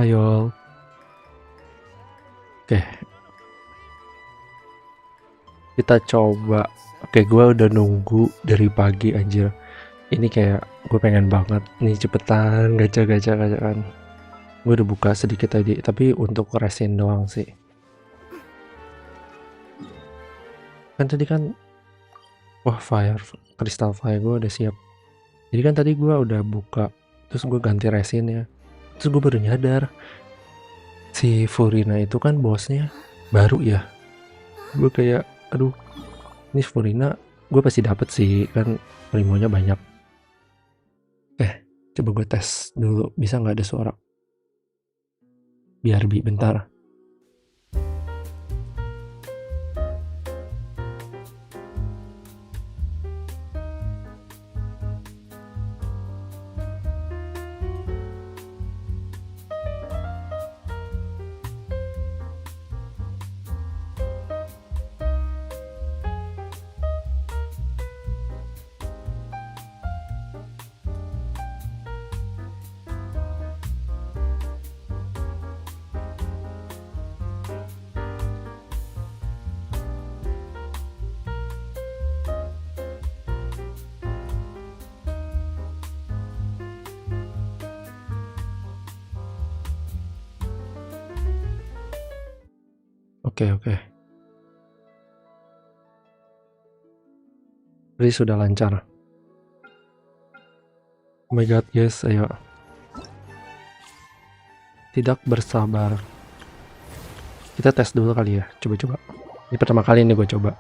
Ayo. Oke, kita coba. Oke, gue udah nunggu dari pagi anjir. Ini kayak gue pengen banget nih cepetan gacha kan. Gue udah buka sedikit tadi, tapi untuk resin doang sih. Kan tadi kan, wah crystal fire gue udah siap. Jadi kan tadi gue udah buka, terus gue ganti resinnya. Terus gue baru nyadar, si Furina itu kan bosnya baru ya. Gue kayak, aduh, ini Furina gue pasti dapet sih, kan primonya banyak. Coba gue tes dulu, bisa nggak ada suara? Biar bentar. Oke. Jadi sudah lancar. Oh my god, yes, ayo. Tidak bersabar. Kita tes dulu kali ya, coba. Ini pertama kali nih gue coba.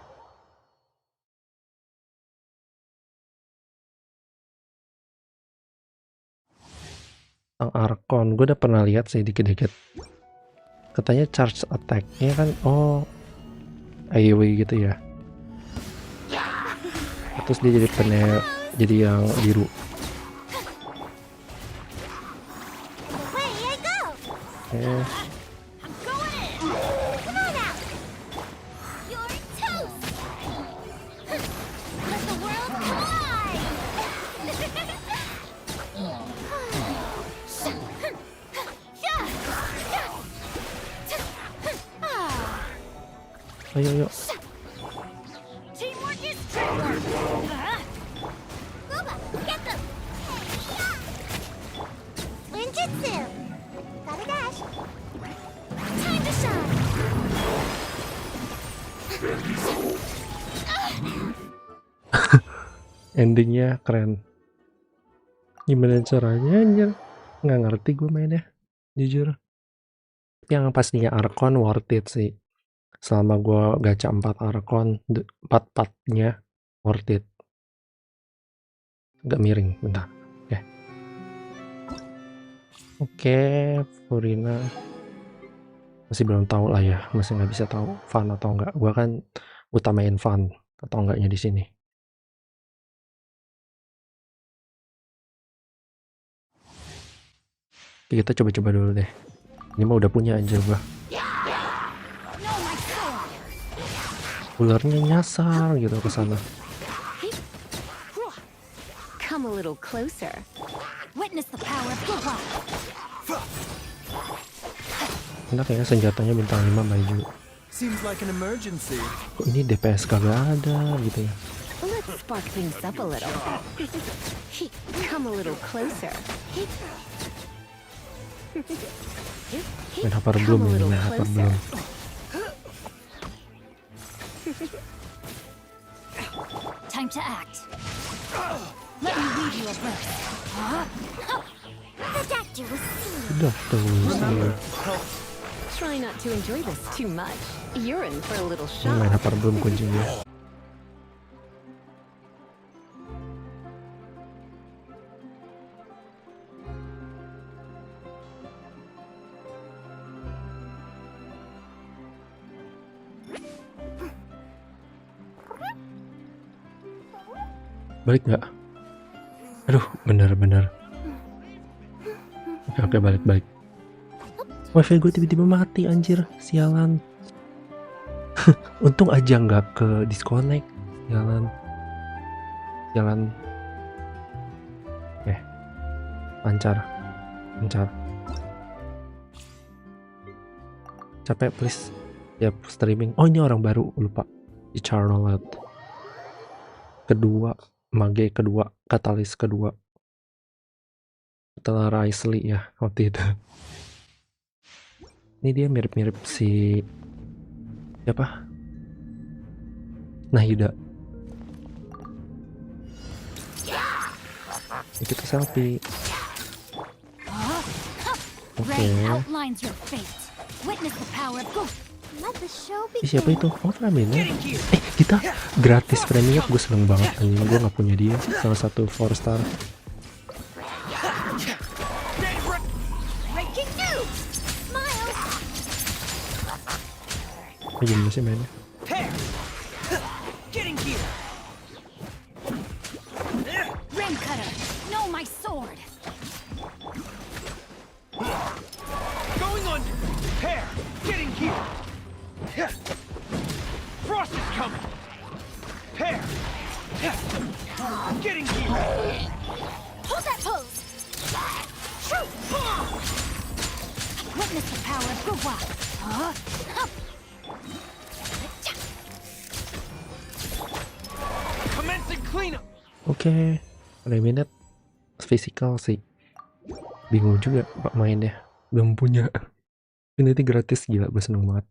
Archon, gue udah pernah lihat sih dikit-dikit. Katanya charge attack-nya kan, oh, AoE gitu ya. Terus dia jadi jadi yang biru. Ayo. Endingnya keren. Gimana caranya anjir? Nggak ngerti gue mainnya, jujur. Yang pastinya Archon worth it sih. Selama gue gacha 4 Archon, 4-4-nya worth it. Gak miring, bentar. Oke, Furina. Masih belum tahu lah ya, masih nggak bisa tahu fun atau enggak. Gue kan utamain fun atau enggaknya di sini. Kita coba dulu deh. Ini mah udah punya aja gua. Ularnya nyasar gitu ke sana. Come a little closer. Witness the power of GACHA. Enak ya senjatanya bintang 5 baju. Seems like an emergency. Kok ini DPS kagak ada gitu ya. Let's spark things up a little. Come a little closer. Main hapar belum ini, main hapar belum. Time to act. Let me read you a verse. The doctor was Udah tuh. Try not to enjoy this too much. You're in for a little Ini main shock. hapar belum kuncinya. Balik nggak? Aduh, bener. Oke, balik. Wifi gue tiba-tiba mati anjir, sialan. Untung aja nggak ke disconnect, sialan. Lancar. Capek please. Ya streaming. Oh ini orang baru, lupa. Di Charlotte. Kedua, mage kedua, katalis kedua. Setelah Risley ya waktu itu. Ini dia mirip-mirip si siapa? Nahida. Ya, kita selfie. Oke. Siapa itu? Oh Flamina. Kita gratis premium, gue seneng banget anjing. Gue nggak punya dia. Salah satu 4 star. Gimana sih mainnya? Frost is coming. Pair. Getting here. Hold that pose. Shoot. Witness the power of gooo. Commencing cleanup. Oke, minute physical sih. Bingung juga pak mainnya. Belum punya. Ini gratis gila, gue seneng banget.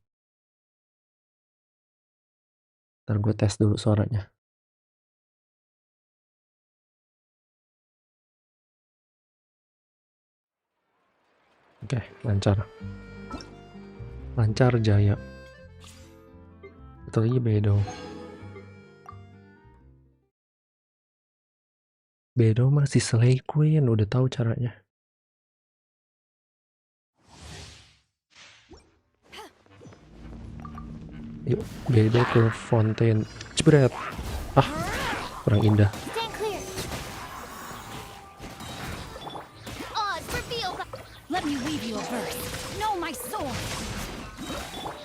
Ntar gue tes dulu suaranya. Oke, lancar. Lancar jaya. Satu lagi Bedo. Bedo masih Slay Queen, udah tahu caranya. Yuk, Bedo ke Fontaine. Jebret. Ah, kurang indah. Let me weave you a verse. Know my sword.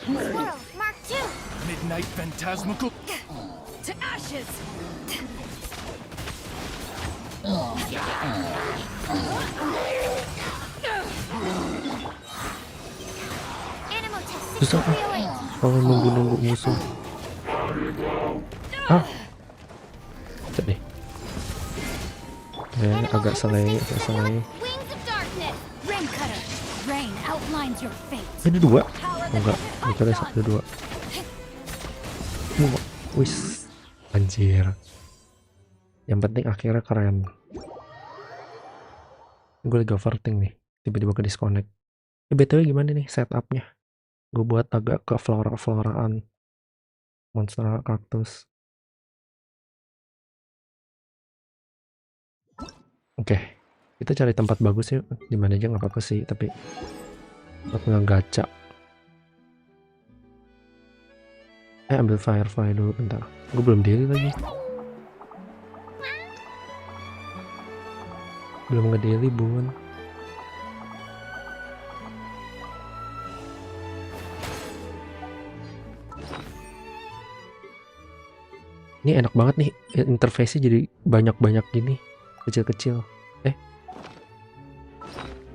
Squirrel, Mark II. Midnight phantasmical. To ashes. Susah kalau nunggu musuh. Ah, sedih. Agak selai. Ini dua? Enggak, dikira satu dua. Wis, anjir. Yang penting akhirnya keren. Gue lagi overthink nih, tiba-tiba ke disconnect. BTW gimana nih setupnya? Gue buat agak ke flora-floraan. Monster kaktus. Oke, kita cari tempat bagus yuk. Dimana aja nggak apa-apa sih, tapi buat ngegacha. Ambil firefly dulu bentar. Gue belum daily lagi. Belum nge-daily bun. Ini enak banget nih, interface-nya jadi banyak-banyak gini, kecil-kecil.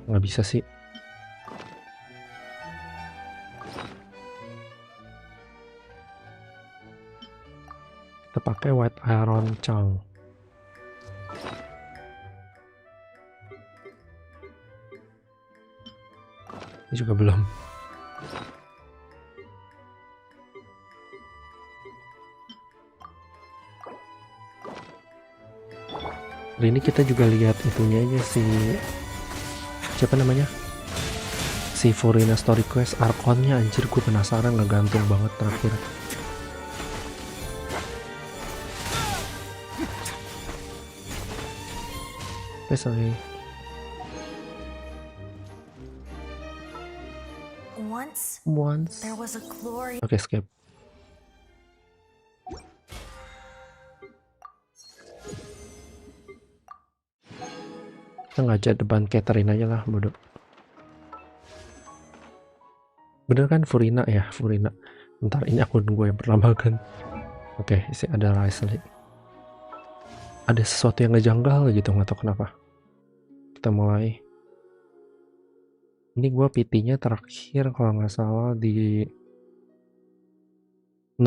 Nggak bisa sih. Kita pakai white iron chunk. Ini juga belum. Kali ini kita juga lihat itunya aja si siapa namanya, si Furina story quest Archonnya. Anjir, gue penasaran, ngegantung banget terakhir. Sorry. Once there was a glory. Oke, skip. Kita ngajak depan Catherine aja lah, bodoh. Bener kan Furina ya, Furina. Bentar, ini akun gue yang pertama kan. Oke, isi ada Risley. Ada sesuatu yang ngejanggal gitu, nggak tahu kenapa. Kita mulai. Ini gue PT-nya terakhir kalau nggak salah di 0.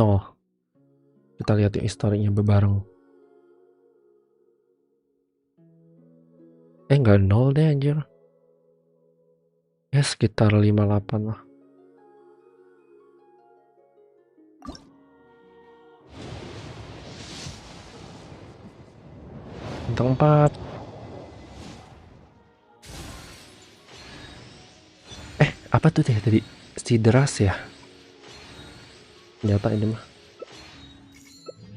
Kita lihat yuk historinya bebareng. Nggak 0 deh anjir. Ya sekitar 58 lah. Bintang 4. Apa tuh deh tadi? Si deras ya? Ternyata ini mah.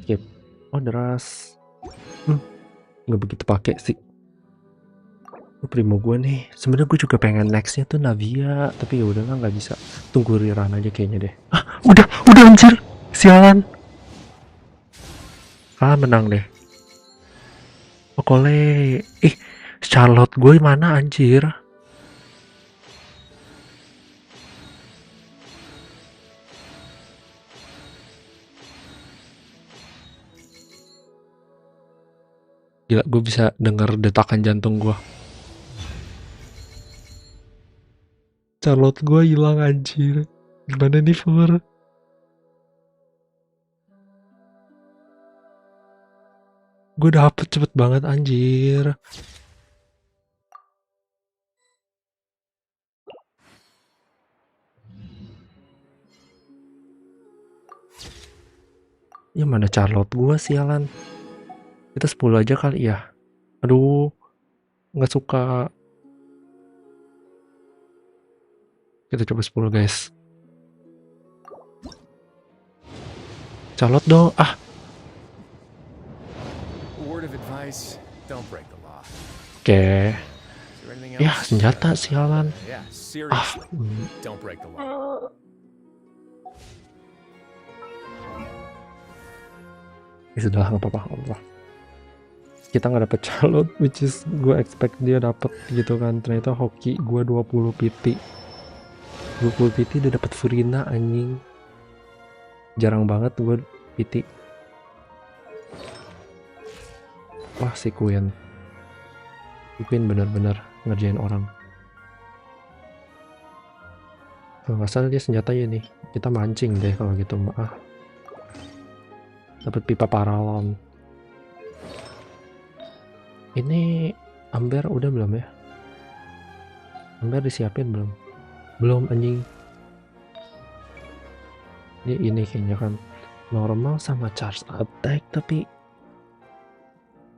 Skip. Oh deras. Nggak begitu pakai sih. Primo gue nih. Sebenarnya gue juga pengen nextnya tuh Navia, tapi ya udahlah nggak bisa. Tunggu Riran aja kayaknya deh. Udah anjir. Sialan. Menang deh. Oh kole. Charlotte gue mana anjir? Gila, gue bisa denger detakan jantung gue. Charlotte gue hilang anjir. Gimana nih Fur? Gue dapet cepet banget anjir. Ya mana Charlotte gue sialan. Kita 10 aja kali ya. Aduh, nggak suka. Kita coba 10 guys. Charlotte dong. Word of advice, don't break the law. Oke. Is there anything Ya else? senjata sialan. Yeah, seriously, don't break the law. Ya sudah, nggak apa-apa. Kita nggak dapet Charlotte, which is gue expect dia dapet gitu kan. Ternyata hoki gue 20 PT. 20 PT dia dapet Furina anjing. Jarang banget gue PT. Wah si Queen. Queen bener-bener ngerjain orang. Kalau nggak salah dia senjatanya nih. Kita mancing deh kalau gitu mah. Dapat pipa paralon. Ini Amber udah belum ya? Amber disiapin belum? Belum anjing. Ini kayaknya kan normal sama charge attack tapi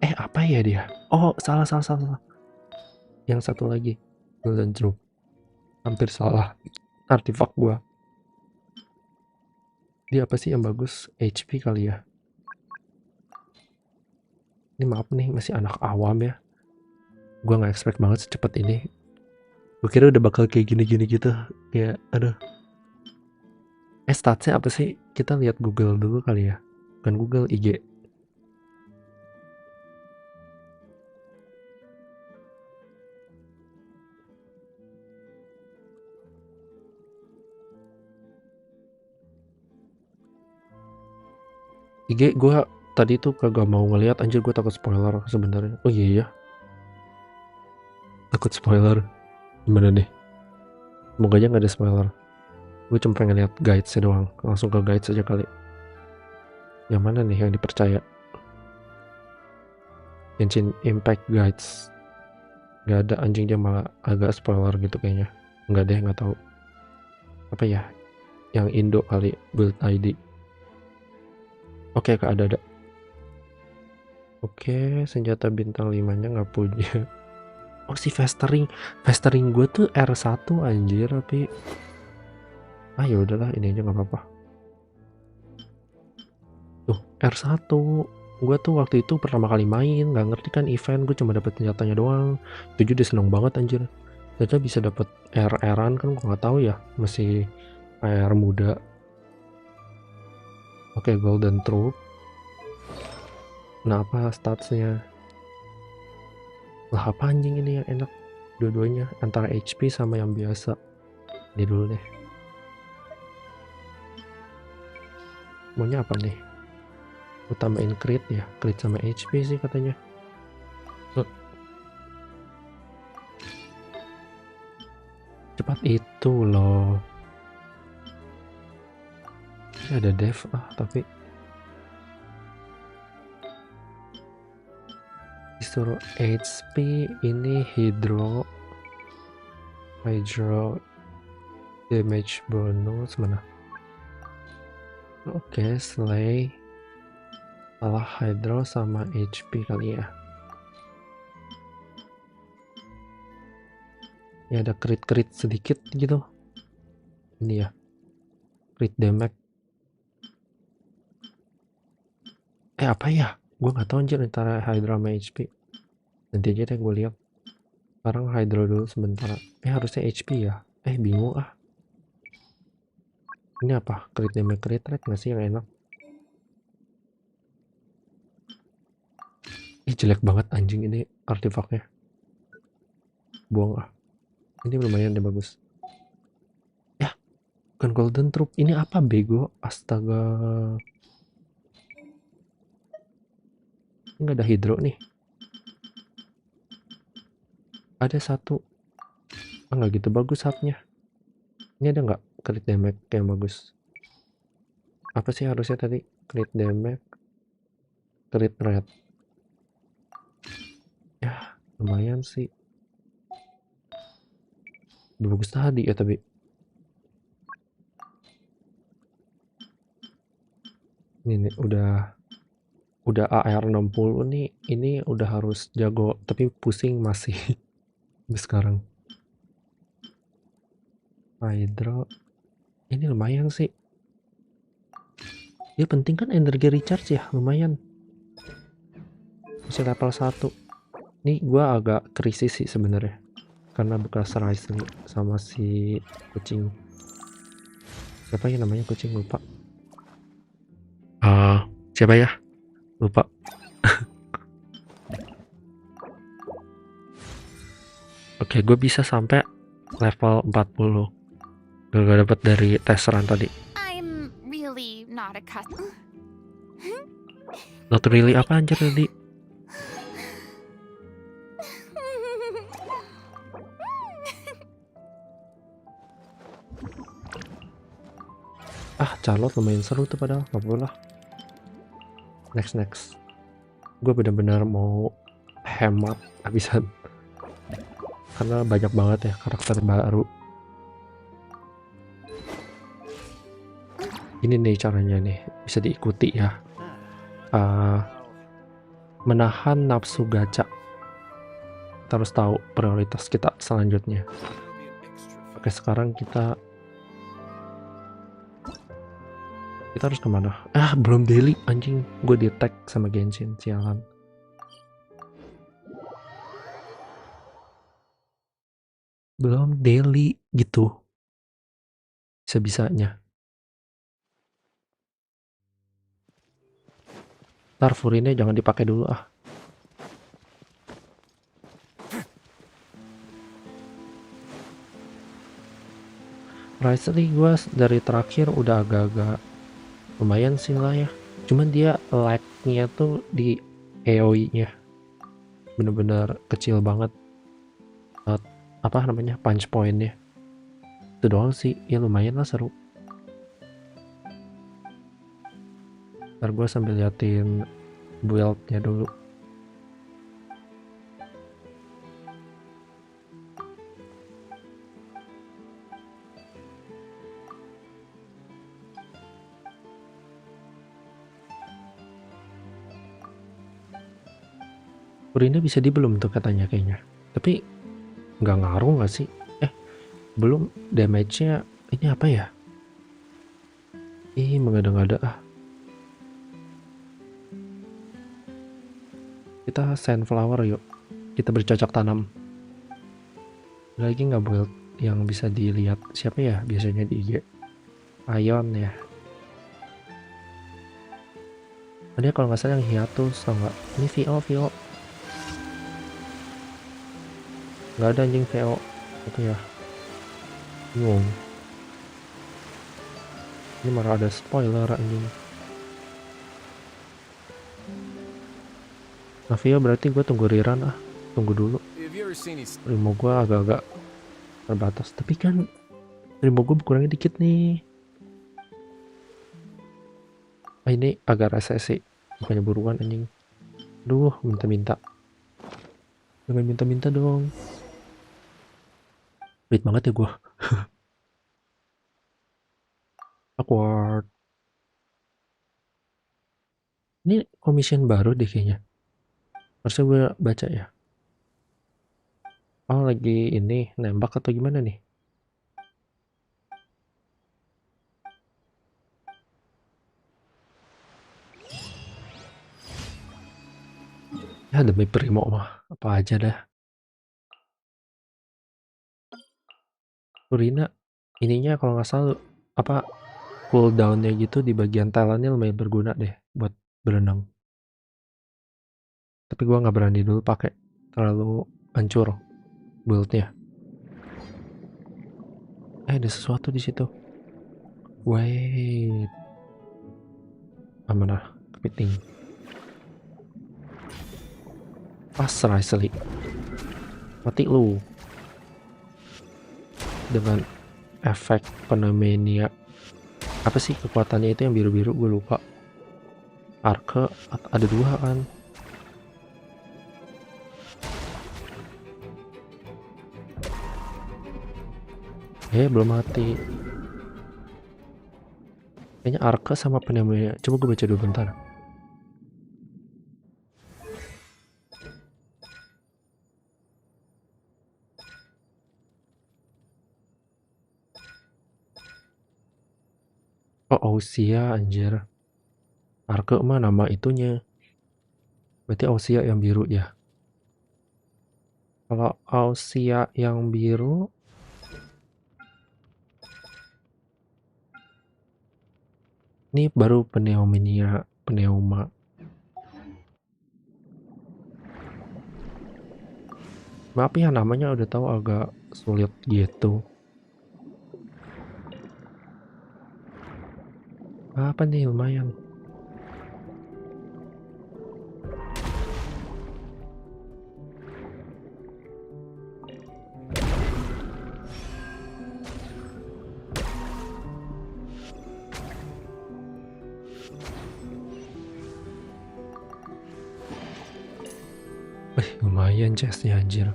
apa ya dia? Oh salah. Yang satu lagi golden troop. Hampir salah. Artifak gua. Dia apa sih yang bagus? HP kali ya. Ini maaf nih masih anak awam ya. Gua nggak expect banget secepat ini. Gue kira udah bakal kayak gini-gini gitu. Kayak aduh. Statsnya apa sih? Kita lihat Google dulu kali ya. Bukan Google, IG. IG gue tadi tuh kagak mau ngeliat anjir, gue takut spoiler sebenarnya. Oh iya ya. Takut spoiler. Gimana nih? Semoga aja gak ada spoiler. Gue cuma pengen lihat guidesnya doang. Langsung ke guides aja kali. Yang mana nih yang dipercaya? Genshin Impact guides. Gak ada anjing, dia malah agak spoiler gitu kayaknya. Enggak deh, gak tahu. Apa ya? Yang Indo kali, build ID. Oke, ada. Oke, senjata bintang 5-nya nggak punya. Oh si festering gue tuh R1 anjir, tapi ya udahlah ini aja nggak apa-apa. Tuh R1 gue tuh waktu itu pertama kali main, nggak ngerti kan event, gue cuma dapet senjatanya doang. Itu juga seneng banget anjir. Ternyata bisa dapet RR-an kan, gue nggak tahu ya, masih R muda. Oke, golden troop. Nah apa statsnya? Lah apa anjing ini yang enak? Dua-duanya antara HP sama yang biasa. Ini dulu deh. Maunya apa nih? Gue tambahin crit ya. Crit sama HP sih katanya. Cepet Secepat itu loh. Ini ada dev tapi disuruh HP ini hydro damage bonus mana? Oke, slay salah hydro sama HP kali ya. Ya ada crit sedikit gitu. Ini ya, crit damage. Apa ya? Gue nggak tahu anjir antara hydro sama HP. Nanti aja deh gue lihat. Sekarang hydro dulu sebentar. Harusnya HP ya. Bingung ah. Ini apa? Crit damage crit rate nggak sih yang enak? Jelek banget anjing ini artefaknya. Buang ah. Ini lumayan deh bagus. Ya, bukan golden troop. Ini apa bego? Astaga. Nggak ada hydro nih. Ada satu. Nggak gitu bagus hapnya. Ini ada nggak crit damage yang bagus? Apa sih harusnya tadi? Crit damage, crit rate. Ya, lumayan sih. Udah bagus tadi ya tapi. Ini udah AR 60 nih. Ini udah harus jago, tapi pusing masih. Sekarang. Hydro. Ini lumayan sih. Ya penting kan energi recharge ya, lumayan. Masih level 1. Nih gua agak krisis sih sebenarnya. Karena bekas rise nih sama si kucing. Siapa ya namanya kucing, lupa. Siapa ya? Lupa. Oke, gue bisa sampai level 40. Gak dapet dari tes run tadi. I'm really not a Not really apa anjir tadi? Charlotte lumayan seru tuh padahal, gak boleh lah. Next. Gue bener-bener mau hemat habisan. Karena banyak banget ya karakter baru. Ini nih caranya nih, bisa diikuti ya. Menahan nafsu gacha. Kita harus tahu prioritas kita selanjutnya. Oke, sekarang kita harus kemana? Belum daily anjing. Gue di tag sama Genshin, sialan. Belum daily gitu. Bisa-bisanya. Ntar Furina jangan dipakai dulu Recently gue dari terakhir udah agak-agak lumayan sih lah ya. Cuman dia lag-nya tuh di AOE-nya bener-bener kecil banget. Punch point-nya. Itu doang sih, ya lumayan lah seru. Ntar gue sambil liatin build-nya dulu. Furina bisa di belum tuh katanya kayaknya. Tapi nggak ngaruh nggak sih? Belum damage-nya ini apa ya? Mengada-ngada Kita sunflower yuk. Kita bercocok tanam. Lagi nggak build yang bisa dilihat siapa ya biasanya di IG? Ion ya. Ada kalau nggak salah yang hiatus tau nggak? Ini VO. Nggak ada anjing VO itu ya. Bingung. Ini malah ada spoiler anjing. Navio berarti gue tunggu rerun tunggu dulu. Rimo gue agak-agak terbatas. Tapi kan terima gue berkurangnya dikit nih. Ini agak rese sih. Bukannya buruan anjing. Duh, minta-minta. Jangan minta-minta dong. Pelit banget ya gue. Awkward. Ini commission baru deh kayaknya. Harusnya gue baca ya. Oh lagi ini nembak atau gimana nih? Ya demi primo mah. Apa aja dah. Furina. Ininya kalau nggak salah apa cooldownnya gitu di bagian talentnya lumayan berguna deh buat berenang. Tapi gua nggak berani dulu pakai, terlalu hancur buildnya. Ada sesuatu di situ. Wait, amanah kepiting. Pasrah asli. Mati lu. Dengan efek pneumonia. Apa sih kekuatannya itu yang biru-biru gue lupa. Arke ada 2 kan. Belum mati. Kayaknya Arke sama pneumonia. Coba gue baca dulu bentar. Oh, Ausia anjir. Arke mah nama itunya. Berarti Ausia yang biru ya. Kalau Ausia yang biru ini baru pneuma. Maaf ya namanya udah tahu agak sulit gitu. Apa nih lumayan. Lumayan chestnya anjir.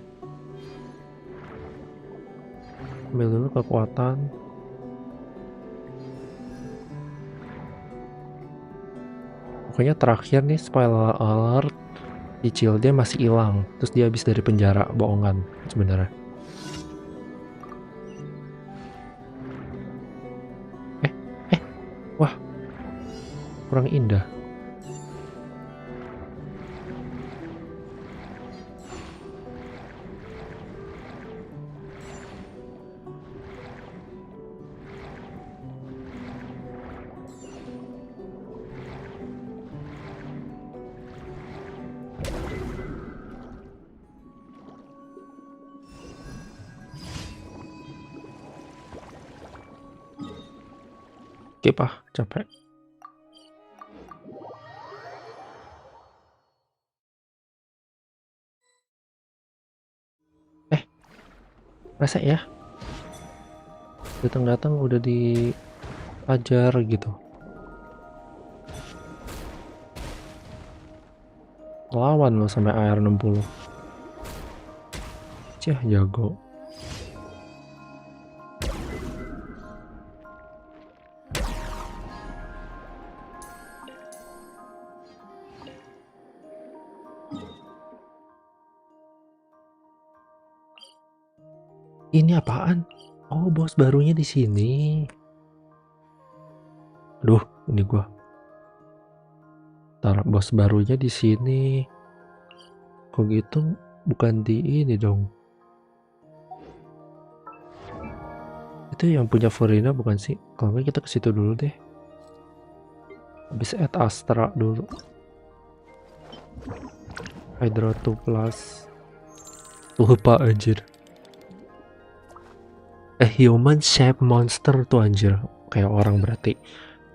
Ambil dulu kekuatan. Pokoknya terakhir nih spoiler alert, cicil dia masih hilang. Terus dia habis dari penjara, bohongan sebenarnya. Wah, kurang indah. Skip capek. Rasa ya. Datang-datang udah diajar gitu. Lawan lo sampai AR 60. Cih, jago. Ini apaan? Oh, bos barunya di sini. Aduh, ini gua. Ntar bos barunya di sini. Kok gitu bukan di ini dong. Itu yang punya Furina bukan sih? Kalau nggak kita ke situ dulu deh. Habis add Astra dulu. Hydra 2 plus. Lupa anjir. Human shape monster tuh anjir. Kayak orang berarti.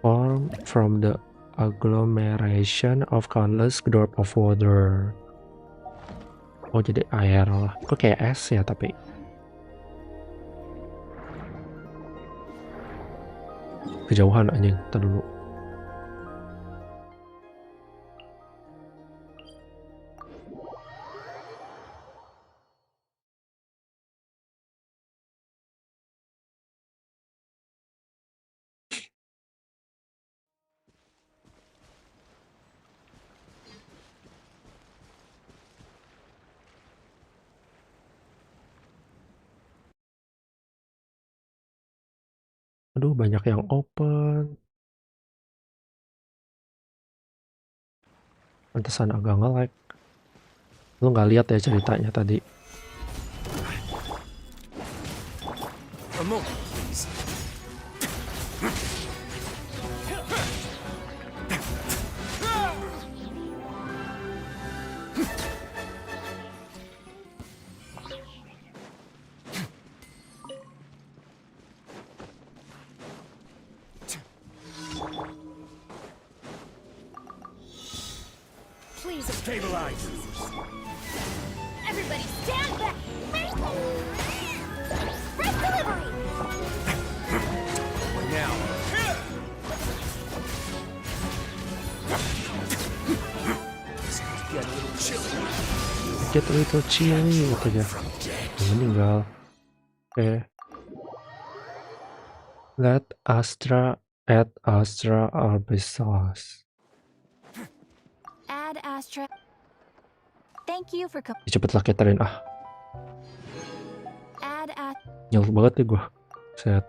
Form from the agglomeration of countless drop of water. Oh jadi air lah. Kok kayak es ya tapi. Kejauhan anjing, ntar dulu. Aduh, banyak yang open. Pantesan agak nge-lag. Lu nggak lihat ya ceritanya tadi. A moment, please. Please, Stabilize. everybody stand back! First delivery! Now. Get a little chilly. Get a little chilly gitu ya. Meninggal. Oke. Let Astra add Astra Arbisas. Add Astra. Thank you for Cepetlah Catherine. add Nyel banget nih gue. Set.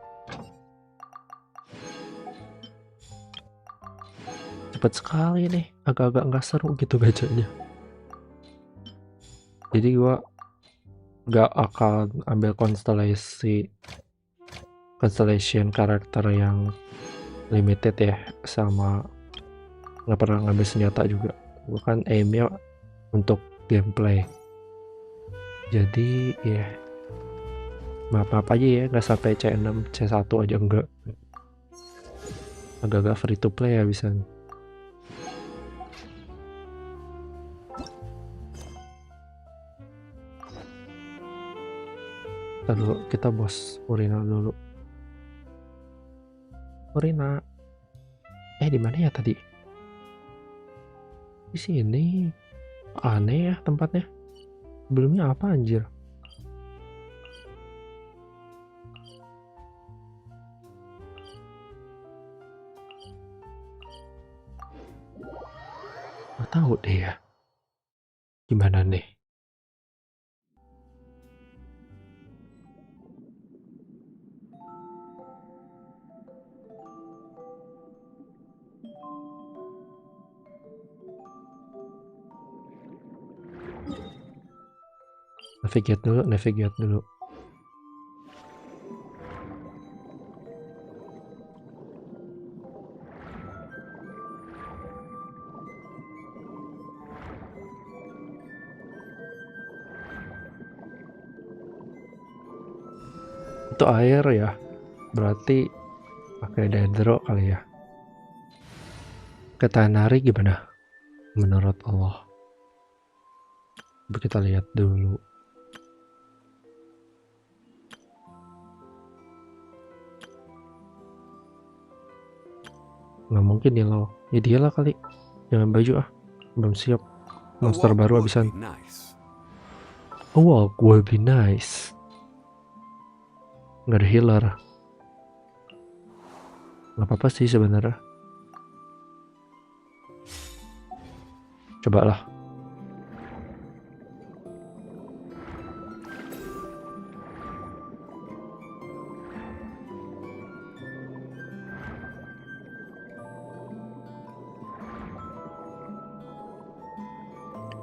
Cepet sekali nih. Agak-agak nggak seru gitu gacanya. Jadi gue gak akan ambil constellation karakter yang limited ya, sama nggak pernah ngambil senjata juga. Gue kan aimnya untuk gameplay, jadi ya maaf aja ya nggak sampai C6 C1 aja enggak, agak-agak free to play ya bisa. Kita dulu, kita bos Furina dulu. Furina, di mana ya tadi? Di sini. Aneh ya tempatnya. Sebelumnya apa anjir? Gak tahu deh ya. Gimana nih? Navigate dulu. Itu air ya, berarti pakai dendro kali ya. Kata nari gimana menurut Allah? Coba kita lihat dulu. Nggak mungkin ya lo. Ya dia lah kali. Jangan baju belum siap. Monster baru abisan. Nice. A walk will be nice. Nggak ada healer. Nggak apa-apa sih sebenarnya. Coba lah.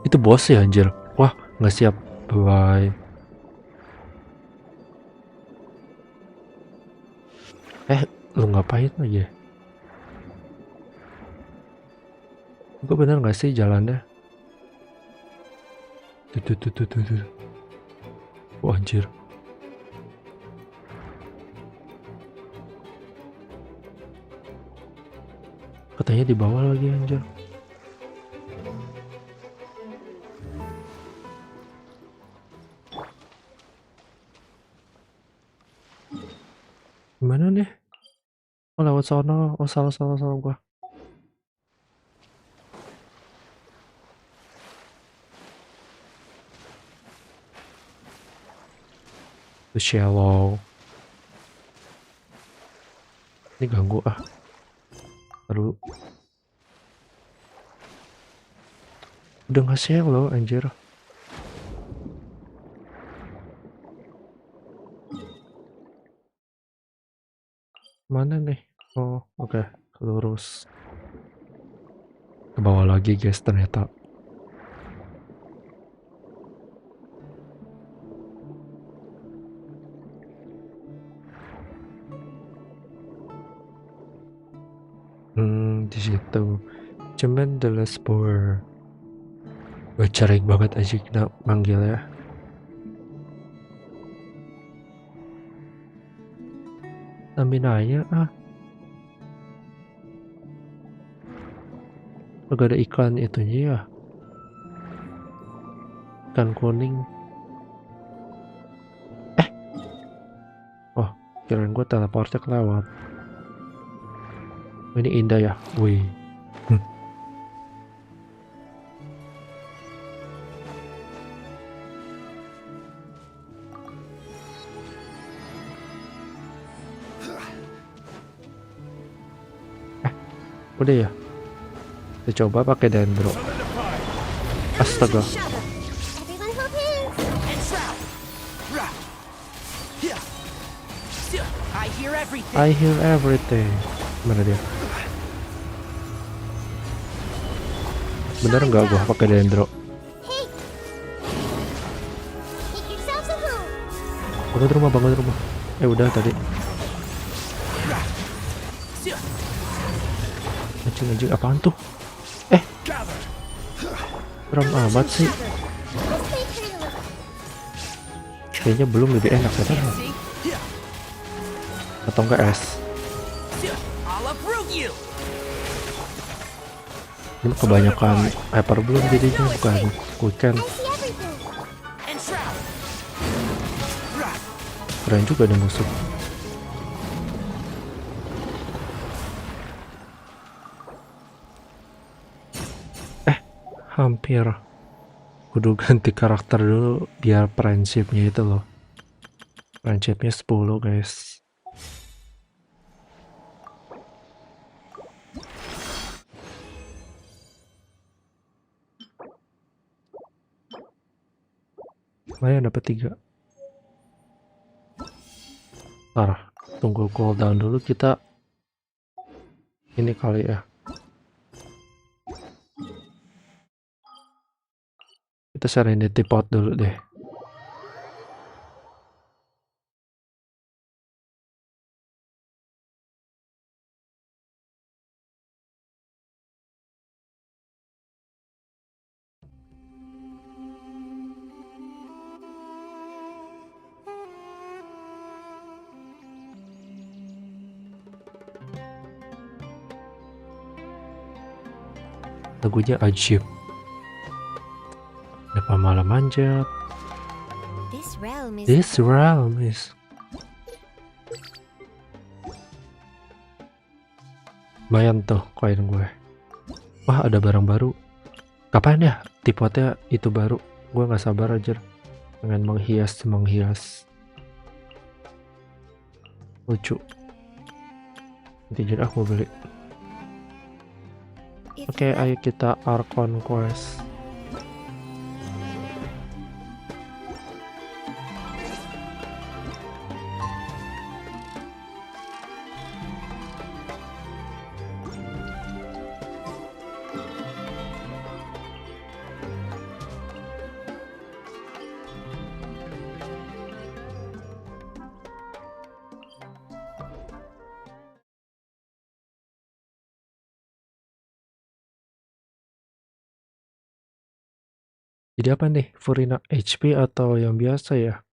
Itu bos ya anjir. Wah, nggak siap. Bye. Lu ngapain aja? Gue bener nggak sih jalannya? Tuh. Wah anjir. Katanya di bawah lagi anjir. Gimana nih? Oh lewat sono. Oh salah gua. The shallow. Ini ganggu ah. Aduh. Udah nggak shallow anjir. Mana nih? Oh oke. Lurus. Ke bawah lagi guys ternyata. Di situ. Cuman the spore. Gue cerik banget aja kita manggil ya. Stamina-nya ah. Agak ada iklan itunya ya. Ikan kuning. Oh, kirain gue teleportnya kelewat. Ini indah ya. Wih. Udah ya. Kita coba pakai dendro. Astaga. Everyone hold hands. And trap. Rah. Yeah. I hear everything. I hear everything. Mana dia? Bener nggak gua pakai dendro? Hey. Make yourselves at home. Bangun rumah. Udah tadi. Anjing apaan tuh? Gather. Ram amat sih. Let's play pretty little. Kayaknya belum lebih enak ya kan? See? Yeah. Atau enggak es? I'll uproot you. Ini kebanyakan hyper belum jadinya bukan weekend. I see everything. And trap. Rah. Keren juga ada musuh. Hampir. Kudu ganti karakter dulu biar friendshipnya itu loh. Friendshipnya 10 guys. Lumayan dapat 3. Ntar tunggu cooldown dulu kita. Ini kali ya. Kita serenity pot dulu deh. Lagunya ajib. Kenapa malah manjat? This realm is Lumayan tuh koin gue. Wah ada barang baru. Kapan ya tipotnya itu baru? Gue nggak sabar aja dengan menghias. Lucu. Nanti jadi aku mau beli. Oke, ayo kita Archon Quest. Jadi apa nih? Furina HP atau yang biasa ya?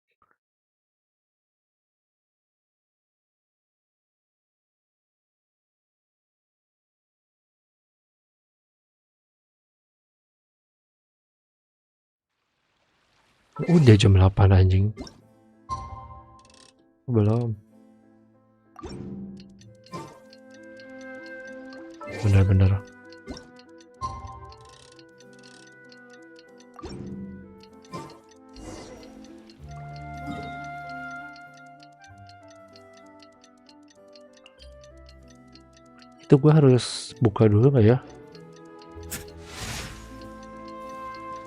Udah jam 8 anjing. Belum. bener-bener. Itu gue harus buka dulu nggak ya?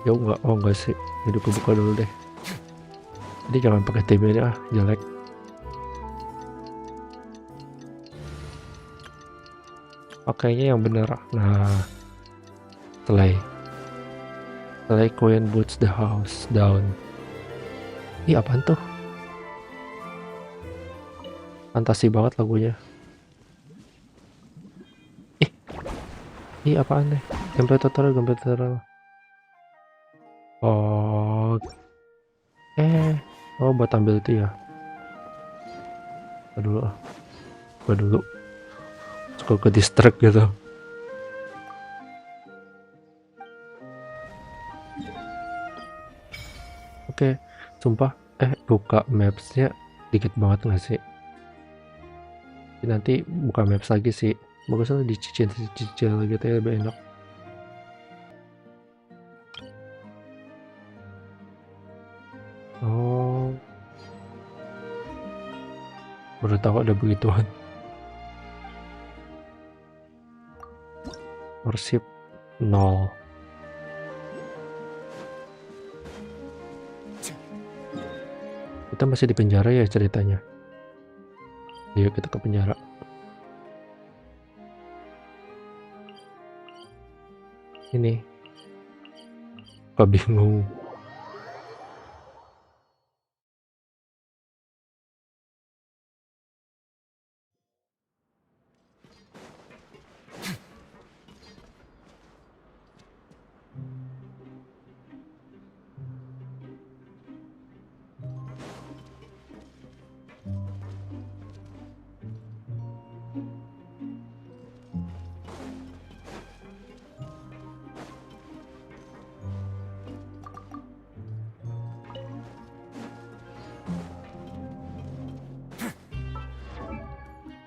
Ya enggak, oh enggak sih. Jadi gue buka dulu deh. Jadi jangan pakai TB nya, jelek. Pakainya yang bener. Nah, Slay Queen boots the house down. Ih, apaan tuh? Fantasi banget lagunya. Ih, apaan nih? Gameplay tutorial. Oh, oh buat ambil itu ya. Gua dulu. Suka ke distract gitu. Oke, sumpah. Buka mapsnya dikit banget nggak sih? Nanti buka maps lagi sih. Bagusnya dicicil gitu ya, lebih enak. Oh, baru tahu ada begituan. Worship 0. Kita masih di penjara ya ceritanya. Yuk kita ke penjara. Ini kok bingung.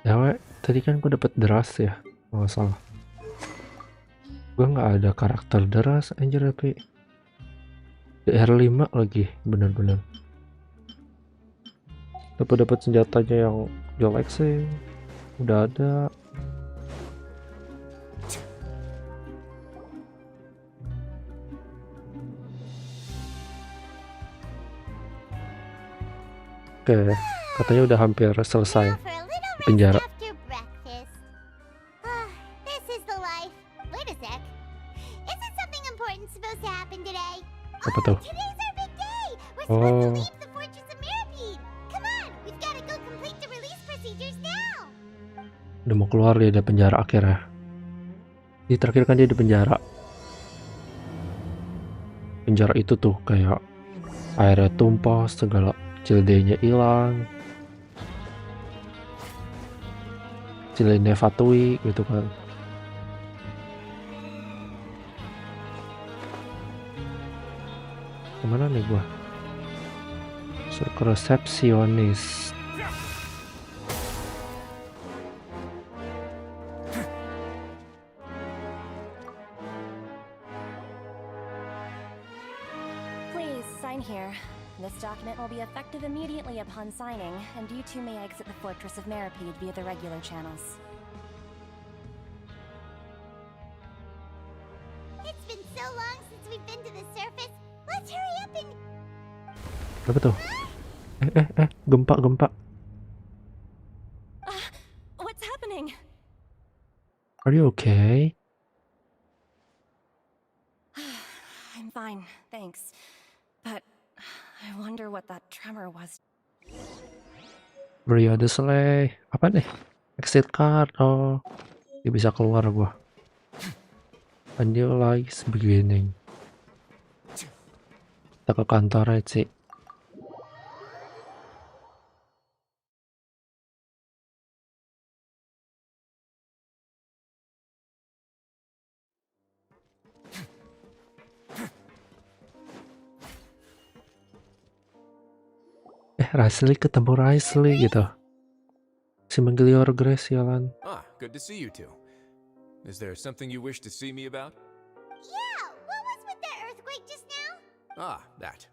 Ya, tadi kan gue dapet deras ya, nggak salah. Gue nggak ada karakter deras anjir, tapi DR5 lagi, bener-bener. Dapat senjatanya yang jelek sih, udah ada. Oke, katanya udah hampir selesai di penjara. After breakfast. This is the life. Wait a sec. Isn't something important supposed to happen today? Apa tuh? Today's our big day. We're supposed to Oh, leave the Fortress of Mirapede. Come on, we've got to go complete the release procedures now. udah mau keluar dia dari penjara akhirnya. Di terakhir kan dia di penjara. Penjara itu tuh kayak airnya tumpah, segala cildenya hilang, cilenya fatui gitu kan. Kemana nih gua? Suruh ke resepsionis. Please sign here. This document will be effective immediately upon signing, and you two may exit the Fortress of Mirapede via the regular channels. It's been so long since we've been to the surface. Let's hurry up and... Apa tuh? Gempa. What's happening? Are you okay? I'm fine, thanks. But I wonder what that tremor was. Periode selesai. Apa nih? Exit card. Oh, dia bisa keluar gua. A new life is beginning. Kita ke kantor aja sih. Risley ketemu Risley gitu. Si manggil your grace, sialan. Ah, good to see you two. Is there something you wish to see me about? Yeah, what was with that earthquake just now? Ah, that.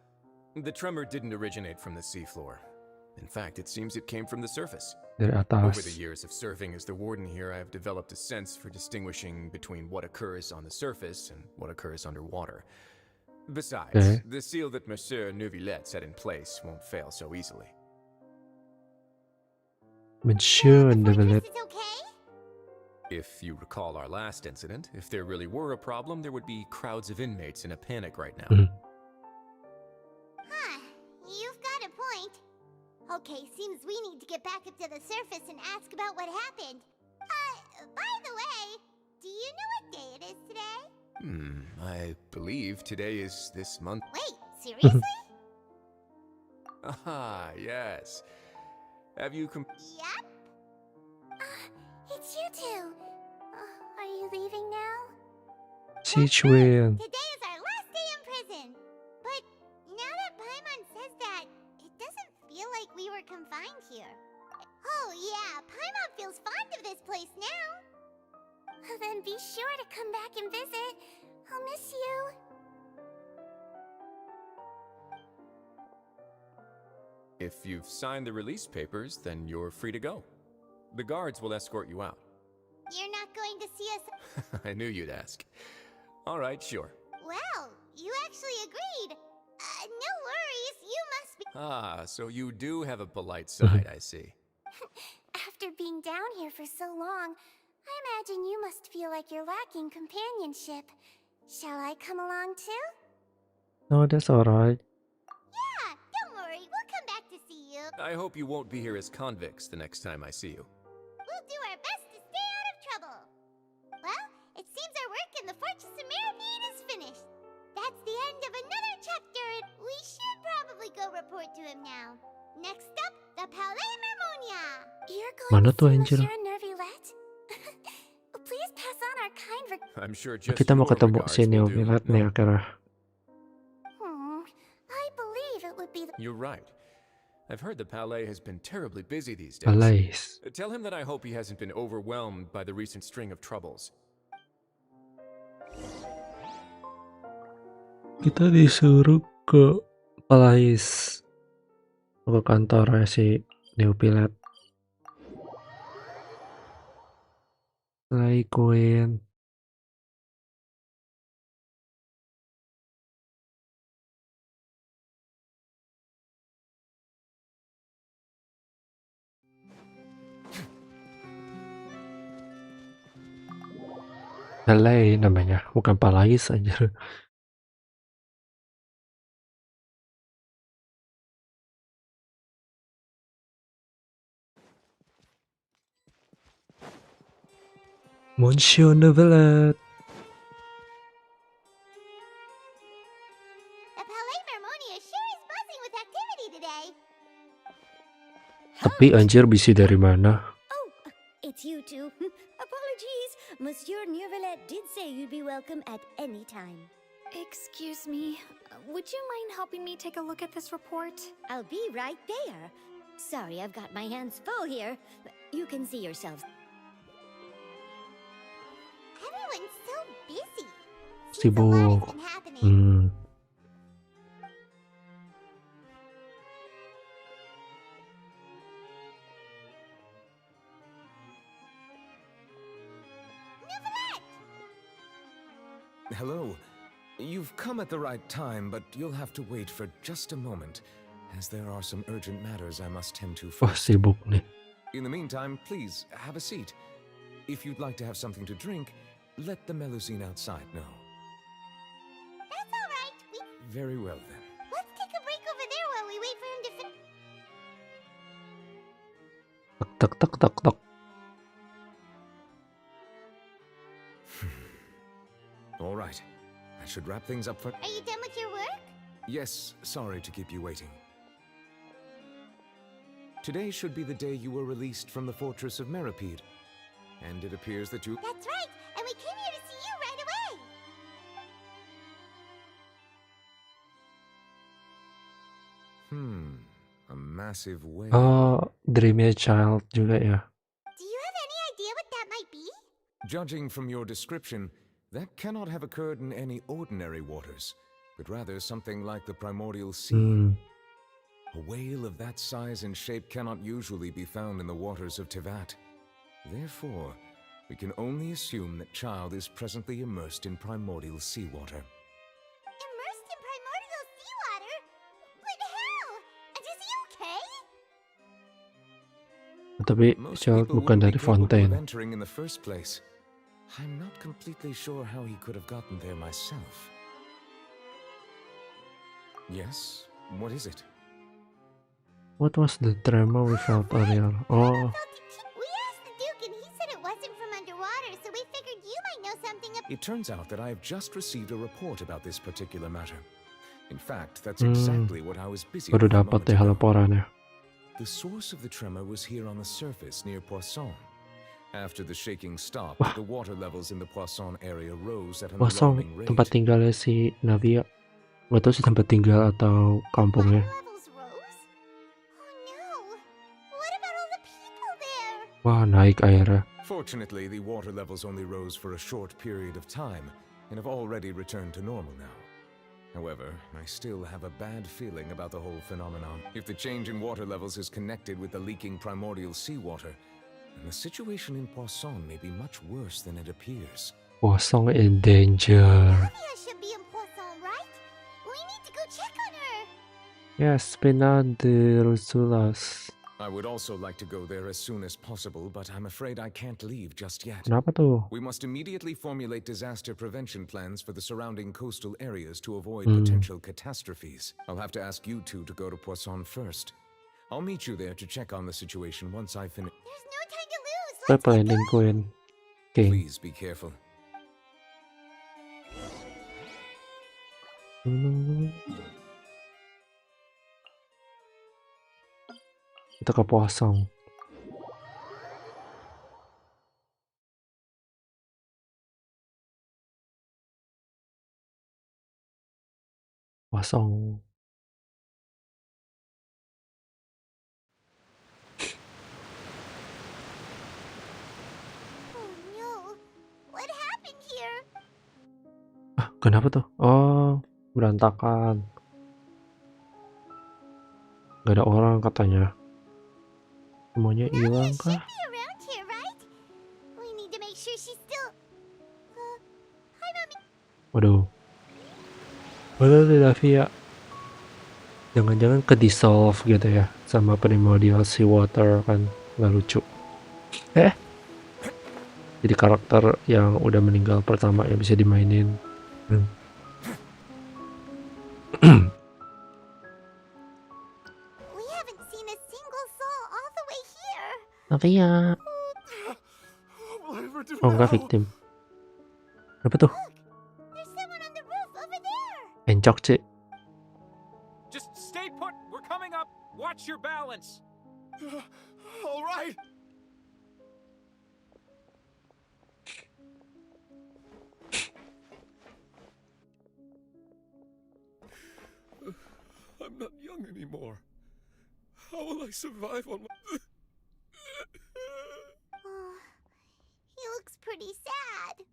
The tremor didn't originate from the seafloor. In fact, it seems it came from the surface. Dari Over the atas. years of serving as the warden here, I have developed a sense for distinguishing between what occurs on the surface and what occurs underwater. Besides, Okay. the seal that Monsieur Neuvillette set in place won't fail so easily. Monsieur The fortress Neuvillette. is okay? If you recall our last incident, if there really were a problem, there would be crowds of inmates in a panic right now. Mhm. Huh, you've got a point. Okay, seems we need to get back up to the surface and ask about what happened. By the way, do you know what day it is today? I believe today is this month. Wait, seriously? Ah, yes. Have you Yep. It's you two. Are you leaving now? Sichuan. Today is our last day in prison. But now that Paimon says that, it doesn't feel like we were confined here. Oh yeah, Paimon feels fond of this place now. Then be sure to come back and visit. I'll miss you. If you've signed the release papers, then you're free to go. The guards will escort you out. You're not going to see us. I knew you'd ask. All right, sure. Well, you actually agreed. No worries, you must be. Ah, so you do have a polite side, I see. After being down here for so long, I imagine you must feel like you're lacking companionship. Shall I come along too? No, that's alright. Yeah, don't worry, we'll come back to see you. I hope you won't be here as convicts the next time I see you. We'll do our best to stay out of trouble. Well, it seems our work in the Fortress of Mirapede is finished. That's the end of another chapter, and we should probably go report to him now. Next up, the Palais Mermonia. You're Mana going tuh, to see anjir? Monsieur Neuvillette? Please pass on our kind I'm sure just Kita mau your ketemu regards si will do. Neuvillette nih No? akhirnya. I believe it would be the... You're right. I've heard the Palais has been terribly busy these days. Palais. Tell him that I hope he hasn't been overwhelmed by the recent string of troubles. Kita disuruh ke Palais. Ke kantornya si Neuvillette. Slay Queen. Palais namanya, bukan Palais aja. Monsieur Neuvillette. The Palais Mermonia sure is buzzing with activity today. Tapi anjir bisi dari mana? Oh, it's you two. Apologies. Monsieur Neuvillette did say you'd be welcome at any time. Excuse me, would you mind helping me take a look at this report? I'll be right there. Sorry, I've got my hands full here. You can see yourselves. Everyone's so busy. Seems a lot Sibuk. has been happening. Neuvillette! Hello. You've come at the right time, but you'll have to wait for just a moment, as there are some urgent matters I must tend to Wah first. sibuk nih. In the meantime, please have a seat. If you'd like to have something to drink, let the Melusine outside know. That's all right. Very well then. Let's take a break over there while we wait for him to finish. Tek tek tek tek tek. All right. I should wrap things up for... Are you done with your work? Yes, sorry to keep you waiting. Today should be the day you were released from the Fortress of Mirapede. And it appears that you... That's right. And we came here to see you right away. A massive wave. Oh, Dreamnya Child juga ya. Do you have any idea what that might be? Judging from your description, that cannot have occurred in any ordinary waters, but rather something like the primordial sea. A whale of that size and shape cannot usually be found in the waters of Tevat. Therefore, we can only assume that child is presently immersed in primordial seawater. Immersed in primordial seawater? But how? And is he okay? Tapi Most child people bukan wouldn't dari be capable of fontaine. entering in the first place. I'm not completely sure how he could have gotten there myself. Yes, what is it? What was the drama without Ariel? Oh, We asked the Duke and he said it wasn't from underwater, so we figured you might know something about. It turns out that I have just received a report about this particular matter. In fact, that's exactly what I was busy baru with a dapat moment deh ago. laporannya. The source of the tremor was here on the surface near Poisson. After the shaking stopped, the water levels in the Poisson area rose at an Kosong alarming rate. tempat tinggalnya si Navia. Gak tahu sih tempat tinggal atau kampungnya. Levels rose? Oh no! What about all the people there? Wah, naik airnya. Fortunately, the water levels only rose for a short period of time and have already returned to normal now. However, I still have a bad feeling about the whole phenomenon. If the change in water levels is connected with the leaking primordial seawater, then the situation in Poisson may be much worse than it appears. Kosong in danger. Navia should be in Poisson, right? We need to go check on her. Yes, Pena de Rosulas. I would also like to go there as soon as possible, but I'm afraid I can't leave just yet. Kenapa tuh? We must immediately formulate disaster prevention plans for the surrounding coastal areas to avoid potential catastrophes. I'll have to ask you two to go to Poisson first. I'll meet you there to check on the situation once I finish. There's no time to lose. Saya Let's get planning going. Queen. King. Please be careful. Kita ke Poisson. Poisson. Oh no! What happened here? Ah, kenapa tuh? Oh, berantakan. Gak ada orang katanya. Semuanya hilang Navia kah? should be around here, right? We need to make sure she's still. Hi, Mommy. Waduh. Waduh, Davia. Jangan-jangan ke-dissolve gitu ya. Sama primordial seawater kan. Nggak lucu. Jadi karakter yang udah meninggal pertama yang bisa dimainin. We haven't seen a single soul all the way here. Navia. Oh, enggak victim. Apa tuh? There's someone on the roof over there. Encok, Cik. Just stay put. We're coming up. Watch your balance. All right. I'm not young anymore. How will I survive on my... Oh, he looks pretty sad.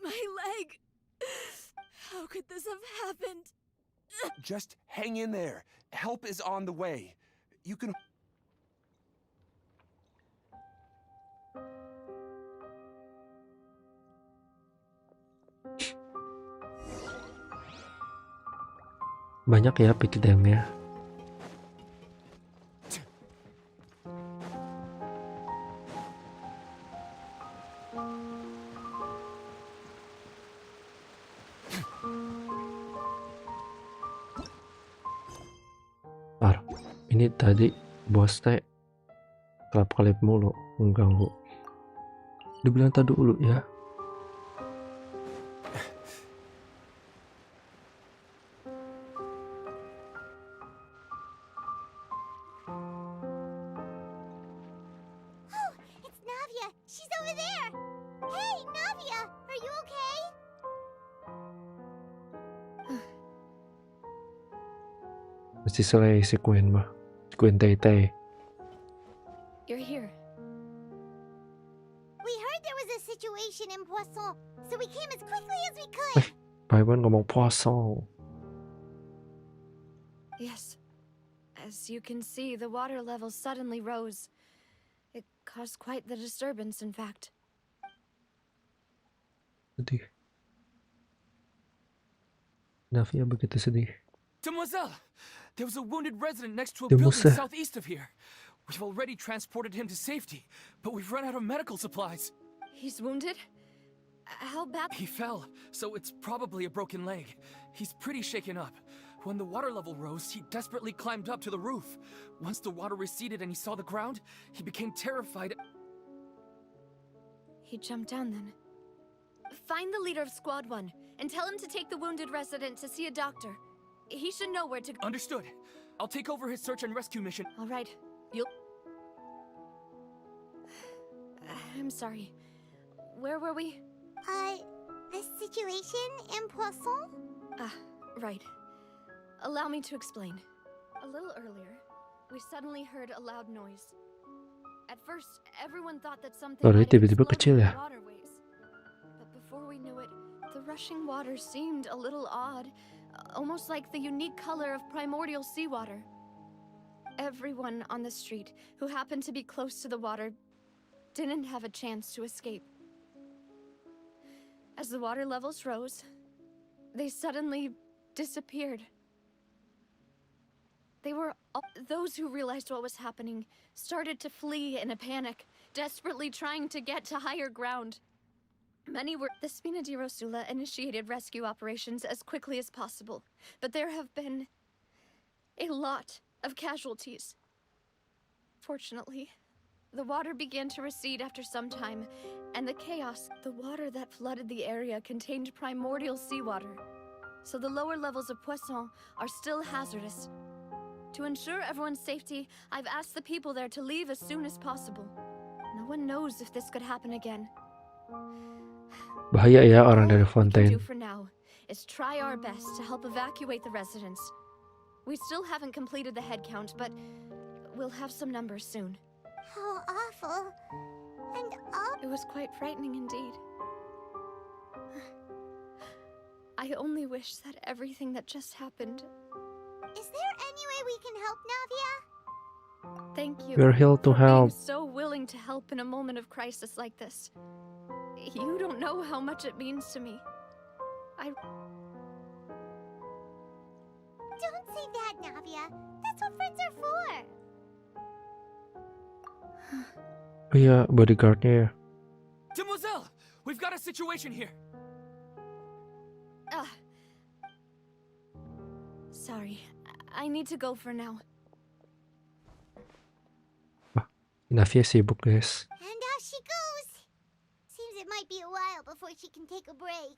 My leg! How could this have happened? Just hang in there. Help is on the way. You can. Banyak ya pigdamnya. Ini tadi bos teh kelap-kelip mulu, mengganggu. Dibilang tadi dulu ya. Oh, it's Navia. She's over there. Hey, Navia, are you okay? Mesti selesai si Queen mah. Queen Tay-Tay. You're here. situation in Poisson, so we came as quickly as we could. Paimon ngomong poisson. Yes. As you can see, the water level suddenly rose. It caused quite the disturbance, in fact. Sedih. Navia begitu sedih. Demoiselle! There was a wounded resident next to a Demoiselle. building southeast of here. We've already transported him to safety, but we've run out of medical supplies. He's wounded? How bad? He fell, so it's probably a broken leg. He's pretty shaken up. When the water level rose, he desperately climbed up to the roof. Once the water receded and he saw the ground, he became terrified. He jumped down then. Find the leader of Squad 1 and tell him to take the wounded resident to see a doctor. He should know where to go. Understood. I'll take over his search and rescue mission. All right. You'll... I'm sorry. Where were we? The situation in Poisson? Right. Allow me to explain. A little earlier, we suddenly heard a loud noise. At first, everyone thought that something Suara might have tiba-tiba exploded kecil in ya? the waterways. But before we knew it, the rushing water seemed a little odd, almost like the unique color of primordial seawater. Everyone on the street who happened to be close to the water didn't have a chance to escape. As the water levels rose, they suddenly disappeared. Those who realized what was happening started to flee in a panic, desperately trying to get to higher ground. Many were... The Spina di Rosula initiated rescue operations as quickly as possible, but there have been a lot of casualties. Fortunately, the water began to recede after some time, and the water that flooded the area contained primordial seawater, so the lower levels of Poisson are still hazardous. To ensure everyone's safety, I've asked the people there to leave as soon as possible. No one knows if this could happen again. Bahaya ya orang dari All we can do Fontaine. for now is try our best to help evacuate the residents. We still haven't completed the head count, but we'll have some numbers soon. How awful. And It was quite frightening indeed. I only wish that everything that just happened... is there any way we can help, Navia? Thank you. We're here to for being help. so willing to help in a moment of crisis like this. You don't know how much it means to me. Don't say that, Navia. That's what friends are for. Oh iya, bodyguardnya ya. Demoiselle! We've got a situation here. Sorry. I need to go for now. Navia sibuk guys. And out she goes. Seems it might be a while before she can take a break.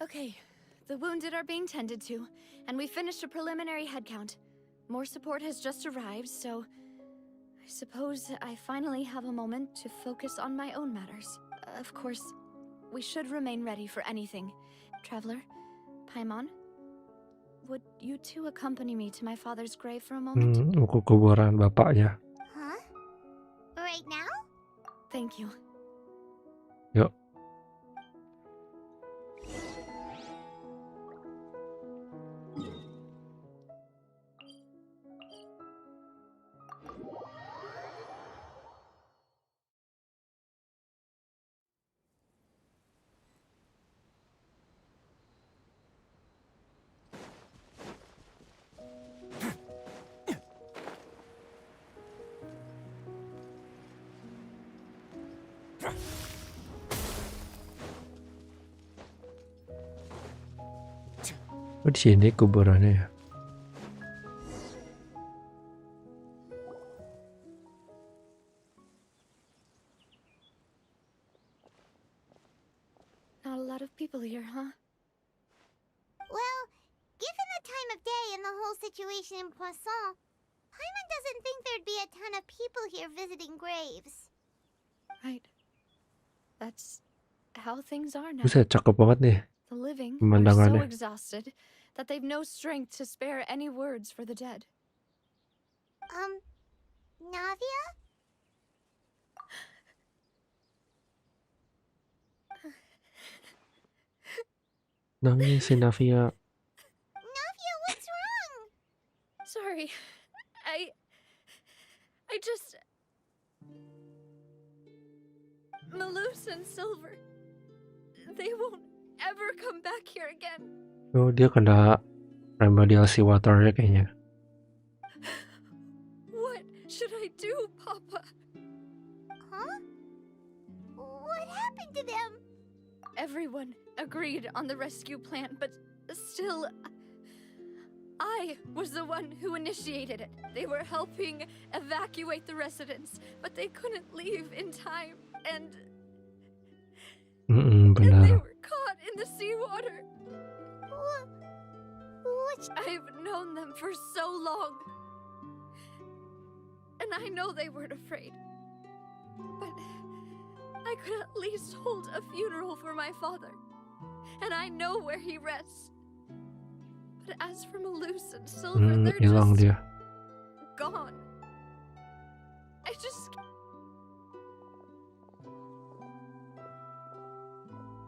Okay, the wounded are being tended to, and we finished a preliminary head count. More support has just arrived, so I suppose I finally have a moment to focus on my own matters. Of course, we should remain ready for anything. Traveler, Paimon, would you two accompany me to my father's grave for a moment? Mau ke kuburan bapaknya. Huh? Right now? Thank you. Yuk. Oh di sini kuburannya ya. Not a lot of people here, huh? Well, given the time of day and the whole situation in Poisson, Paimon doesn't think there'd be a ton of people here visiting graves. Right. That's how things are now. Buset, cakep banget nih The living are so pemandangannya. exhausted that they've no strength to spare any words for the dead. Navia? Nangis si Navia. Navia, what's wrong? Sorry. I just... Malus and Silver, they won't ever come back here again. Oh, dia kena remediasi water ya kayaknya. What should I do, Papa? Huh? What happened to them? Everyone agreed on the rescue plan, but still, I was the one who initiated it. They were helping evacuate the residents, but they couldn't leave in time, and they Benar. were caught in the seawater. I've known them for so long, and I know they weren't afraid, but I could at least hold a funeral for my father, and I know where he rests. But as for Malus and Silver, they're Hilang just dia. gone. I just...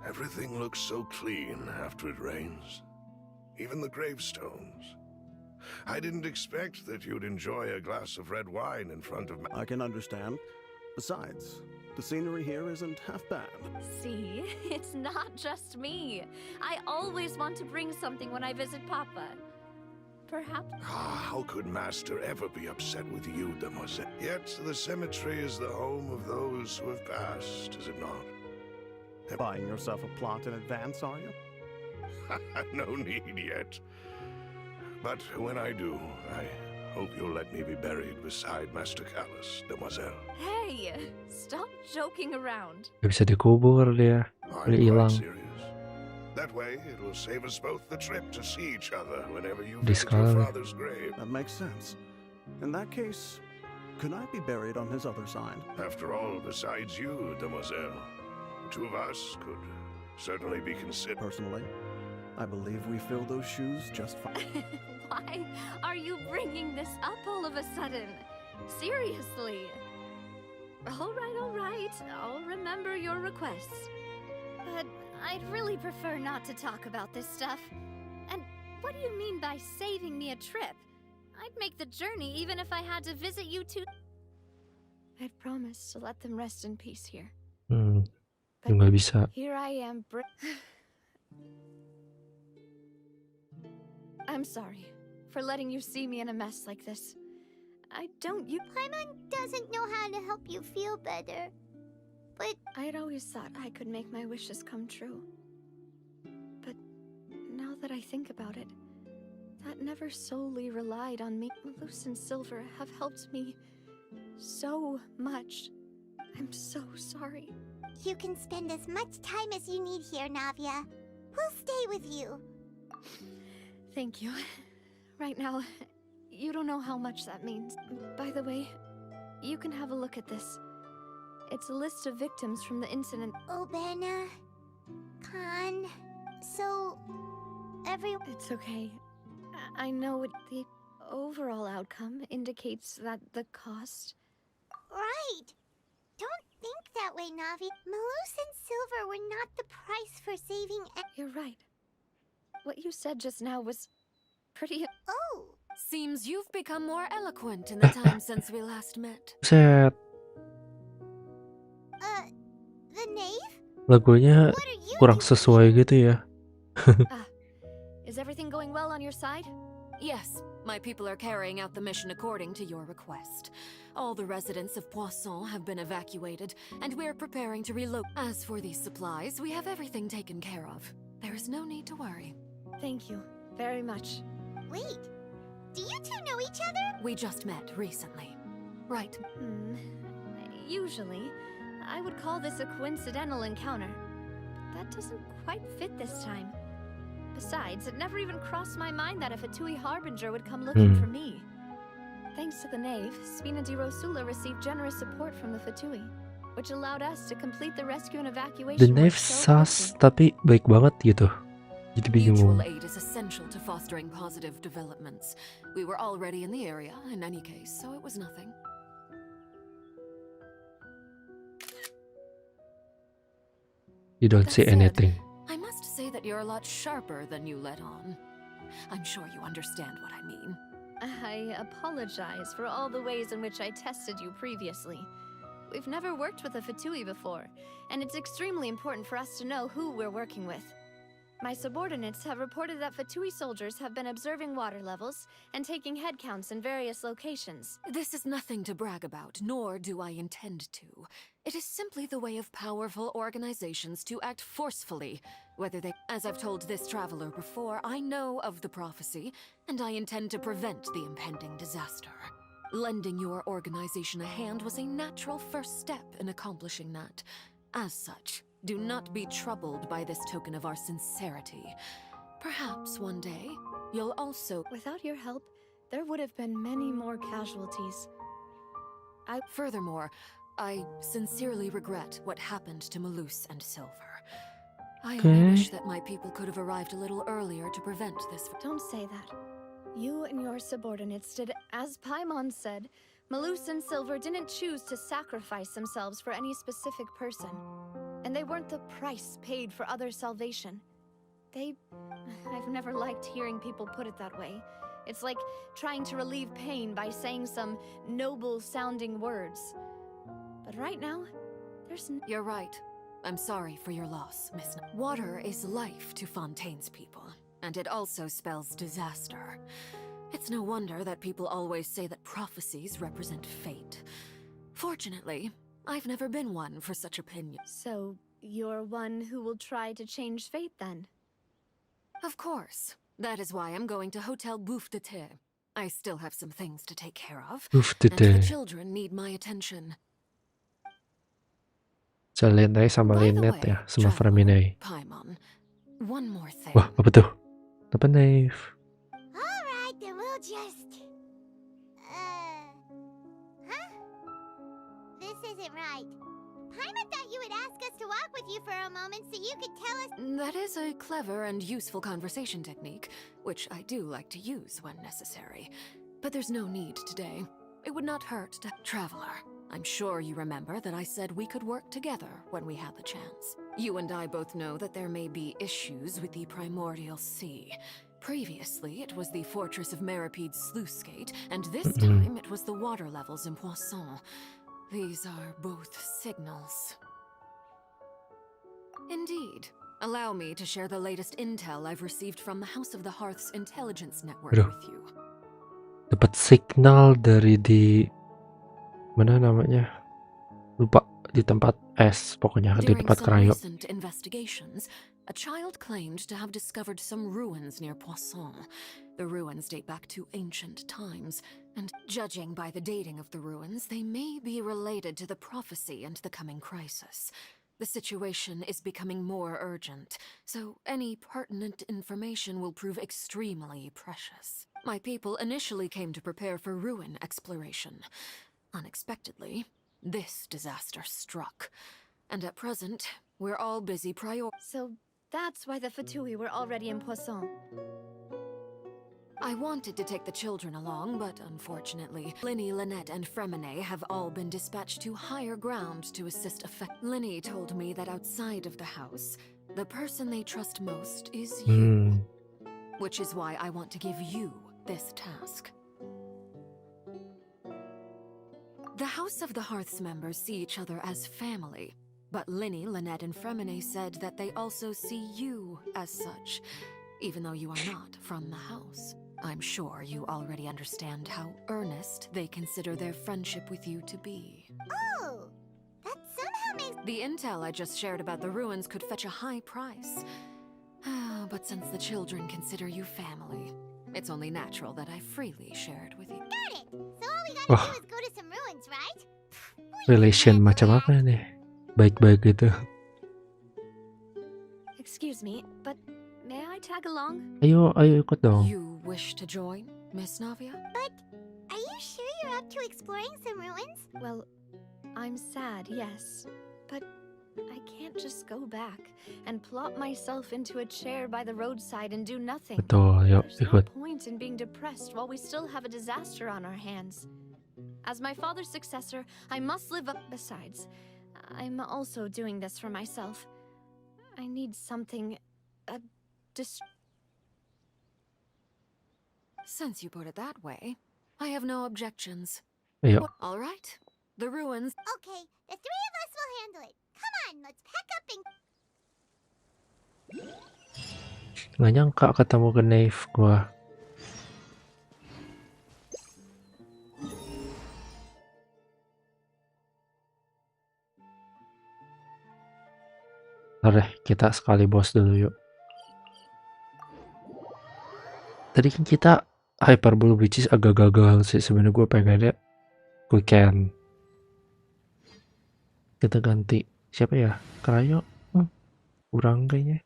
Everything looks so clean after it rains. Even the gravestones. I didn't expect that you'd enjoy a glass of red wine in front of I can understand. Besides, the scenery here isn't half bad. See, it's not just me. I always want to bring something when I visit Papa. Perhaps... How could Master ever be upset with you, Demoiselle? Yet the cemetery is the home of those who have passed, is it not? Buying yourself a plot in advance, are you? No need yet. But when I do, I hope you'll let me be buried beside Master Callus, Demoiselle. Hey, stop joking around. Gak bisa dikubur dia. I'm Udah quite hilang. serious. That way, it will save us both the trip to see each other whenever you Di visit your skala. father's grave. That makes sense. In that case, could I be buried on his other side? After all, besides you, Demoiselle, the two of us could certainly be considered. Personally, I believe we fill those shoes just fine. Why are you bringing this up all of a sudden? Seriously. All right. I'll remember your requests. But I'd really prefer not to talk about this stuff. And what do you mean by saving me a trip? I'd make the journey even if I had to visit you two. I'd promised to let them rest in peace here. Nggak bisa. Here I am. I'm sorry for letting you see me in a mess like this. Paimon doesn't know how to help you feel better. But I had always thought I could make my wishes come true. But now that I think about it, that never solely relied on me. Malus and Silver have helped me so much. I'm so sorry. you can spend as much time as you need here, Navia. We'll stay with you. Thank you. Right now, you don't know how much that means. By the way, you can have a look at this. It's a list of victims from the incident. Obana, Khan, so It's okay. I know the overall outcome indicates that the cost... Right! Don't think that way, Navi. Malus and Silver were not the price for saving You're right. What you said just now was pretty... Oh! Seems you've become more eloquent in the time since we last met. Set. The knave? Lagunya What are you kurang doing? sesuai gitu ya. Is everything going well on your side? Yes, my people are carrying out the mission according to your request. All the residents of Poisson have been evacuated, and we're preparing to relocate. As for these supplies, we have everything taken care of. There is no need to worry. Thank you very much. Wait, do you two know each other? We just met recently. Right. Usually, I would call this a coincidental encounter. But that doesn't quite fit this time. Besides, it never even crossed my mind that a Fatui Harbinger would come looking for me. Thanks to the Knave, Spina di Rosula received generous support from the Fatui, which allowed us to complete the rescue and evacuation The Knave work so sus quickly. tapi baik banget gitu. Jadi Mutual bingung. aid is essential to fostering positive developments. We were already in the area, in any case, so it was nothing. You don't That see said, anything. I must say that you're a lot sharper than you let on. I'm sure you understand what I mean. I apologize for all the ways in which I tested you previously. We've never worked with a Fatui before, and it's extremely important for us to know who we're working with. My subordinates have reported that Fatui soldiers have been observing water levels and taking head counts in various locations. This is nothing to brag about, nor do I intend to. It is simply the way of powerful organizations to act forcefully, whether they... As I've told this traveler before, I know of the prophecy, and I intend to prevent the impending disaster. Lending your organization a hand was a natural first step in accomplishing that. As such, do not be troubled by this token of our sincerity. Perhaps one day, you'll also... Without your help, there would have been many more casualties. Furthermore, I sincerely regret what happened to Malus and Silver. I only wish that my people could have arrived a little earlier to prevent this. Don't say that. You and your subordinates did as Paimon said. Malus and Silver didn't choose to sacrifice themselves for any specific person. And they weren't the price paid for other salvation. I've never liked hearing people put it that way. It's like trying to relieve pain by saying some noble-sounding words. But right now, You're right. I'm sorry for your loss, Miss... Water is life to Fontaine's people, and it also spells disaster. It's no wonder that people always say that prophecies represent fate. Fortunately, I've never been one for such opinion. So, you're one who will try to change fate then? Of course. That is why I'm going to Hotel Bouffe de Thé. I still have some things to take care of, Bouffe de and Thé. the children need my attention. Selentai sama By the Linet way, ya, sama Traveler, Framinei. Paimon, one more thing. Wah, apa tuh? Apa Naif? Alright, then we'll just... Huh? This isn't right. Paimon thought you would ask us to walk with you for a moment so you could tell us... That is a clever and useful conversation technique, which I do like to use when necessary. But there's no need today. It would not hurt to... Traveler, I'm sure you remember that I said we could work together when we had the chance. You and I both know that there may be issues with the Primordial Sea. Previously, it was the Fortress of Meripede's sluice gate, and this time it was the water levels in Poisson. These are both signals. Indeed. Allow me to share the latest intel I've received from the House of the Hearth's intelligence network with you. Dapat signal dari di mana namanya? Lupa, di tempat es, pokoknya di During tempat some krayo. recent investigations, a child claimed to have discovered some ruins near Poisson. The ruins date back to ancient times, and judging by the dating of the ruins, they may be related to the prophecy and the coming crisis. The situation is becoming more urgent, so any pertinent information will prove extremely precious. My people initially came to prepare for ruin exploration. Unexpectedly, this disaster struck, and at present, we're all busy So that's why the Fatui were already in Poisson. I wanted to take the children along, but unfortunately, Linny, Lynette, and Fremine have all been dispatched to higher ground to assist Linny told me that outside of the house, the person they trust most is you. Which is why I want to give you this task. The House of the Hearth's members see each other as family, but Linny, Lynette, and Fremine said that they also see you as such, even though you are not from the house. I'm sure you already understand how earnest they consider their friendship with you to be. Oh, that somehow makes... The intel I just shared about the ruins could fetch a high price. But since the children consider you family, it's only natural that I freely share it with you. Got it! So all we gotta do is go to some ruins, right? Relation macam apa nih? Baik-baik gitu. Excuse me, but may I tag along? Ayo ikut dong. You wish to join, Miss Navia? But are you sure you're up to exploring some ruins? Well, I'm sad, yes. But I can't just go back and plop myself into a chair by the roadside and do nothing. Betul, yuk There's no ikut. point in being depressed while we still have a disaster on our hands. As my father's successor, I must live up. Besides, I'm also doing this for myself. I need something, Since you put it that way, I have no objections. Ayo. All right. The ruins. Okay, the three of us will handle it. Come on, let's pack up and... Nggak nyangka ketemu ke Nave gua. Ntar deh, kita sekali boss dulu yuk. Tadi kan kita Hyperbole which is agak gagal sih sebenarnya, gue pengennya weekend. Kita ganti siapa ya? Krayo? Kurang kayaknya.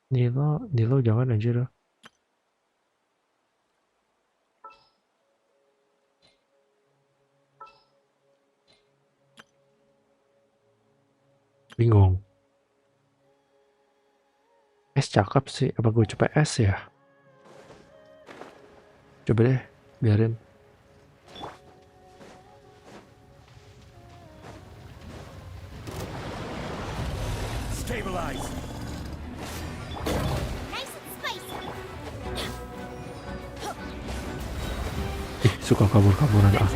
Nilo jangan aja dah. Bingung. S cakep sih, apa gue coba S ya? Coba deh, biarin. Stabilize. Nice and spicy. Suka kabur-kaburan ah.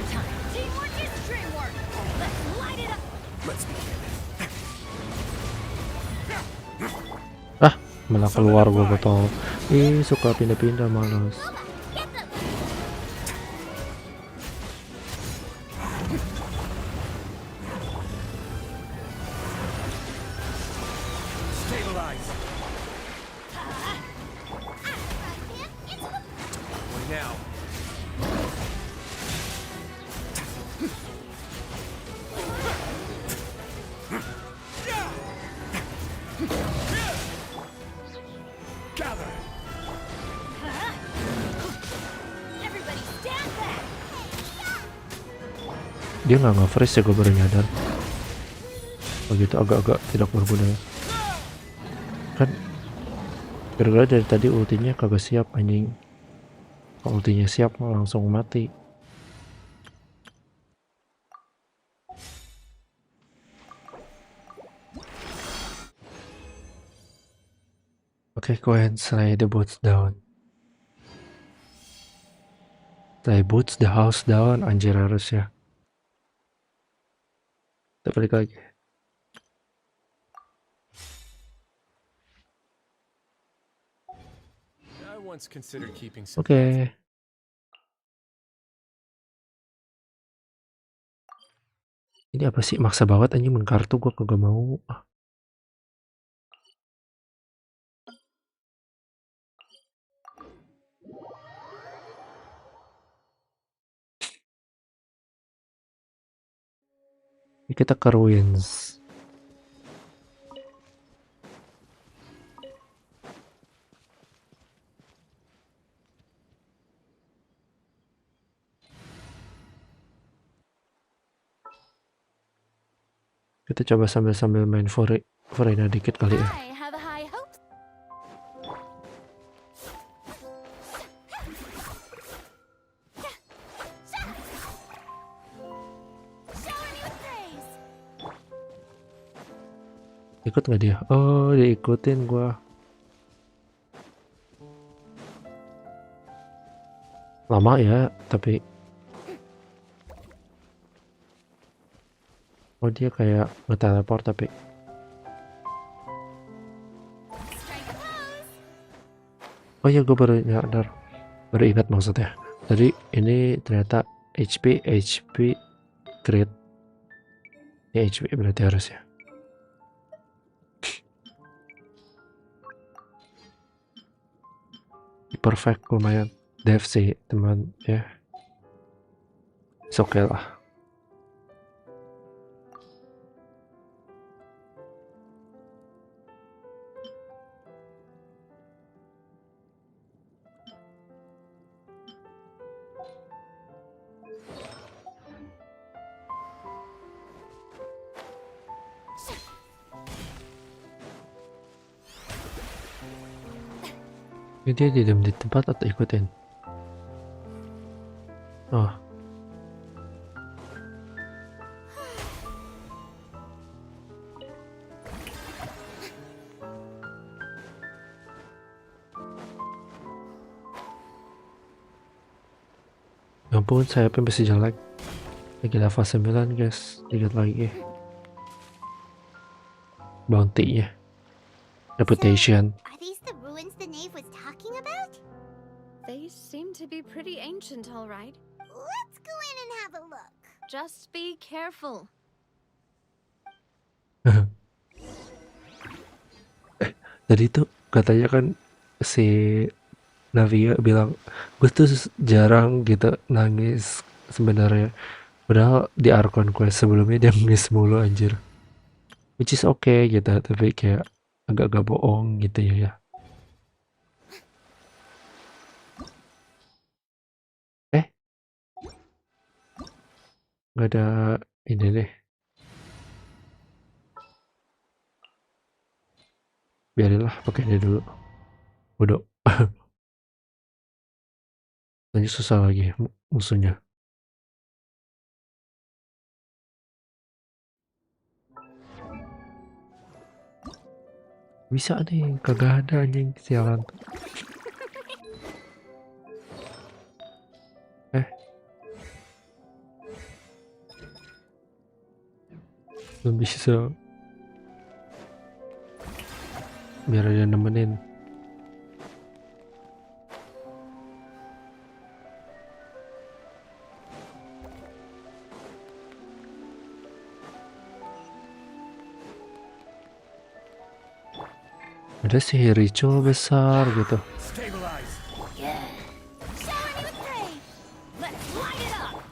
Teamwork is dreamwork. Let's light it up. Let's begin. Ah, malah keluar gue botol. Suka pindah-pindah males. Stabilize. Wait now. Gather. Everybody stand back. Dia nggak nge-freeze ya, gue baru nyadar. Begitu agak-agak tidak berbudaya. Kan gara-gara dari tadi ultinya kagak siap anjing. Kalau ultinya siap langsung mati. Okay, go ahead and slay the boots down. Slay boots the house down, anjir harus ya. Kita balik lagi. I once considered keeping some. Oke. Ini apa sih, maksa banget anjing main kartu, gua kagak mau. Kita ke ruins. Kita coba sambil main Furina dikit kali ya. I have a high hopes. Ikut nggak dia? Oh, diikutin gua. Lama ya, tapi oh dia kayak nge-teleport tapi. Oh iya, gue baru nyadar, baru ingat maksudnya. Tadi ini ternyata HP crit. Ya HP berarti harus ya. Perfect, lumayan. Dev sih teman ya. Oke lah. Ini dia diam di tempat atau ikutin? Oh. Ya ampun, sayapnya masih jelek. Lagi level 9 guys. Lihat lagi. Bounty-nya. Reputation. Are these the ruins the knave was talking about? They seem to be pretty ancient, all right. Let's go in and have a look. Just be careful. Tadi tuh katanya kan si Navia bilang gue tuh jarang gitu nangis sebenarnya. Padahal di Archon Quest sebelumnya dia nangis mulu anjir. Which is okay gitu, tapi kayak agak-agak bohong gitu ya. Nggak ada ini deh. Biarinlah pakai ini dulu. Udah. Nanti susah lagi musuhnya. Bisa nih, kagak ada anjing, sialan. Belum bisa. Biar ada nemenin. Ada sih ritual besar gitu. Stabilize. Yeah. Shower me with praise. Let's light it up.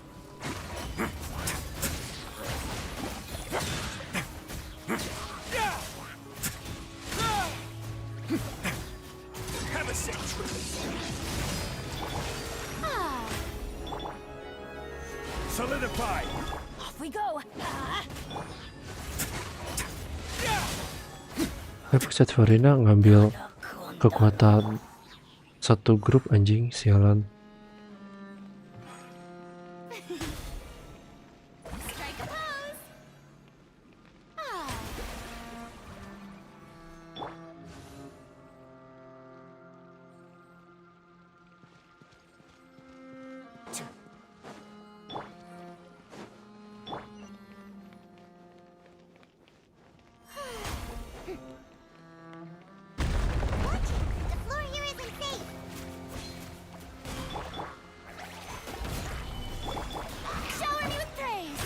Have a safe trip. Solidify. Off we go. Archon Furina ngambil kekuatan satu grup anjing, sialan. Strike a pose. Watch it. The floor here isn't safe. Shower me with praise.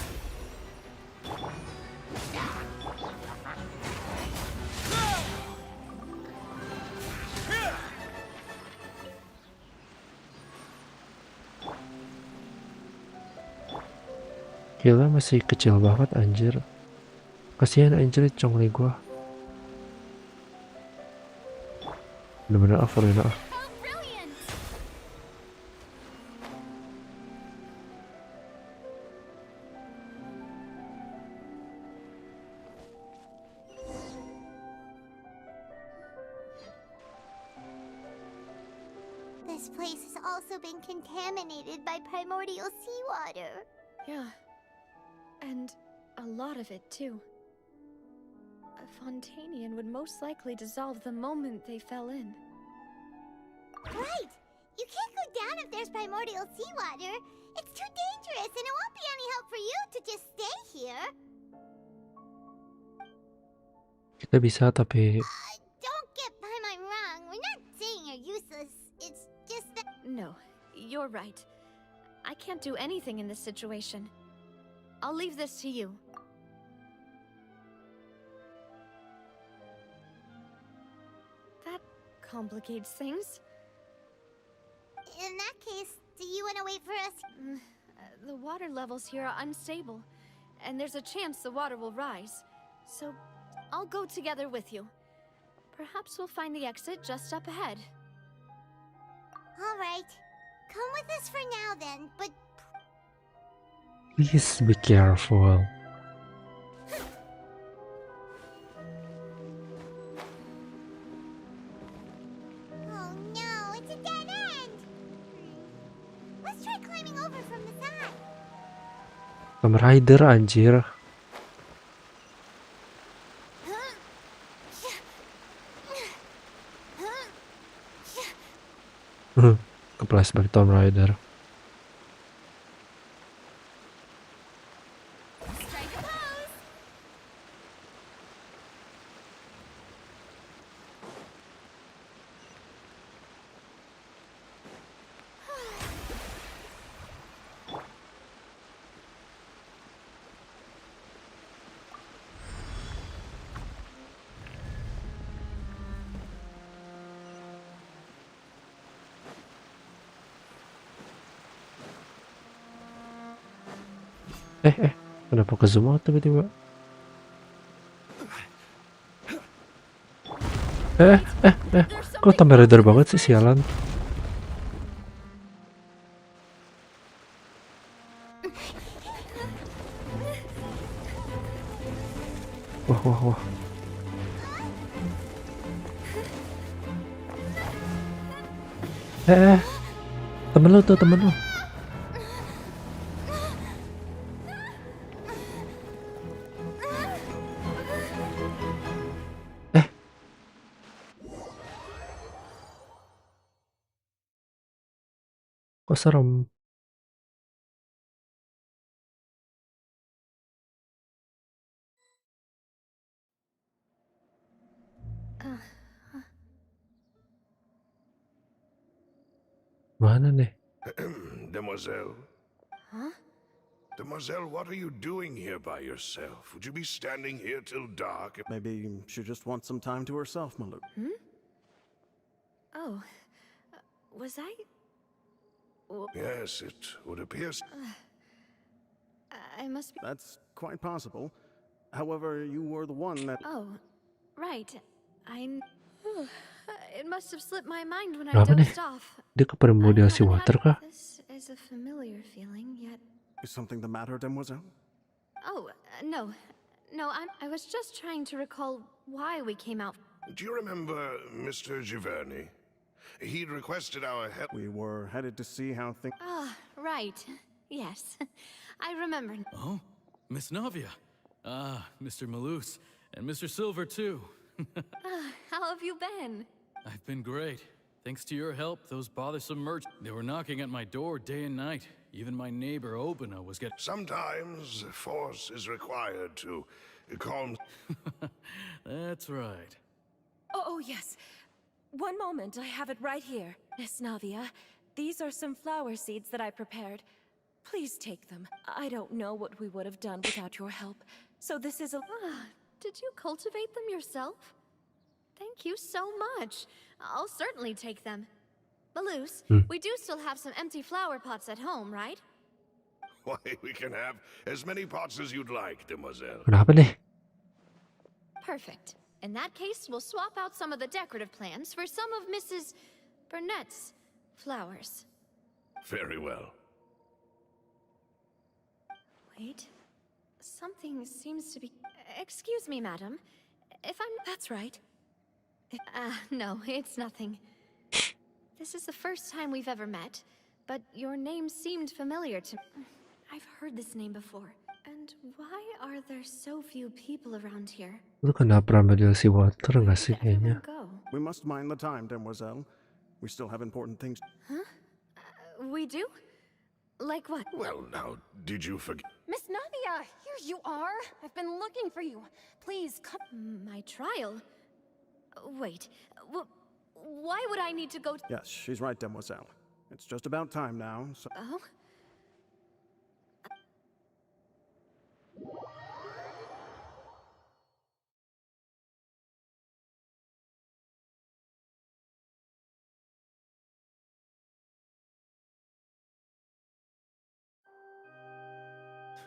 Gila masih kecil banget anjir. Kasihan anjir congli gua. Bener-bener Furina. Oh, brilliant. This place has also been contaminated by primordial seawater. Yeah. And a lot of it, too. A Fontanian would most likely dissolve the moment they fell in. Right! You can't go down if there's primordial seawater. It's too dangerous, and it won't be any help for you to just stay here. Kita bisa tapi Don't get Paimon wrong. We're not saying you're useless. It's just that... No, you're right. I can't do anything in this situation. I'll leave this to you. That complicates things. In that case, do you want to wait for us? The water levels here are unstable, and there's a chance the water will rise. So, I'll go together with you. Perhaps we'll find the exit just up ahead. All right. Come with us for now then, but... please be careful. Oh no! try climbing over from the side. Tomb Raider anjir. Keplas balik Tomb Raider. Kenapa ke zoom out tiba-tiba? Kok Tomb Raider banget sih sialan? Wah. Temen lu tuh, temen lu. Kok serem? Mana nih? Demoiselle? Huh? Demoiselle, what are you doing here by yourself? Would you be standing here till dark? Maybe she just wants some time to herself, Maluk. Oh, was I? Yes, it would appear. I must be. That's quite possible. However, you were the one that... Oh, right. It must have slipped my mind when I Kenapa nih? dozed off. Dia kepermodasi water kah? This is a familiar feeling, yet. Is something the matter, Demoiselle? Oh, no. No, I was just trying to recall why we came out. Do you remember Mr. Giverny? He'd requested our help. We were headed to see how things... Ah, right. Yes. I remember. Oh, Miss Navia. Ah, Mr. Malus. And Mr. Silver, too. How have you been? I've been great. Thanks to your help, those bothersome merchants, they were knocking at my door day and night. Even my neighbor, Obina, was getting... Sometimes force is required to calm... That's right. Oh, yes. One moment, I have it right here. Miss Navia, these are some flower seeds that I prepared. Please take them. I don't know what we would have done without your help. So this is a... Did you cultivate them yourself? Thank you so much. I'll certainly take them. Malus, we do still have some empty flower pots at home, right? Why, we can have as many pots as you'd like, Demoiselle. Kenapa nih? Perfect. In that case, we'll swap out some of the decorative plants for some of Mrs. Burnett's flowers. Very well. Wait. Something seems to be... Excuse me, madam. If I'm... That's right. No, it's nothing. This is the first time we've ever met, but your name seemed familiar to... I've heard this name before. And why are there so few people around here? Lu kena premodasi water nggak sih kayaknya? We must mind the time, Demoiselle. We still have important things. Huh? We do? Like what? Well, now, did you forget? Miss Navia, here you are. I've been looking for you. Please come. My trial? Wait, why would I need to go? Yes, she's right, Demoiselle. It's just about time now, so... Oh?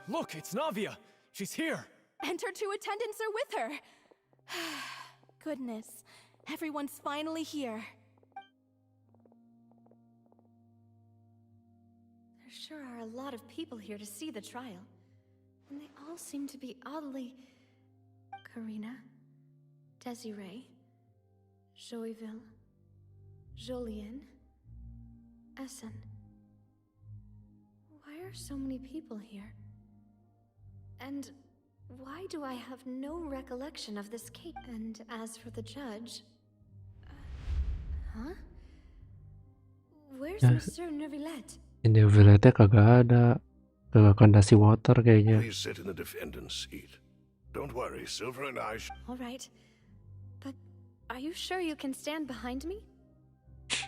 Look, it's Navia. She's here. And her two attendants are with her. Goodness, everyone's finally here. There sure are a lot of people here to see the trial. And they all seem to be oddly... Karina, Desiree, Joyville, Jolien, Essen. Why are so many people here? And why do I have no recollection of this case? And as for the judge... huh? Where's Mr. Neuvillette? Ini Neuvillette kagak ada. Kagak kondisi water kayaknya. Please sit in the defendant's seat. Don't worry, Silver and I... All right. But are you sure you can stand behind me?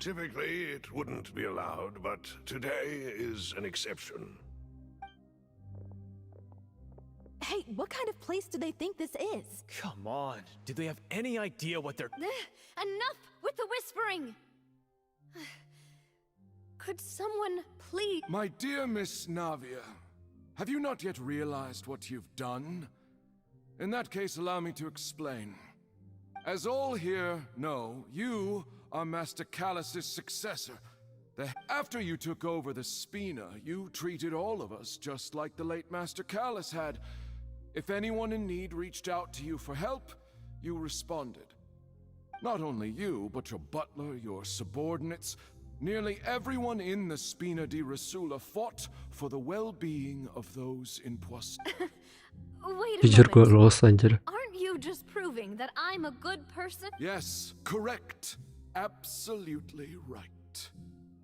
Typically, it wouldn't be allowed, but today is an exception. Hey, what kind of place do they think this is? Come on. Do they have any idea what they're... Enough with the whispering! Could someone please... My dear Miss Navia, have you not yet realized what you've done? In that case, allow me to explain. As all here know, you are Master Callus's successor. After you took over the Spina, you treated all of us just like the late Master Callus had. If anyone in need reached out to you for help, you responded. Not only you, but your butler, your subordinates, nearly everyone in the Spina di Rosula fought for the well-being of those in Poisson. Wait Jujur a gue moment. lost anjir. Aren't you just proving that I'm a good person? Yes, correct. Absolutely right.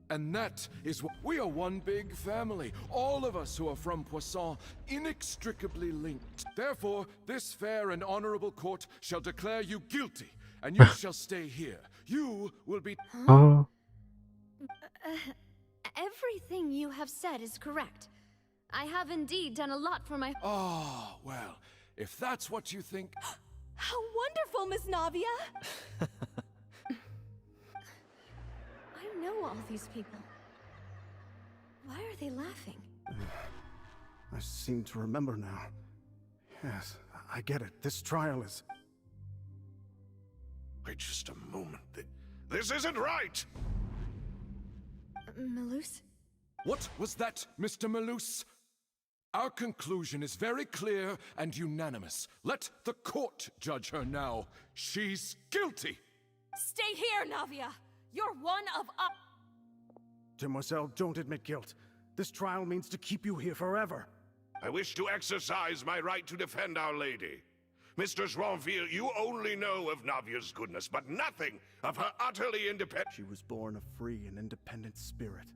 And that is what we are, one big family. All of us who are from Poisson, inextricably linked. Therefore, this fair and honorable court shall declare you guilty, and you shall stay here. You will be... Oh. Everything you have said is correct. I have indeed done a lot for my... Oh, well, if that's what you think... How wonderful, Miss Navia! I know all these people. Why are they laughing? I seem to remember now. Yes, I get it. This trial is... Wait just a moment. This isn't right! Malus? What was that, Mr. Malus? Our conclusion is very clear and unanimous. Let the court judge her now. She's guilty! Stay here, Navia! You're one of us! Demoiselle, don't admit guilt. This trial means to keep you here forever. I wish to exercise my right to defend Our Lady. Mr. Joinville, you only know of Navia's goodness, but nothing of her utterly independent... She was born a free and independent spirit.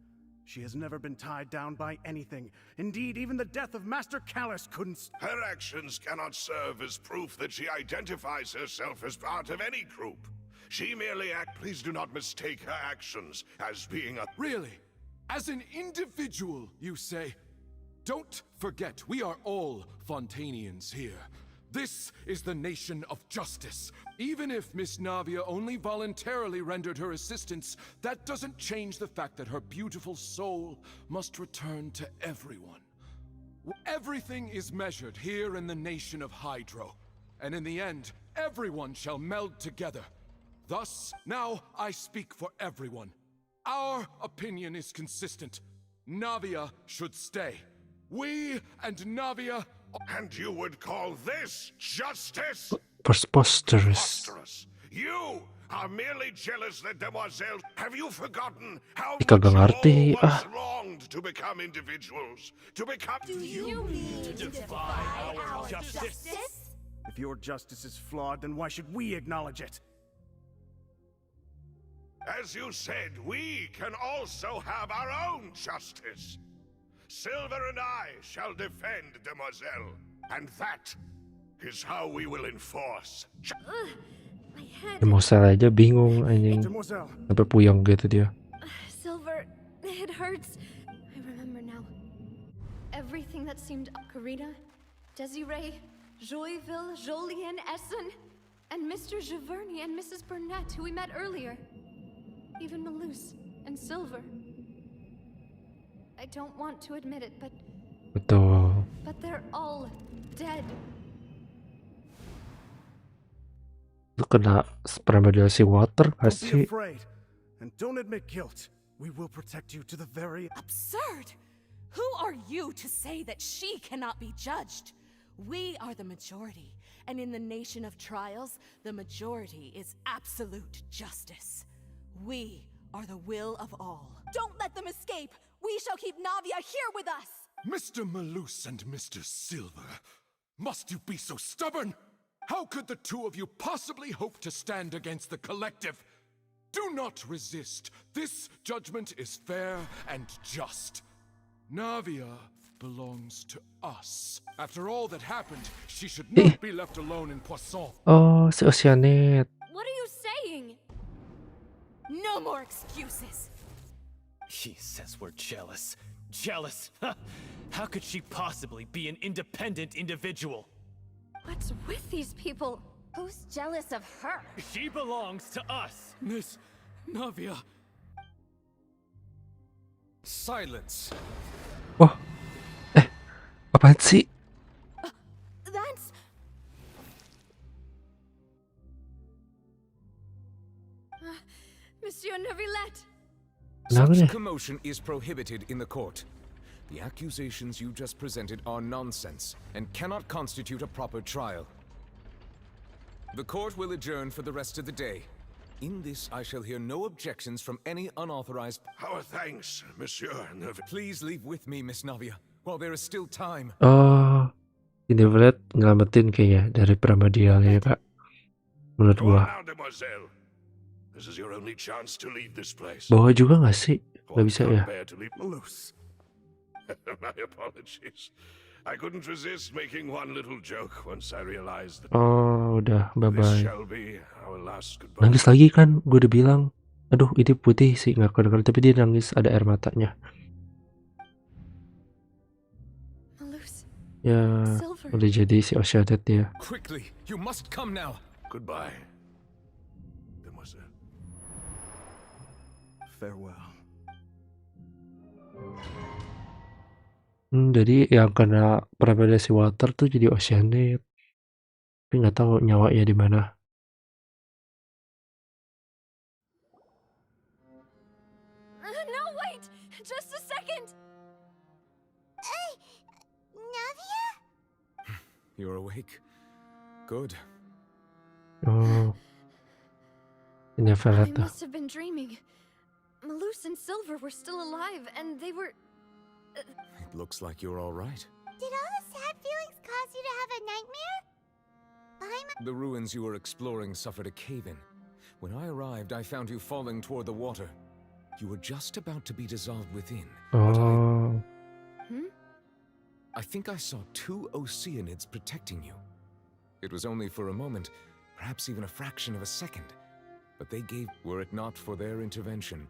She has never been tied down by anything. Indeed, even the death of Master Callus couldn't... Her actions cannot serve as proof that she identifies herself as part of any group. She merely Please do not mistake her actions as being a... Really? As an individual, you say? Don't forget, we are all Fontanians here. This is the nation of justice. Even if Miss Navia only voluntarily rendered her assistance, that doesn't change the fact that her beautiful soul must return to everyone. Everything is measured here in the nation of Hydro, and in the end, everyone shall meld together. Thus, now I speak for everyone. Our opinion is consistent. Navia should stay. We and Navia... And you would call this justice? Preposterous. You are merely jealous that Demoiselle... Have you forgotten how Ih, kagak much ngerti. you always longed to become individuals? To become... Do you mean to defy our justice? If your justice is flawed, then why should we acknowledge it? As you said, we can also have our own justice. Silver and I shall defend Demoiselle, and that is how we will enforce. My head. Demoiselle aja bingung anjing. Sampai puyeng gitu dia. Silver, it hurts. I remember now. Everything that seemed Karina, Desiree, Joyville, Jolien, Essen, and Mr. Giverny and Mrs. Burnett, who we met earlier. Even Malus and Silver. I don't want to admit it, but... Betul. But they're all dead. Lu kena premediasi water gak Don't be sih? afraid, and don't admit guilt. We will protect you to the very... Absurd! Who are you to say that she cannot be judged? We are the majority, and in the nation of trials, the majority is absolute justice. We are the will of all. Don't let them escape! We shall keep Navia here with us. Mr. Malus and Mr. Silver, must you be so stubborn? How could the two of you possibly hope to stand against the collective? Do not resist. This judgment is fair and just. Navia belongs to us. After all that happened, she should not be left alone in Poisson. Oh, si Oceanate. What are you saying? No more excuses. He says we're jealous. Jealous? How could she possibly be an independent individual? What's with these people? Who's jealous of her? She belongs to us. Miss Navia. Silence. Wah. Apaan sih? That's... Monsieur Neuvillette. Such commotion is prohibited in the court. The accusations you just presented are nonsense and cannot constitute a proper trial. The court will adjourn for the rest of the day. In this, I shall hear no objections from any unauthorized... Our thanks, Monsieur Neuvillette. Please leave with me, Miss Navia, while there is still time. Oh, si Neuvillette ngelamatin kayaknya dari Pramadial ya, Kak. Menurut Go gua. on now, demoiselle. This is your only chance to leave this place. Bawa juga nggak sih? Nggak bisa ya? Bear to leave Malus. My apologies. I couldn't resist making one little joke once I realized that Oh, udah, this bye-bye. shall be our last goodbye. Nangis lagi kan? Gue udah bilang. Aduh, ini putih sih, nggak kedengeran. Tapi dia nangis, ada air matanya. Malus. Ya, udah jadi si Oceanate ya. Quickly, you must come now. Goodbye, demoiselle. Farewell. Jadi yang kena Premedasi Water tuh jadi Oceanate. Tapi nggak tahu nyawanya di mana. No, wait! Just a second! Navia? You're awake. Good. Oh. Ini I Neuvillette. must have been dreaming. Malus and Silver were still alive, and they were... It looks like you're all right. Did all the sad feelings cause you to have a nightmare? The ruins you were exploring suffered a cave-in. When I arrived, I found you falling toward the water. You were just about to be dissolved within. Oh. I think I saw two Oceanids protecting you. It was only for a moment, perhaps even a fraction of a second. But they gave... Were it not for their intervention,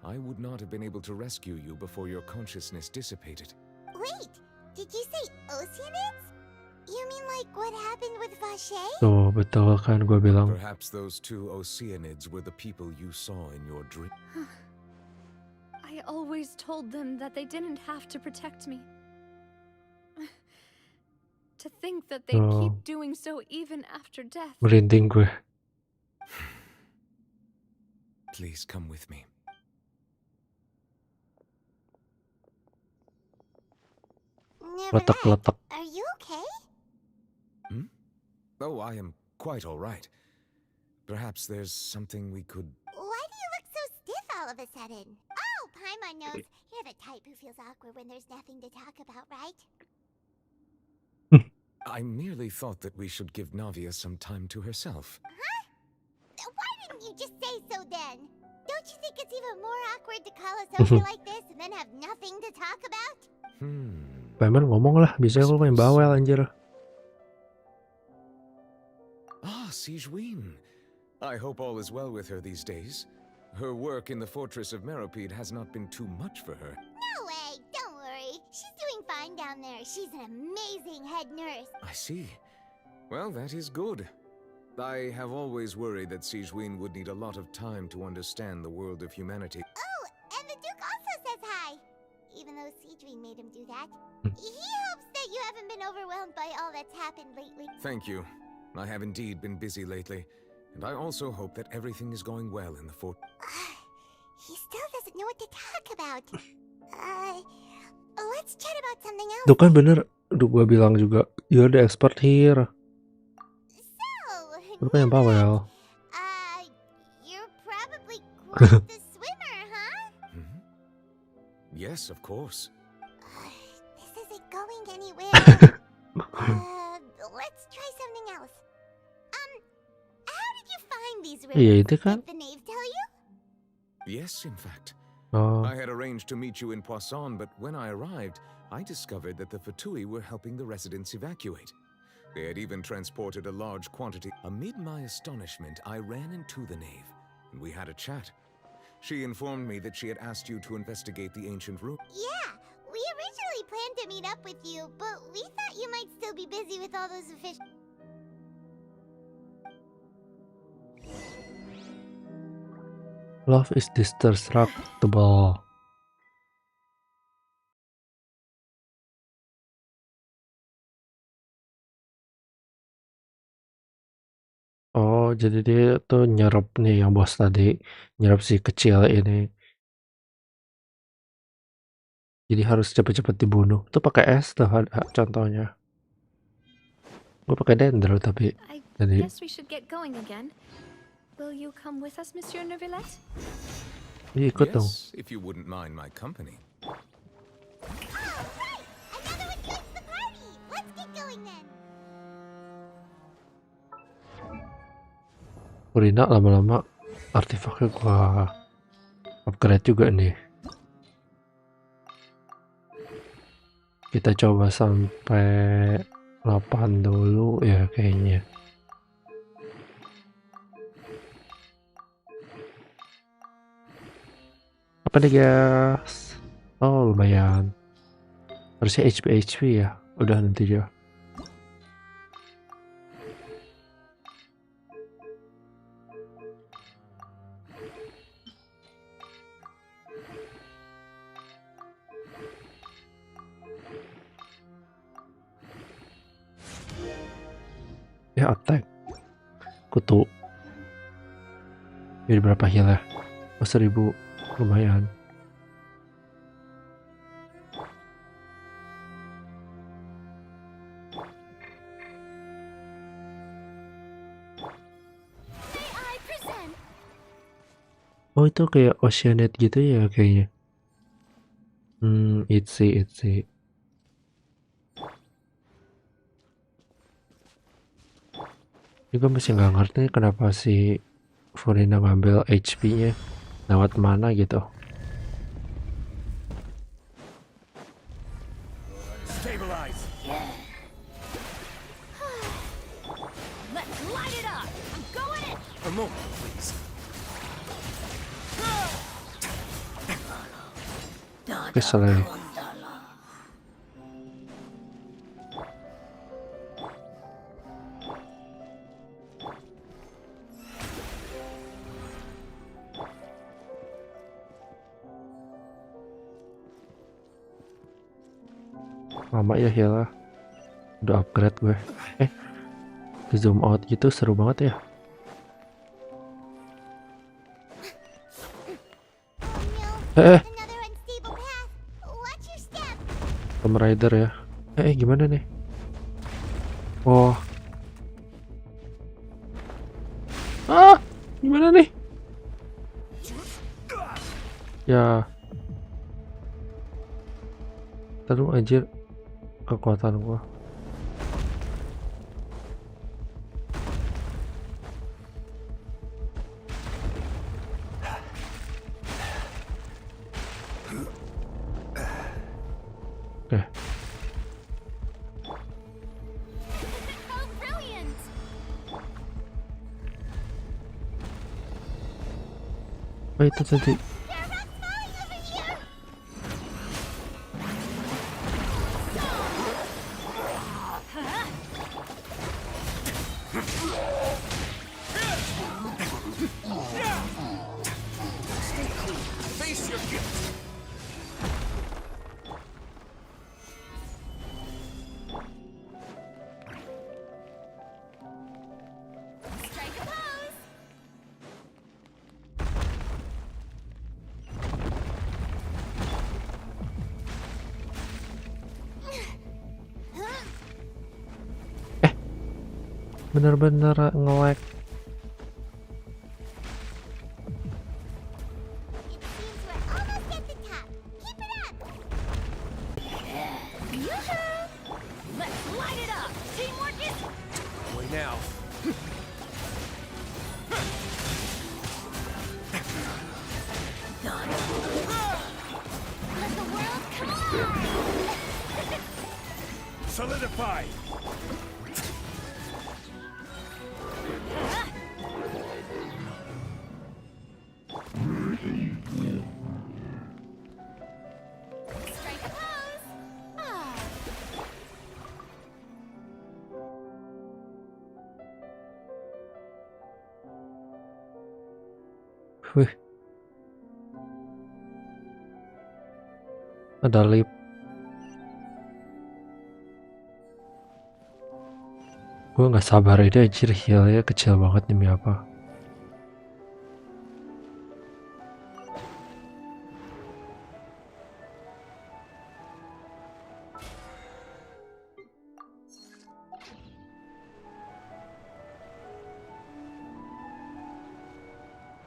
I would not have been able to rescue you before your consciousness dissipated. Wait, did you say Oceanids? You mean like what happened with Vache? Tuh, betul kan gue bilang. Perhaps those two Oceanids were the people you saw in your dream. I always told them that they didn't have to protect me. To think that they'd keep doing so even after death. Merinding gue. Please come with me. Letak-letak. Are you okay? Oh, I am quite all right. Perhaps there's something we could... Why do you look so stiff all of a sudden? Oh, Paimon knows. You're the type who feels awkward when there's nothing to talk about, right? I merely thought that we should give Navia some time to herself. Huh? Why didn't you just say so then? Don't you think it's even more awkward to call us over like this and then have nothing to talk about? Paimon ngomong lah, biasanya kalau main bawel anjir. Ah, Sigewin. I hope all is well with her these days. Her work in the Fortress of Meropide has not been too much for her. No way, don't worry. She's doing fine down there. She's an amazing head nurse. I see. Well, that is good. I have always worried that Sigewin would need a lot of time to understand the world of humanity. Oh, and the Duke also says hi. Even though Sigewin made him do that. He hopes that you haven't been overwhelmed by all that's happened lately. Thank you. I have indeed been busy lately, and I also hope that everything is going well in the fort. He still doesn't know what to talk about. Let's chat about something else. Tuh kan bener, udah gue bilang juga, you're the expert here. Lu kan yang bawel. You're probably quite the swimmer, huh? Yes, of course. This isn't going anywhere. Let's try something else. How did you find these Iya ribbons? itu kan. Did the knave tell you? Yes, in fact. Oh. I had arranged to meet you in Poisson, but when I arrived, I discovered that the Fatui were helping the residents evacuate. They had even transported a large quantity. Amid my astonishment, I ran into the knave, and we had a chat. She informed me that she had asked you to investigate the ancient room. Yeah, we originally planned to meet up with you, but we thought you might still be busy with all those official. Love is destructible. Oh, jadi dia tuh nyerap nih yang bos tadi, nyerap si kecil ini. Jadi harus cepet-cepet dibunuh. Tuh pakai es tuh contohnya. Gue pakai dendro tapi I guess we should get going again. Will you come with us, Monsieur Neuvillette? Ikut dong. Yes, if you wouldn't mind my company. Another one joins the party. Let's get going then. Furina lama-lama artefaknya gua upgrade juga nih. Kita coba sampai 8 dulu ya kayaknya. Apa nih guys? Oh lumayan. Harusnya HP ya. Udah nanti aja. Ya attack kutu. Jadi berapa heal ya? Oh 1000, lumayan. Oh itu kayak Oceanate gitu ya kayaknya. Itzy. Juga masih nggak ngerti kenapa si Furina ngambil HP-nya lewat mana gitu. Stabilize. Let's light it up. I'm going in. A moment, please. Kesel ya. Lama ya heal. Udah upgrade gue. Di zoom out gitu seru banget ya. Tomb Raider ya. Gimana nih? Oh. Gimana nih? Ya. Taruh aja kekuatan gua. Oke. Oh itu tadi. Face your gift. Bener-bener nge-lag. now. Let the world come alive! Solidify! Strike a pose! Ah. Wih. Ada lip. Gue nggak sabar ini anjir, healnya kecil banget demi apa.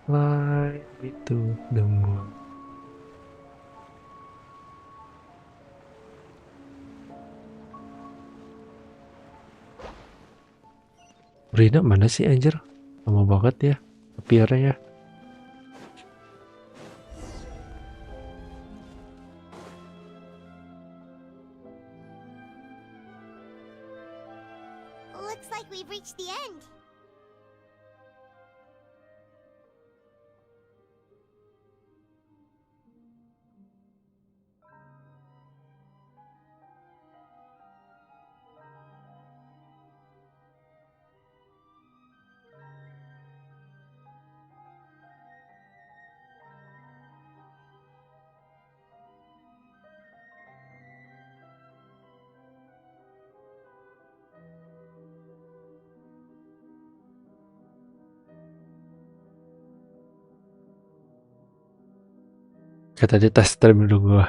Fly into the moon. Rina mana sih anjir? Lama banget ya appear-nya. Looks like we've reached the end. Kayak tadi tes stream dulu gue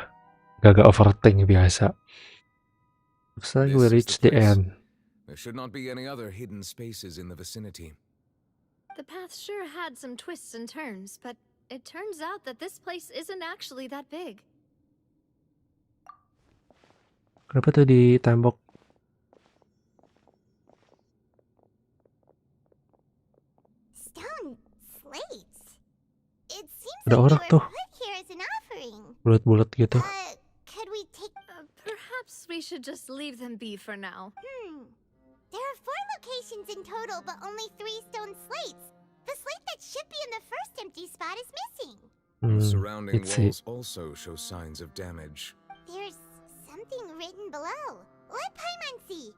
gak overthink biasa. Looks like we reach the end. There should not be any other hidden spaces in the vicinity. The path sure had some twists and turns, but it turns out that this place isn't actually that big. Kenapa tuh di tembok? Stone slates. It seems Ada like orang they tuh. were put here as an offering. Bulat-bulat gitu. Could we take... Perhaps we should just leave them be for now. There are 4 locations in total, but only 3 stone slates. The slate that should be in the first empty spot is missing. The surrounding it's walls also show signs of damage. There's something written below. Let Paimon see.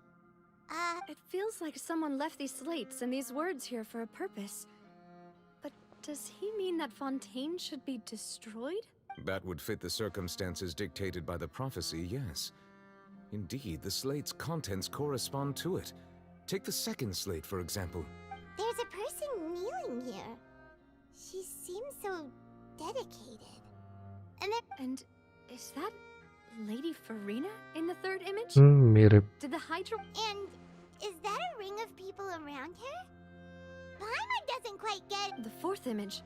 It feels like someone left these slates and these words here for a purpose. But does he mean that Fontaine should be destroyed? That would fit the circumstances dictated by the prophecy, yes. Indeed, the slate's contents correspond to it. Take the second slate, for example. There's a person kneeling here. She seems so dedicated. And is that Lady Furina in the third image? Mirip. Did the Hydro... And is that a ring of people around her? Paimon doesn't quite get... The fourth image.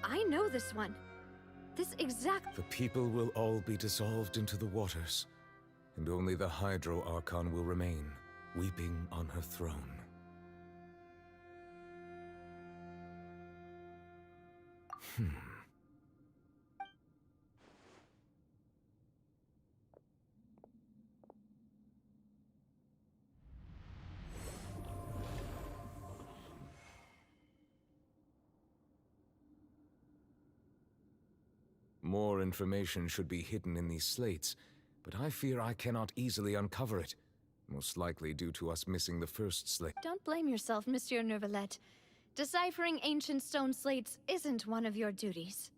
I know this one. This exact... The people will all be dissolved into the waters, and only the Hydro Archon will remain, weeping on her throne. More information should be hidden in these slates, but I fear I cannot easily uncover it. Most likely due to us missing the first slate. Don't blame yourself, Monsieur Neuvillette. Deciphering ancient stone slates isn't one of your duties.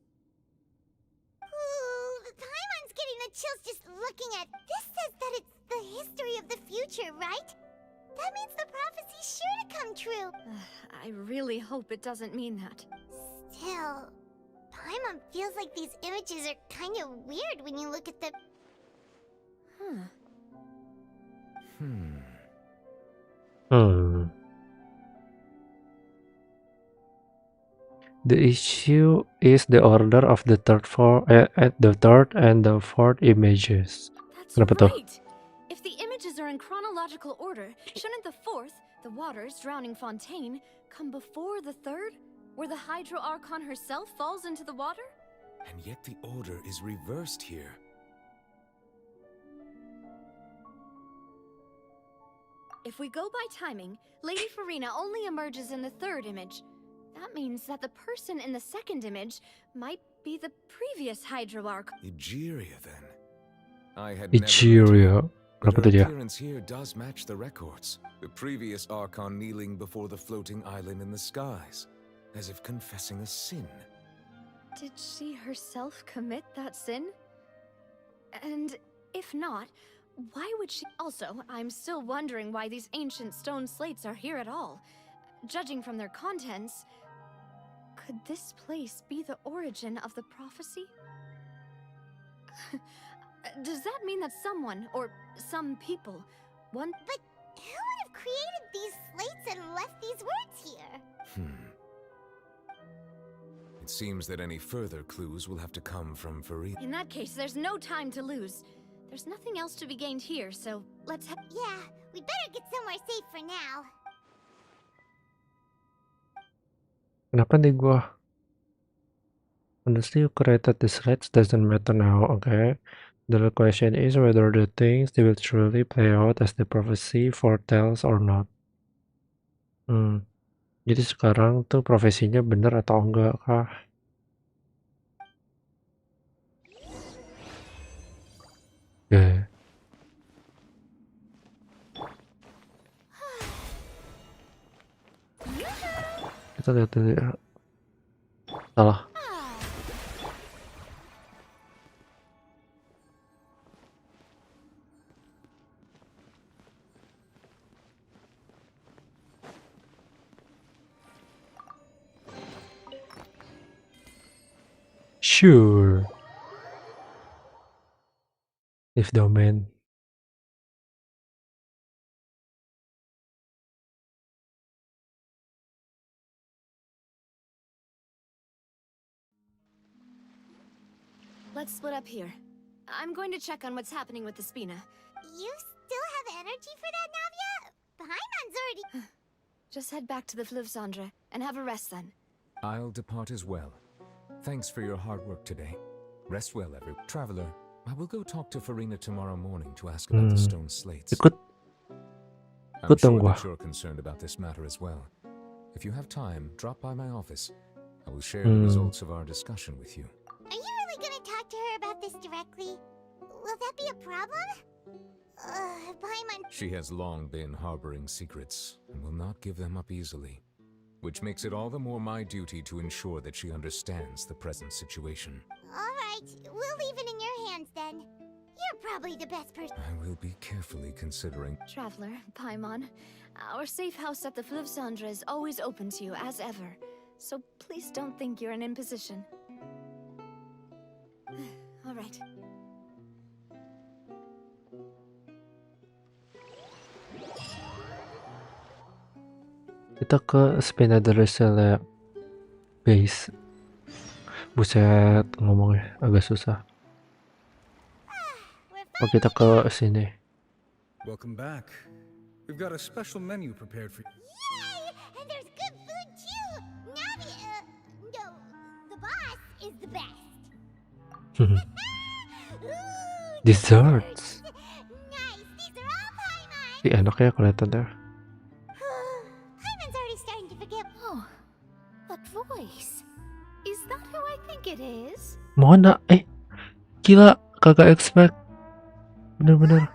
Ooh, Paimon's getting the chills just looking at... This says that it's the history of the future, right? That means the prophecy's sure to come true. I really hope it doesn't mean that. Still, Paimon feels like these images are kind of weird when you look at the... The issue is the order of the the third and the fourth images. That's Kenapa tuh? right. If the images are in chronological order, shouldn't the fourth, The waters drowning Fontaine come before the third, where the Hydro Archon herself falls into the water? And yet the order is reversed here. If we go by timing, Lady Furina only emerges in the third image. That means that the person in the second image might be the previous Hydro Archon. Egeria, then. I had Egeria. But Berapa her tuh dia? appearance here does match the records. The previous Archon kneeling before the floating island in the skies, as if confessing a sin. Did she herself commit that sin? And if not, why would she? Also, I'm still wondering why these ancient stone slates are here at all. Judging from their contents, could this place be the origin of the prophecy? Does that mean that someone, or some people, But who would have created these slates and left these words here? It seems that any further clues will have to come from Furina. In that case, there's no time to lose. There's nothing else to be gained here, so let's Yeah, we'd better get somewhere safe for now. Kenapa nih gua? Honestly, you created the slates doesn't matter now, okay? The real question is whether the things they will truly play out as the prophecy foretells or not. Jadi sekarang tuh profesinya bener atau enggak kah? Oke. Kita lihat dulu ya. Salah. Sure. If domain. Let's split up here. I'm going to check on what's happening with the Spina. You still have energy for that, Navia? Paimon's already... Just head back to the Fleuve Cendre and have a rest then. I'll depart as well. Thanks for your hard work today. Rest well, everyone. Traveler, I will go talk to Furina tomorrow morning to ask about the stone slates. Ikut I'm sure gua. that you're concerned about this matter as well. If you have time, drop by my office. I will share the results of our discussion with you. Are you really gonna talk to her about this directly? Will that be a problem? Paimon... She has long been harboring secrets, and will not give them up easily. Which makes it all the more my duty to ensure that she understands the present situation. Alright, we'll leave it in your hands then. You're probably the best person. I will be carefully considering. Traveler, Paimon, our safe house at the Fleuve Cendre is always open to you as ever. So please don't think you're an imposition. Alright. Kita ke Spina Drusilla base. Buset, ngomongnya agak susah. Oh, kita ke sini. Welcome back. We've got a special menu prepared for you. Yay! And there's good food too! Navia... no, the boss is the best. Desserts. Nice! These are all Paimon! Enak ya kelihatannya. Paimon's already starting to forget... Oh, that voice. Is that who I think it is? Mona, gila, kagak expect. Bener-bener.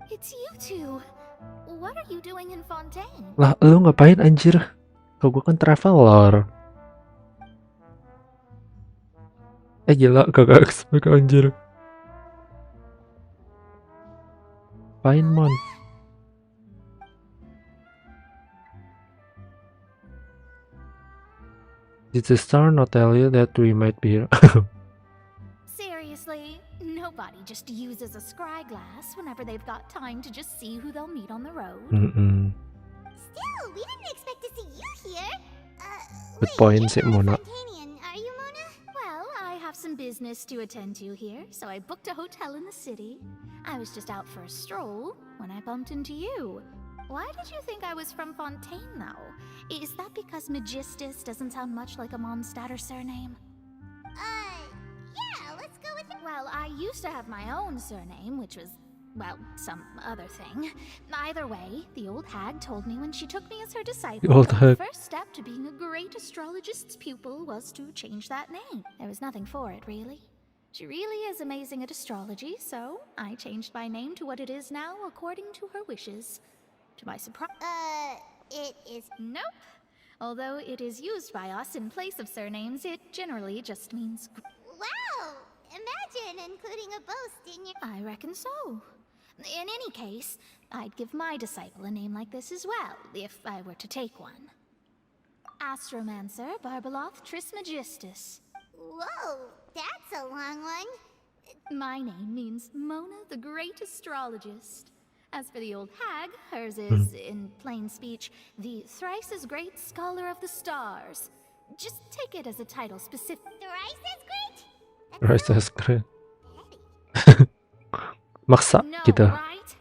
It's you two. What are you doing in Fontaine? Lah, lu ngapain anjir? Kalau gue kan traveler. Gila, kagak expect anjir. Paimon. Did the star not tell you that we might be here? Seriously, nobody just uses a scry glass whenever they've got time to just see who they'll meet on the road. Still, we didn't expect to see you here. Good point sih, Mona. Fontanian, are you, Mona? Well, I have some business business to attend to here, so I booked a hotel in the city. I was just out for a stroll when I bumped into you. Why did you think I was from Fontaine, though? Is that because Magistus doesn't sound much like a Mondstadter surname? Yeah, let's go with it. Well, I used to have my own surname, which was, well, some other thing. Either way, the old hag told me when she took me as her disciple, The old hag. first step to being a great astrologist's pupil was to change that name. There was nothing for it, really. She really is amazing at astrology, so I changed my name to what it is now according to her wishes. To my surprise... It is... Nope. Although it is used by us in place of surnames, it generally just means... Wow! Imagine including a boast in your... I reckon so. In any case, I'd give my disciple a name like this as well, if I were to take one. Astromancer Barbeloth Trismegistus. Whoa, that's a long one. My name means Mona the Great Astrologist. As for the old hag, hers is, in plain speech, the thrice as great Scholar of the Stars. Just take it as a title specific. Thrice as great? Thrice as great. Maksa gitu. Right?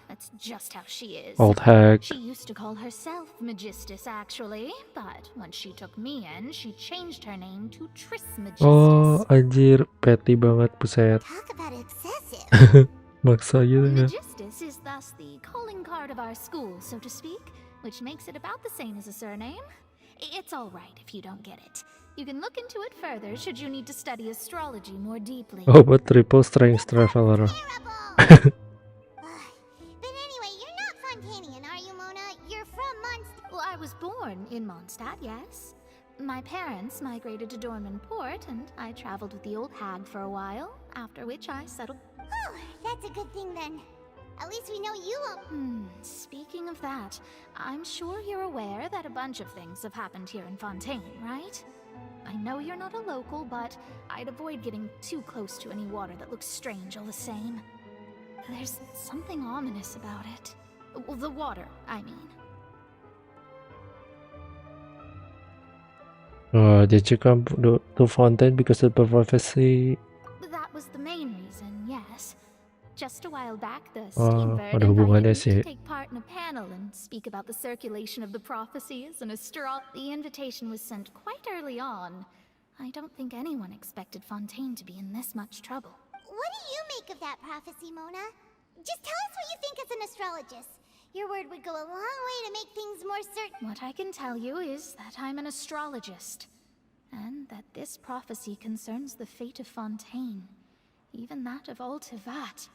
That's just how she is. Old hag. She used to call herself Magistus, actually, but when she took me in, she changed her name to Trismegistus. Oh, anjir, petty banget, buset. Talk about excessive. Maksa gitu ya. Magistus is thus the calling card of our school, so to speak, which makes it about the same as a surname. It's all right if you don't get it. You can look into it further should you need to study astrology more deeply. Oh, but triple strength traveler. But anyway, you're not Fontanian, are you, Mona? You're from Mondstadt. Well, I was born in Mondstadt, yes. My parents migrated to Dorman Port, and I traveled with the old hag for a while, after which I settled... Oh, that's a good thing then. At least we know you won't... Speaking of that, I'm sure you're aware that a bunch of things have happened here in Fontaine, right? I know you're not a local, but I'd avoid getting too close to any water that looks strange all the same. There's something ominous about it. Well, the water, I mean. Did you come to Fontaine because of the prophecy? That was the main reason, yes. Just a while back, the Oh, Steambird ada hubungannya invited me sih. to take part in a panel and speak about the circulation of the prophecies and The invitation was sent quite early on. I don't think anyone expected Fontaine to be in this much trouble. What do you make of that prophecy, Mona? Just tell us what you think as an astrologist. Your word would go a long way to make things more certain. What I can tell you is that I'm an astrologist, and that this prophecy concerns the fate of Fontaine, even that of all Tevat.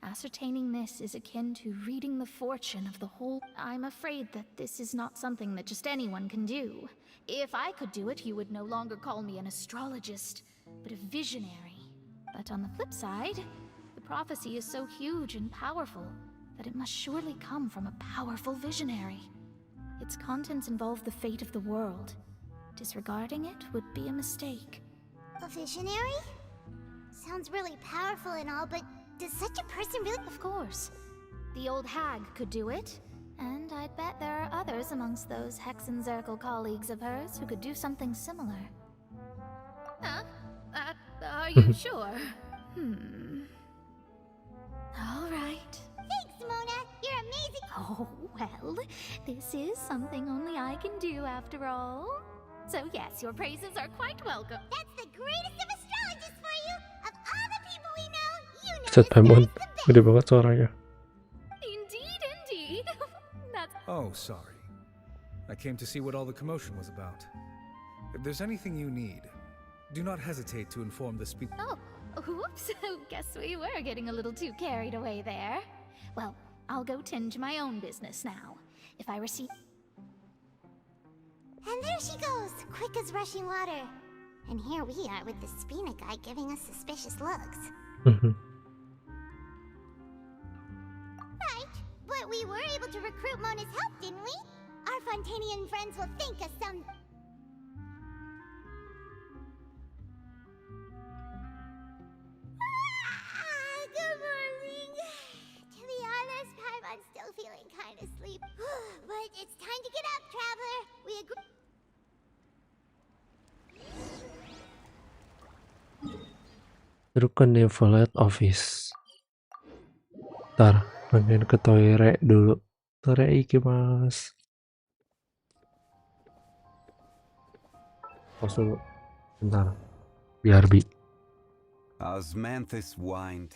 Ascertaining this is akin to reading the fortune of the whole... I'm afraid that this is not something that just anyone can do. If I could do it, you would no longer call me an astrologist, but a visionary. But on the flip side, the prophecy is so huge and powerful that it must surely come from a powerful visionary. Its contents involve the fate of the world. Disregarding it would be a mistake. A visionary? Sounds really powerful and all, but does such a person really... Of course. The old hag could do it, and I'd bet there are others amongst those Hexenzirkel colleagues of hers who could do something similar. Huh? Are you sure? All right. Thanks, Mona. You're amazing. Oh, well, this is something only I can do after all. So yes, your praises are quite welcome. That's the greatest of astrologists for you. Of all the people we know, you know Set Paimon, gede banget suaranya. Indeed. That's... Oh, sorry. I came to see what all the commotion was about. If there's anything you need, do not hesitate to inform the speaker. Oh, whoops. Guess we were getting a little too carried away there. Well, I'll go tend to my own business now. If I receive... And there she goes, quick as rushing water. And here we are with the Spina guy giving us suspicious looks. Right, but we were able to recruit Mona's help, didn't we? Our Fontanian friends will thank us some... Good morning. To be honest, Paimon's still feeling kind of sleepy. But it's time to get up, traveler. We agree... Terus ke Neverland Office. Ntar, pengen ke toilet dulu. Toilet ikimasu. Pause dulu. Bentar. BRB. Osmanthus wine.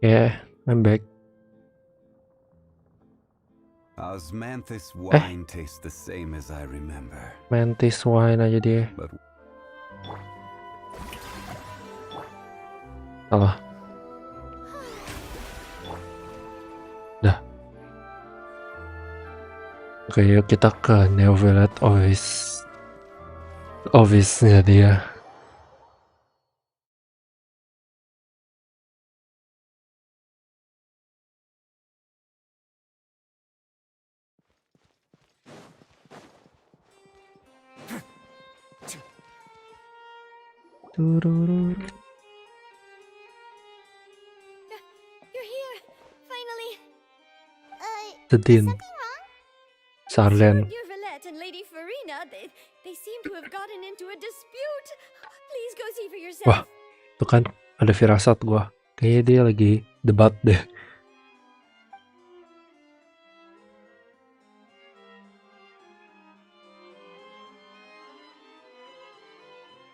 Yeah, I'm back. Osmanthus wine tastes the same as I remember. Mantis wine aja dia. Salah. Dah. Oke, yuk kita ke Neverland Office. Office-nya dia. Tururur. You're here, finally. Sedin. Sarlen. Neverlet and Lady Furina, they seem to have gotten into a dispute. Please go see for yourself. Wah, tuh kan ada firasat gua. Kayaknya dia lagi debat deh.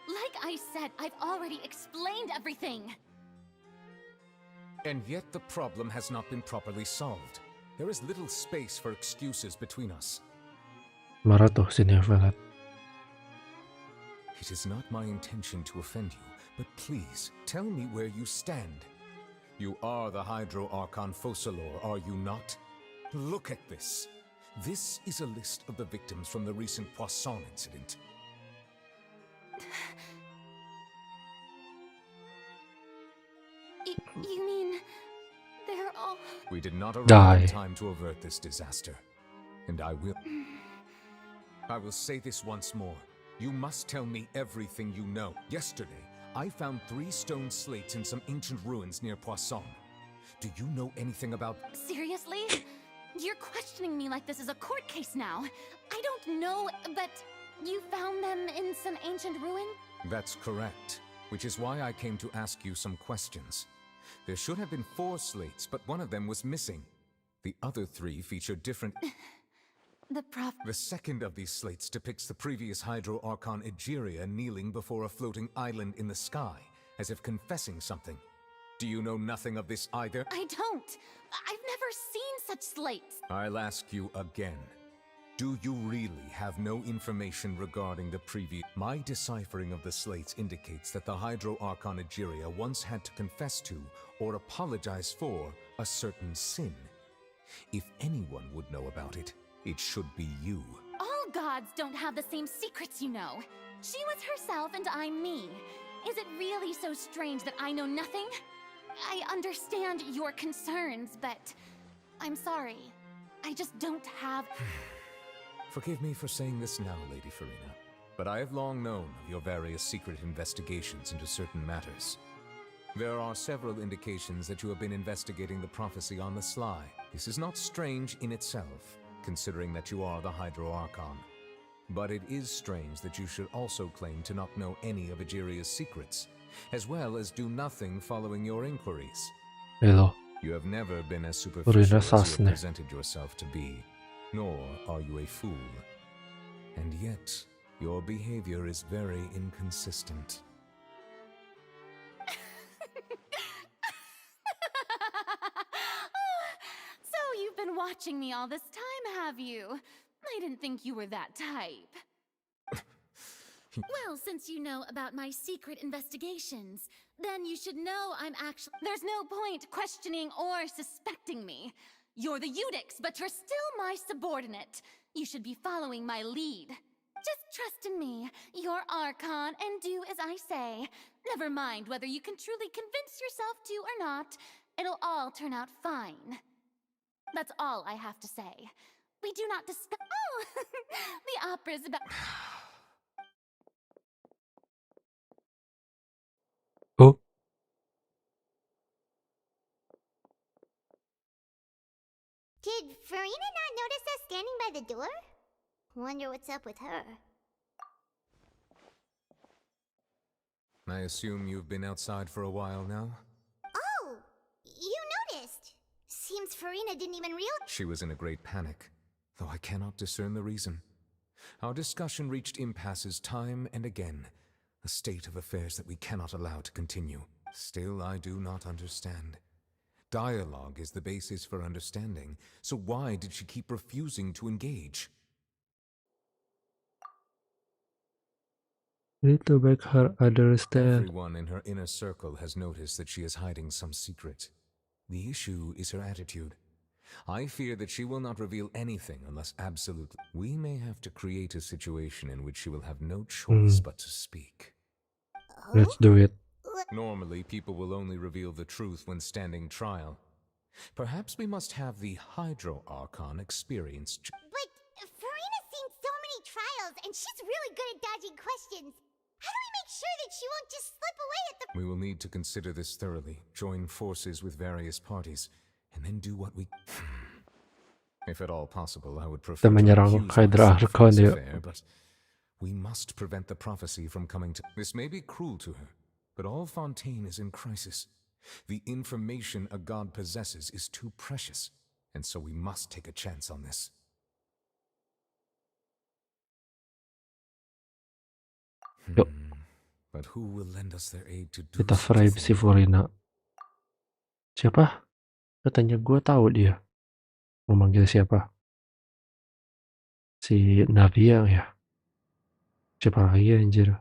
Like I said, I've already explained everything. And yet the problem has not been properly solved. There is little space for excuses between us. Marah tuh si Nevelet. It is not my intention to offend you, but please tell me where you stand. You are the Hydro Archon Focalor, are you not? Look at this. This is a list of the victims from the recent Poisson incident. You mean they're all... We did not arrive Die. in time to avert this disaster. And I will say this once more. You must tell me everything you know. Yesterday, I found 3 stone slates in some ancient ruins near Poisson. Do you know anything about... Seriously? You're questioning me like this is a court case now. I don't know, but you found them in some ancient ruin? That's correct, which is why I came to ask you some questions. There should have been 4 slates, but one of them was missing. The other 3 feature different... The second of these slates depicts the previous Hydro Archon Egeria kneeling before a floating island in the sky, as if confessing something. Do you know nothing of this either? I don't. I've never seen such slates. I'll ask you again. Do you really have no information regarding the previous... My deciphering of the slates indicates that the Hydro Archon Egeria once had to confess to, or apologize for, a certain sin. If anyone would know about it, it should be you. All gods don't have the same secrets, you know. She was herself and I'm me. Is it really so strange that I know nothing? I understand your concerns, but I'm sorry. I just don't have... Forgive me for saying this now, Lady Furina, but I have long known of your various secret investigations into certain matters. There are several indications that you have been investigating the prophecy on the sly. This is not strange in itself, considering that you are the Hydro Archon. But it is strange that you should also claim to not know any of Egeria's secrets, as well as do nothing following your inquiries. Hello. You have never been as Furina superficial as you sasne. have presented yourself to be, nor are you a fool. And yet, your behavior is very inconsistent. So you've been watching me all this time, have you? I didn't think you were that type. Well, since you know about my secret investigations, then you should know I'm actually... There's no point questioning or suspecting me. You're the Eunuchs, but you're still my subordinate. You should be following my lead. Just trust in me. You're Archon, and do as I say. Never mind whether you can truly convince yourself to or not. It'll all turn out fine. That's all I have to say. We do not discuss... Oh! The opera's about... Oh. Did Furina not notice us standing by the door? Wonder what's up with her. I assume you've been outside for a while now? Oh! You noticed! Seems Furina didn't even realize... She was in a great panic, though I cannot discern the reason. Our discussion reached impasses time and again, a state of affairs that we cannot allow to continue. Still, I do not understand. Dialogue is the basis for understanding, so why did she keep refusing to engage? Need to make her understand. Everyone in her inner circle has noticed that she is hiding some secret. The issue is her attitude. I fear that she will not reveal anything unless absolutely... We may have to create a situation in which she will have no choice but to speak. Let's do it. Normally, people will only reveal the truth when standing trial. Perhaps we must have the Hydro Archon experience... But Furina's seen so many trials, and she's really good at dodging questions. How do we make sure that she won't just slip away at the... We will need to consider this thoroughly, join forces with various parties, and then do what we... If at all possible, I would prefer Kita to menyerang accuse Hydra myself of Archon this ya. affair, but we must prevent the prophecy from coming to... This may be cruel to her, but all Fontaine is in crisis. The information a god possesses is too precious, and so we must take a chance on this. Yuk, But who will lend us their aid to do kita such a frame thing? si Furina. Siapa? Katanya gue tahu dia. Mau manggil siapa? Si Navia ya? Siapa lagi anjir?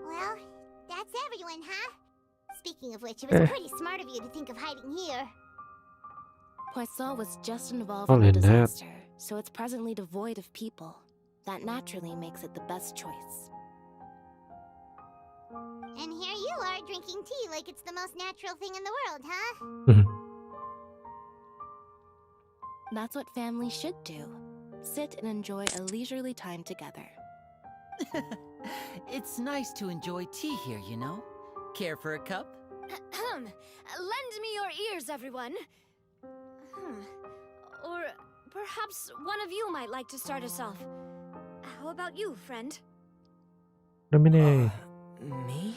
Well, that's everyone, huh? Speaking of which, it was pretty smart of you to think of hiding here. Poisson was just involved Oh, in a Lynette. disaster, so it's presently devoid of people. That naturally makes it the best choice. And here you are drinking tea like it's the most natural thing in the world, huh? That's what families should do. Sit and enjoy a leisurely time together. It's nice to enjoy tea here, you know? Care for a cup? Lend me your ears, everyone. Or perhaps one of you might like to start us off. How about you, friend? Domine. Me?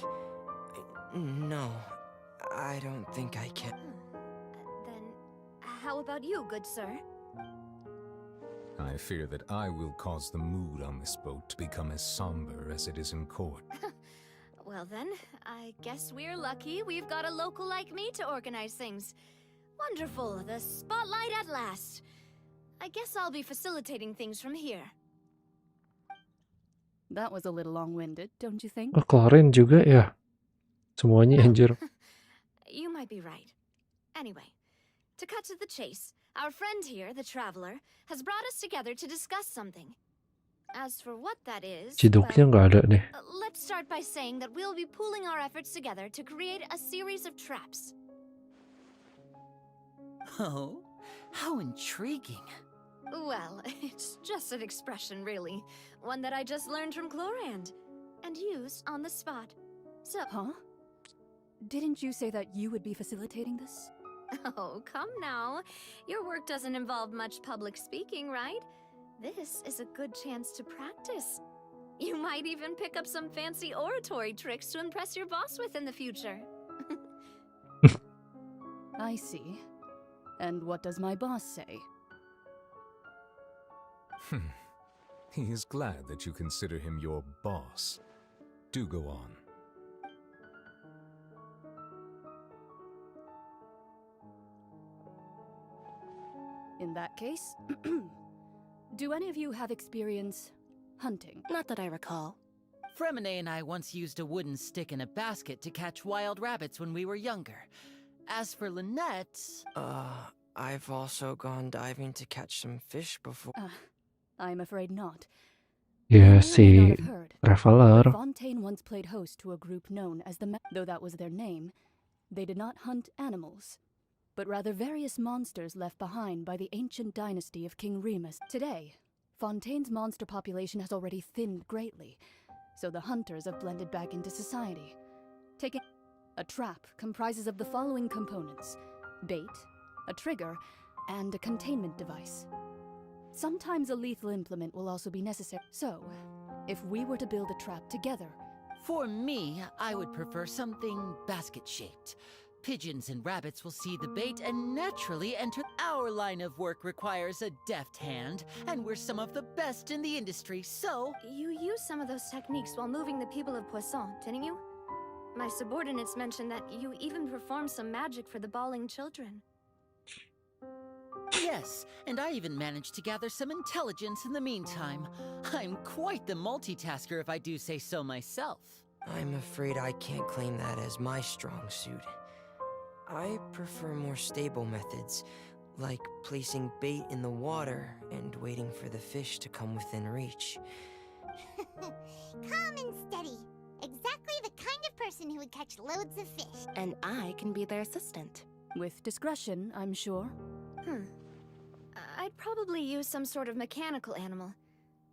No, I don't think I can. Then, how about you, good sir? I fear that I will cause the mood on this boat to become as somber as it is in court. Well then, I guess we're lucky we've got a local like me to organize things. Wonderful, the spotlight at last. I guess I'll be facilitating things from here. That was a little long-winded, don't you think? Oh, kelarin juga ya? Semuanya anjir. You might be right. Anyway, to cut to the chase, our friend here, the Traveler, has brought us together to discuss something. As for what that is, Ciduknya nggak ada nih. let's start by saying that we'll be pooling our efforts together to create a series of traps. Oh, how intriguing. Well, it's just an expression, really. One that I just learned from Chlorand, and used on the spot. So... Huh? Didn't you say that you would be facilitating this? Oh, come now. Your work doesn't involve much public speaking, right? This is a good chance to practice. You might even pick up some fancy oratory tricks to impress your boss with in the future. I see. And what does my boss say? He is glad that you consider him your boss. Do go on. In that case, do any of you have experience hunting? Not that I recall. Fremine and I once used a wooden stick in a basket to catch wild rabbits when we were younger. As for Lynette... I've also gone diving to catch some fish before. I'm afraid not. Ya, si Traveler. But Fontaine once played host to a group known as the though that was their name, they did not hunt animals, but rather various monsters left behind by the ancient dynasty of King Remus. Today, Fontaine's monster population has already thinned greatly, so the hunters have blended back into society. Taking a trap comprises of the following components: bait, a trigger, and a containment device. Sometimes a lethal implement will also be necessary. So, if we were to build a trap together... For me, I would prefer something basket-shaped. Pigeons and rabbits will see the bait and naturally enter. Our line of work requires a deft hand, and we're some of the best in the industry, so... You used some of those techniques while moving the people of Poisson, didn't you? My subordinates mentioned that you even performed some magic for the bawling children. Yes, and I even managed to gather some intelligence in the meantime. I'm quite the multitasker if I do say so myself. I'm afraid I can't claim that as my strong suit. I prefer more stable methods, like placing bait in the water and waiting for the fish to come within reach. Calm and steady. Exactly the kind of person who would catch loads of fish. And I can be their assistant. With discretion, I'm sure. I'd probably use some sort of mechanical animal.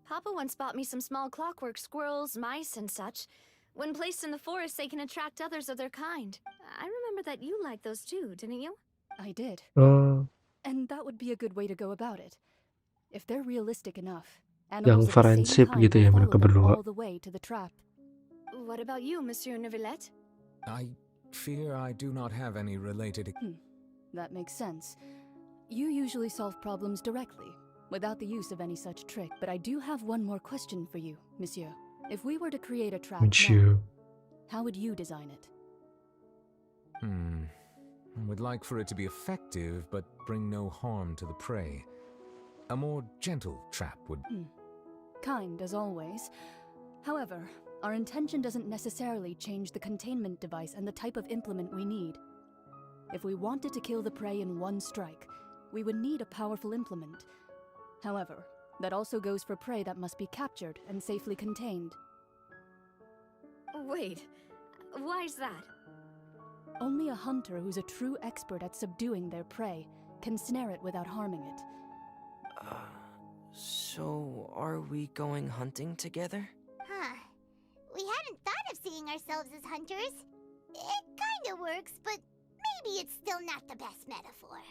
Papa once bought me some small clockwork squirrels, mice, and such. When placed in the forest, they can attract others of their kind. I remember that you liked those too, didn't you? I did. Oh, And that would be a good way to go about it. If they're realistic enough, yang animals of the same friendship kind gitu ya will mereka follow them berdua. all the way to the trap. What about you, Monsieur Neuvillette? I fear I do not have any related... That makes sense. You usually solve problems directly, without the use of any such trick. But I do have one more question for you, monsieur. If we were to create a trap Would now, you? how would you design it? I would like for it to be effective, but bring no harm to the prey. A more gentle trap would... Kind, as always. However, our intention doesn't necessarily change the containment device and the type of implement we need. If we wanted to kill the prey in one strike, we would need a powerful implement. However, that also goes for prey that must be captured and safely contained. Wait, why's that? Only a hunter who's a true expert at subduing their prey can snare it without harming it. So are we going hunting together? Huh. We hadn't thought of seeing ourselves as hunters. It kinda works, but maybe it's still not the best metaphor.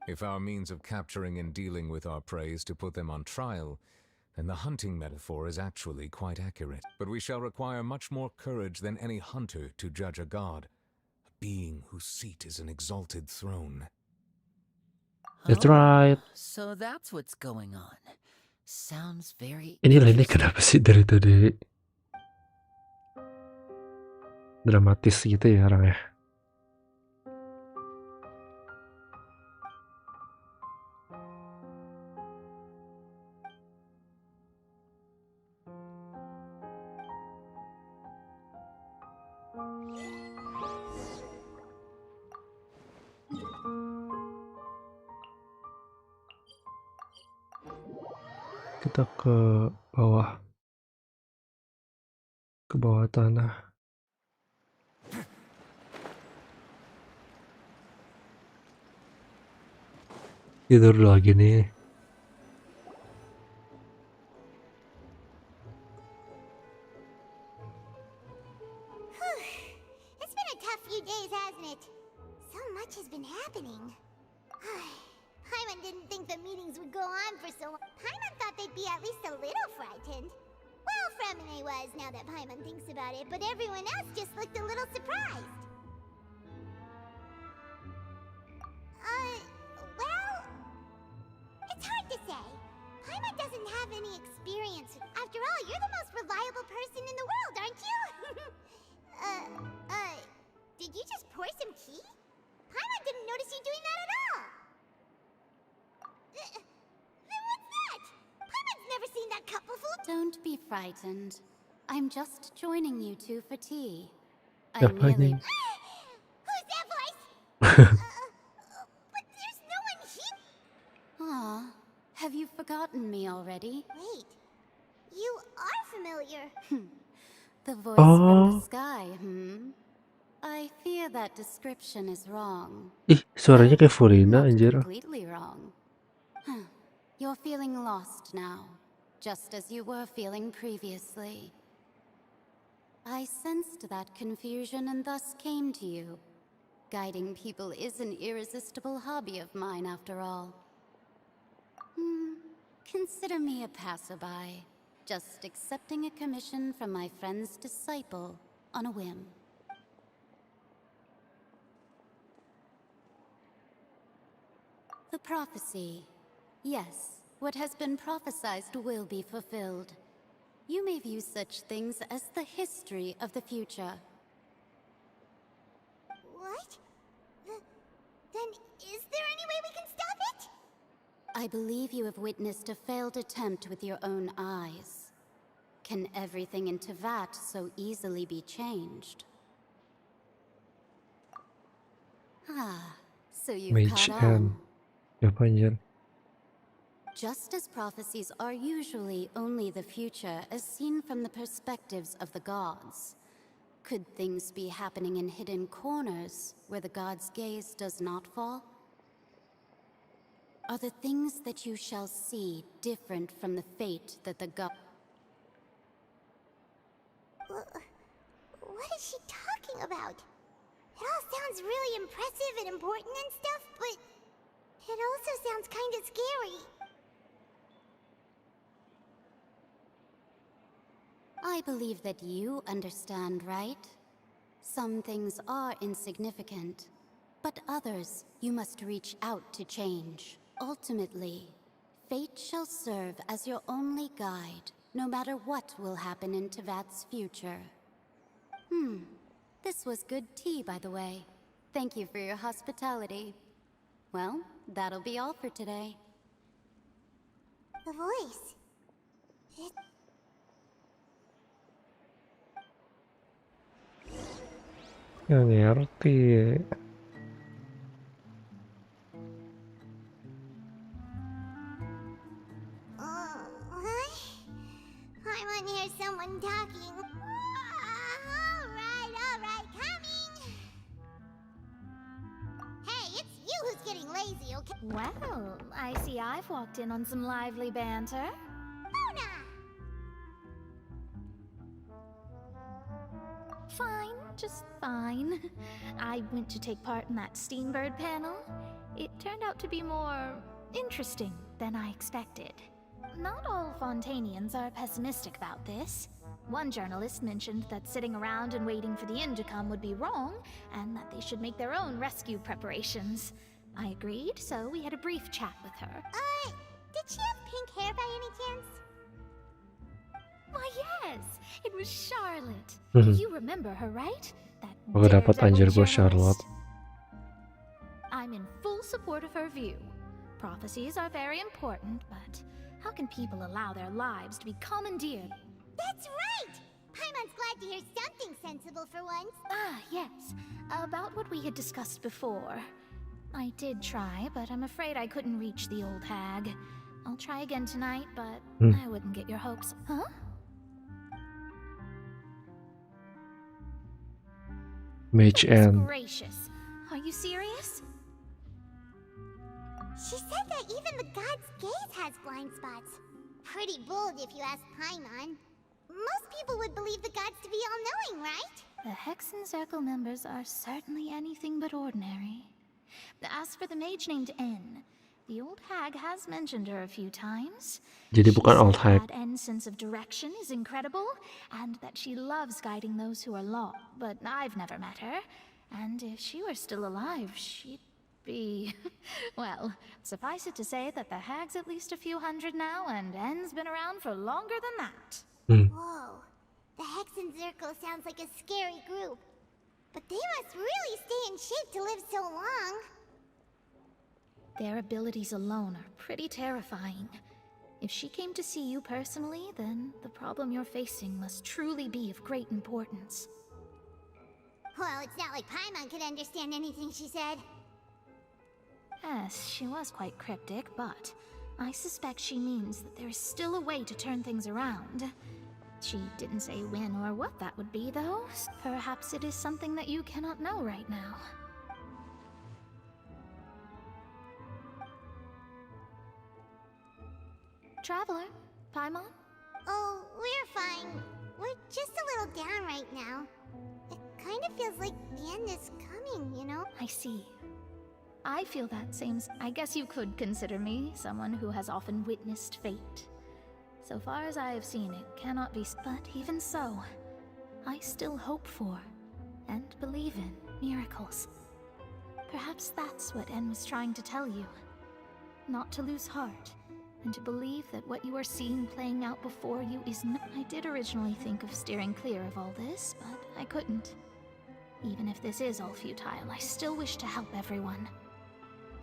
If our means of capturing and dealing with our prey is to put them on trial, then the hunting metaphor is actually quite accurate. But we shall require much more courage than any hunter to judge a god, a being whose seat is an exalted throne. That's right. So that's what's going on. Sounds very Ini lainnya kenapa sih dari tadi dramatis gitu ya orangnya? Kita ke bawah tanah. Tidur lagi nih. It's been a tough few days, hasn't it? So much has been happening. Paimon didn't think the meetings would go on for so long. Paimon thought they'd be at least a little frightened. Well, Fremine was, now that Paimon thinks about it, but everyone else just looked a little surprised. Well, it's hard to say. Paimon doesn't have any experience. After all, you're the most reliable person in the world, aren't you? Did you just pour some tea? Paimon didn't notice you doing that at all. Then what's that? Paimon's never seen that cup before. Don't be frightened. I'm just joining you two for tea. I Apa merely... ini? Who's that voice? But there's no one here. Aw, have you forgotten me already? Wait, you are familiar. The voice from Oh. the sky, I fear that description is wrong. Ih, suaranya kayak Furina anjir. Completely wrong. You're feeling lost now, just as you were feeling previously. I sensed that confusion and thus came to you. Guiding people is an irresistible hobby of mine, after all. Consider me a passerby, just accepting a commission from my friend's disciple on a whim. The prophecy. Yes, what has been prophesied will be fulfilled. You may view such things as the history of the future. What? Then is there any way we can stop it? I believe you have witnessed a failed attempt with your own eyes. Can everything in Tevat so easily be changed? So you've Mage caught on. Siapa anjir? Just as prophecies are usually only the future as seen from the perspectives of the gods, could things be happening in hidden corners where the gods' gaze does not fall? Are the things that you shall see different from the fate that the god... What is she talking about? It all sounds really impressive and important and stuff, but it also sounds kind of scary. I believe that you understand, right? Some things are insignificant, but others you must reach out to change. Ultimately, fate shall serve as your only guide, no matter what will happen in Tevat's future. This was good tea, by the way. Thank you for your hospitality. Well, that'll be all for today. The voice. Nggak ngerti. I want to hear someone talking. Alright, coming! Hey, it's you who's getting lazy, okay? Well, I see I've walked in on some lively banter. Luna! Fine, just fine. I went to take part in that Steambird panel. It turned out to be more interesting than I expected. Not all Fontanians are pessimistic about this. One journalist mentioned that sitting around and waiting for the end to come would be wrong, and that they should make their own rescue preparations. I agreed, so we had a brief chat with her. Did she have pink hair by any chance? Why, yes! It was Charlotte. Mhm. You remember her, right? That Gue dapat daredevil anjir gue journalist. Charlotte. I'm in full support of her view. Prophecies are very important, but how can people allow their lives to be commandeered? That's right! Paimon's glad to hear something sensible for once. Ah, yes. About what we had discussed before. I did try, but I'm afraid I couldn't reach the old hag. I'll try again tonight, but I wouldn't get your hopes. Huh? Mage End. Gracious. Are you serious? She said that even the god's gaze has blind spots. Pretty bold if you ask Paimon. Most people would believe the gods to be all-knowing, right? The Hexen Circle members are certainly anything but ordinary. As for the mage named N, the old hag has mentioned her a few times. Jadi bukan old She hag. said that N's sense of direction is incredible, and that she loves guiding those who are lost. But I've never met her, and if she were still alive, she'd be... well, suffice it to say that the hag's at least a few hundred now, and N's been around for longer than that. Whoa. The Hexen Circle sounds like a scary group. But they must really stay in shape to live so long. Their abilities alone are pretty terrifying. If she came to see you personally, then the problem you're facing must truly be of great importance. Well, it's not like Paimon could understand anything she said. Yes, she was quite cryptic, but I suspect she means that there is still a way to turn things around. She didn't say when or what that would be, though. Perhaps it is something that you cannot know right now. Traveler, Paimon? Oh, we're fine. We're just a little down right now. It kind of feels like the end is coming, you know? I see. I feel that same. I guess you could consider me someone who has often witnessed fate. So far as I have seen, it cannot be. But even so, I still hope for and believe in miracles. Perhaps that's what N was trying to tell you. Not to lose heart, and to believe that what you are seeing playing out before you is not. I did originally think of steering clear of all this, but I couldn't. Even if this is all futile, I still wish to help everyone.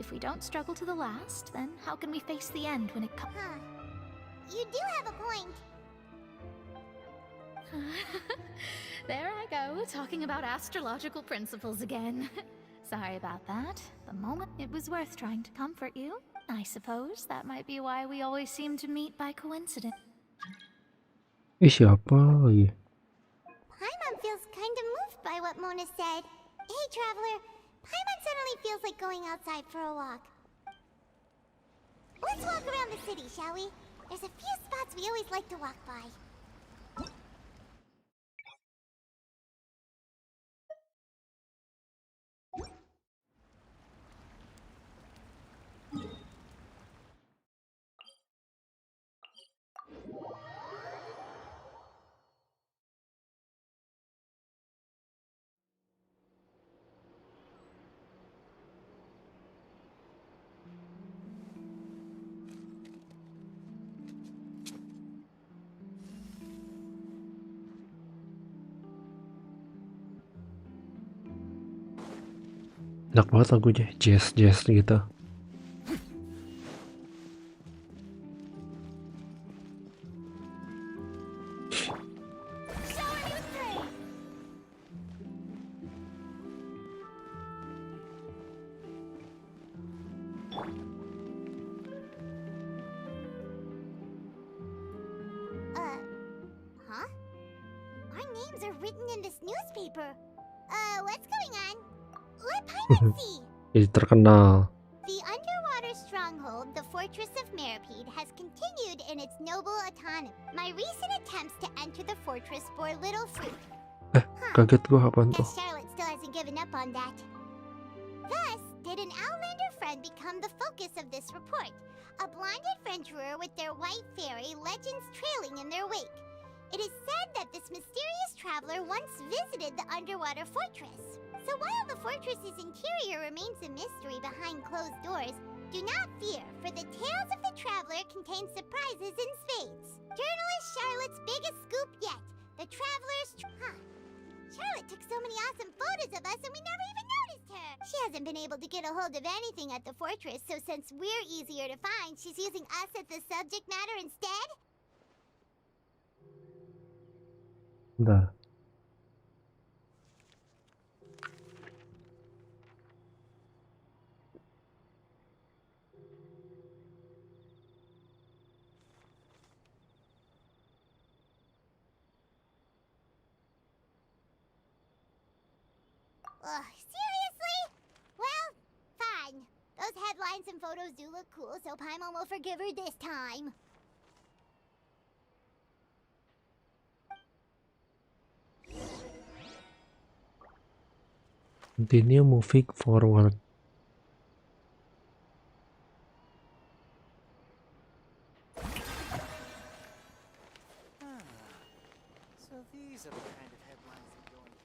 If we don't struggle to the last, then how can we face the end when it comes? Huh. You do have a point. There I go, talking about astrological principles again. Sorry about that. The moment it was worth trying to comfort you. I suppose that might be why we always seem to meet by coincidence. Siapa lagi? Paimon feels kind of moved by what Mona said. Hey, Traveler. Paimon suddenly feels like going outside for a walk. Let's walk around the city, shall we? There's a few spots we always like to walk by. Enak banget lagunya, jazz gitu. Huh? Our names are written in this newspaper. What's going on? Let Paimon see. Jadi terkenal. The underwater stronghold, the Fortress of Meripede, has continued in its noble autonomy. My recent attempts to enter the fortress bore little fruit. Kaget gua apaan tuh? Guess Charlotte still hasn't given up on that. Thus, did an Outlander friend become the focus of this report? A blind adventurer with their white fairy, legends trailing in their wake. It is said that this mysterious traveler once visited the underwater fortress. So while the fortress's interior remains a mystery behind closed doors, do not fear, for the tales of the traveler contain surprises in spades. Journalist Charlotte's biggest scoop yet. The traveler's... Charlotte took so many awesome photos of us and we never even noticed her. She hasn't been able to get a hold of anything at the fortress, so since we're easier to find, she's using us as the subject matter instead? Bentar. Seriously? Well, fine. Those headlines and photos do look cool, so Paimon will forgive her this time. Continue moving forward. So these are the kind of headlines that go into...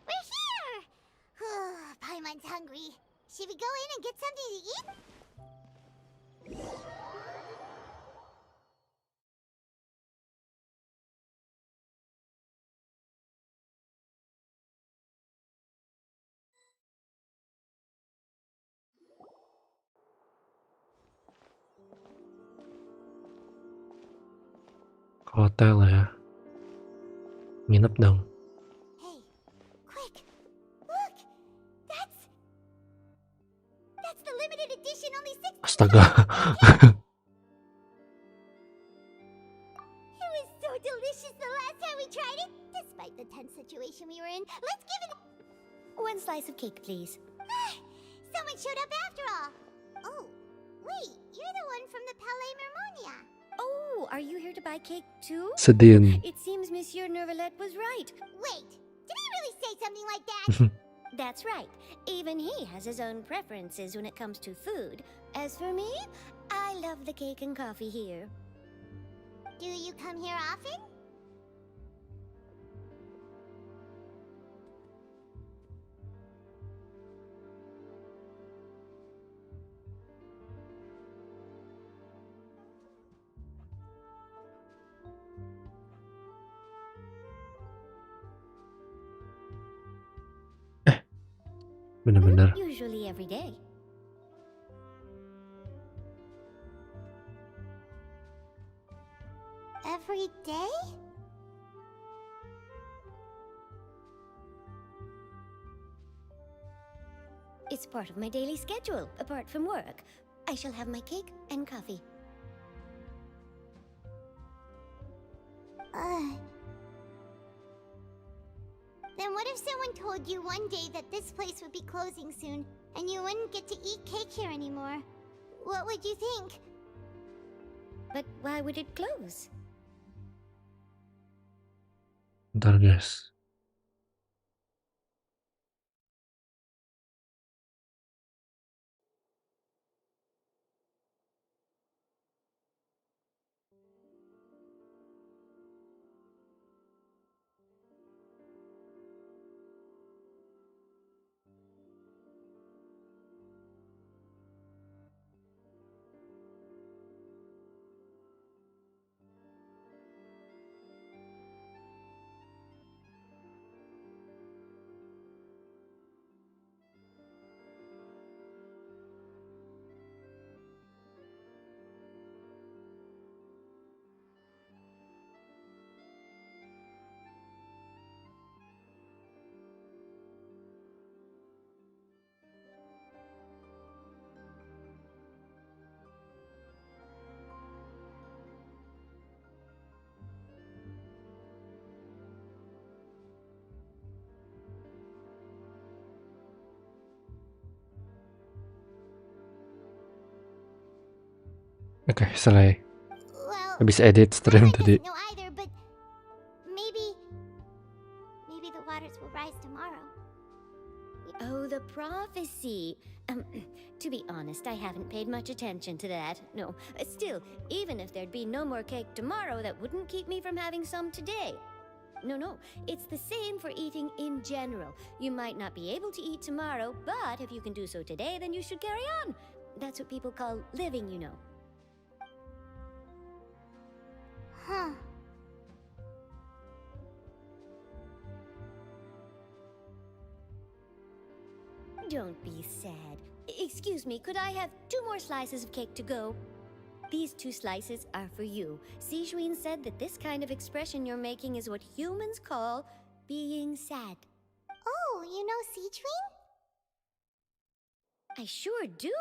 We're here! Paimon's hungry. Should we go in and get something to eat? Ke hotel ya. Nginep dong. Hey, quick! Look! That's the limited edition, only 6. Astaga. It was so delicious the last time we tried it. Despite the tense situation we were in, let's give it... One slice of cake, please. Someone showed up after all. Oh, wait, you're the one from the Palais Mermonia. Oh, are you here to buy cake too? Sedih. It seems Monsieur Nervalette was right. Wait, did he really say something like that? That's right. Even he has his own preferences when it comes to food. As for me, I love the cake and coffee here. Do you come here often? Bener-bener. Usually every day. Every day? It's part of my daily schedule, apart from work. I shall have my cake and coffee. Then what if someone told you one day that this place would be closing soon, and you wouldn't get to eat cake here anymore? What would you think? But why would it close? Bentar guys. Oke, selesai. Well, Habis edit stream Paimon tadi. doesn't know either, but maybe the waters will rise tomorrow. Oh, the prophecy. To be honest, I haven't paid much attention to that. No, still, even if there'd be no more cake tomorrow, that wouldn't keep me from having some today. No, it's the same for eating in general. You might not be able to eat tomorrow, but if you can do so today, then you should carry on. That's what people call living, you know. Huh. Don't be sad. Excuse me, could I have 2 more slices of cake to go? These 2 slices are for you. Sijouin said that this kind of expression you're making is what humans call being sad. Oh, you know Sijouin? I sure do.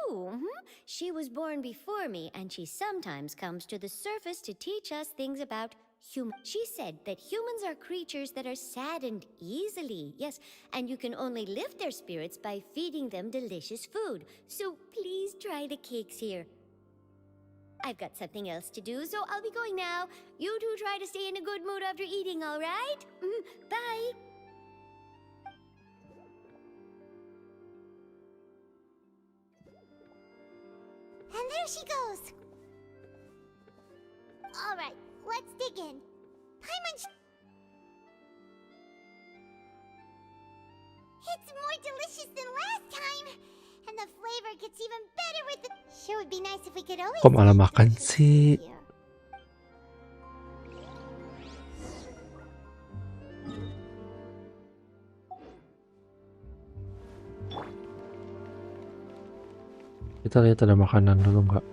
She was born before me, and she sometimes comes to the surface to teach us things about humans. She said that humans are creatures that are saddened easily, yes, and you can only lift their spirits by feeding them delicious food. So please try the cakes here. I've got something else to do, so I'll be going now. You two try to stay in a good mood after eating, all right? Bye. And there she goes. All right, let's dig in. Paimon. It's more delicious than last time, and the flavor gets even better with the. Sure would be nice if we could always. Kok malah makan sih? Kita lihat ada makanan dulu nggak?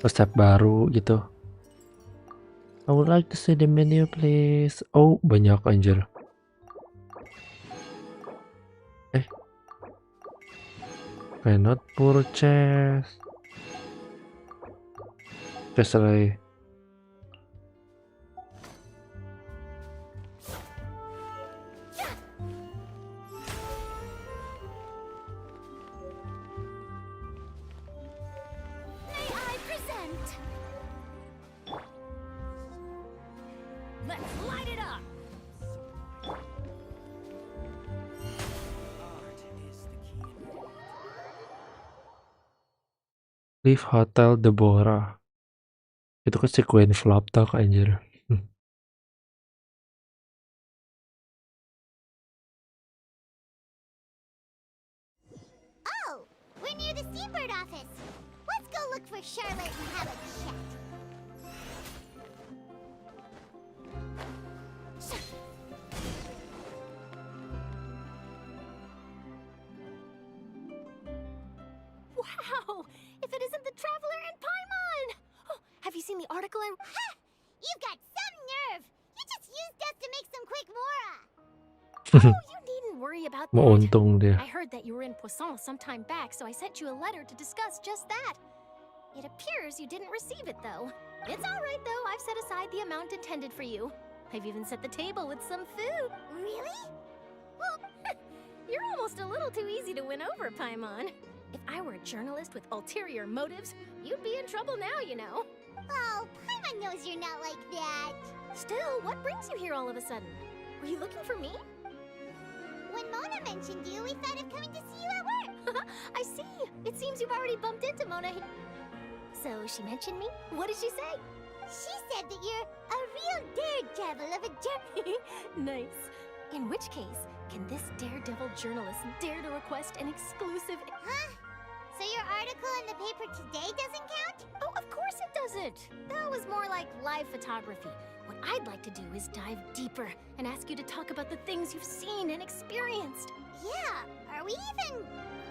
Resep baru gitu. I would like to see the menu please. Oh, banyak anjir. Cannot purchase. Selesai. Leave Hotel Deborah. Itu kan si Queen Flop tak anjir. Oh, we're near the Seabird office. Let's go look for Charlotte and have a chat. Wow! If it isn't the Traveler and Paimon! Oh, have you seen the article I... Ha! You've got some nerve! You just used us to make some quick mora! Oh, you needn't worry about that. Untung dia. I heard that you were in Poisson some time back, so I sent you a letter to discuss just that. It appears you didn't receive it, though. It's all right, though. I've set aside the amount intended for you. I've even set the table with some food. Really? Well, you're almost a little too easy to win over, Paimon. If I were a journalist with ulterior motives, you'd be in trouble now, you know. Oh, Paimon knows you're not like that. Still, what brings you here all of a sudden? Were you looking for me? When Mona mentioned you, we thought of coming to see you at work. I see. It seems you've already bumped into Mona. So she mentioned me? What did she say? She said that you're a real daredevil of a Nice. In which case, can this daredevil journalist dare to request an exclusive... Huh? So your article in the paper today doesn't count? Oh, of course it doesn't. That was more like live photography. What I'd like to do is dive deeper and ask you to talk about the things you've seen and experienced. Yeah, are we even...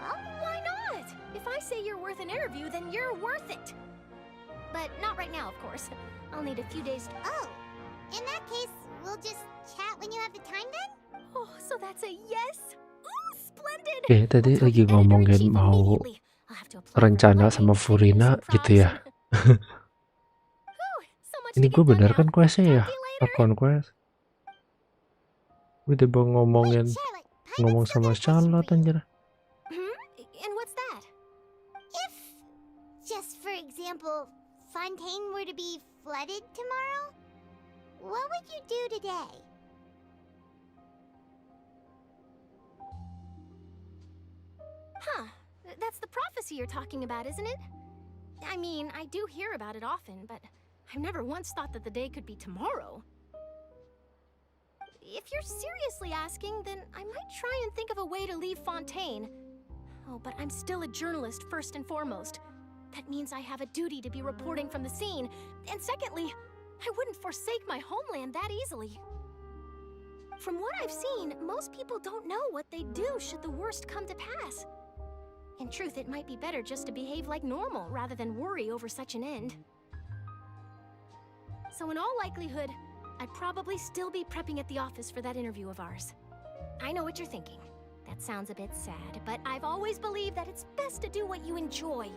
Oh, why not? If I say you're worth an interview, then you're worth it. But not right now, of course. I'll need a few days to... Oh, in that case, we'll just chat when you have the time then? Oh, so that's a yes? Ooh, splendid! Oke, tadi lagi ngomongin mau rencana sama Furina gitu ya. Ini gue bener kan questnya ya? Archon quest. Gue tiba ngomong sama Charlotte anjir. And what's that? If, just for example, example, Fontaine were to be flooded tomorrow, what would you do today? Huh. That's the prophecy you're talking about, isn't it? I mean, I do hear about it often, but I've never once thought that the day could be tomorrow. If you're seriously asking, then I might try and think of a way to leave Fontaine. Oh, but I'm still a journalist first and foremost. That means I have a duty to be reporting from the scene. And secondly, I wouldn't forsake my homeland that easily. From what I've seen, most people don't know what they'd do should the worst come to pass. In truth, it might be better just to behave like normal rather than worry over such an end. So in all likelihood, I'd probably still be prepping at the office for that interview of ours. I know what you're thinking. That sounds a bit sad, but I've always believed that it's best to do what you enjoy.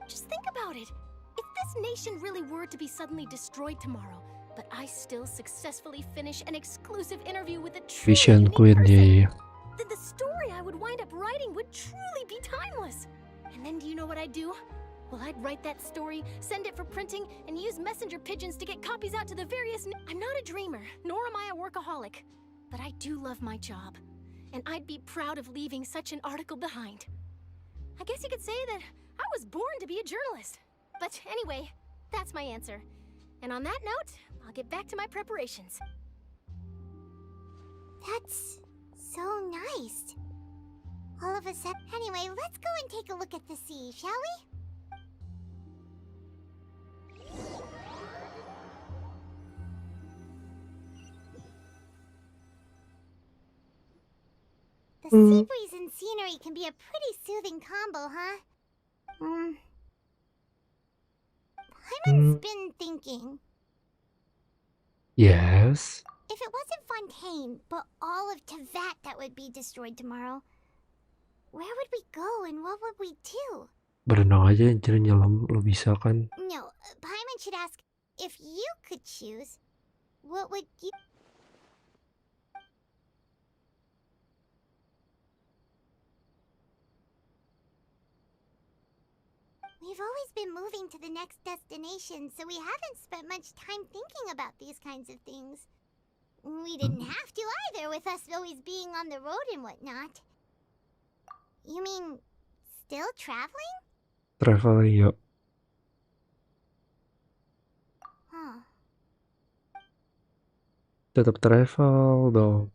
Just think about it. If this nation really were to be suddenly destroyed tomorrow, but I still successfully finish an exclusive interview with a truly Vision unique Queen, person, yeah. then the story I would wind up writing would truly be timeless. And then do you know what I'd do? Well, I'd write that story, send it for printing, and use messenger pigeons to get copies out to the various... I'm not a dreamer, nor am I a workaholic. But I do love my job. And I'd be proud of leaving such an article behind. I guess you could say that I was born to be a journalist. But anyway, that's my answer. And on that note, I'll get back to my preparations. That's so nice. All of a sudden... Anyway, let's go and take a look at the sea, shall we? The sea breeze and scenery can be a pretty soothing combo, huh? Paimon's been thinking. Yes. If it wasn't Fontaine, but all of Tevat that would be destroyed tomorrow, where would we go and what would we do? Berenang aja anjir nyelam, lo bisa kan? No, Paimon should ask, if you could choose, what would you... We've always been moving to the next destination, so we haven't spent much time thinking about these kinds of things. We didn't have to either, with us always being on the road and whatnot. You mean, still traveling? Travel, yuk. Huh. Tetap travel dong.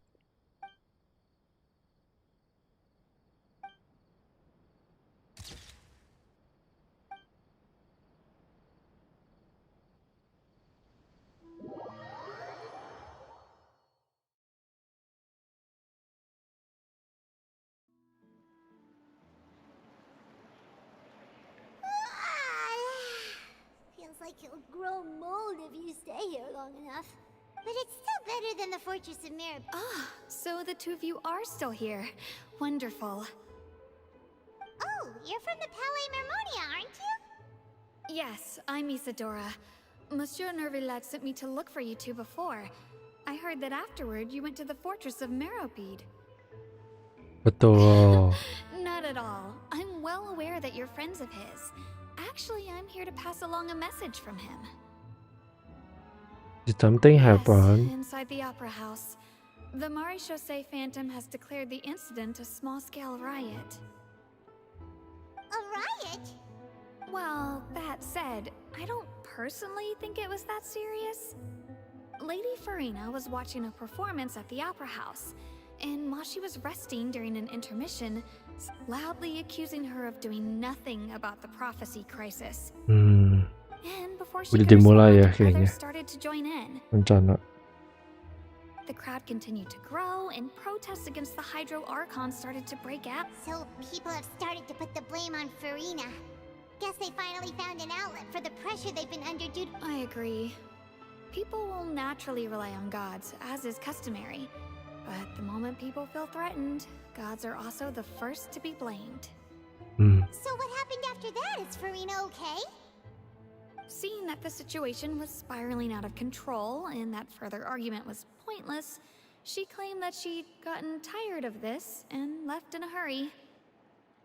Feels like you'll grow mold if you stay here long enough. But it's still better than the Fortress of Mirror. Ah, so the two of you are still here. Wonderful. Oh, you're from the Palais Mermonia, aren't you? Yes, I'm Isadora. Monsieur Nervillac sent me to look for you two before. I heard that afterward you went to the Fortress of Meropide. Betul. Not at all. I'm well aware that you're friends of his. Actually, I'm here to pass along a message from him. Did something happen? Inside the Opera House, the Maréchaussée Phantom has declared the incident a small-scale riot. A riot? Well, that said, I don't personally think it was that serious. Lady Furina was watching a performance at the Opera House, and while she was resting during an intermission, loudly accusing her of doing nothing about the prophecy crisis. And before she Udah could dimulai ya respond, kayaknya. others started to join in. Rencana. The crowd continued to grow, and protests against the Hydro Archon started to break out. So people have started to put the blame on Furina. Guess they finally found an outlet for the pressure they've been under due to... I agree. People will naturally rely on gods, as is customary. But the moment people feel threatened, gods are also the first to be blamed. So what happened after that? Is Furina okay? Seeing that the situation was spiraling out of control and that further argument was pointless, she claimed that she'd gotten tired of this and left in a hurry.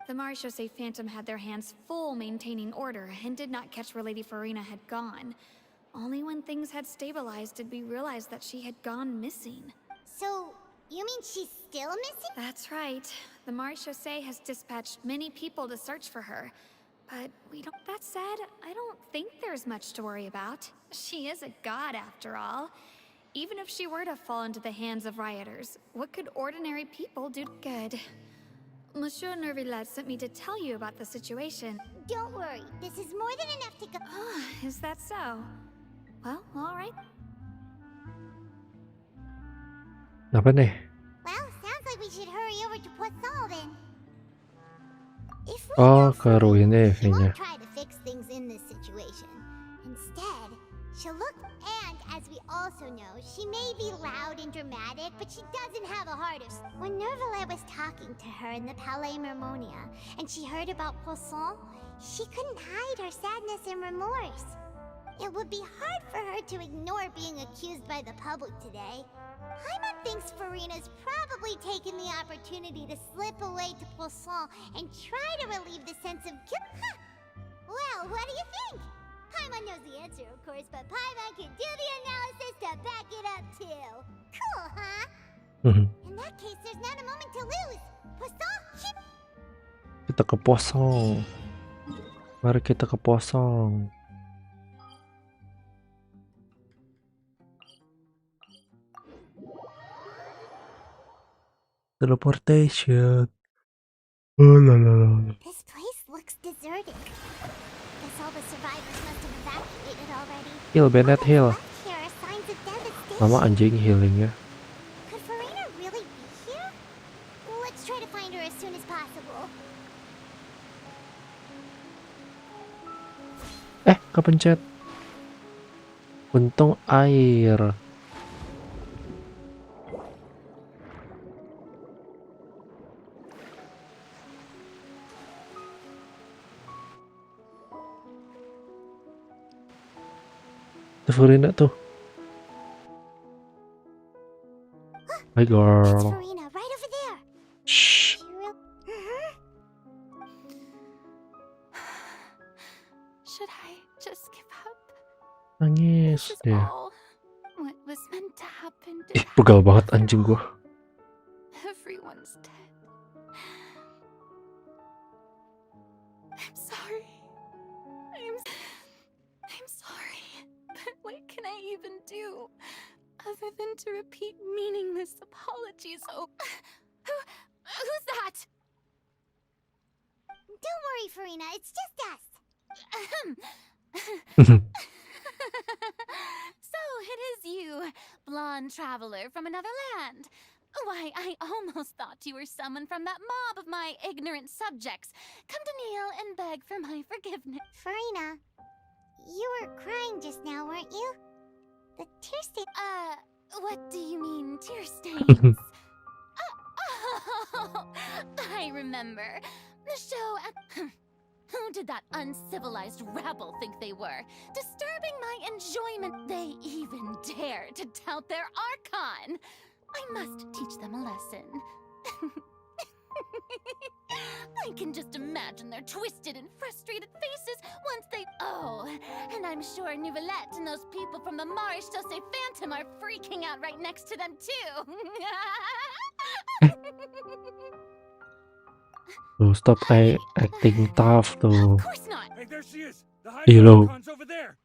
The Marechaussee Phantom had their hands full maintaining order and did not catch where Lady Furina had gone. Only when things had stabilized did we realize that she had gone missing. So, you mean she's still missing? That's right. The Marechaussee has dispatched many people to search for her. But we don't. That said, I don't think there's much to worry about. She is a god after all. Even if she were to fall into the hands of rioters, what could ordinary people do? Good. Monsieur Nervillet sent me to tell you about the situation. Don't worry, this is more than enough to go. Is that so? Well, alright. Apa nih? Well, sounds like we should hurry over to Poisson then. If we Oh, know ke ruinnya she EV-nya. won't try to fix things in this situation. Instead, she'll look, and as we also know, she may be loud and dramatic, but she doesn't have a heart of... When Nervalet was talking to her in the Palais Mermonia, and she heard about Poisson, she couldn't hide her sadness and remorse. It would be hard for her to ignore being accused by the public today. Paimon thinks Furina's probably taken the opportunity to slip away to Poisson and try to relieve the sense of guilt. Huh. Well, what do you think? Paimon knows the answer, of course, but Paimon can do the analysis to back it up too. Cool, huh? In that case, there's not a moment to lose. Poisson, Kita ke Posong. Mari kita ke Posong. Teleportation. Oh la la la. This place looks deserted. Guess all the survivors must have evacuated already. Heal, Bennett, heal. Here are signs of devastation. Lama anjing healingnya. Could Furina really be here? Let's try to find her as soon as possible. Kepencet. Untung air. Furina tuh. Hi girl. Furina, right over there. Shh. Should I just give up? Nangis This is dia. all what was meant to happen. Ih, pegal banget anjing gua. Everyone's dead. I'm sorry. I'm sorry. But what can I even do other than to repeat meaningless apologies? Oh, who's that? Don't worry, Furina. It's just us. So it is you, blonde traveler from another land. Why, I almost thought you were someone from that mob of my ignorant subjects. Come to kneel and beg for my forgiveness. Furina, you were crying just now, weren't you? The tear stain. What do you mean, tear stains? Oh, I remember. The show at... Who did that uncivilized rabble think they were? Disturbing my enjoyment. They even dare to tout their Archon. I must teach them a lesson. I can just imagine their twisted and frustrated faces once they... Oh, and I'm sure Nouvellette and those people from the Marechaussee Phantom are freaking out right next to them too. Tuh, stop acting tough tuh. Of course not. Hey, there she is. The Hello. Archon's over there.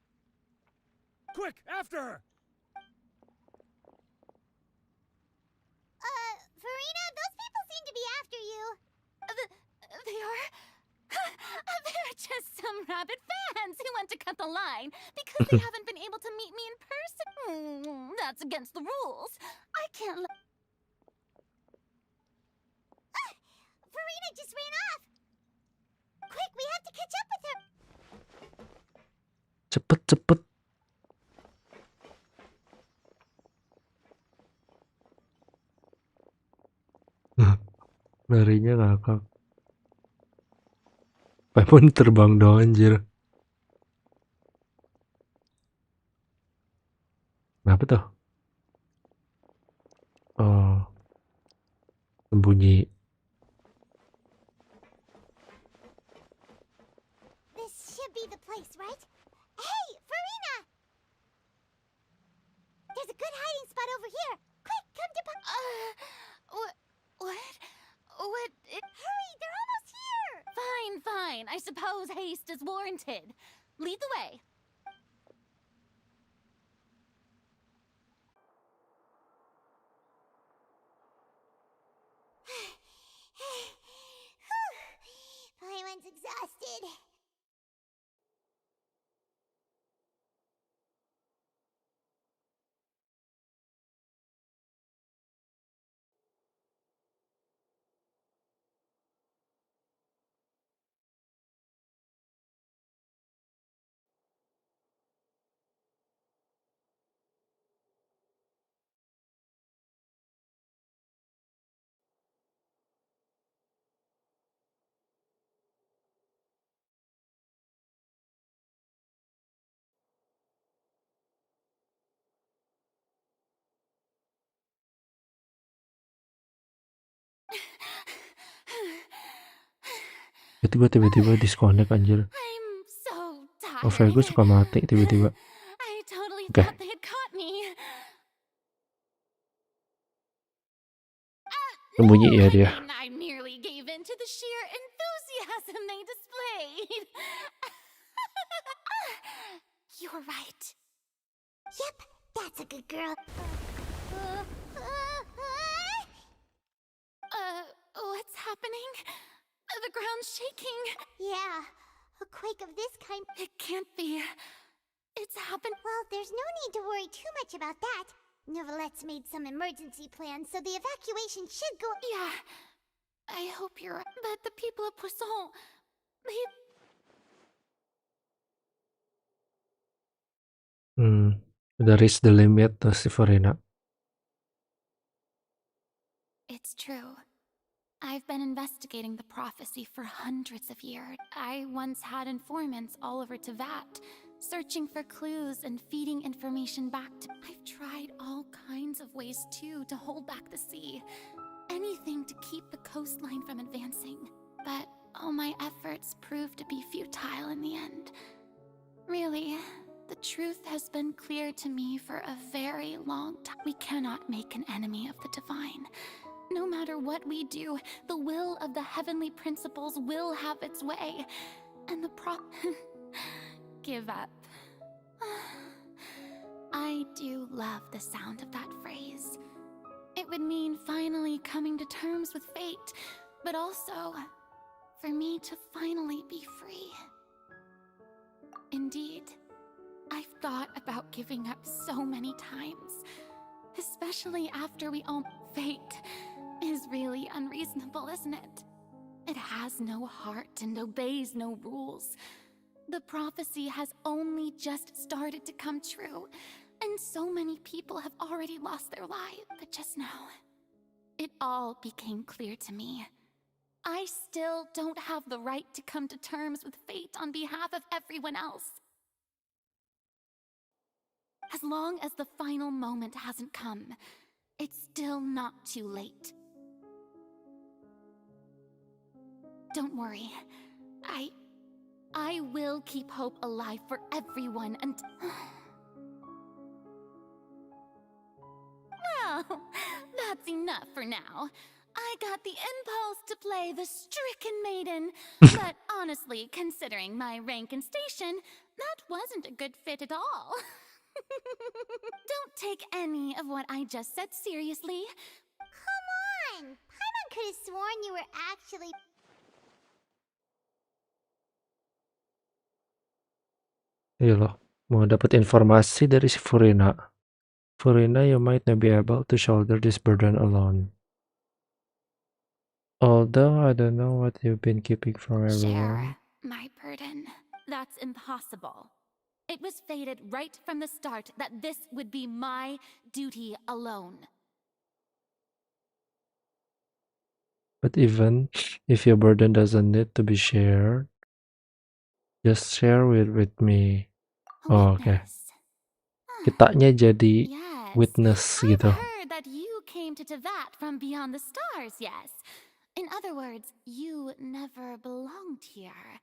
Quick, after her. Furina, those people seem to be after you. They are? They're just some rabid fans who want to cut the line because they haven't been able to meet me in person. That's against the rules. I can't let... Furina just ran off. Quick, we have to catch up with her. Cepet. Larinya ngakak. Paimon terbang doang anjir. Kenapa tuh? Oh. Sembunyi. suppose haste is warranted. Lead the way. Paimon's exhausted. Itu gue tiba-tiba disconnect anjir. I'm so OV gue suka mati tiba-tiba. I totally Oke. thought they had caught me. Sembunyi ya dia. I merely gave in to the sheer enthusiasm they displayed. You were right. Yep, that's a good girl. What's happening? The ground's shaking. Yeah, a quake of this kind. It can't be. It's happened. Well, there's no need to worry too much about that. Novelette's made some emergency plans, so the evacuation should go. Yeah, I hope you're right. But the people of Poisson, they... Udah reach the limit tuh si Furina. It's true. I've been investigating the prophecy for hundreds of years. I once had informants all over Tevat, searching for clues and feeding information back to... I've tried all kinds of ways too to hold back the sea. Anything to keep the coastline from advancing. But all my efforts proved to be futile in the end. Really, the truth has been clear to me for a very long time. We cannot make an enemy of the divine. No matter what we do, the will of the heavenly principles will have its way. And the give up. I do love the sound of that phrase. It would mean finally coming to terms with fate, but also for me to finally be free. Indeed, I've thought about giving up so many times, especially after we own fate. Is really unreasonable, isn't it? It has no heart and obeys no rules. The prophecy has only just started to come true, and so many people have already lost their lives. But just now, it all became clear to me. I still don't have the right to come to terms with fate on behalf of everyone else. As long as the final moment hasn't come, it's still not too late. Don't worry. I will keep hope alive for everyone and... Well, that's enough for now. I got the impulse to play the stricken maiden, but honestly, considering my rank and station, that wasn't a good fit at all. Don't take any of what I just said seriously. Come on! Paimon could have sworn you were actually... Iya loh, mau dapat informasi dari si Furina. Furina, you might not be able to shoulder this burden alone. Although I don't know what you've been keeping from everyone. Share my burden. That's impossible. It was fated right from the start that this would be my duty alone. But even if your burden doesn't need to be shared, just share it with me. Oh, oke. Kitanya jadi witness gitu. Heard that you came to Tevat from beyond the stars, yes? In other words, you never belonged here.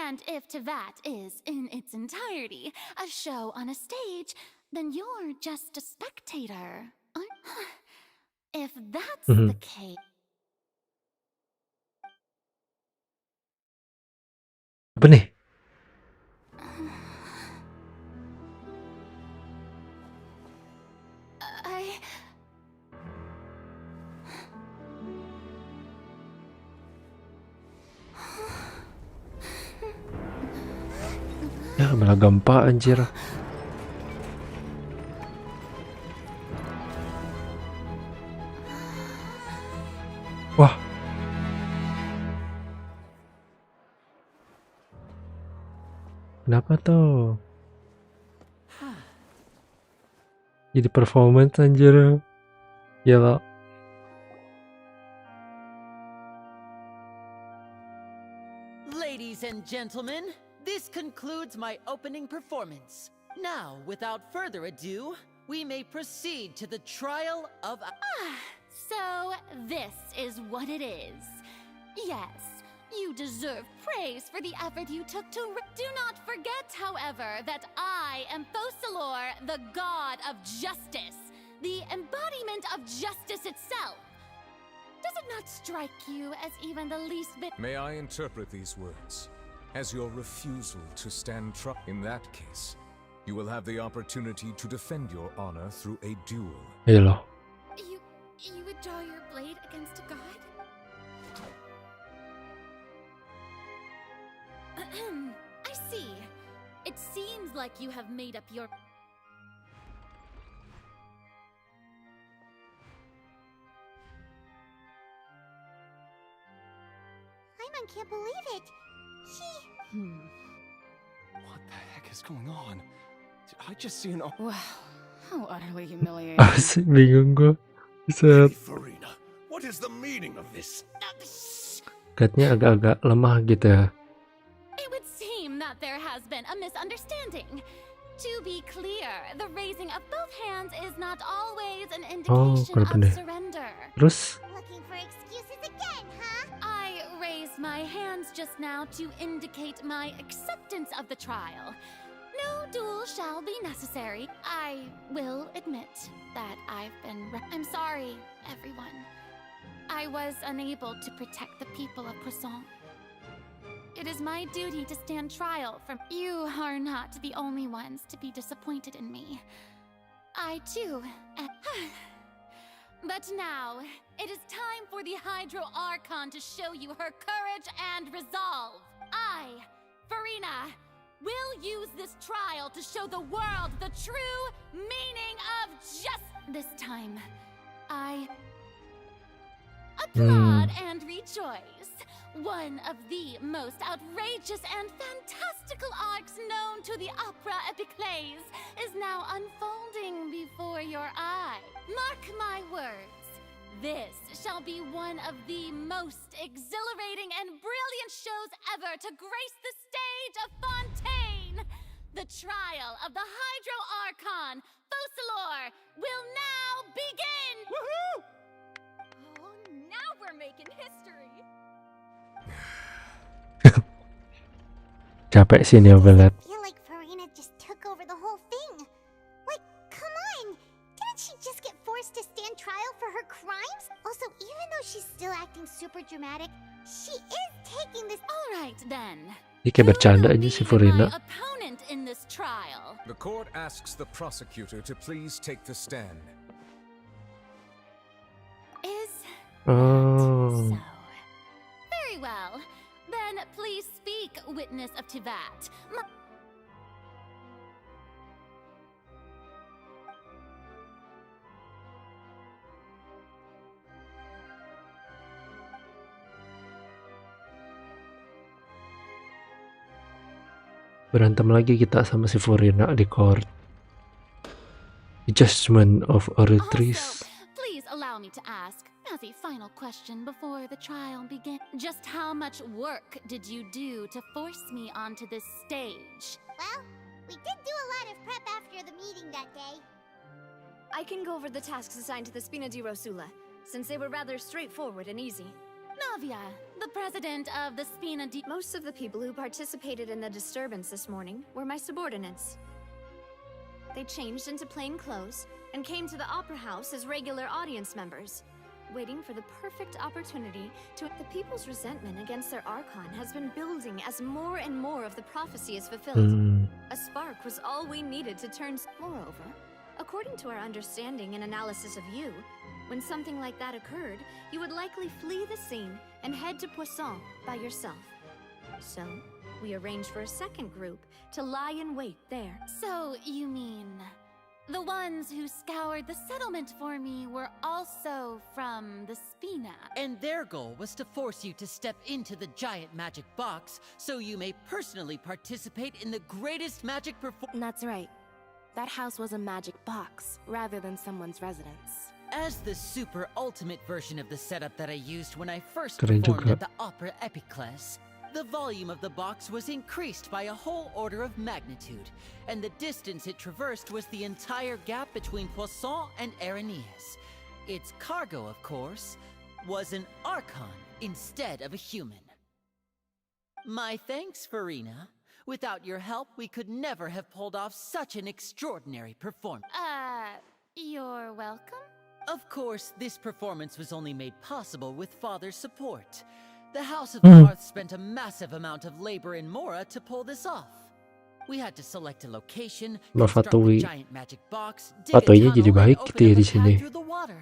And if Tevat is, in its entirety, a show on a stage, then you're just a spectator. If that's the case... Apa nih? Ya malah gempa anjir. Wah. Kenapa tuh? Jadi performance anjir. Gila. Ladies and gentlemen, this concludes my opening performance. Now, without further ado, we may proceed to the trial of... So, this is what it is. Yes, you deserve praise for the effort you took to... Do not forget, however, that I am Fosalor, the god of justice, the embodiment of justice itself. Does it not strike you as even the least bit... May I interpret these words as your refusal to stand trial? In that case, you will have the opportunity to defend your honor through a duel. Hello. You would draw your blade against a god? I see. It seems like you have made up your... Paimon can't believe it. What the heck is going on? Did I just see an... Wow, how utterly humiliating. Asik, bingung gue. Set. Furina, what is the meaning of this? Katnya agak-agak lemah gitu ya. It would seem that there has been a misunderstanding. To be clear, the raising of both hands is not always an indication of surrender. Terus? Looking for excuses again, huh? I raised my hands just now to indicate my acceptance of the trial. No duel shall be necessary. I will admit that I've been... I'm sorry, everyone. I was unable to protect the people of Poisson. It is my duty to stand trial for... You are not the only ones to be disappointed in me. I too... But now, it is time for the Hydro Archon to show you her courage and resolve. I, Furina, will use this trial to show the world the true meaning of this time, I applaud and rejoice. One of the most outrageous and fantastical arcs known to the opera epiclese is now unfolding before your eye. Mark my words. This shall be one of the most exhilarating and brilliant shows ever to grace the stage of Fontaine. The trial of the Hydro Archon, Fosalor, will now begin! Woohoo! Oh, now we're making history! Capek sih nih Ovelet. I feel like Furina just took over the whole thing. Like, come on! Didn't she just get forced to stand trial for her crimes? Also, even though she's still acting super dramatic, she is taking this... Alright then. Dia kayak bercanda aja si Furina. Opponent in this trial. The court asks the prosecutor to please take the stand. Is Oh. so? Very well. Then please speak, witness of Tivat. Berantem lagi kita sama si Furina di court. The judgment of Eritreus. Please allow me to ask, as a final question before the trial begins, just how much work did you do to force me onto this stage? Well, we did do a lot of prep after the meeting that day. I can go over the tasks assigned to the Spina di Rosula, since they were rather straightforward and easy. Navia, the president of the Spina di... Most of the people who participated in the disturbance this morning were my subordinates. They changed into plain clothes and came to the Opera House as regular audience members. waiting for the perfect opportunity to... The people's resentment against their Archon has been building as more and more of the prophecy is fulfilled. A spark was all we needed to turn... Moreover, according to our understanding and analysis of you, when something like that occurred, you would likely flee the scene and head to Poisson by yourself. So, we arranged for a second group to lie in wait there. So, you mean... the ones who scoured the settlement for me were also from the Spina. And their goal was to force you to step into the giant magic box so you may personally participate in the greatest magic performance. That's right. That house was a magic box, rather than someone's residence. As the super ultimate version of the setup that I used when I first Keren performed juga. at the Opera Epiclese, the volume of the box was increased by a whole order of magnitude, and the distance it traversed was the entire gap between Poisson and Aranias. Its cargo, of course, was an Archon instead of a human. My thanks, Furina. Without your help, we could never have pulled off such an extraordinary performance. You're welcome? Of course, this performance was only made possible with Father's support. The House of the Hearth spent a massive amount of labor in Mora to pull this off. We had to select a location, construct a giant magic box, dig a tunnel, jadi and baik open gitu ya up a di sini. path through the water.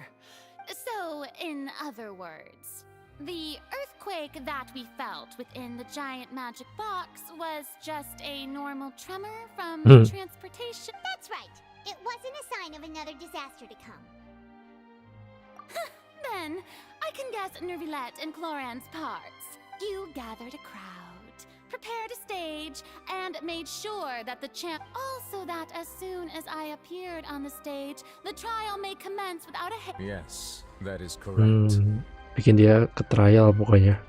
So, in other words, the earthquake that we felt within the giant magic box was just a normal tremor from transportation? That's right. It wasn't a sign of another disaster to come. Then, I can guess Nervilette and Cloran's parts. You gathered a crowd, prepared a stage, and made sure that the also that as soon as I appeared on the stage, the trial may commence without a Yes, that is correct. Bikin dia ke trial pokoknya.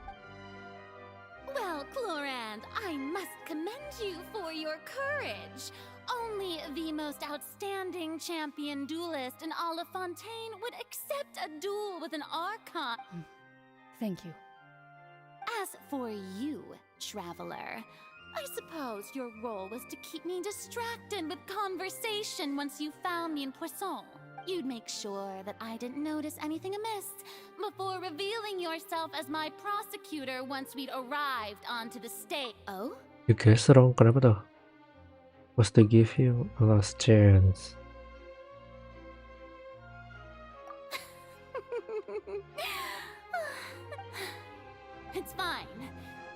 Well, Clorand, I must commend you for your courage. Only the most outstanding champion duelist in all of Fontaine would accept a duel with an Archon. Thank you. As for you, traveler, I suppose your role was to keep me distracted with conversation once you found me in Poisson. You'd make sure that I didn't notice anything amiss before revealing yourself as my prosecutor once we'd arrived onto the stage. Oh? You guys wrong, kenapa tuh? Was to give you a last chance. It's fine.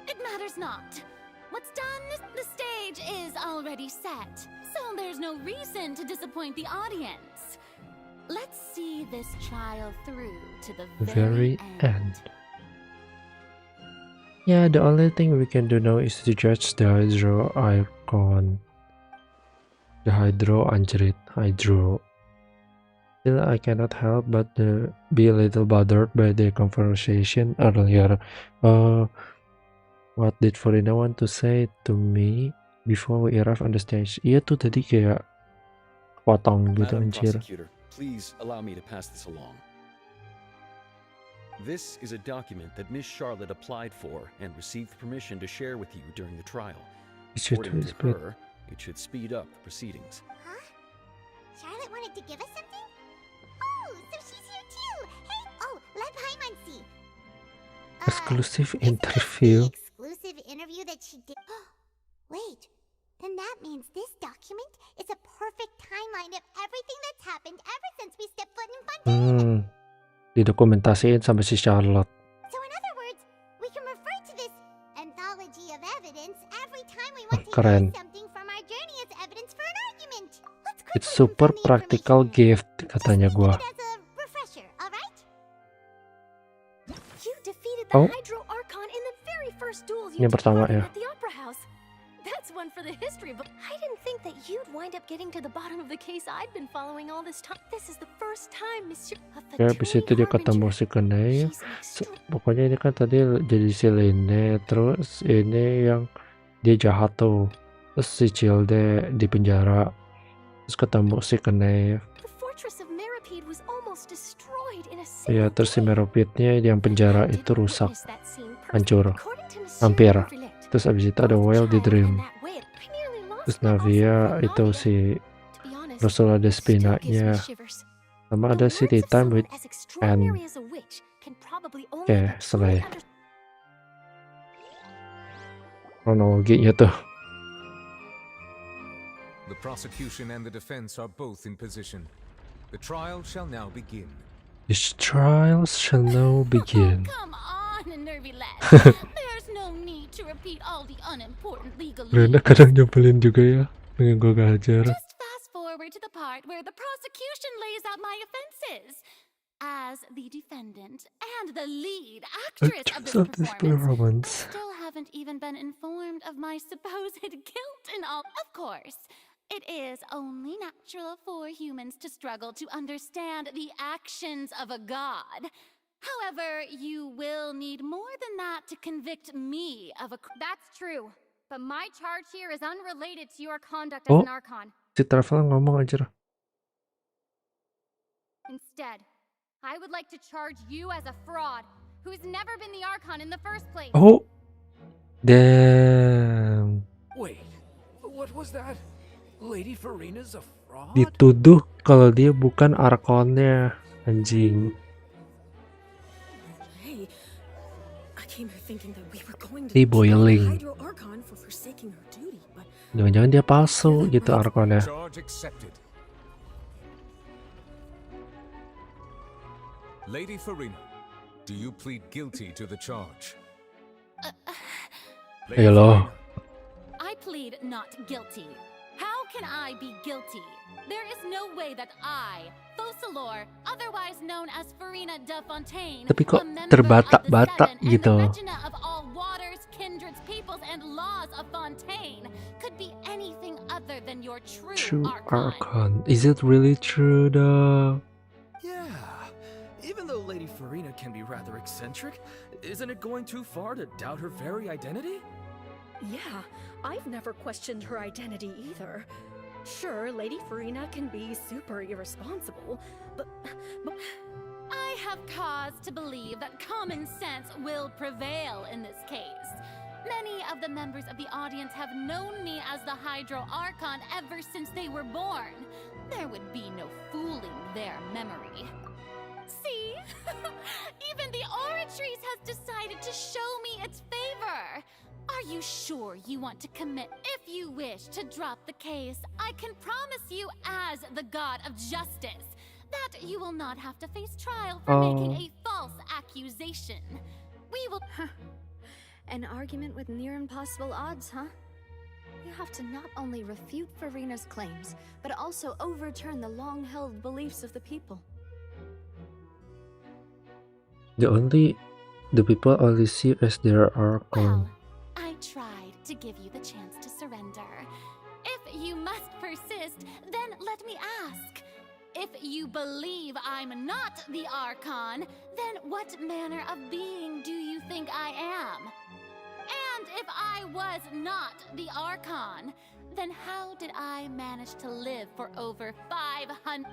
It matters not. What's done, the stage is already set, so there's no reason to disappoint the audience. Let's see this trial through to the very end. Yeah, the only thing we can do now is to judge the Hydro icon. The Hydro Anjrit Hydro. Still, I cannot help but be a little bothered by the conversation earlier. What did Furina want to say to me before we arrive on the stage? Iya tuh tadi kayak potong gitu anjir. Prosecutor, please allow me to pass this along. This is a document that Miss Charlotte applied for and received permission to share with you during the trial. According to her, it should speed up the proceedings. Huh? Charlotte wanted to give us something? Oh, so she's here too! Hey! Oh, let Paimon see! Exclusive interview. Exclusive interview that she did. Wait, then that means this document is a perfect timeline of everything that's happened ever since we stepped foot in Fontaine. Didokumentasiin sama si Charlotte. So in other words, we can refer to this anthology of evidence every time we want to use something from our journey as evidence for an argument. It's super practical gift katanya gua. As a refresher, all right? You defeated the Hydro Archon in the very first duels you took part in at the Opera House. That's one for the history book. I didn't think that you'd wind up getting to the bottom of the case I'd been following all this time. This is the first time, Monsieur. Ya, habis itu dia ketemu si Kenai. Pokoknya ini kan tadi jadi si Lene, terus ini yang dia jahat tuh. Terus si Childe di penjara. Terus ketemu si Kenai. Ya, terus si Meropidnya yang penjara itu rusak. Hancur. Hampir. Terus abis itu ada Whale di Dream. Terus Navia itu si Rosula Despina-nya Sama ada city time with and selesai kronologinya tuh. The prosecution and the defense are both in position. The trial shall now begin. This trial shall now begin. Come on, nervy lad. There's no need to repeat all the unimportant legalese. Rena kadang nyebelin juga ya dengan gue ngajar. Just fast forward to the part where the prosecution lays out my offenses. As the defendant and the lead actress of this performance, I still haven't even been informed of my supposed guilt and all. Of course, it is only natural for humans to struggle to understand the actions of a god. However, you will need more than that to convict me of a. That's true, but my charge here is unrelated to your conduct as an Archon. Si Travel ngomong aja. Instead, I would like to charge you as a fraud who's never been the Archon in the first place. Oh, damn. Wait, what was that? Lady Furina's a fraud? Dituduh kalau dia bukan Archonnya, anjing. Hey, I came here thinking that we were going to boiling. Hydro Archon for forsaking her duty, but Jangan-jangan dia palsu gitu Archonnya. Charge accepted. Lady Furina, do you plead guilty to the charge? Hello. I plead not guilty. How can I be guilty? There is no way that I, Focalor, otherwise known as Furina de Fontaine, Tapi kok terbata-bata gitu. of all waters, kindreds, peoples, and laws of Fontaine, could be anything other than your true Archon. Is it really true though? Yeah. Even though Lady Furina can be rather eccentric, isn't it going too far to doubt her very identity? yeah, I've never questioned her identity either. Sure, Lady Furina can be super irresponsible, but I have cause to believe that common sense will prevail in this case. Many of the members of the audience have known me as the Hydro Archon ever since they were born. There would be no fooling their memory. See? Even the Oratrice has decided to show me its favor. Are you sure you want to commit? If you wish to drop the case, I can promise you as the god of justice that you will not have to face trial for making a false accusation. We will... An argument with near impossible odds, huh? You have to not only refute Furina's claims, but also overturn the long-held beliefs of the people. The people only see as their Archon. I tried to give you the chance to surrender. If you must persist, then let me ask. If you believe I'm not the Archon, then what manner of being do you think I am? And if I was not the Archon, then how did I manage to live for over 500...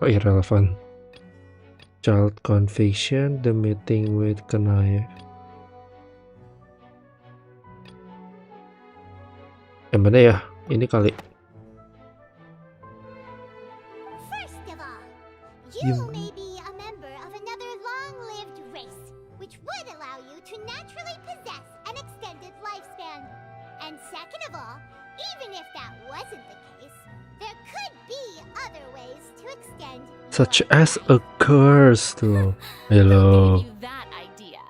Oh, irrelevant. Child conviction, the meeting with Kanaya. Yang mana ya? Ini kali. First of all, you may be a member of another long-lived race, which would allow you to naturally possess an extended lifespan. And second of all, even if that wasn't the case, there could be other ways to extend. Such as a curse tuh. Hello. That idea.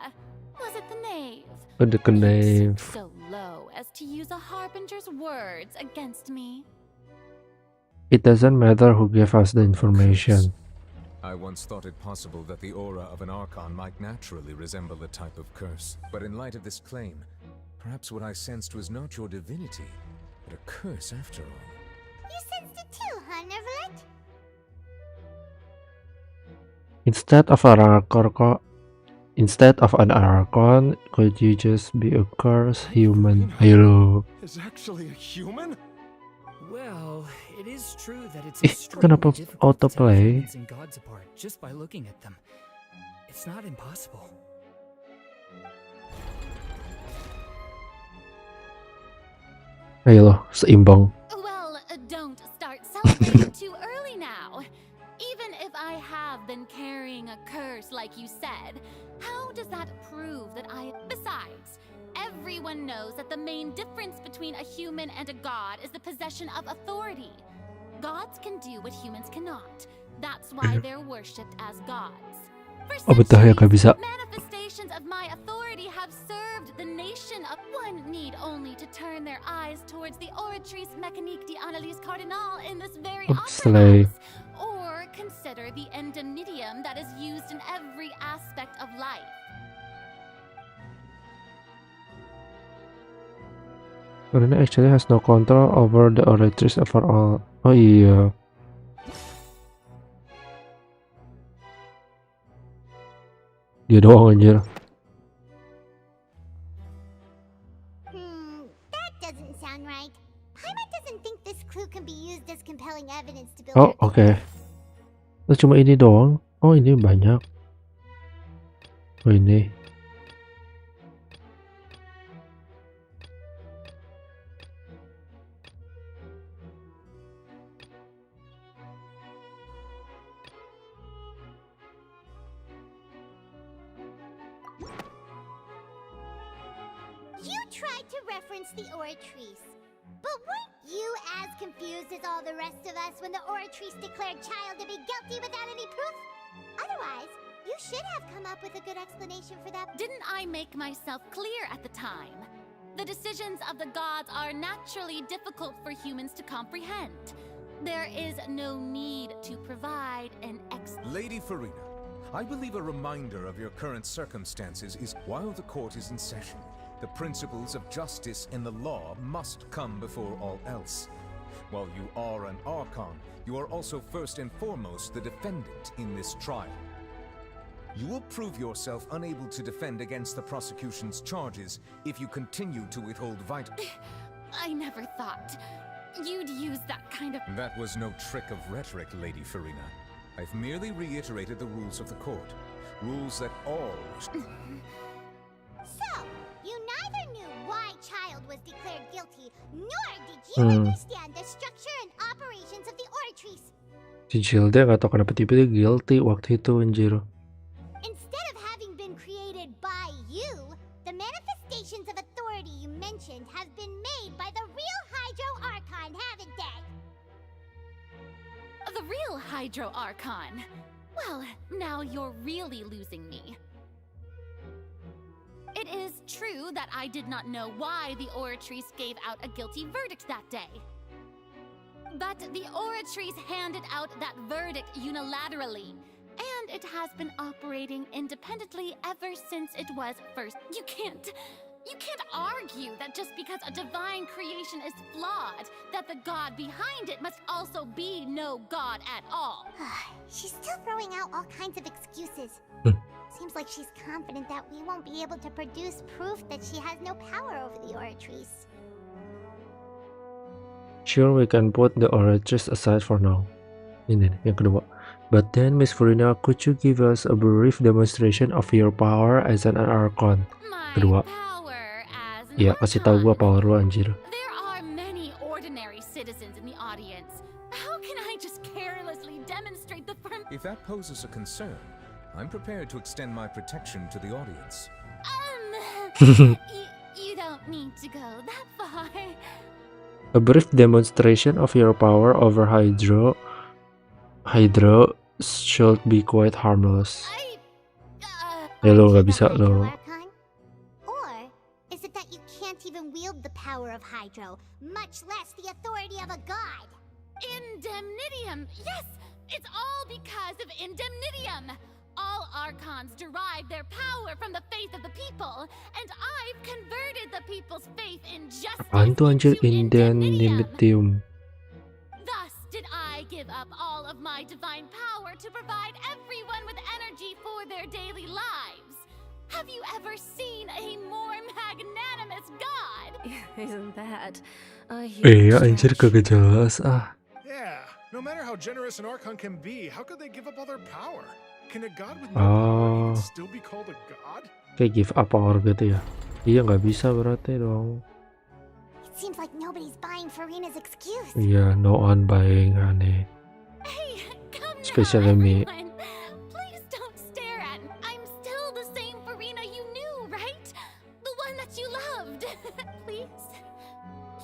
Was it the knave? The knave. So low as to use a harbinger's words against me. It doesn't matter who gave us the information. I once thought it possible that the aura of an Archon might naturally resemble a type of curse. But in light of this claim, perhaps what I sensed was not your divinity, but a curse after all. You sensed it too, huh, Neverlet? Instead of an Archon, could you just be a cursed human? Hello. Is actually a human? Well, it is true that it's Kenapa autoplay? in gods apart just by looking at them. It's not impossible. Ayo loh, seimbang. Well, don't start celebrating too early now. Even if I have been carrying a curse like you said, how does that prove that I... Besides, everyone knows that the main difference between a human and a god is the possession of authority. Gods can do what humans cannot. That's why they're worshipped as gods. For betul ya, gak bisa. manifestations of my authority have served the nation of... One need only to turn their eyes towards the Oratrice Mécanique d'Analyse Cardinal in this very opera house, or consider the indemnitium that is used in every aspect of life. Furina actually has no control over the Oratrice overall. Oh iya. Dia doang anjir. That doesn't sound right. Paimon doesn't think this clue can be used as compelling evidence to build Oh, oke. Terus cuma ini doang. Oh, ini banyak. Oh, ini. You tried to reference the Oratrice. But weren't you as confused as all the rest of us when the Oratrice declared Child to be guilty without any proof? Otherwise, you should have come up with a good explanation for that. Didn't I make myself clear at the time? The decisions of the gods are naturally difficult for humans to comprehend. There is no need to provide an Lady Furina, I believe a reminder of your current circumstances is while the court is in session, the principles of justice and the law must come before all else. While you are an Archon, you are also first and foremost the defendant in this trial. You will prove yourself unable to defend against the prosecution's charges if you continue to withhold vital... I never thought you'd use that kind of... That was no trick of rhetoric, Lady Furina. I've merely reiterated the rules of the court. Rules that all... So, you neither knew why Child was declared guilty, nor did you understand the structure and operations of the Oratrice. Si Gilda gak tau kenapa tiba-tiba guilty waktu itu anjir. Instead of having been created by you, the manifestations of authority you mentioned have been made by the real Hydro Archon, haven't they? The real Hydro Archon? Well, now you're really losing me. It is true that I did not know why the Oratrice gave out a guilty verdict that day. But the Oratrice handed out that verdict unilaterally, and it has been operating independently ever since it was first. You can't argue that just because a divine creation is flawed, that the god behind it must also be no god at all. She's still throwing out all kinds of excuses. Seems like she's confident that we won't be able to produce proof that she has no power over the Oratrice. Sure, we can put the Oratrice aside for now. Ini nih, yang kedua. But then, Miss Furina, could you give us a brief demonstration of your power as an Archon? Kedua. Ya, kasih tahu gua power lu anjir. There are many ordinary citizens in the audience. How can I just carelessly demonstrate the firm? If that poses a concern, I'm prepared to extend my protection to the audience. You don't need to go that far. A brief demonstration of your power over Hydro should be quite harmless. Ya lo gak bisa lo. Or is it that you can't even wield the power of Hydro, much less the authority of a god? Indemnitium! Yes! It's all because of Indemnitium! All Archons derive their power from the faith of the people, and I've converted the people's faith in justice Apaan tuh anjir into Indemnitium. Indemnitium? Thus did I give up all of my divine power to provide everyone with energy for their daily lives. Have you ever seen a more magnanimous god? Isn't that a Iya anjir kagak jelas ah. Yeah, no matter how generous an Archon can be, how could they give up all their power? Can a god with no power even still be called a god? Kayak give up power gitu ya. Iya nggak bisa berarti dong. It's Seems like nobody's buying Furina's excuse. Yeah, no one buying, honey. Hey, come Especially now, me. everyone. Please don't stare at me. I'm still the same Furina you knew, right? The one that you loved. Please.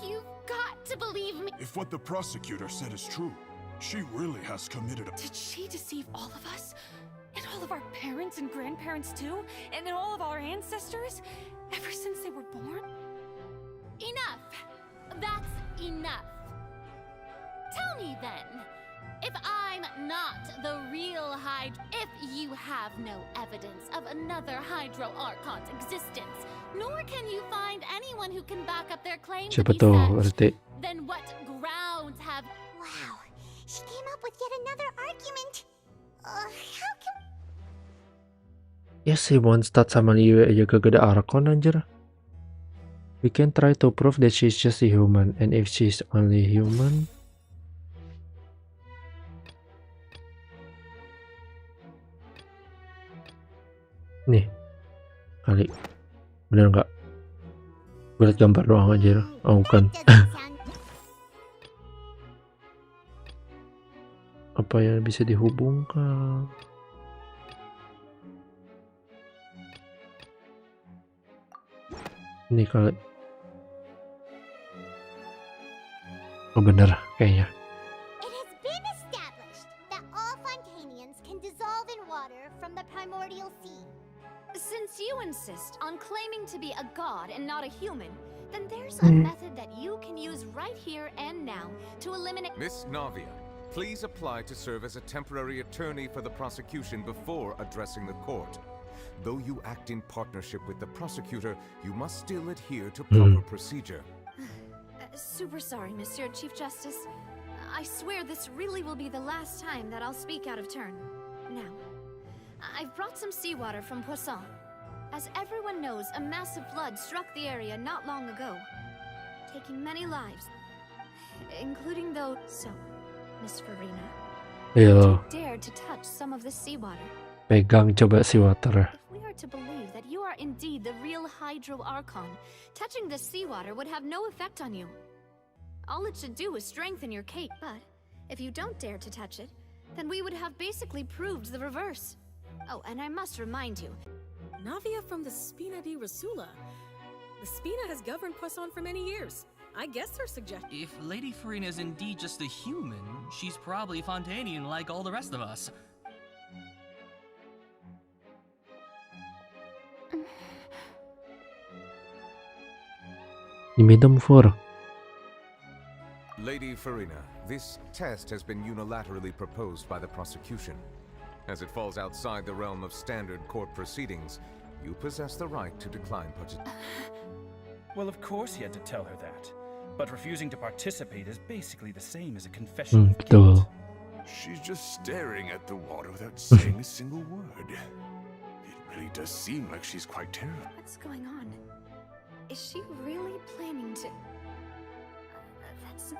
You've got to believe me. If what the prosecutor said is true, she really has committed a— Did she deceive all of us? And all of our parents and grandparents too? And all of our ancestors? Ever since they were born? Enough. That's enough. Tell me then, if I'm not the real if you have no evidence of another Hydro Archon's existence, nor can you find anyone who can back up their claim to Siapa be tuh, such, RT? then what grounds have... Wow, she came up with yet another argument. How can... Ya si Mondstadt sama Liu aja kagak ada Archon anjir. We can try to prove that she's just a human, and if she's only human, nih kali bener nggak? Gue liat gambar doang aja. Oh bukan. Apa yang bisa dihubungkan? Ini kali. Oh bener kayaknya. It has been established that all Fontanians can dissolve in water from the primordial sea. Since you insist on claiming to be a god and not a human, then there's a method that you can use right here and now to eliminate— Miss Navia, please apply to serve as a temporary attorney for the prosecution before addressing the court. Though you act in partnership with the prosecutor, you must still adhere to proper procedure. Super sorry, Monsieur Chief Justice. I swear this really will be the last time that I'll speak out of turn. Now, I've brought some seawater from Poisson. As everyone knows, a massive flood struck the area not long ago, taking many lives, including those. So, Miss Furina, Ayo, dared to touch some of the seawater. pegang coba si water. If we are to believe that you are indeed the real Hydro Archon, touching the seawater would have no effect on you. All it should do is strengthen your case. But if you don't dare to touch it, then we would have basically proved the reverse. Oh, and I must remind you, Navia from the Spina di Rosula. The Spina has governed Poisson for many years. I guess her suggestion. If Lady Furina is indeed just a human, she's probably Fontanian like all the rest of us. Dimidam for. Lady Furina, this test has been unilaterally proposed by the prosecution. As it falls outside the realm of standard court proceedings, you possess the right to decline participation. Well, of course he had to tell her that. But refusing to participate is basically the same as a confession of guilt. She's just staring at the water without saying a single word. It really does seem like she's quite terrified. what's going on? Is she really planning to... That's...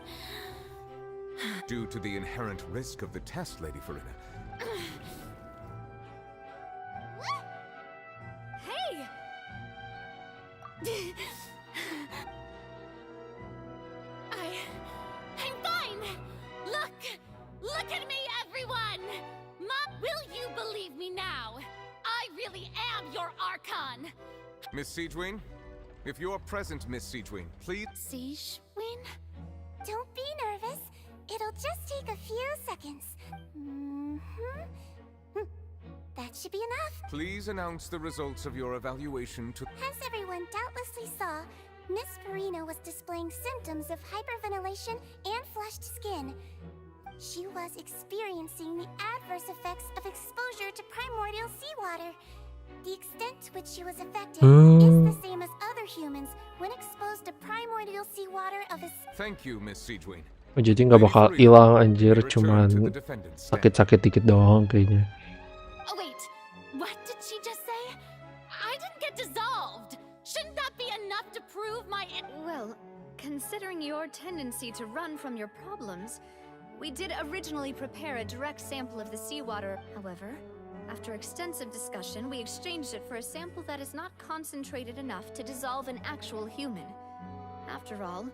Due to the inherent risk of the test, Lady Furina. Hey! I'm fine! Look at me, everyone! Mom, will you believe me now? I really am your Archon! Miss Siegewin? If you're present, Miss Siegewin, please... Siegewin? Don't be nervous. It'll just take a few seconds. That should be enough. Please announce the results of your evaluation to... As everyone doubtlessly saw, Miss Furina was displaying symptoms of hyperventilation and flushed skin. She was experiencing the adverse effects of exposure to primordial seawater. The extent to which she was affected is the same as other humans when exposed to primordial seawater of a... Thank you, Miss Siegewin. Oh, jadi nggak bakal hilang anjir, cuman sakit-sakit dikit doang kayaknya. Oh wait, what did she just say? I didn't get dissolved! Shouldn't that be enough to prove my... Well, considering your tendency to run from your problems, we did originally prepare a direct sample of the seawater. However, after extensive discussion, we exchanged it for a sample that is not concentrated enough to dissolve an actual human. After all,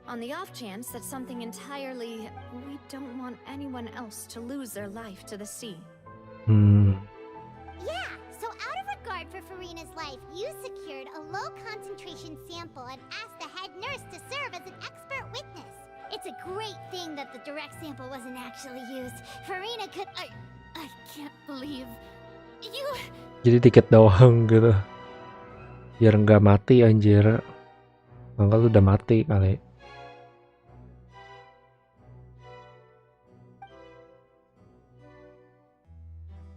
on the off chance that something entirely... We don't want anyone else to lose their life to the sea. Yeah, so out of regard for Furina's life, you secured a low-concentration sample and asked the head nurse to serve as an expert witness. It's a great thing that the direct sample wasn't actually used. Furina could... I can't believe... You... Jadi dikit doang gitu. Biar nggak mati anjir. Enggak lu udah mati kali.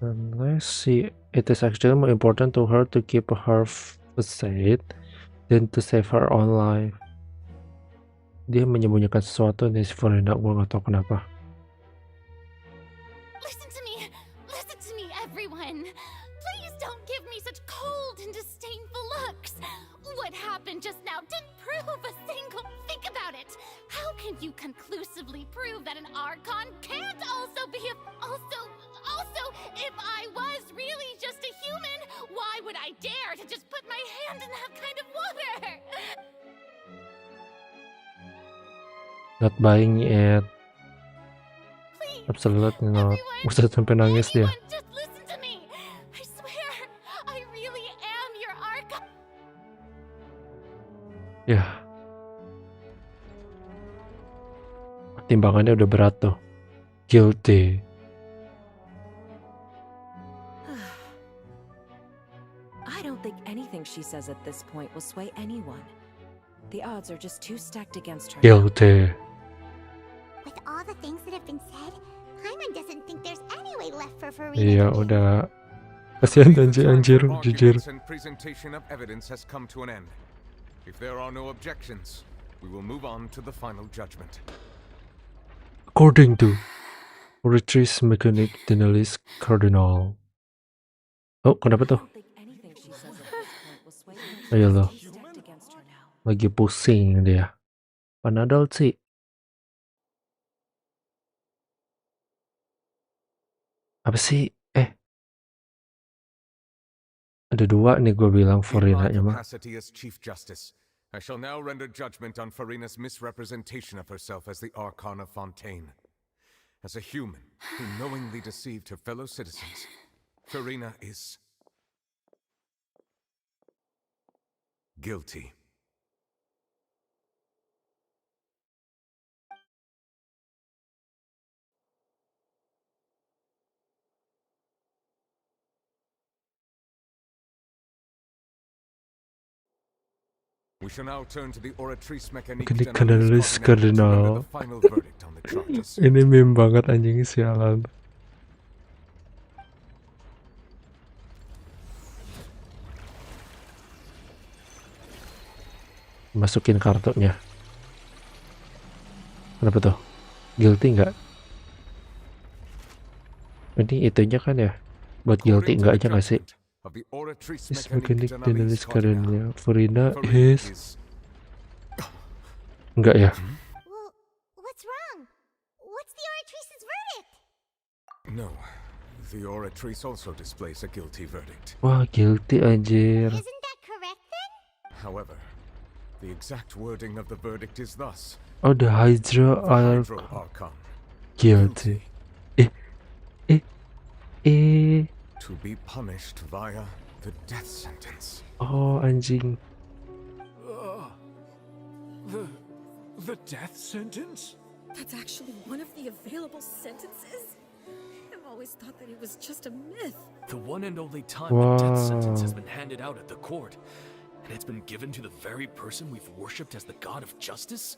Unless it is actually more important to her to keep her safe than to save her own life. Dia menyembunyikan sesuatu nih si Furina, gue nggak tahu kenapa. Listen to me, everyone. Please don't give me such cold and disdainful looks. What happened just now didn't prove a single... Think about it. How can you conclusively prove that an Archon can't also be a... Also, if I was really just a human, why would I dare to just put my hand in that kind of water? Not buying it. Absolutely not. Usah sampai nangis dia. Just listen to me. I swear, I really am your Archon. Ya. Timbangannya udah berat tuh. Guilty. I don't think anything she says at this point will sway anyone. The odds are just too stacked against her. Guilty. With all the things that have been said, Paimon doesn't think there's any way left for Furina. Iya udah. Kasihan anjir, jujur. And presentation of evidence has come to an end. If there are no objections, we will move on to the final judgment. According to Retrice Mechanic Denialist Cardinal. Oh, kenapa tuh? Ayo loh. Lagi pusing dia. Panadol sih. Apa sih? Ada dua nih gue bilang Furina-nya mah. Capacity as Chief Justice, I shall now render judgment on Furina's misrepresentation of herself as the Archon of Fontaine. As a human who knowingly deceived her fellow citizens, Furina is guilty. We shall now turn to the Oratrice Mechanique Denialist Cardinal. Ini meme banget anjing, sialan. Masukin kartunya. Kenapa tuh? Guilty nggak? Ini itunya kan ya? Buat guilty nggak aja nggak sih? Is Mechanic Denialist Cardinal. Furina is... Enggak ya? Well, what's wrong? What's the Oratrice's verdict? No, the Oratrice also displays a guilty verdict. Wah, guilty anjir. Isn't that correct then? However, the exact wording of the verdict is thus. Oh, the Hydra Archon. Guilty. To be punished via the death sentence. Oh, anjing. The death sentence? That's actually one of the available sentences? I've always thought that it was just a myth. The one and only time the death sentence has been handed out at the court, and it's been given to the very person we've worshipped as the god of justice?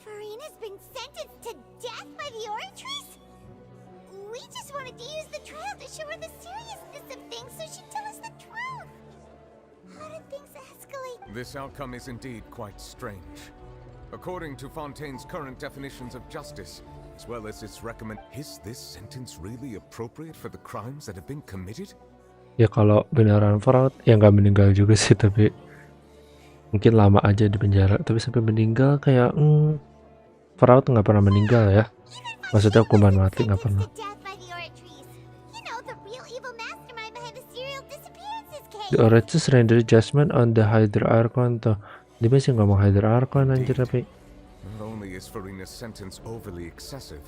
Furina's been sentenced to death by the Oratrice? We just wanted to use the trial to show her the seriousness of things so she'd tell us the truth. How did things escalate? This outcome is indeed quite strange. According to Fontaine's current definitions of justice, as well as its is this sentence really appropriate for the crimes that have been committed? Ya kalau beneran fraud, ya nggak meninggal juga sih, tapi mungkin lama aja di penjara. Tapi sampai meninggal kayak fraud nggak pernah meninggal ya. Maksudnya hukuman mati nggak pernah. The Oratrice rendered judgment on the Hydra Archon to Dia masih ngomong Hydra Archon anjir tapi. Not only is Furina's sentence overly excessive,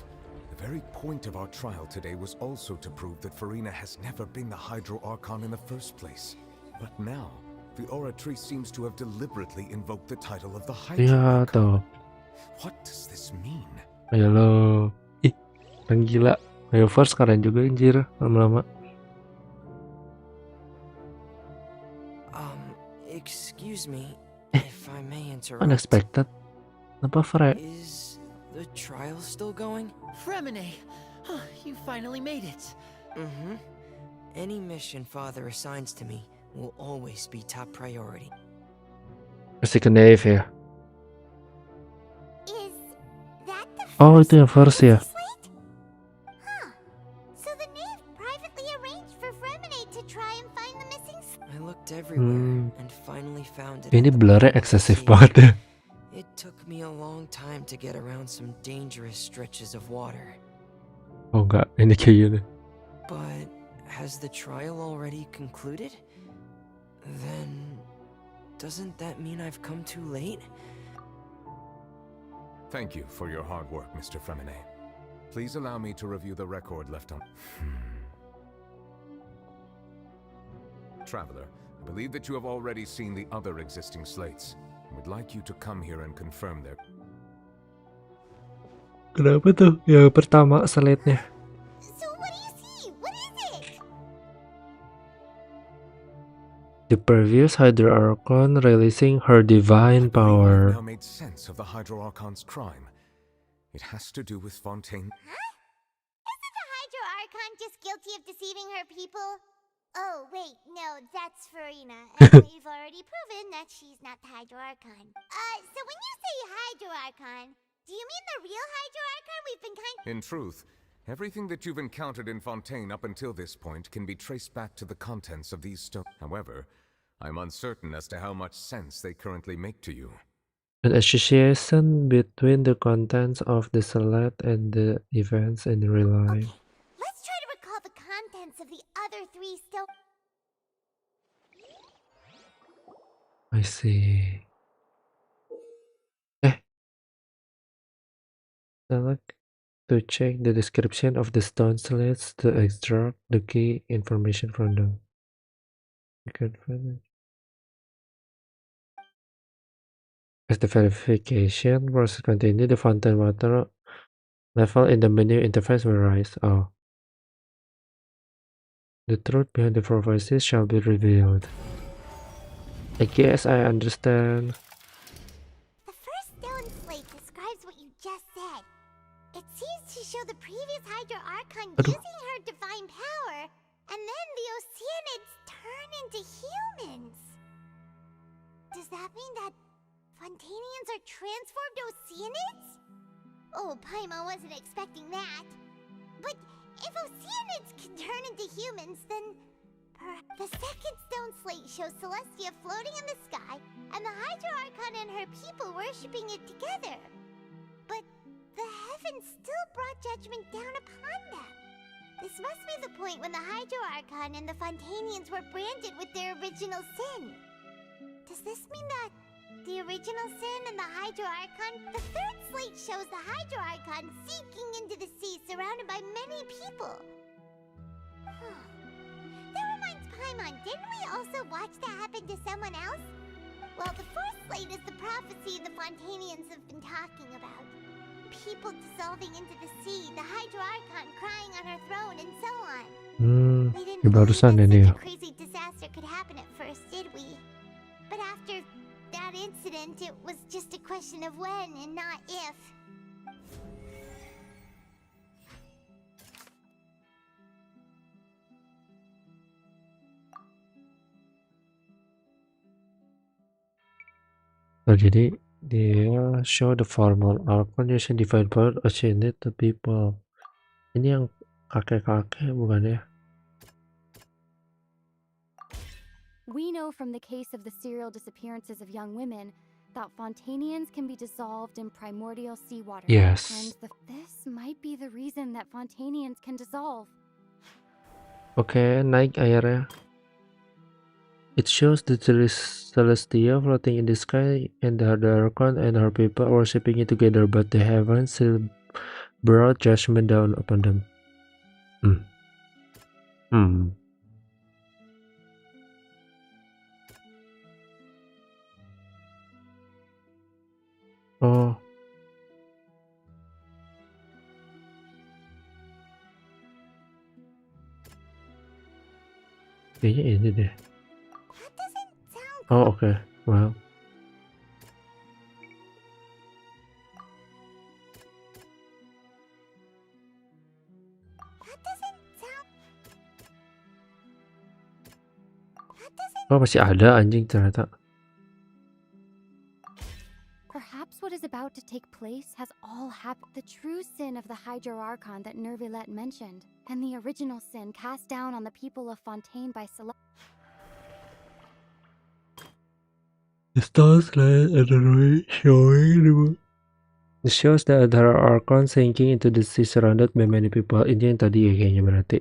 the very point of our trial today was also to prove that Furina has never been the Hydro Archon in the first place. But now, the Oratree seems to have deliberately invoked the title of the Hydro Iya tuh. What does this mean? Ayo lo. Ih, orang gila. Ayo first keren juga anjir lama-lama. Excuse me if I may interrupt. Unexpected. Kenapa Fre? Is the trial still going? Fremine, you finally made it. Mm-hmm. Any mission Father assigns to me will always be top priority. Masih ke Nave ya? Is that the Oh itu yang first ya? So the knave privately arranged for Fremine to try and find the missing I looked everywhere and finally found it. Ini blurnya eksesif banget ya. It took me a long time to get around some dangerous stretches of water. Oh enggak, ini kayak gini. But has the trial already concluded? Then doesn't that mean I've come too late? Thank you for your hard work, Mr. Fremine. Please allow me to review the record left on... Traveler, I believe that you have already seen the other existing slates. I would like you to come here and confirm their... Kenapa tuh? Yang pertama slide-nya. So what do you see? What is it? The previous Hydra Archon releasing her divine power. Now made sense of the Hydro Archon's crime. It has to do with Fontaine. Huh? Isn't the Hydro Archon just guilty of deceiving her people? Oh, wait, no, that's Furina, and we've already proven that she's not the Hydro Archon. So when you say Hydro Archon, do you mean the real Hydro Archon we've been In truth, everything that you've encountered in Fontaine up until this point can be traced back to the contents of these stones. However, I'm uncertain as to how much sense they currently make to you. An association between the contents of the slate and the events in real life. Let's try to recall the contents of the other three stones. I see. Select to check the description of the stone slates to extract the key information from them. You can find it. As the verification process continues, the fountain water level in the menu interface will rise. Oh. The truth behind the prophecies shall be revealed. I guess I understand. The first stone slate describes what you just said. It seems to show the previous Hydro Archon using her divine power, and then the Oceanids turn into humans. Does that mean that Fontanians are transformed Oceanids? Oh, Paimon wasn't expecting that. But if Oceanids can turn into humans, then the second stone slate shows Celestia floating in the sky, and the Hydro Archon and her people worshipping it together. But the heavens still brought judgment down upon them. This must be the point when the Hydro Archon and the Fontanians were branded with their original sin. Does this mean that the original sin and the Hydro Archon? The third slate shows the Hydro Archon sinking into the sea surrounded by many people. That reminds Paimon, didn't we also watch that happen to someone else? Well, the fourth slate is the prophecy the Fontanians have been talking about. People dissolving into the sea, the Hydro Archon crying on her throne, and so on. We didn't believe that such a crazy disaster could happen at first, did we? But after that incident, it was just a question of when and not if. Oh, jadi dia show the formal Archon using divine power assigned to people. Ini yang kakek-kakek bukan ya? We know from the case of the serial disappearances of young women that Fontanians can be dissolved in primordial seawater. Yes. And this might be the reason that Fontanians can dissolve. Oke, naik airnya. It shows the Celestia floating in the sky, and the Archon and her people worshipping it together, but the heavens still brought judgment down upon them. Oh. Kayaknya ini deh. Oh, okay. Well. Oh, masih ada anjing ternyata. Perhaps what is about to take place has all happened. The true sin of the Hydro Archon that Nervilette mentioned, and the original sin cast down on the people of Fontaine by The stars light and the rain showing the shows that there are Archon sinking into the sea surrounded by many people. Ini yang tadi ya kayaknya berarti.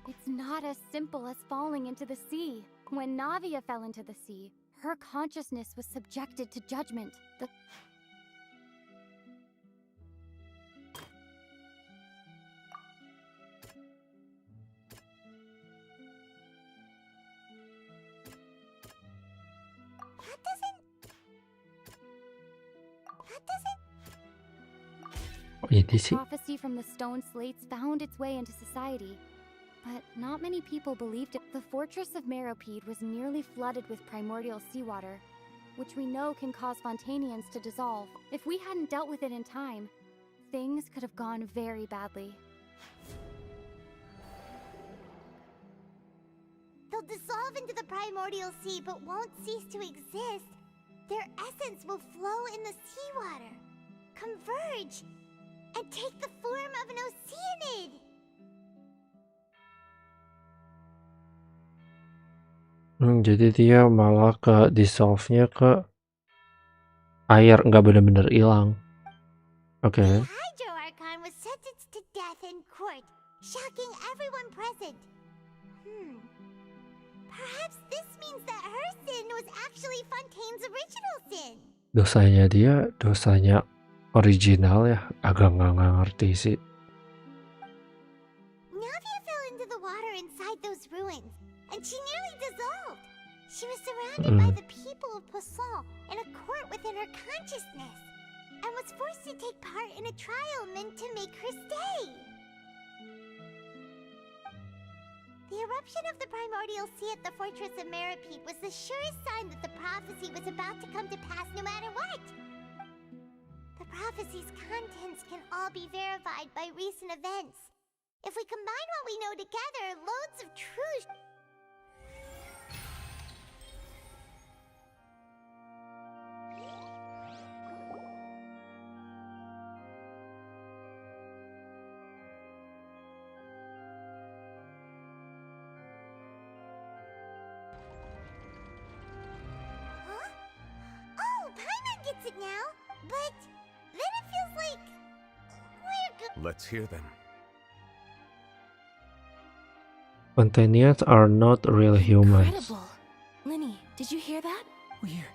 It's not as simple as falling into the sea. When Navia fell into the sea, her consciousness was subjected to judgment. Prophecy from the stone slates found its way into society, but not many people believed it. The fortress of Meropide was nearly flooded with primordial seawater, which we know can cause Fontanians to dissolve. If we hadn't dealt with it in time, things could have gone very badly. They'll dissolve into the primordial sea but won't cease to exist. Their essence will flow in the seawater, converge, and take the form of an oceanid. Jadi dia malah ke dissolve-nya ke air, nggak benar-benar hilang. Oke. Okay. Hydro Archon was sentenced to death in court, shocking everyone present. Perhaps this means that her sin was actually Fontaine's original sin. Dosanya dia, dosanya original ya, agak nggak ngerti sih. Navia fell into the water inside those ruins, and she nearly dissolved. She was surrounded by the people of Poisson in a court within her consciousness, and was forced to take part in a trial meant to make her stay. The eruption of the primordial sea at the fortress of Meropide was the surest sign that the prophecy was about to come to pass no matter what. The prophecy's contents can all be verified by recent events. If we combine what we know together, loads of truth. It now, but then it feels like we're Let's hear them. Fontanians are not real humans. Incredible. Linny, did you hear that? Weird.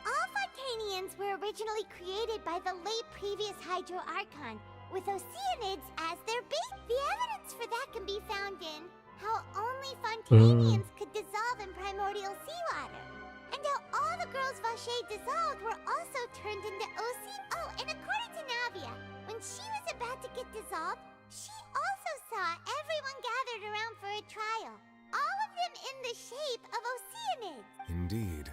All Fontanians were originally created by the late previous Hydro Archon, with oceanids as their base. The evidence for that can be found in how only Fontanians could dissolve in primordial seawater. And how all the girls Vache dissolved were also turned into ocean. Oh, and according to Navia, when she was about to get dissolved, she also saw everyone gathered around for a trial. All of them in the shape of oceanids. Indeed.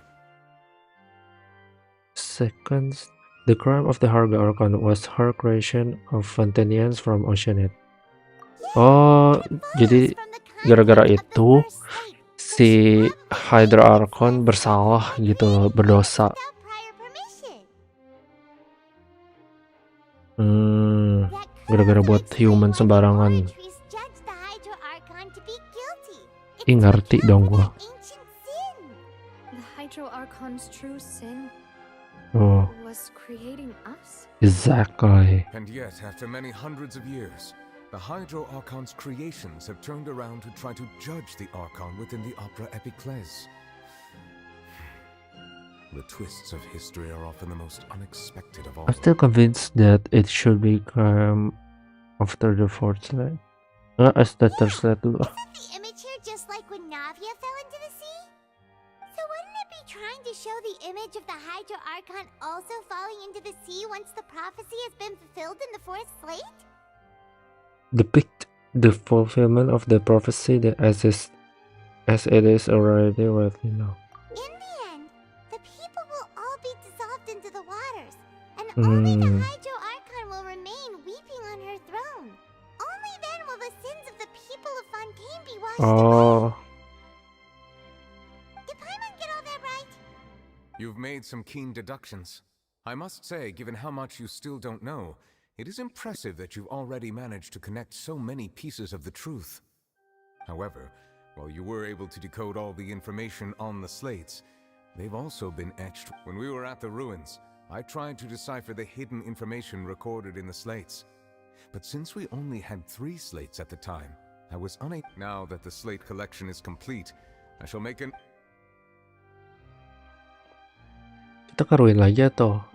Seconds, the crime of the Harga Archon was her creation of Fontanians from Oceanid. Oh, jadi gara-gara itu si Hydra Archon bersalah gitu, berdosa. Gara-gara buat human sembarangan. Ih, ngerti dong gua. The Hydro Archon Archon's true sin Oh, was creating us? exactly. And yet, after many hundreds of years, the Hydro Archon's creations have turned around to try to judge the Archon within the Opera Epiclese. The twists of history are often the most unexpected of all. I'm still convinced that it should become after the fourth slide. As the third slide dulu. Isn't the image here just like when Navia fell into the sea? So wouldn't it be trying to show the image of the Hydro Archon also falling into the sea once the prophecy has been fulfilled in the fourth slate? Depict the fulfillment of the prophecy that as it is already widely known. In the end, the people will all be dissolved into the waters, and only the Hydro Archon will remain weeping on her throne. Only then will the sins of the people of Fontaine be washed away. Did Paimon get all that right? You've made some keen deductions. I must say, given how much you still don't know, it is impressive that you've already managed to connect so many pieces of the truth. However, while you were able to decode all the information on the slates, they've also been etched. When we were at the ruins, I tried to decipher the hidden information recorded in the slates. But since we only had 3 slates at the time, I was unable. Now that the slate collection is complete, I shall make an... Kita karuin lagi atau?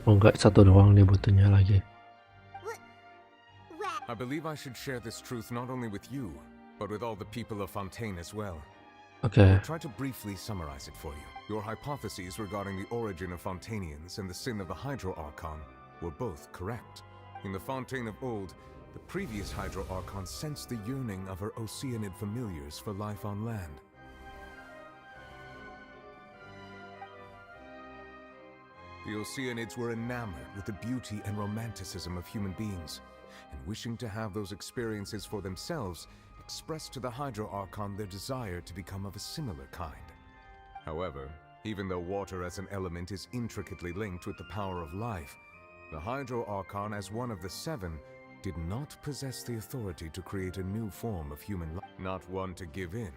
Oh enggak, satu doang nih butuhnya lagi. I believe I should share this truth not only with you, but with all the people of Fontaine as well. Okay. I'll try to briefly summarize it for you. Your hypotheses regarding the origin of Fontainians and the sin of the Hydro Archon were both correct. In the Fontaine of old, the previous Hydro Archon sensed the yearning of her Oceanid familiars for life on land. The Oceanids were enamored with the beauty and romanticism of human beings, and wishing to have those experiences for themselves, expressed to the Hydro Archon their desire to become of a similar kind. However, even though water as an element is intricately linked with the power of life, the Hydro Archon, as one of the 7, did not possess the authority to create a new form of human life. Not one to give in,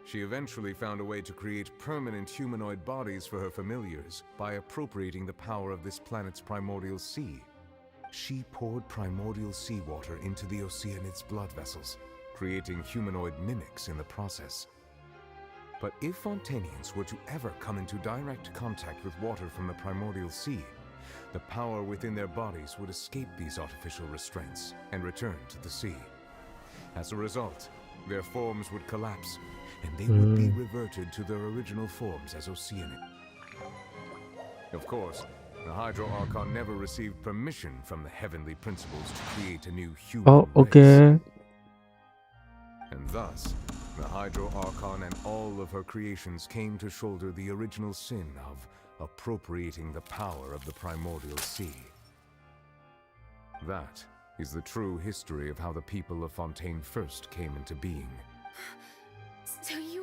she eventually found a way to create permanent humanoid bodies for her familiars by appropriating the power of this planet's primordial sea. She poured primordial seawater into the Oceanids' blood vessels, creating humanoid mimics in the process. But if Fontainians were to ever come into direct contact with water from the primordial sea, the power within their bodies would escape these artificial restraints and return to the sea. As a result, their forms would collapse, and they would be reverted to their original forms as Oceanid. Of course, the Hydro Archon never received permission from the heavenly principles to create a new human race. And thus, the Hydro Archon and all of her creations came to shoulder the original sin of appropriating the power of the primordial sea. That is the true history of how the people of Fontaine first came into being. So we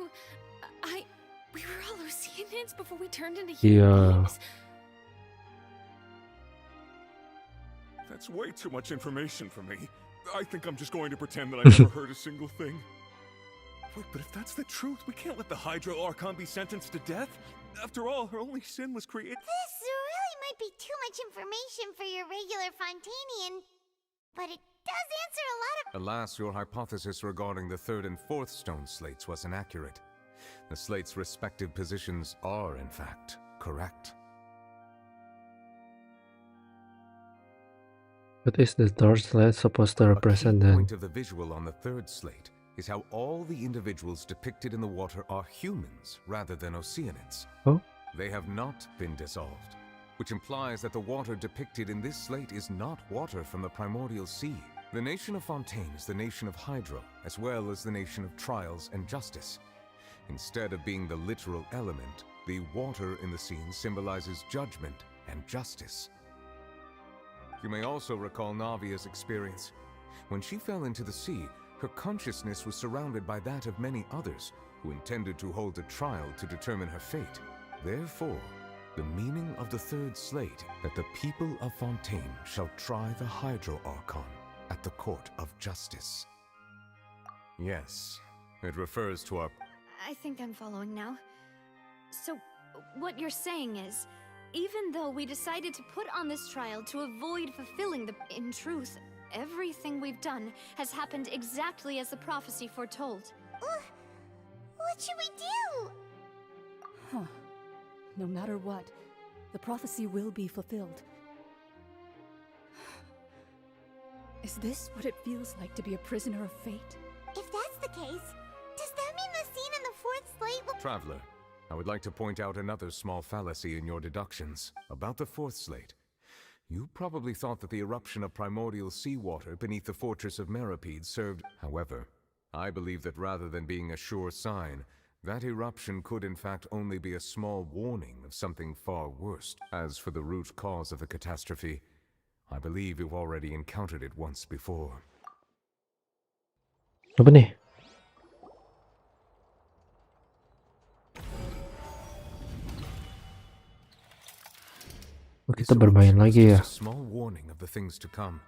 were all Oceanids before we turned into human beings? That's way too much information for me. I think I'm just going to pretend that I never heard a single thing. Wait, but if that's the truth, we can't let the Hydro Archon be sentenced to death. After all, her only sin was created. This really might be too much information for your regular Fontainian, but it does answer a lot of... Alas, your hypothesis regarding the 3rd and 4th stone slates was inaccurate. The slates' respective positions are, in fact, correct. What is the 3rd slate supposed to represent The then? point of the visual on the 3rd slate is how all the individuals depicted in the water are humans rather than Oceanids. Oh? They have not been dissolved, which implies that the water depicted in this slate is not water from the primordial sea. The nation of Fontaine is the nation of Hydro, as well as the nation of trials and justice. Instead of being the literal element, the water in the scene symbolizes judgment and justice. You may also recall Navia's experience. When she fell into the sea, her consciousness was surrounded by that of many others who intended to hold a trial to determine her fate. Therefore, the meaning of the 3rd slate, that the people of Fontaine shall try the Hydro Archon at the court of justice. Yes, it refers to our... I think I'm following now. So, what you're saying is, even though we decided to put on this trial to avoid fulfilling in truth, everything we've done has happened exactly as the prophecy foretold. What should we do? Huh. No matter what, the prophecy will be fulfilled. Is this what it feels like to be a prisoner of fate? If that's the case, does that mean the scene in the fourth slate will— Traveler, I would like to point out another small fallacy in your deductions. About the fourth slate. You probably thought that the eruption of primordial seawater beneath the fortress of Meripede served. However, I believe that rather than being a sure sign, that eruption could in fact only be a small warning of something far worse. As for the root cause of the catastrophe, I believe you've already encountered it once before. Apa nih? Oh, kita bermain lagi ya. A small warning of the things to come.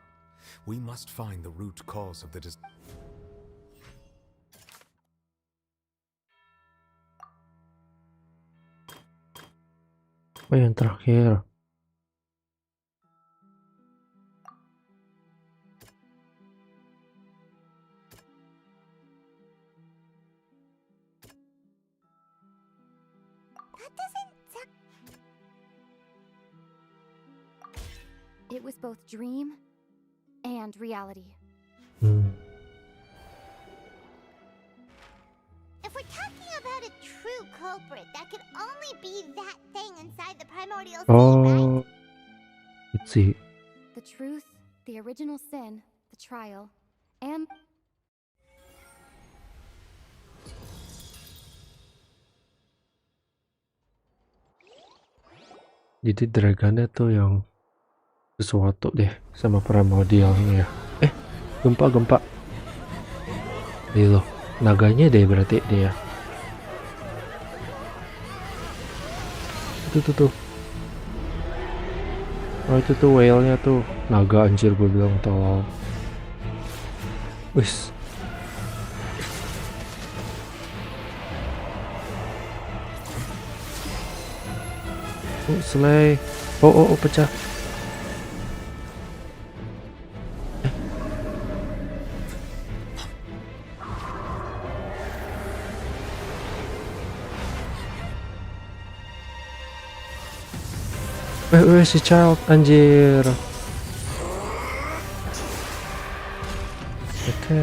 We must find the root cause of the Oh, yang terakhir. It was both dream and reality. If we're talking about a true culprit, that could only be that thing inside the primordial sea, right? Let's see. The truth, the original sin, the trial, and... Jadi dragonnya tuh yang sesuatu deh sama primordialnya ya. Gempa. Iya loh, naganya deh berarti dia. Itu tuh. Oh itu tuh whale-nya tuh naga, anjir gue bilang tolong. Wis. Slay. Oh pecah. Si child, anjir. Oke.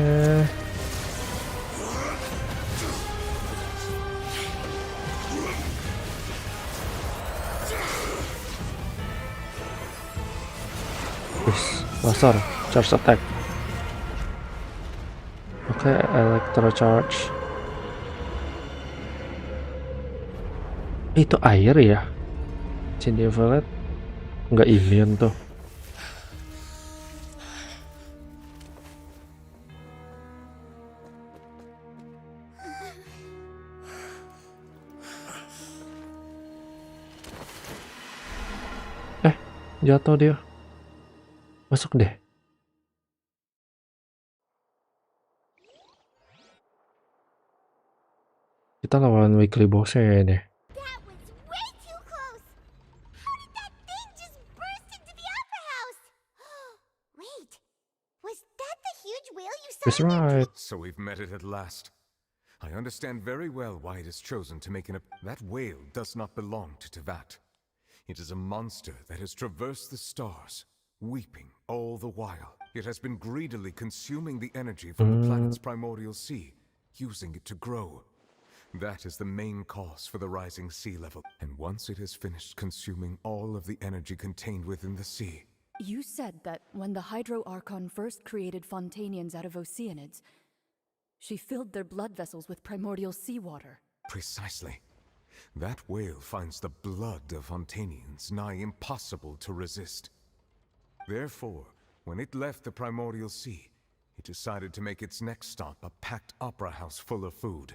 Laser, charge attack. Oke, electro charge. Itu air ya? Cindy Violet nggak immune tuh. Jatuh dia. Masuk deh. Kita lawan weekly boss-nya ya ini. That's right. So we've met it at last. I understand very well why it is chosen to make that whale does not belong to Tevat. It is a monster that has traversed the stars, weeping all the while. It has been greedily consuming the energy from the planet's primordial sea, using it to grow. That is the main cause for the rising sea level. And once it has finished consuming all of the energy contained within the sea... You said that when the Hydro Archon first created Fontanians out of Oceanids, she filled their blood vessels with primordial seawater. Precisely. That whale finds the blood of Fontanians nigh impossible to resist. Therefore, when it left the primordial sea, it decided to make its next stop a packed opera house full of food.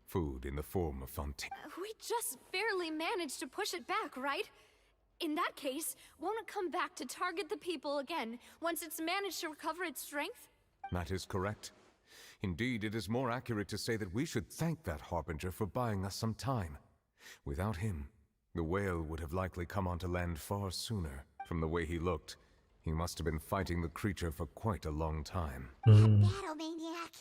Food in the form of Fontanians. We just barely managed to push it back, right? In that case, won't it come back to target the people again once it's managed to recover its strength? That is correct. Indeed, it is more accurate to say that we should thank that Harbinger for buying us some time. Without him, the whale would have likely come onto land far sooner. From the way he looked, he must have been fighting the creature for quite a long time. Battle maniac.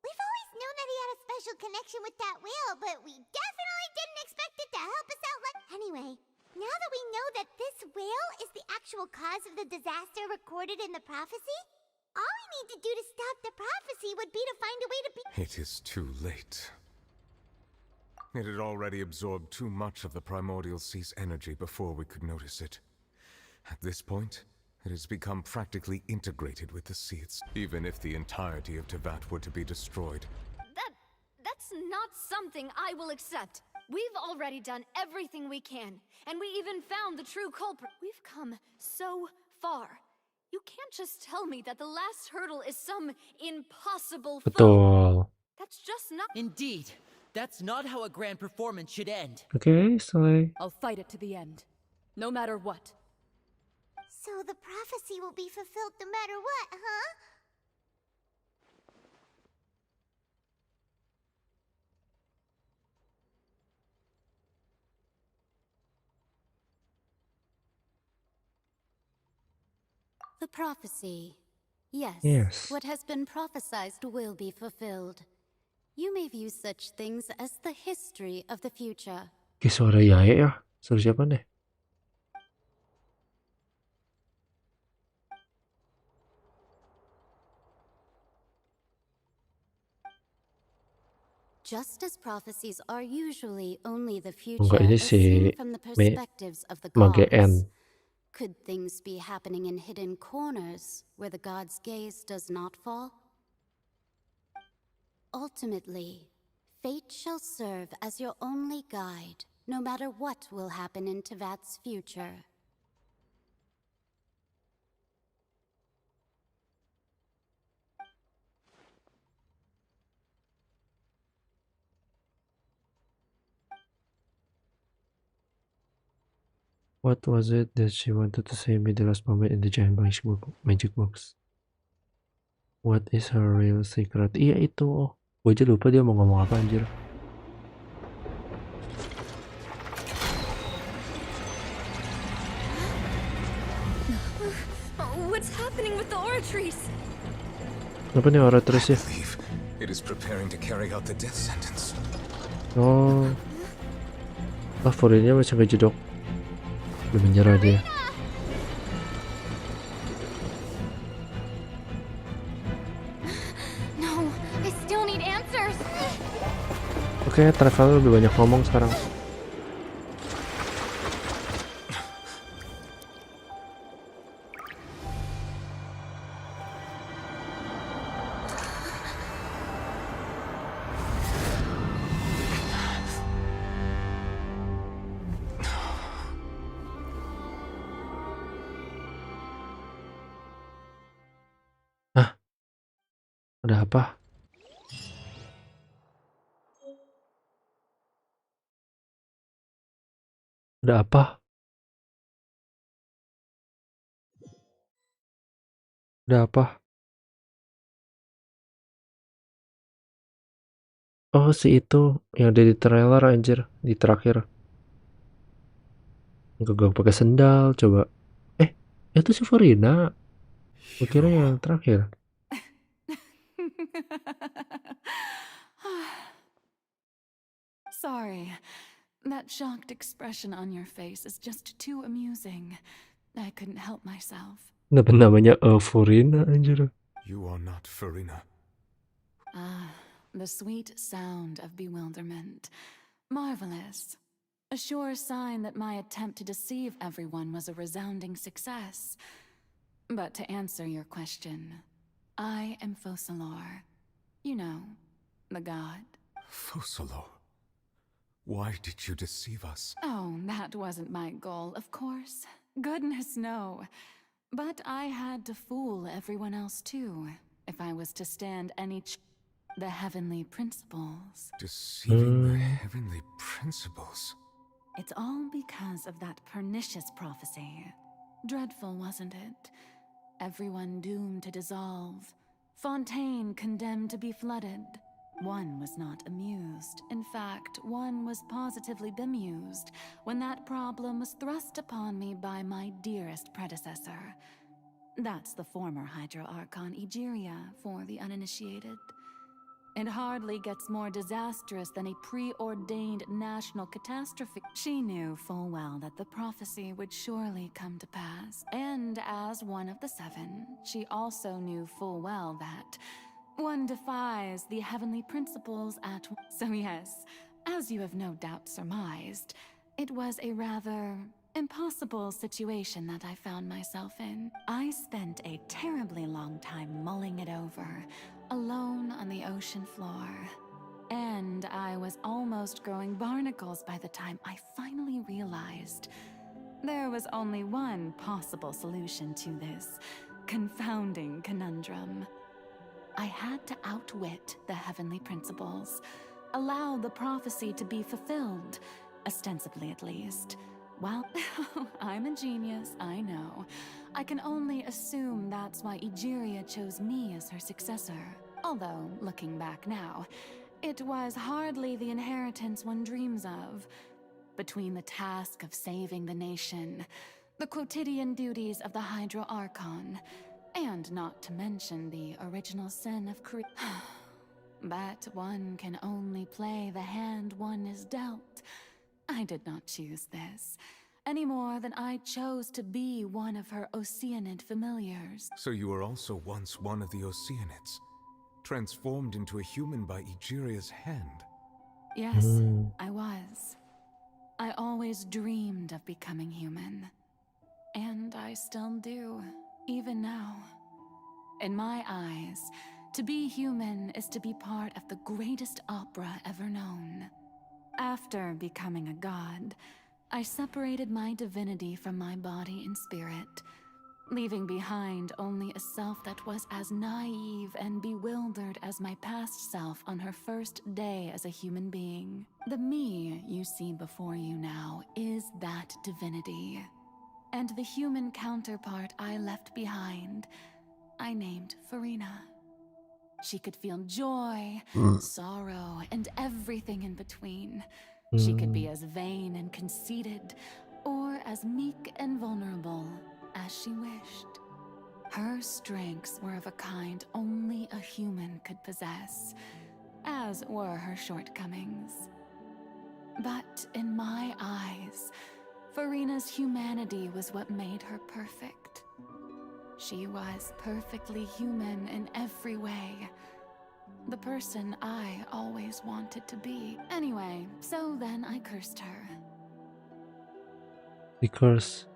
We've always known that he had a special connection with that whale, but we definitely didn't expect it to help us out like... Anyway, now that we know that this whale is the actual cause of the disaster recorded in the prophecy, all we need to do to stop the prophecy would be to find a way to be... It is too late. It had already absorbed too much of the primordial sea's energy before we could notice it. At this point, it has become practically integrated with the sea. Even if the entirety of Teyvat were to be destroyed. That's not something I will accept. We've already done everything we can, and we even found the true culprit. We've come so far. You can't just tell me that the last hurdle is some impossible foe. Betul. That's just not... Indeed. That's not how a grand performance should end. Okay, Slay. I'll fight it to the end. No matter what. So the prophecy will be fulfilled no matter what, huh? The prophecy. Yes. Yes. What has been prophesied will be fulfilled. You may view such things as the history of the future. Kayak suara Yae ya. Suara siapa nih? Just as prophecies are usually only the Enggak, future ini as si seen from the perspectives of the Magn. gods. Could things be happening in hidden corners where the god's gaze does not fall? Ultimately, fate shall serve as your only guide, no matter what will happen in Teyvat's future. What was it that she wanted to say me the last moment in the giant magic box? What is her real secret? Iya itu. Oh, gue aja lupa dia mau ngomong apa anjir. What's happening with the Oratries? Apa nih Oratries ya? It is preparing to carry out the death sentence. Oh. Ah, Furina masih ngejedok. Udah menyerah dia. No, I still need answers. Oke, Travel lebih banyak ngomong sekarang. Ada apa? Ada apa? Ada apa? Oh, si itu yang ada di trailer anjir, di terakhir. Gak pakai sendal, coba. Itu si Furina. Gue kira yang terakhir. Sorry. That shocked expression on your face is just too amusing. I couldn't help myself. Kenapa namanya Furina anjir? You are not Furina. Ah, the sweet sound of bewilderment. Marvelous. A sure sign that my attempt to deceive everyone was a resounding success. But to answer your question, I am Focalor. You know, the god. Focalor? Why did you deceive us? Oh, that wasn't my goal, of course. Goodness, no. But I had to fool everyone else too, if I was to stand any the heavenly principles. Deceiving the heavenly principles? It's all because of that pernicious prophecy. Dreadful, wasn't it? Everyone doomed to dissolve. Fontaine condemned to be flooded. One was not amused. In fact, one was positively bemused when that problem was thrust upon me by my dearest predecessor. That's the former Hydro Archon Egeria for the uninitiated. It hardly gets more disastrous than a preordained national catastrophe. She knew full well that the prophecy would surely come to pass, and as one of the seven, she also knew full well that one defies the heavenly principles at. So yes, as you have no doubt surmised, it was a rather impossible situation that I found myself in. I spent a terribly long time mulling it over, alone on the ocean floor. And I was almost growing barnacles by the time I finally realized there was only one possible solution to this confounding conundrum. I had to outwit the heavenly principles, allow the prophecy to be fulfilled, ostensibly at least. Well, I'm a genius, I know. I can only assume that's why Egeria chose me as her successor. Although, looking back now, it was hardly the inheritance one dreams of. Between the task of saving the nation, the quotidian duties of the Hydro Archon, and not to mention the original sin of But one can only play the hand one is dealt. I did not choose this, any more than I chose to be one of her Oceanid familiars. So you were also once one of the Oceanids, transformed into a human by Egeria's hand. Yes, I was. I always dreamed of becoming human. And I still do, even now. In my eyes, to be human is to be part of the greatest opera ever known. After becoming a god, I separated my divinity from my body and spirit, leaving behind only a self that was as naive and bewildered as my past self on her first day as a human being. The me you see before you now is that divinity. And the human counterpart I left behind, I named Furina. She could feel joy, sorrow, and everything in between. She could be as vain and conceited, or as meek and vulnerable as she wished. Her strengths were of a kind only a human could possess, as were her shortcomings. But in my eyes, Furina's humanity was what made her perfect. She was perfectly human in every way. The person I always wanted to be. Anyway, so then I cursed her. Because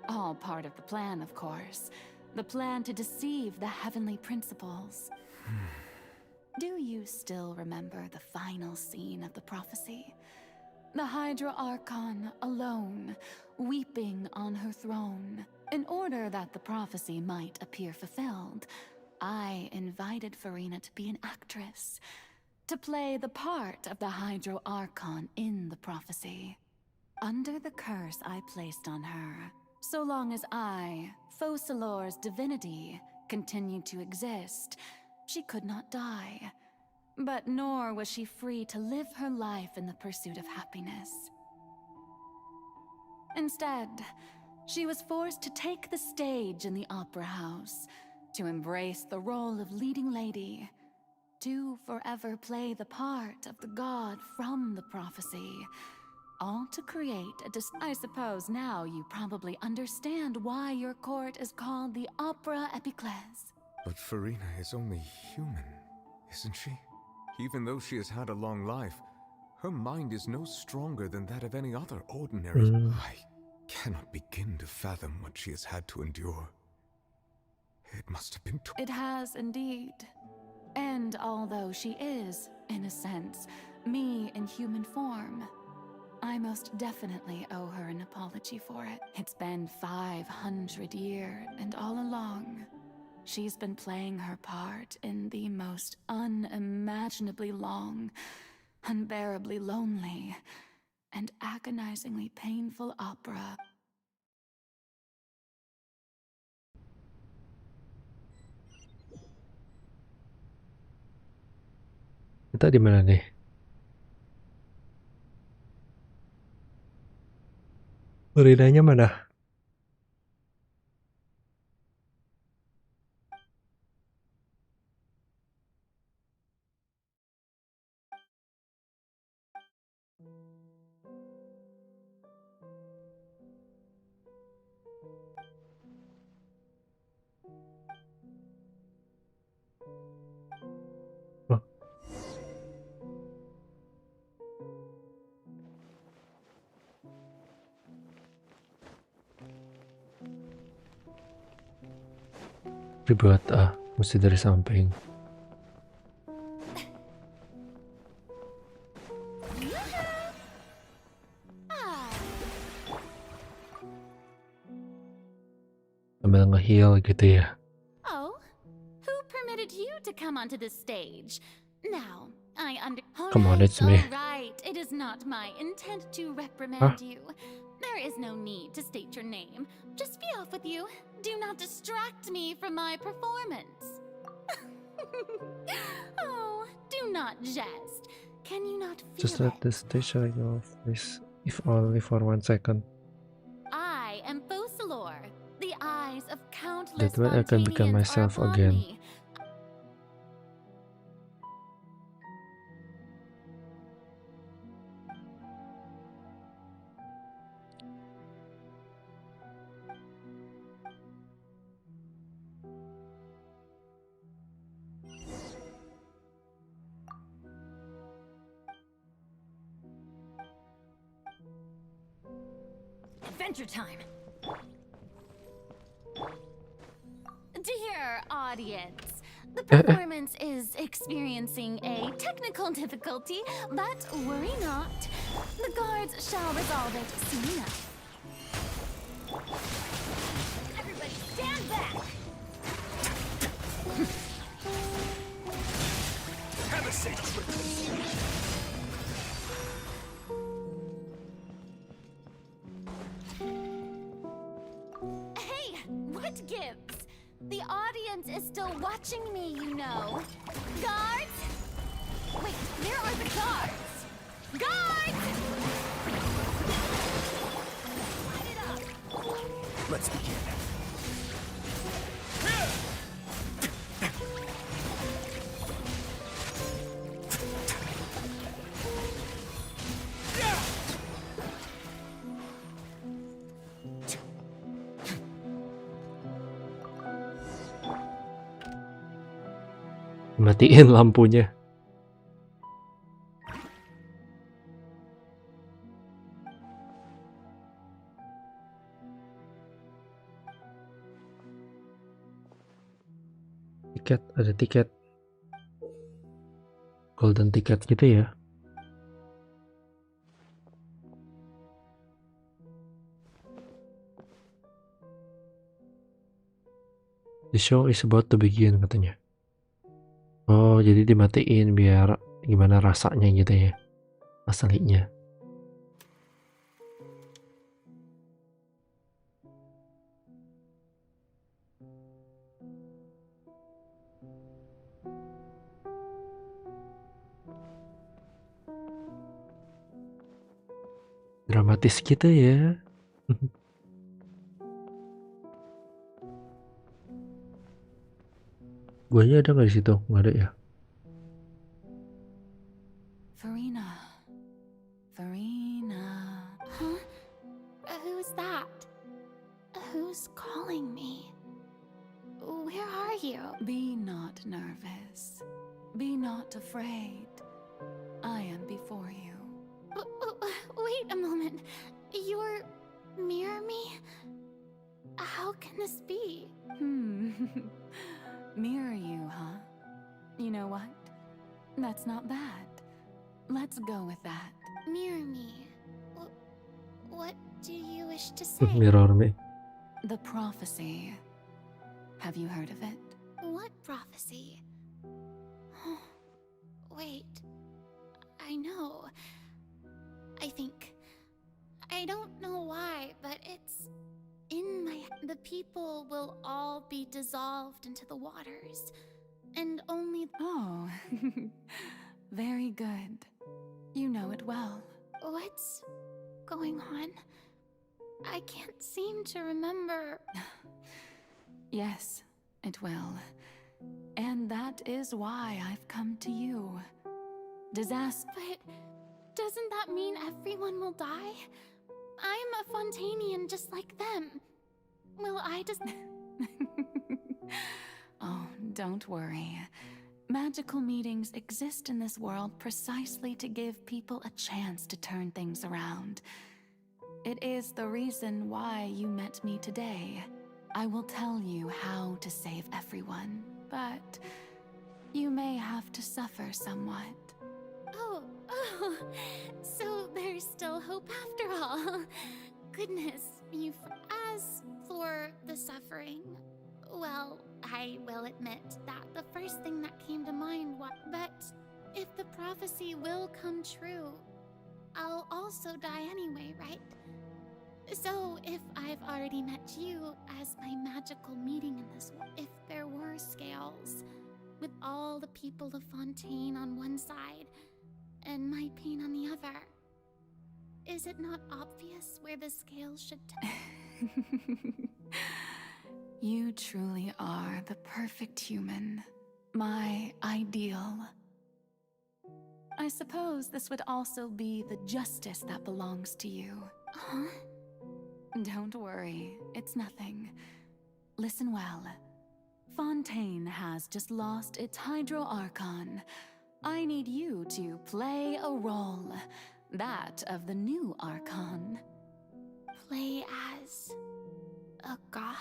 All part of the plan, of course. The plan to deceive the heavenly principles. Do you still remember the final scene of the prophecy? The Hydra Archon alone, weeping on her throne. In order that the prophecy might appear fulfilled, I invited Furina to be an actress, to play the part of the Hydro Archon in the prophecy. Under the curse I placed on her, so long as I, Focalor's divinity, continued to exist, she could not die. But nor was she free to live her life in the pursuit of happiness. Instead, she was forced to take the stage in the opera house, to embrace the role of leading lady, to forever play the part of the god from the prophecy, all to create I suppose now you probably understand why your court is called the Opera Epiclese. But Furina is only human, isn't she? Even though she has had a long life, her mind is no stronger than that of any other ordinary. I cannot begin to fathom what she has had to endure. It must have been It has indeed. And although she is, in a sense, me in human form, I most definitely owe her an apology for it. It's been 500 years, and all along, she's been playing her part in the most unimaginably long, unbearably lonely, and agonizingly painful opera. Kita di mana nih? Furinanya mana? Oh. Ribet mesti dari samping. Sambil nge-heal gitu ya. Oh, who permitted you to come onto the stage? Now, I Come on, it's me. Alright, it is not my intent to reprimand you. There is no need to state your name. Just be off with you. Do not distract me from my performance. Oh, do not jest. Can you not feel Just let the stage shine off, please. If only for 1 second. I am Focalor. The eyes of countless That way I can become Fontanians myself are upon again. me. Adventure time. Dear audience, the performance is experiencing a technical difficulty, but worry not. The guards shall resolve it soon enough. Everybody stand back! Have a safe trip. Hey, what gives? The audience is still watching me, you know. Guards? Wait, where are the guards? Guards! Light it up! Let's begin. Matiin lampunya. Tiket, ada tiket. Golden ticket gitu ya. The show is about to begin katanya. Oh, jadi dimatiin biar gimana rasanya gitu ya. Aslinya. Dramatis gitu ya. Guanya ada nggak di situ? Nggak ada ya. Furina. Furina. Huh? Who's that? Who's calling me? Where are you? Be not nervous. Be not afraid. I am before you. Wait a moment. You're mirror me? How can this be? Mirror you, huh? You know what? That's not bad. Let's go with that. Mirror me. What do you wish to say? Mirror me. The prophecy. Have you heard of it? What prophecy? Wait. I know. I think. I don't know why, but it's in my head. The people will all be dissolved into the waters. And only. Oh. Very good. You know it well. What's going on? I can't seem to remember. Yes, it will. And that is why I've come to you. Disaster. But doesn't that mean everyone will die? I'm a Fontanian just like them. Will I just... Oh, don't worry. Magical meetings exist in this world precisely to give people a chance to turn things around. It is the reason why you met me today. I will tell you how to save everyone, but you may have to suffer somewhat. Oh, so there's still hope after all. Goodness, as for the suffering, well, I will admit that the first thing that came to mind was, but if the prophecy will come true, I'll also die anyway, right? So if I've already met you as my magical meeting in this world, if there were scales, with all the people of Fontaine on one side, and my pain on the other, is it not obvious where the scales should You truly are the perfect human. My ideal. I suppose this would also be the justice that belongs to you. Huh? Don't worry, it's nothing. Listen well. Fontaine has just lost its Hydro Archon. I need you to play a role. That of the new Archon. Play as a god?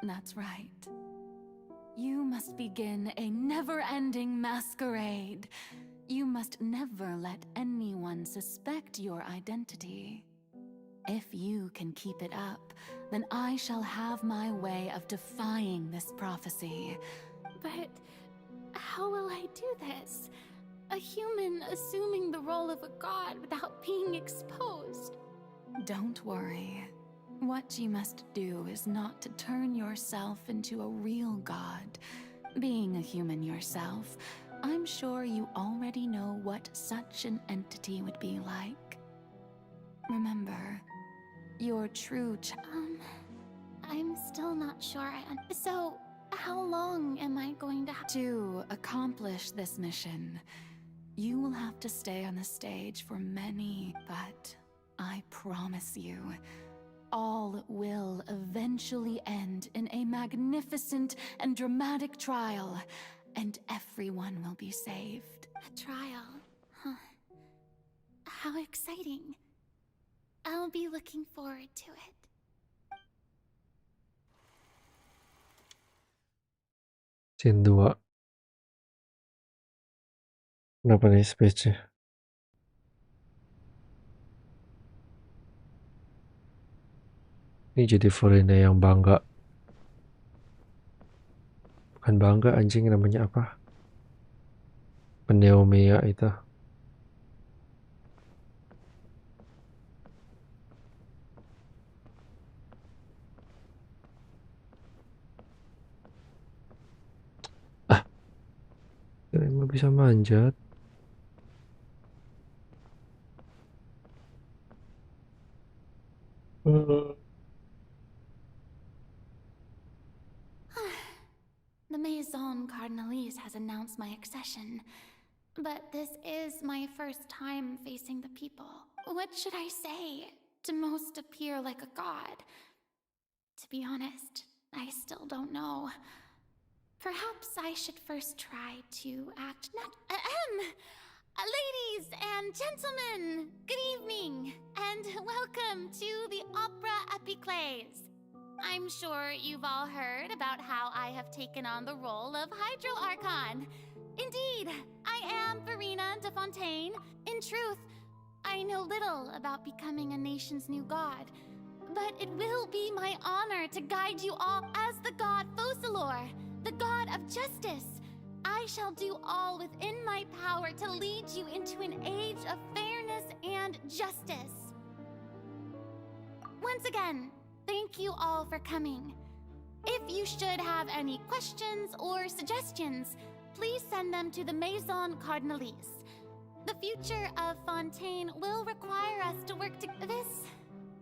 That's right. You must begin a never-ending masquerade. You must never let anyone suspect your identity. If you can keep it up, then I shall have my way of defying this prophecy. But how will I do this? A human assuming the role of a god without being exposed? Don't worry. What you must do is not to turn yourself into a real god. Being a human yourself, I'm sure you already know what such an entity would be like. Remember, your true I'm still not sure so, how long am I going to have to accomplish this mission? You will have to stay on the stage for many, but I promise you, all will eventually end in a magnificent and dramatic trial, and everyone will be saved. A trial? Huh. How exciting. I'll be looking forward to it. Scene 2. Kenapa nih speech-nya? Ini jadi Furina yang bangga. Bukan bangga anjing, namanya apa? Pneumia itu. Emang bisa manjat. The Maison Cardinalise has announced my accession, but this is my first time facing the people. What should I say to most appear like a god? To be honest, I still don't know. Perhaps I should first try to act ladies and gentlemen, good evening, and welcome to the Opera Epiclese. I'm sure you've all heard about how I have taken on the role of Hydro Archon. Indeed, I am Furina de Fontaine. In truth, I know little about becoming a nation's new god, but it will be my honor to guide you all as the god Focalor, the god of justice. I shall do all within my power to lead you into an age of fairness and justice. Once again, thank you all for coming. If you should have any questions or suggestions, please send them to the Maison Cardinalise. The future of Fontaine will require us to work together. This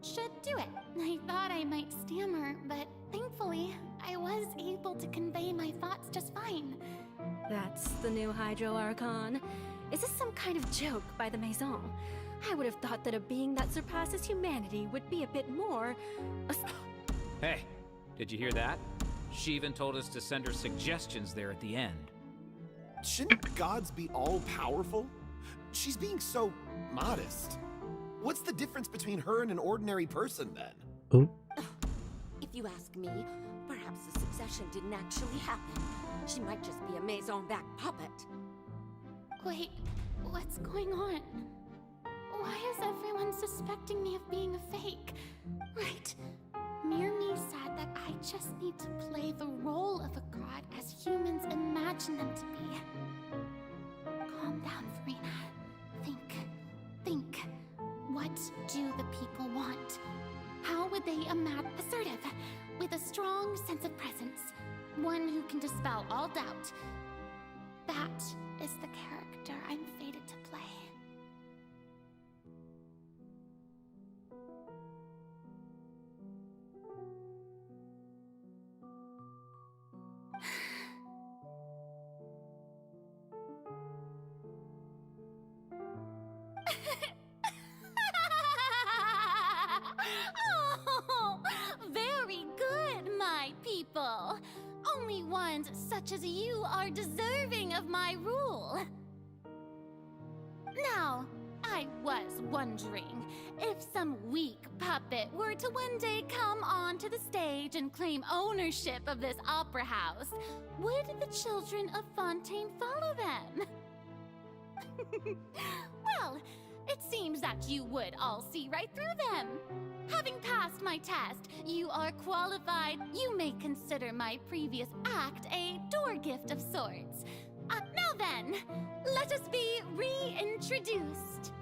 should do it. I thought I might stammer, but thankfully, I was able to convey my thoughts just fine. That's the new Hydro Archon. Is this some kind of joke by the Maison? I would have thought that a being that surpasses humanity would be a bit more... Hey, did you hear that? She even told us to send her suggestions there at the end. Shouldn't gods be all-powerful? She's being so modest. What's the difference between her and an ordinary person, then? If you ask me, perhaps the succession didn't actually happen. She might just be a Maison-back puppet. Wait, what's going on? Why is everyone suspecting me of being a fake? Right. Mirmi said that I just need to play the role of a god as humans imagine them to be. Calm down, Furina. Think. What do the people want? How would they imagine assertive, with a strong sense of presence, one who can dispel all doubt? That is the character I'm fated to play. Oh, very good, my people. Only ones such as you are deserving of my rule. Now, I was wondering if some weak puppet were to one day come onto the stage and claim ownership of this opera house, would the children of Fontaine follow them? Well, it seems that you would all see right through them. Having passed my test, you are qualified. You may consider my previous act a door gift of sorts. Now then, let us be reintroduced.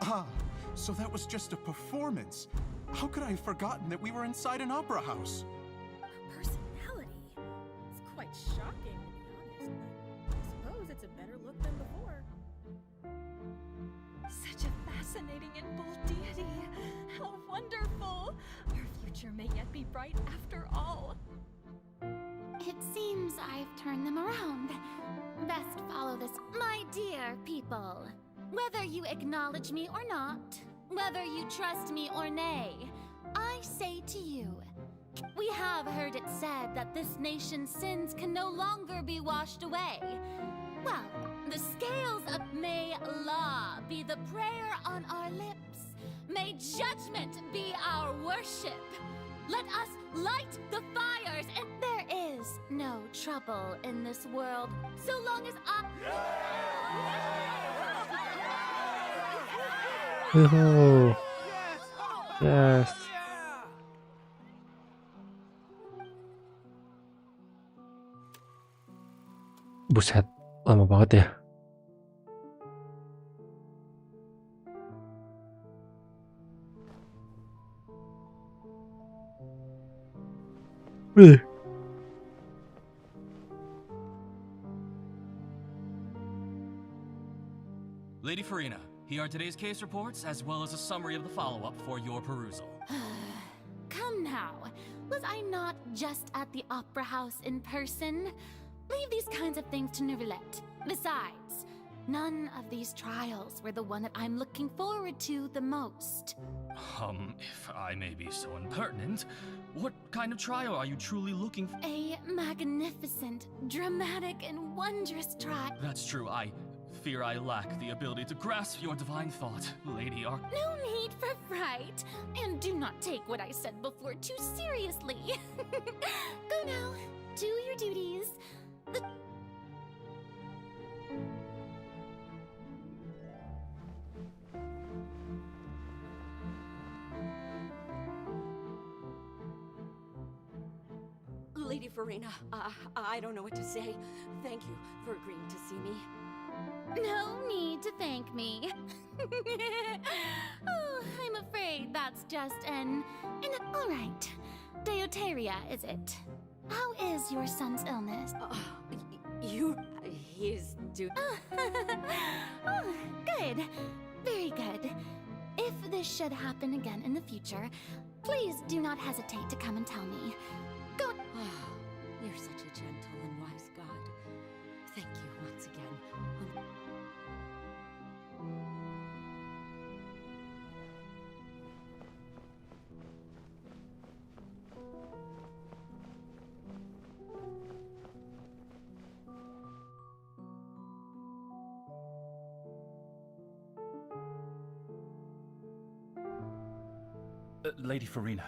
Ah, so that was just a performance. How could I have forgotten that we were inside an opera house? Personality? It's quite shocking, to be honest, but I suppose it's a better look than before. Such a fascinating and bold deity. How wonderful! Our future may yet be bright after all. It seems I've turned them around. Best follow this. My dear people, whether you acknowledge me or not, whether you trust me or nay, I say to you, we have heard it said that this nation's sins can no longer be washed away. Well, the scales of may law be the prayer on our lips. May judgment be our worship. Let us light the fires, and there is no trouble in this world so long as Yuhu. Yes. Buset, lama banget ya. Lady Furina, here are today's case reports, as well as a summary of the follow-up for your perusal. Come now, was I not just at the opera house in person? Leave these kinds of things to Neuvillette. Besides, none of these trials were the one that I'm looking forward to the most. If I may be so impertinent, what kind of trial are you truly looking for? A magnificent, dramatic, and wondrous trial. That's true, I fear I lack the ability to grasp your divine thought, Lady Ark. No need for fright, and do not take what I said before too seriously. Go now, do your duties. Lady Furina, I don't know what to say. Thank you for agreeing to see me. No need to thank me. Oh, I'm afraid that's just an all right. Deuteria, is it? How is your son's illness? He's do. Oh, good. Very good. If this should happen again in the future, please do not hesitate to come and tell me. Go. You're such a gentle and wise god. Thank you once again. Lady Furina,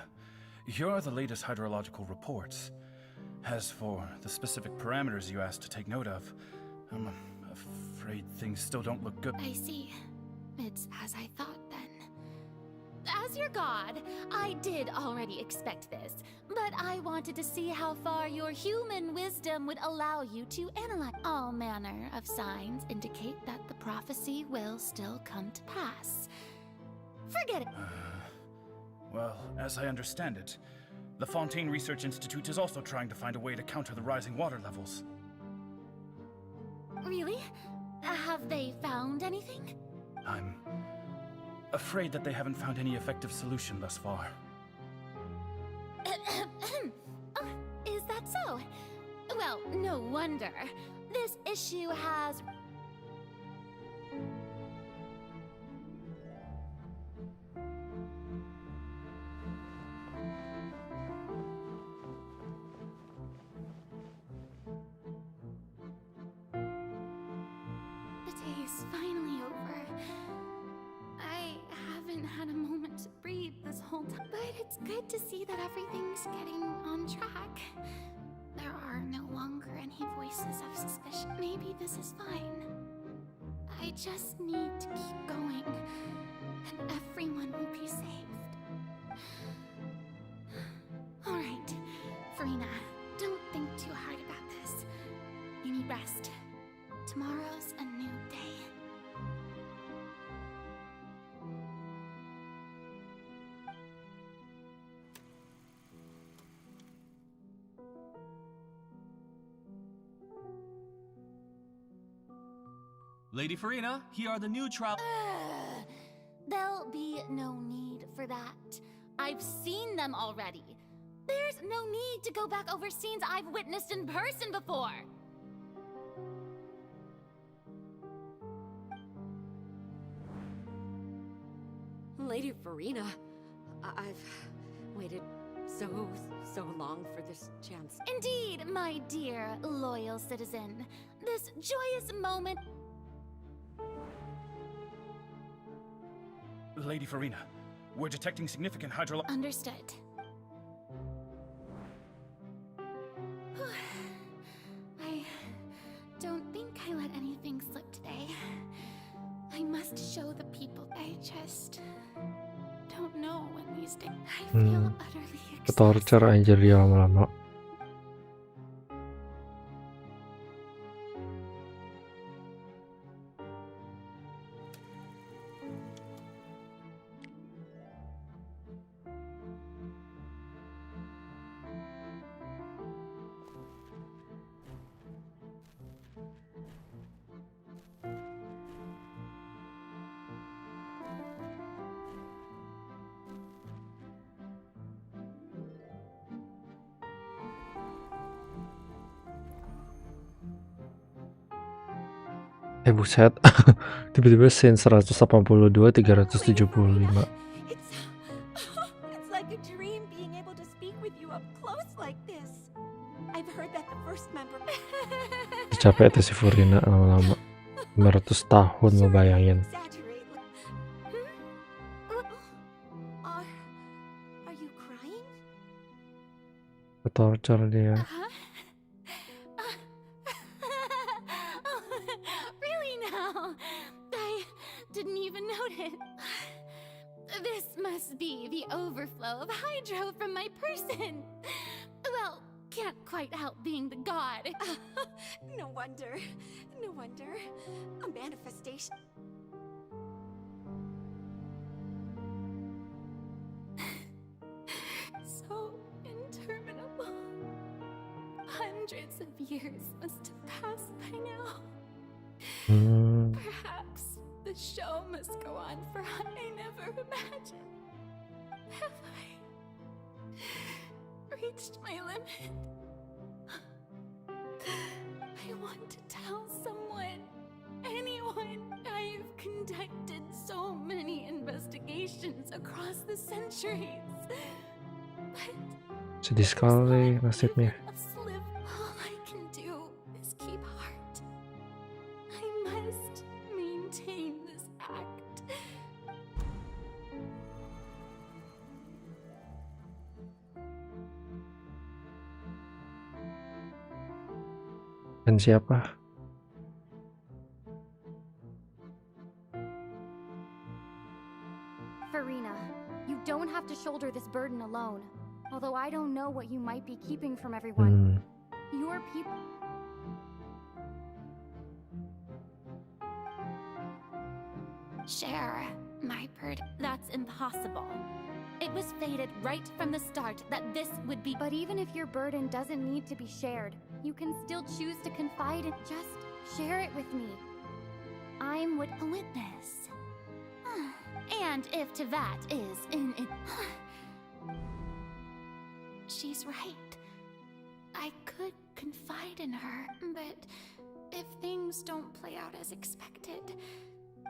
here are the latest hydrological reports. As for the specific parameters you asked to take note of, I'm afraid things still don't look good. I see. It's as I thought then. As your god, I did already expect this, but I wanted to see how far your human wisdom would allow you to analyze. All manner of signs indicate that the prophecy will still come to pass. Forget it. Well, as I understand it, the Fontaine Research Institute is also trying to find a way to counter the rising water levels. Really? Have they found anything? I'm afraid that they haven't found any effective solution thus far. Is that so? Well, no wonder. This issue has... The day is finally over. I haven't had a moment to breathe this whole time, but it's good to see that everything's getting on track. There are no longer any voices of suspicion. Maybe this is fine. I just need to keep going, and everyone will be saved. Alright, Furina, don't think too hard about this. You need rest. Tomorrow's a new day. Lady Furina, here are the new trial. There'll be no need for that. I've seen them already. There's no need to go back over scenes I've witnessed in person before. Lady Furina, I've waited so long for this chance. Indeed, my dear loyal citizen. This joyous moment... Lady Furina, we're detecting significant hydrolo- Understood. I don't think I let anything slip today. I must show the people. I just don't know when these days. I feel utterly Ketorcer anjir dia lama-lama. Buset. Tiba-tiba scene 182, 375. It's like a dream being able to speak with you up close like this. I've heard that the first member... Capek tuh si Furina lama-lama. 500 tahun lo bayangin. Are you crying? Ketorcer dia. Really now? I didn't even notice. This must be the overflow of hydro from my person. Well, can't quite help being the god. No wonder. No wonder. A manifestation. So interminable. Hundreds of years must have passed by now. Perhaps the show must go on, for I never imagined. Have I reached my limit? I want to tell someone, anyone. I've conducted so many investigations across the centuries. But Sedih sekali nasibnya. a slip. All I can do is keep heart. I must maintain this act. Dan siapa? Furina, you don't have to shoulder this burden alone. Although I don't know what you might be keeping from everyone. Your people... Share my burden. That's impossible. It was fated right from the start that this would be. But even if your burden doesn't need to be shared, you can still choose to confide in. Just share it with me. I'm a witness. And if to that is in it. She's right. I could confide in her, but if things don't play out as expected.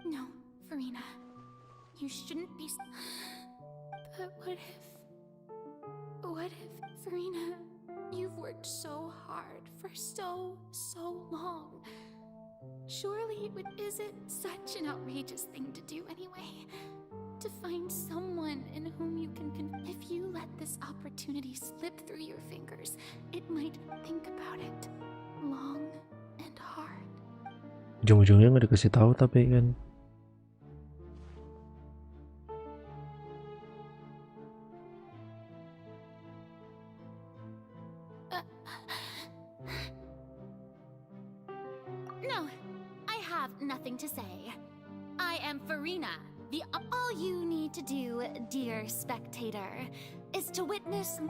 No, Furina. You shouldn't be. But what if, Furina, you've worked so hard for so long. Surely is it such an outrageous thing to do anyway? To find someone in whom you can if you let this opportunity slip through your fingers, it might think about it long and hard. Ujung-ujungnya nggak dikasih tahu tapi kan. No, I have nothing to say. I am Furina. All you need to do, dear spectator, is to witness.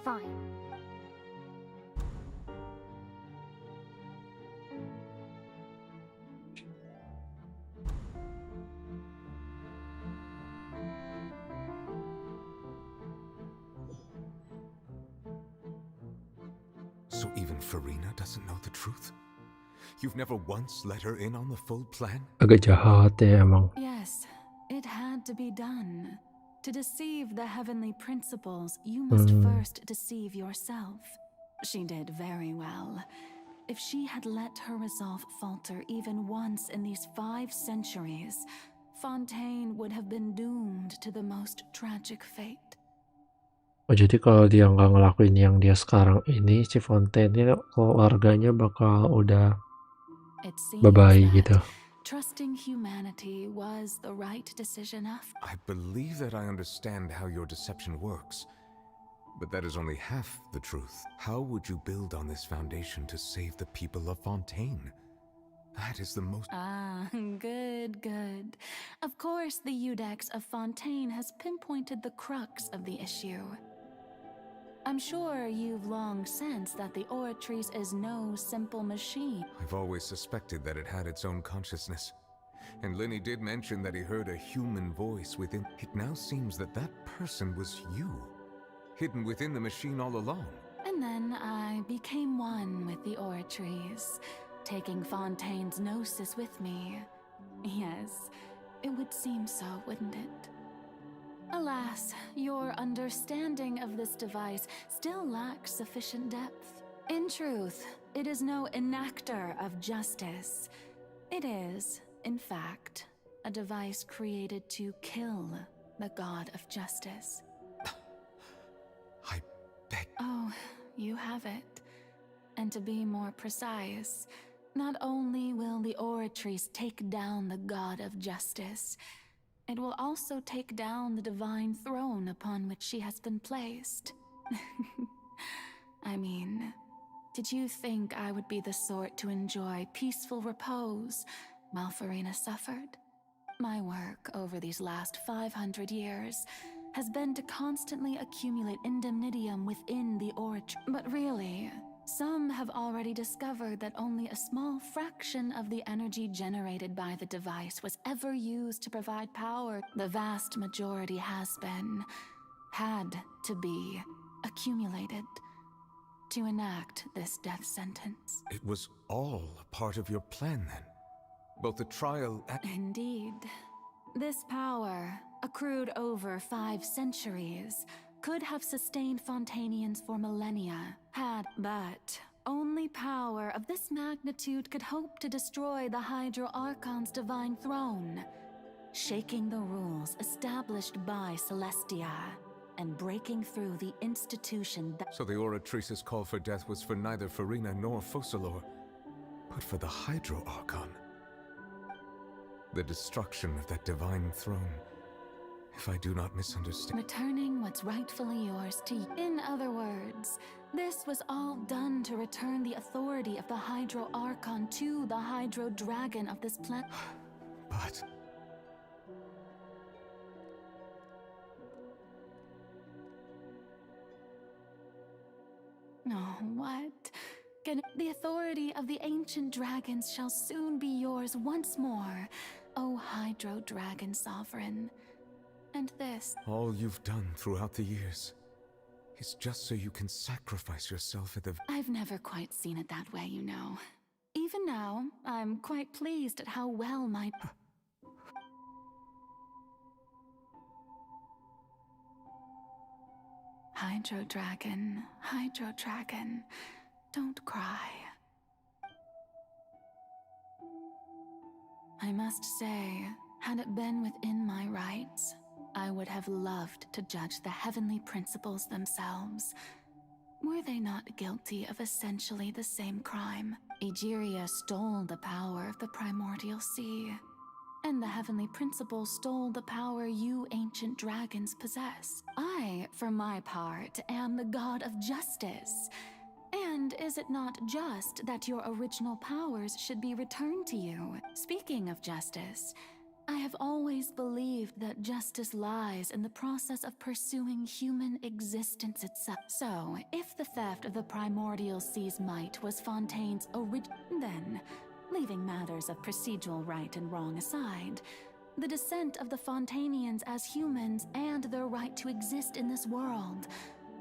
Fine. So even Furina doesn't know the truth? You've never once let her in on the full plan? Agak jahat ya emang. Yes, it had to be done. To deceive the heavenly principles, you must first deceive yourself. She did very well. If she had let her resolve falter even once in these 5 centuries, Fontaine would have been doomed to the most tragic fate. Oh, jadi kalau dia nggak ngelakuin yang dia sekarang ini, si Fontaine-nya keluarganya bakal udah bye-bye gitu. Trusting humanity was the right decision after. I believe that I understand how your deception works, but that is only half the truth. How would you build on this foundation to save the people of Fontaine? That is the most... Good. Of course, the Iudex of Fontaine has pinpointed the crux of the issue. I'm sure you've long sensed that the Oratrice is no simple machine. I've always suspected that it had its own consciousness. And Lenny did mention that he heard a human voice within. It now seems that that person was you, hidden within the machine all along. And then I became one with the Oratrice, taking Fontaine's gnosis with me. Yes, it would seem so, wouldn't it? Alas, your understanding of this device still lacks sufficient depth. In truth, it is no enactor of justice. It is, in fact, a device created to kill the god of justice. I beg. Oh, you have it. And to be more precise, not only will the Oratrice take down the god of justice, it will also take down the divine throne upon which she has been placed. I mean, did you think I would be the sort to enjoy peaceful repose while Furina suffered? My work over these last 500 years has been to constantly accumulate indemnitium within the oratory. But really, some have already discovered that only a small fraction of the energy generated by the device was ever used to provide power. The vast majority had to be accumulated to enact this death sentence. It was all a part of your plan then? Both the trial and... Indeed. This power, accrued over 5 centuries, could have sustained Fontainians for millennia, but only power of this magnitude could hope to destroy the Hydro Archon's divine throne, shaking the rules established by Celestia, and breaking through the institution that— So the Oratrice's call for death was for neither Furina nor Focalor, but for the Hydro Archon. The destruction of that divine throne, if I do not misunderstand. Returning what's rightfully yours to you. In other words, this was all done to return the authority of the Hydro Archon to the Hydro Dragon of this planet. But... Oh, what? The authority of the ancient dragons shall soon be yours once more, O Hydro Dragon Sovereign. And this— all you've done throughout the years is just so you can sacrifice yourself at the— I've never quite seen it that way, you know. Even now, I'm quite pleased at how well my— Hydro Dragon, don't cry. I must say, had it been within my rights, I would have loved to judge the heavenly principles themselves. Were they not guilty of essentially the same crime? Egeria stole the power of the primordial sea, and the heavenly principles stole the power you ancient dragons possess. I, for my part, am the god of justice. And is it not just that your original powers should be returned to you? Speaking of justice, I have always believed that justice lies in the process of pursuing human existence itself. So, if the theft of the primordial sea's might was Fontaine's then, leaving matters of procedural right and wrong aside, the descent of the Fontainians as humans and their right to exist in this world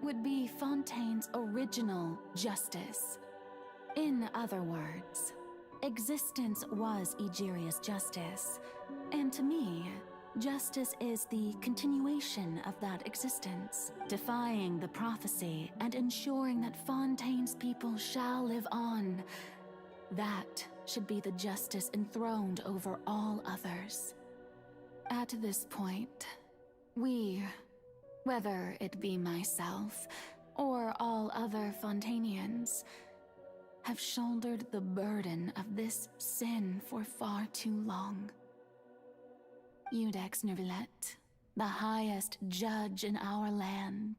would be Fontaine's original justice. In other words, existence was Egeria's justice, and to me, justice is the continuation of that existence, defying the prophecy and ensuring that Fontaine's people shall live on. That should be the justice enthroned over all others. At this point, we, whether it be myself or all other Fontainians, have shouldered the burden of this sin for far too long. Iudex Nervillet, the highest judge in our land,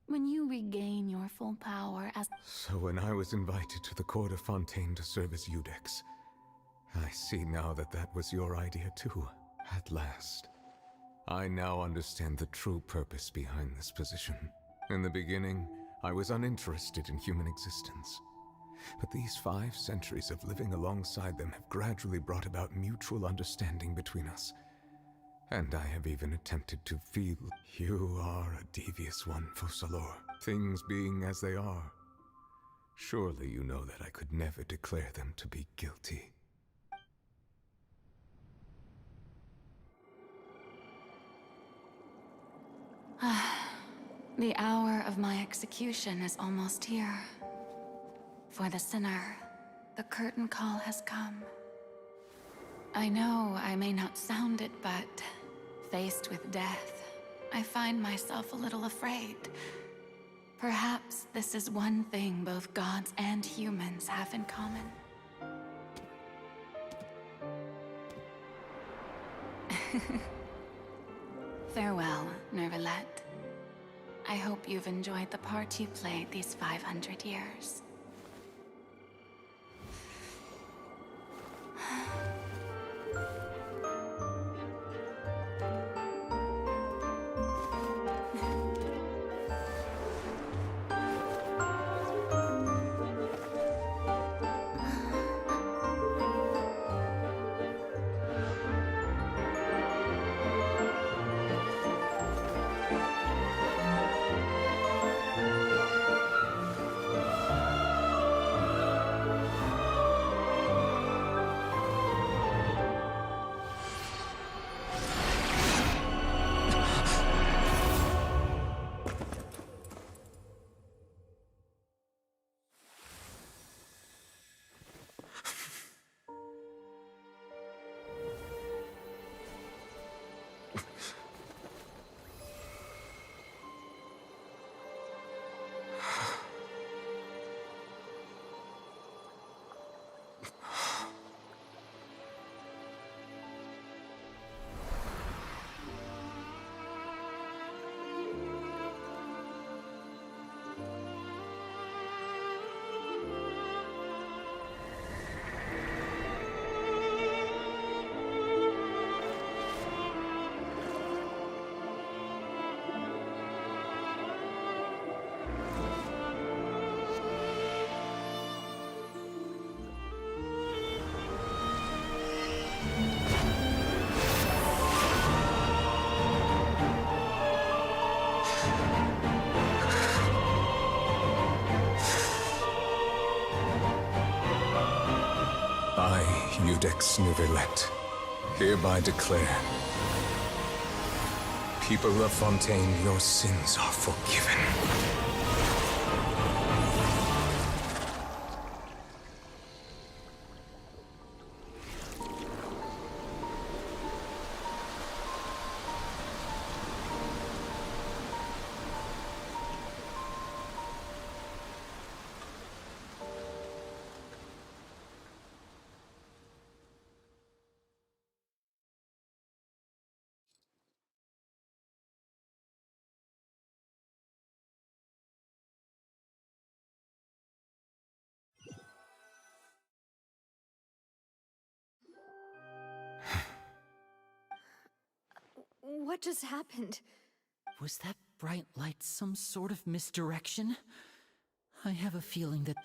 when you regain your full power as— So when I was invited to the court of Fontaine to serve as Iudex, I see now that that was your idea too, at last. I now understand the true purpose behind this position. In the beginning, I was uninterested in human existence. But these 5 centuries of living alongside them have gradually brought about mutual understanding between us. And I have even attempted to feel— You are a devious one, Focalor. Things being as they are, surely you know that I could never declare them to be guilty. The hour of my execution is almost here. For the sinner, the curtain call has come. I know I may not sound it, but faced with death, I find myself a little afraid. Perhaps this is one thing both gods and humans have in common. Farewell, Nervillet. I hope you've enjoyed the part you played these 500 years. Judex Nuvelet, hereby declare, people of Fontaine, your sins are forgiven. What just happened? Was that bright light some sort of misdirection? I have a feeling that...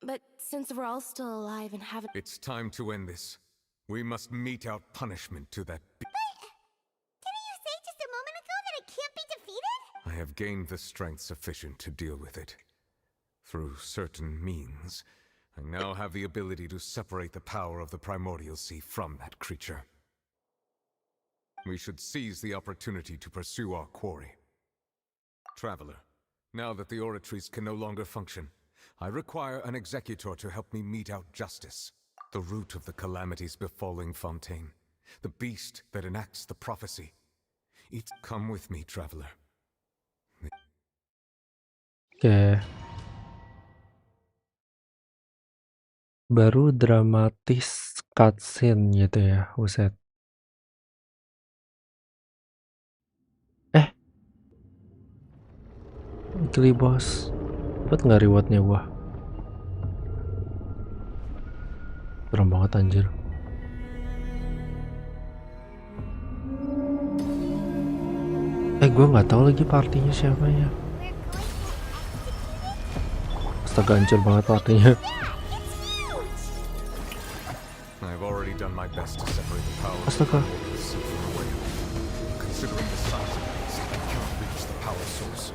But since we're all still alive and haven't... It's time to end this. We must mete out punishment to that Didn't you say just a moment ago that it can't be defeated? I have gained the strength sufficient to deal with it. Through certain means, I now have the ability to separate the power of the Primordial Sea from that creature. We should seize the opportunity to pursue our quarry. Traveler, now that the oratories can no longer function, I require an executor to help me mete out justice. The root of the calamities befalling Fontaine. The beast that enacts the prophecy. Come with me, traveler. Oke. Baru dramatis cutscene gitu ya, buset. Weekly boss. Dapat nggak rewardnya gua? Serem banget anjir. Gua nggak tahu lagi partinya siapa ya. Astaga, hancur banget partinya. I've already done my best to separate the power Astaga. Considering the size of this, I cannot reach the power source.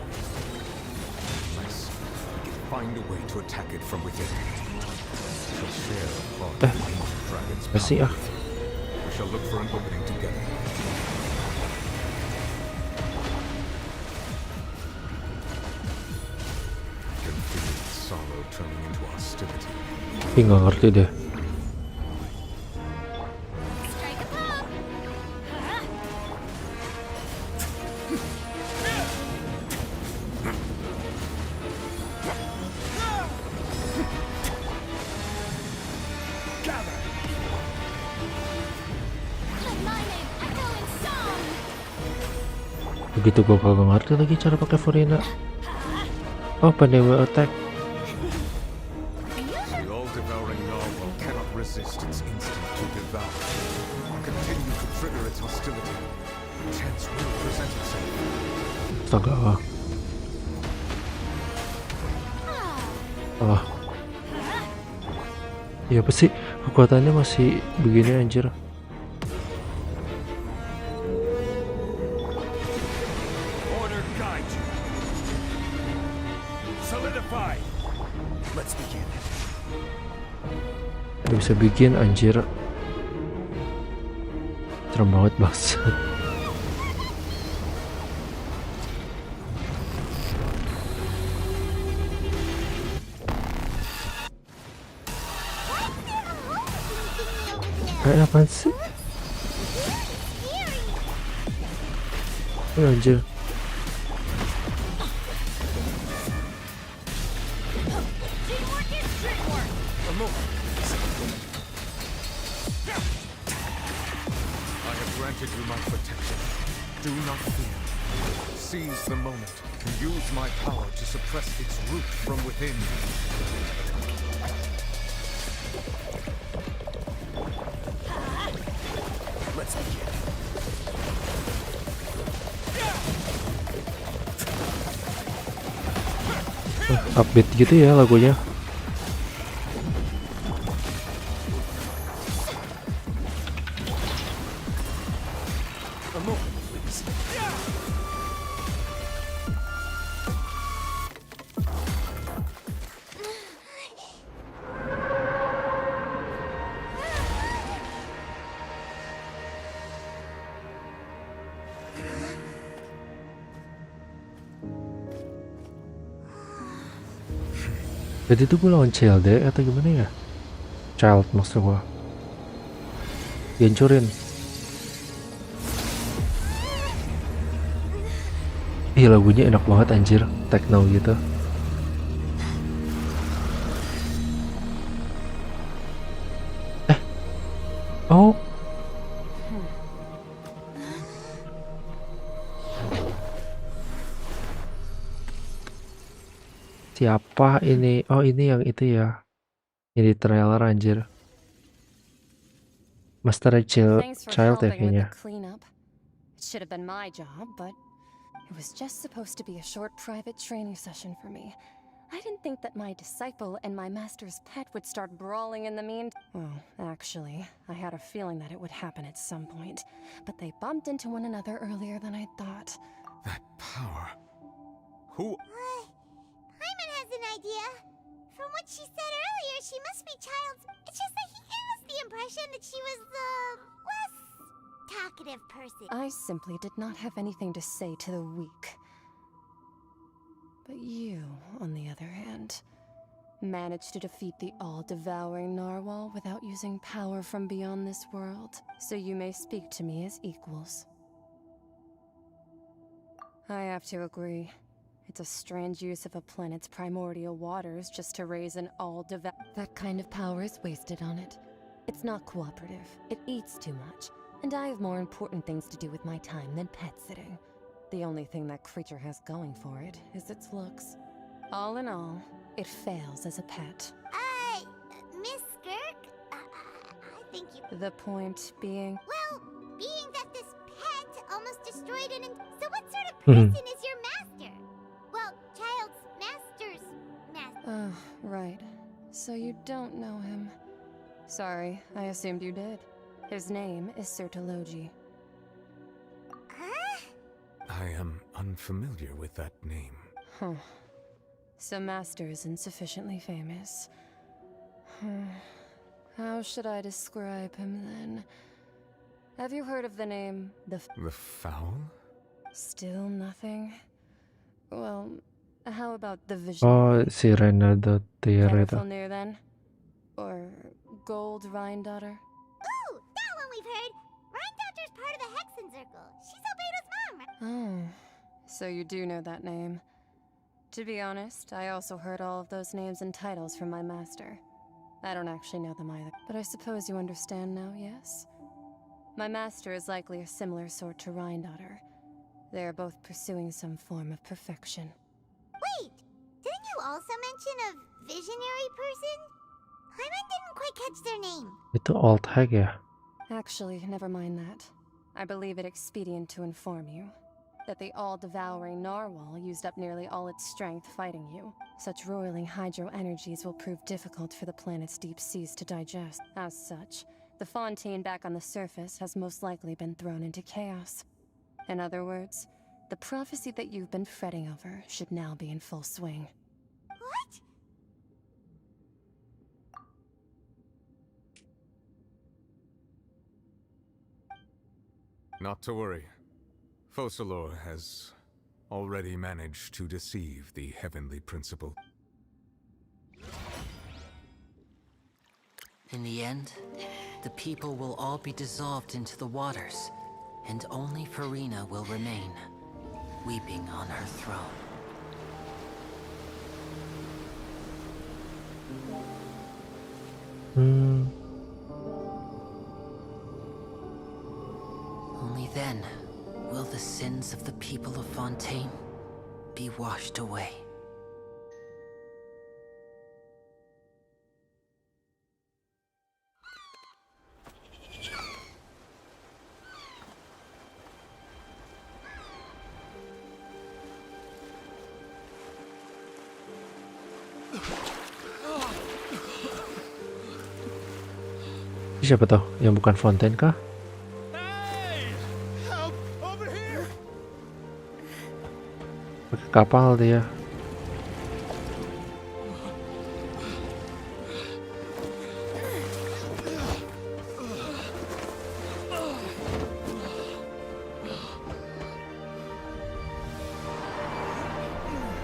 Unless we can find a way to attack it from within. We shall share a part of the dragon's power. We shall look for an opening together. I can feel the sorrow turning into hostility. Nggak ngerti deh. Begitu gue kagak ngerti lagi cara pakai Furina. Oh, pandemic attack. The all-devouring narwhal cannot resist its instinct to devour. Continue to trigger its hostility. Chance will present itself. Astaga. Iya apa sih? Kekuatannya masih begini anjir. Bisa bikin anjir. Serem banget banget. Apaan sih? Anjir. You my protection. Do not fear. Seize the moment and use my power to suppress its root from within. Let's begin. Update gitu ya lagunya. Berarti itu gue lawan CLD atau gimana ya? Child maksud gue. Dihancurin. Ih, lagunya enak banget anjir, techno gitu. Oh. Siapa ini? Oh, ini yang itu ya. Ini trailer anjir. Master Child Thanks for ya helping with kayaknya. the cleanup. It should have been my job, but it was just supposed to be a short private training session for me. I didn't think that my disciple and my master's pet would start brawling in the meantime. Well, actually, I had a feeling that it would happen at some point, but they bumped into one another earlier than I thought. That power. Who? Paimon has an idea. From what she said earlier, she must be Child's. It's just that he gave us the impression that she was the less talkative person. I simply did not have anything to say to the weak. But you, on the other hand, managed to defeat the all-devouring narwhal without using power from beyond this world, so you may speak to me as equals. I have to agree. It's a strange use of a planet's primordial waters just to raise an That kind of power is wasted on it. It's not cooperative. It eats too much. And I have more important things to do with my time than pet sitting. The only thing that creature has going for it is its looks. All in all, it fails as a pet. Miss Skirk? I think you... The point being... Well, being that this pet almost destroyed an... So what sort of person is your master? Well, Child's master's master. Oh, right. So you don't know him. Sorry, I assumed you did. His name is Sertologi. I am unfamiliar with that name. Huh. So Master isn't sufficiently famous. How should I describe him then? Have you heard of the name the Fowl? Still nothing? Well, how about the Vision? Oh, si Renado Tireta. Catafalnir then? Or Gold Rhine Daughter? Ooh, that one we've heard. Rhine Daughter's part of the Hexen Circle. She's Albedo's mom, right? Oh, so you do know that name. To be honest, I also heard all of those names and titles from my master. I don't actually know them either, but I suppose you understand now, yes? My master is likely a similar sort to Rhine Daughter. They are both pursuing some form of perfection. Wait, didn't you also mention a visionary person? Paimon didn't quite catch their name. Itu alt hack ya? Actually, never mind that. I believe it expedient to inform you that the all-devouring narwhal used up nearly all its strength fighting you. Such roiling hydro energies will prove difficult for the planet's deep seas to digest. As such, the fontaine back on the surface has most likely been thrown into chaos. In other words, the prophecy that you've been fretting over should now be in full swing. What? Not to worry. Focalor has already managed to deceive the Heavenly Principle. In the end, the people will all be dissolved into the waters, and only Furina will remain, weeping on her throne. Only then will the sins of the people of Fontaine be washed away. Siapa tuh? Yang bukan Fontaine kah? Pakai kapal dia.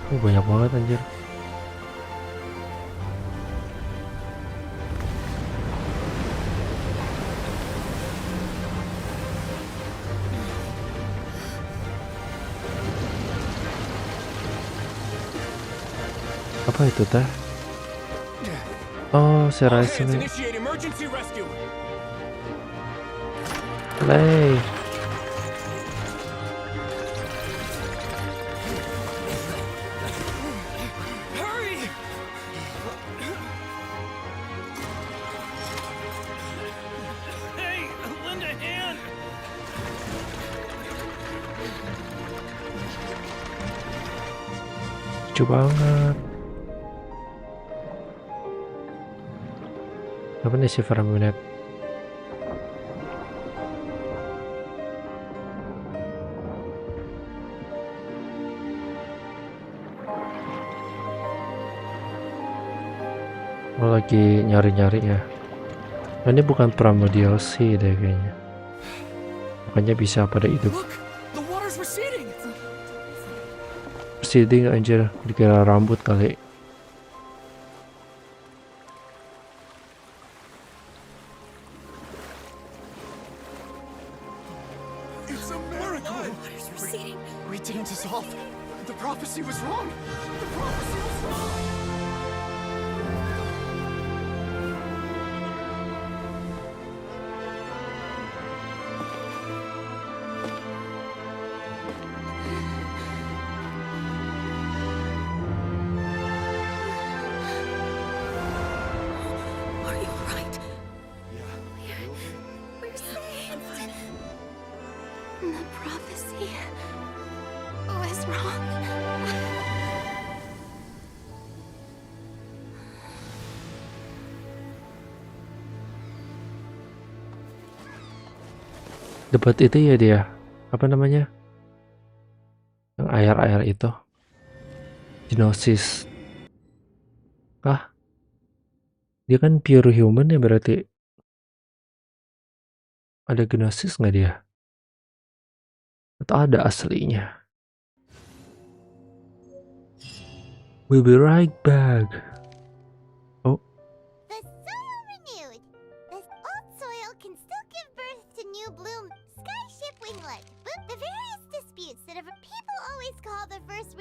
Banyak banget anjir. Apa itu teh? Oh, si Rice ini. Play. Lucu banget. Apa nih si Verminet? Oh, lagi nyari-nyari ya. Nah, ini bukan promo DLC deh kayaknya. Makanya bisa pada hidup. Proceeding anjir, dikira rambut kali. It's a miracle! We didn't dissolve. The prophecy was wrong. The prophecy was wrong. The prophecy was wrong. Dapat itu ya dia. Apa namanya? Yang air-air itu. Genosis. Ah. Dia kan pure human ya berarti. Ada genosis nggak dia? Atau ada aslinya? We'll be right back. Oh. The soil renewed. This old soil can still give birth to new bloom, skyship winglet. But the various disputes that people always call the first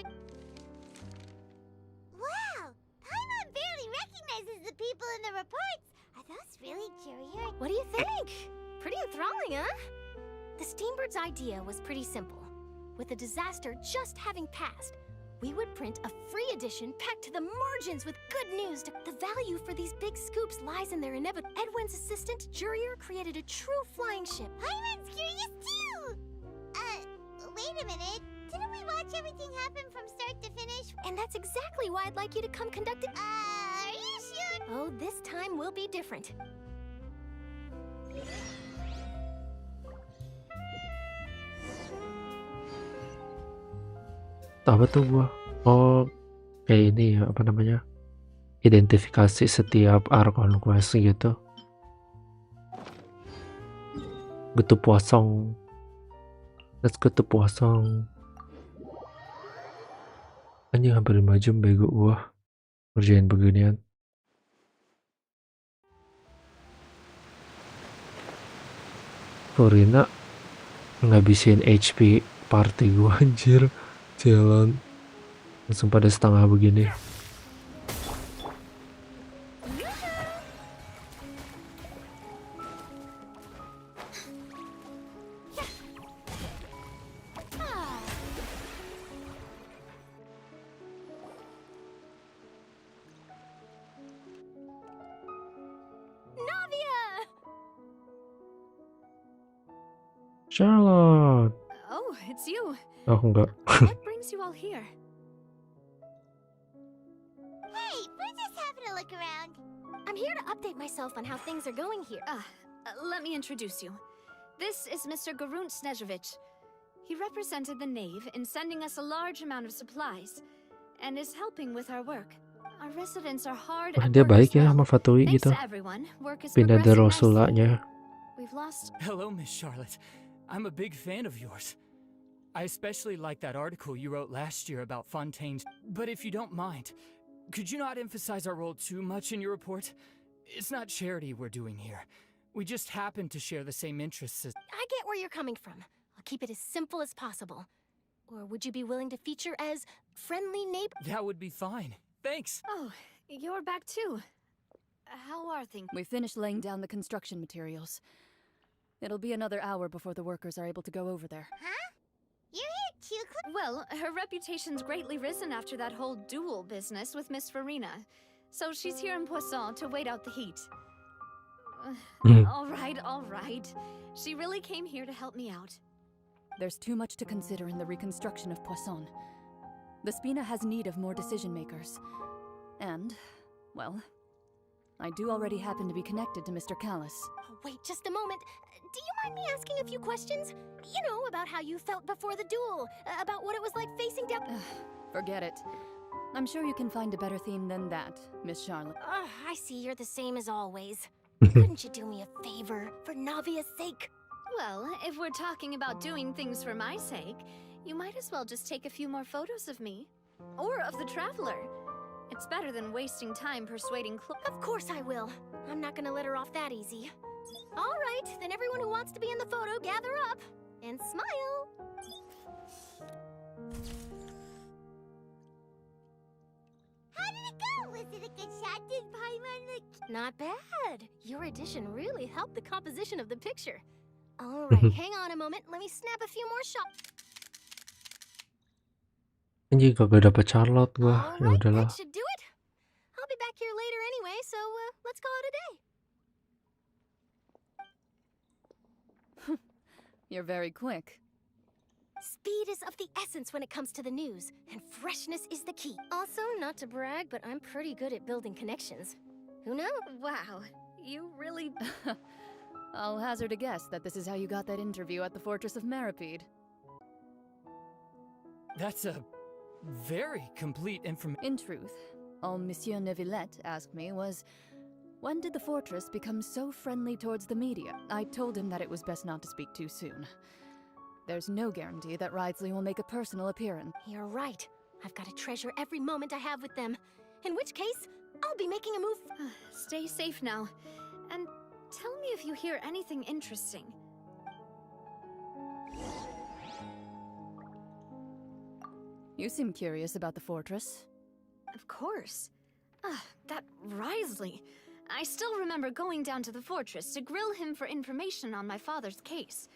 Wow! Paimon barely recognizes the people in the reports. Are those really Jurier? What do you think? Pretty enthralling, huh? The Steambird's idea was pretty simple. With the disaster just having passed, we would print a free edition packed to the margins with good news. The value for these big scoops lies in their inevitable. Edwin's assistant, Jurier, created a true flying ship. Paimon's curious too! Wait a minute. Didn't we watch everything happen from start to finish? And that's exactly why I'd like you to come conduct it. Are you sure? Oh, this time will be different. Apa tuh gua? Oh, kayak ini ya, apa namanya? Identifikasi setiap Archon quest gitu. Getu puasong. Let's go to puasong. Anjing hampir 5 jam bego gua ngerjain beginian. Furina ngabisin HP party gua anjir. Jalan langsung pada setengah begini. Charlotte. Oh, it's you. Oh enggak. What brings you all here? Hey, we're just having a look around. I'm here to update myself on how things are going here. Let me introduce you. This is Mr. Garunt Snezhevich. He represented the Knave in sending us a large amount of supplies, and is helping with our work. Our residents are hard Wah, at dia work baik as ya well. sama Fatui Thanks gitu. to everyone, work is Pindah dari progressing nicely. Rosulanya. We've lost. Hello, Miss Charlotte. I'm a big fan of yours. I especially like that article you wrote last year about Fontaine's. But if you don't mind, could you not emphasize our role too much in your report? It's not charity we're doing here. We just happen to share the same interests as— I get where you're coming from. I'll keep it as simple as possible. Or would you be willing to feature as friendly neighbor? That would be fine. Thanks. Oh, you're back too. How are things? We finished laying down the construction materials. It'll be another hour before the workers are able to go over there. Huh? You're here too, Well, her reputation's greatly risen after that whole duel business with Miss Furina. So she's here in Poisson to wait out the heat. All right. She really came here to help me out. There's too much to consider in the reconstruction of Poisson. The Spina has need of more decision makers. And, well, I do already happen to be connected to Mr. Callis. Oh, wait just a moment. Do you mind me asking a few questions? You know, about how you felt before the duel, about what it was like facing down. Forget it. I'm sure you can find a better theme than that, Miss Charlotte. I see you're the same as always. Couldn't you do me a favor, for Navia's sake? Well, if we're talking about doing things for my sake, you might as well just take a few more photos of me. Or of the Traveler. It's better than wasting time persuading Of course I will. I'm not gonna let her off that easy. All right, then everyone who wants to be in the photo, gather up. And smile. How did it go? Was it a good shot? Did Paimon look... Not bad. Your addition really helped the composition of the picture. All right, hang on a moment. Let me snap a few more shots. Anjing kagak dapet Charlotte gua. Ya udahlah. That should do it. I'll be back here later anyway, so let's call it a day. You're very quick. Speed is of the essence when it comes to the news, and freshness is the key. Also, not to brag, but I'm pretty good at building connections. Who knows? Wow, you really... I'll hazard a guess that this is how you got that interview at the Fortress of Meripede. That's a very complete information. In truth, all Monsieur Neuvillette asked me was, when did the fortress become so friendly towards the media? I told him that it was best not to speak too soon. There's no guarantee that Wriothesley will make a personal appearance. You're right. I've got to treasure every moment I have with them. In which case, I'll be making a move. Stay safe now. And tell me if you hear anything interesting. You seem curious about the fortress. Of course. That Wriothesley. I still remember going down to the fortress to grill him for information on my father's case.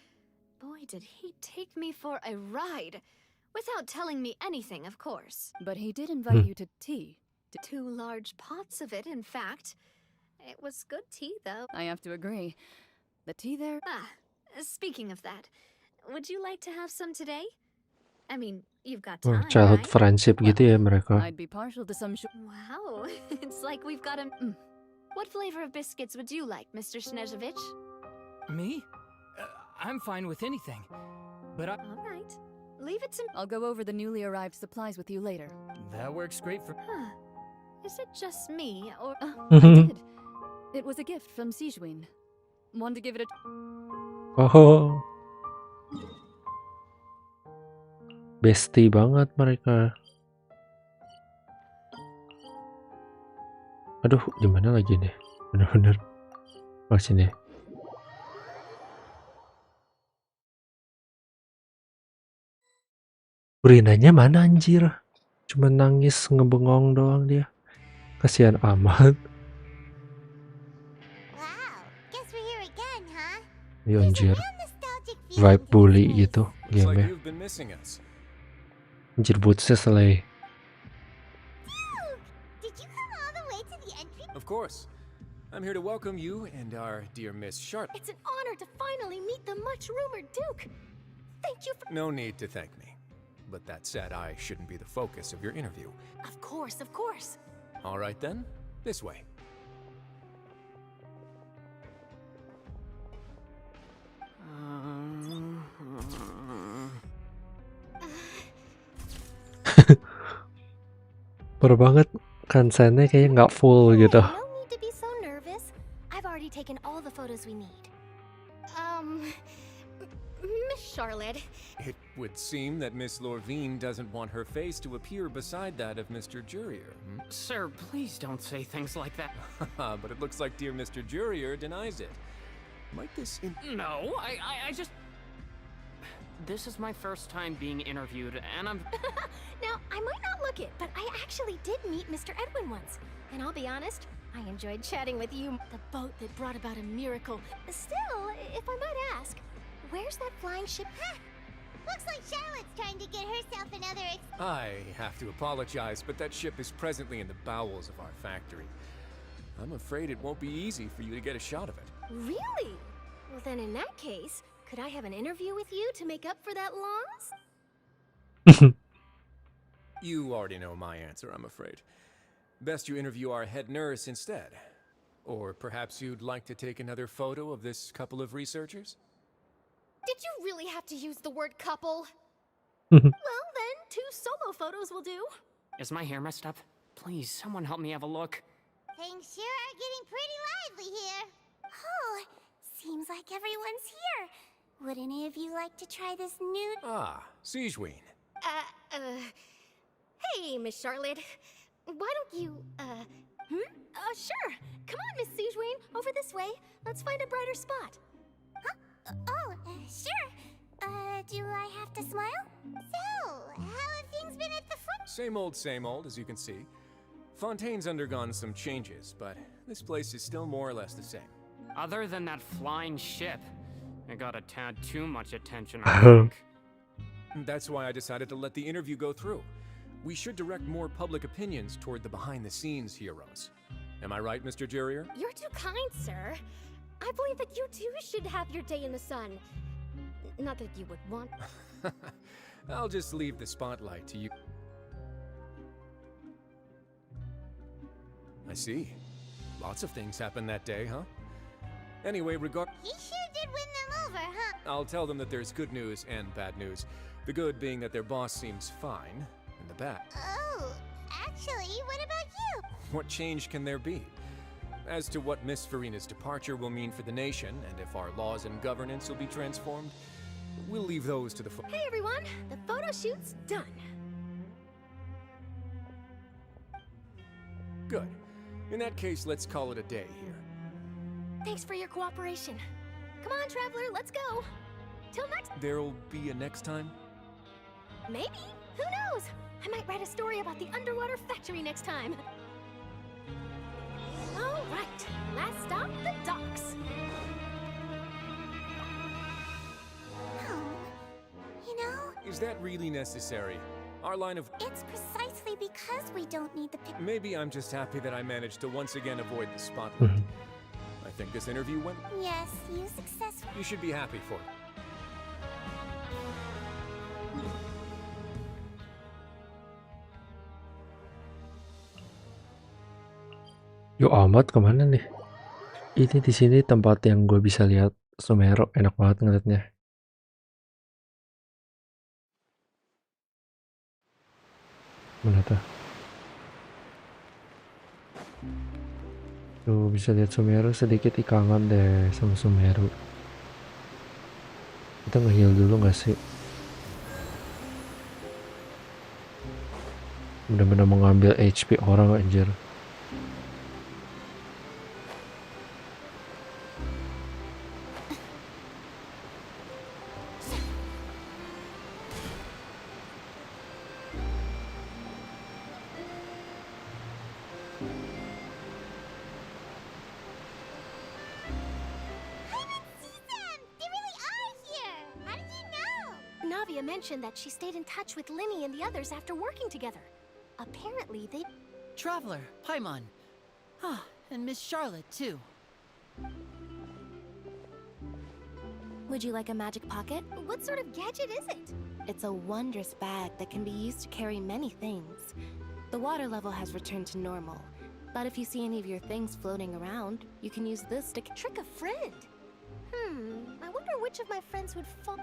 Boy, did he take me for a ride. Without telling me anything, of course. But he did invite you to tea. 2 large pots of it, in fact. It was good tea, though. I have to agree. The tea there... Speaking of that, would you like to have some today? I mean, you've got time, Childhood right? friendship gitu ya mereka. I'd be partial to some... Wow, it's like we've got a... What flavor of biscuits would you like, Mr. Snezhevich? Me? I'm fine with anything. But I... All right. Leave it to... I'll go over the newly arrived supplies with you later. That works great for... Is it just me, or... I did. It was a gift from Sijuin. Want to give it a... Oh. Bestie banget mereka. Aduh, gimana lagi nih? Bener-bener. Oh, sini. Furinanya mana anjir? Cuma nangis ngebengong doang dia. Kasihan amat. Wow, guess we're here again, huh? Iya anjir. Vibe bully gitu game-nya. Anjir bootsnya selai. Did you come all the way to the entry? Of course. I'm here to welcome you and our dear Miss Charlotte. It's an honor to finally meet the much-rumored Duke. Thank you for... No need to thank me. But that said, I shouldn't be the focus of your interview. Of course, of course. All right then, this way. Parah banget, kansennya kayaknya nggak full gitu. No need to be so nervous. I've already taken all the photos we need. Miss Charlotte. It would seem that Miss Lorvine doesn't want her face to appear beside that of Mr. Jurier. Sir, please don't say things like that. But it looks like dear Mr. Jurier denies it. Might this... No, I just... This is my first time being interviewed, and I'm... Now, I might not look it, but I actually did meet Mr. Edwin once. And I'll be honest, I enjoyed chatting with you. The boat that brought about a miracle. Still, if I might ask, where's that flying ship? Huh. Looks like Charlotte's trying to get herself another I have to apologize, but that ship is presently in the bowels of our factory. I'm afraid it won't be easy for you to get a shot of it. Really? Well, then in that case, could I have an interview with you to make up for that loss? You already know my answer, I'm afraid. Best you interview our head nurse instead. Or perhaps you'd like to take another photo of this couple of researchers? Did you really have to use the word couple? Well, then, 2 solo photos will do. Is my hair messed up? Please, someone help me have a look. Things sure are getting pretty lively here. Oh, seems like everyone's here. Would any of you like to try this new... Ah, Sigewinne. Hey, Miss Charlotte. Why don't you, sure. Come on, Miss Sigewinne, over this way. Let's find a brighter spot. Huh? Sure. Do I have to smile? So, how have things been at the front? Same old, as you can see. Fontaine's undergone some changes, but this place is still more or less the same. Other than that flying ship, it got a tad too much attention, I think. That's why I decided to let the interview go through. We should direct more public opinions toward the behind-the-scenes heroes. Am I right, Mr. Jurrier? You're too kind, sir. I believe that you too should have your day in the sun. Not that you would want... I'll just leave the spotlight to you. I see. Lots of things happened that day, huh? Anyway, He sure did win them over, huh? I'll tell them that there's good news and bad news. The good being that their boss seems fine, and the bad. Oh, actually, what about you? What change can there be? As to what Miss Furina's departure will mean for the nation, and if our laws and governance will be transformed, we'll leave those to the Hey everyone, the photo shoot's done. Good. In that case, let's call it a day here. Thanks for your cooperation. Come on, Traveler, let's go. Till next... There'll be a next time? Maybe. Who knows? I might write a story about the underwater factory next time. All right, last stop, the docks. You know, Is that really necessary? Our line of... it's precisely because we don't need the pic... Maybe I'm just happy that I managed to once again avoid the spotlight. I think this interview went... Yes, you successfully... You should be happy for it. Yo amat kemana nih? Ini di sini tempat yang gue bisa lihat Sumeru, enak banget ngeliatnya. Mana tuh? Tuh bisa lihat Sumeru, sedikit ikangan deh sama Sumeru. Kita nge-heal dulu gak sih? Bener-bener mengambil HP orang anjir. Navia mentioned that she stayed in touch with Linny and the others after working together. Apparently they... Traveler, Paimon. Ah, and Miss Charlotte, too. Would you like a magic pocket? What sort of gadget is it? It's a wondrous bag that can be used to carry many things. The water level has returned to normal, but if you see any of your things floating around, you can use this to trick a friend. I wonder which of my friends would fall...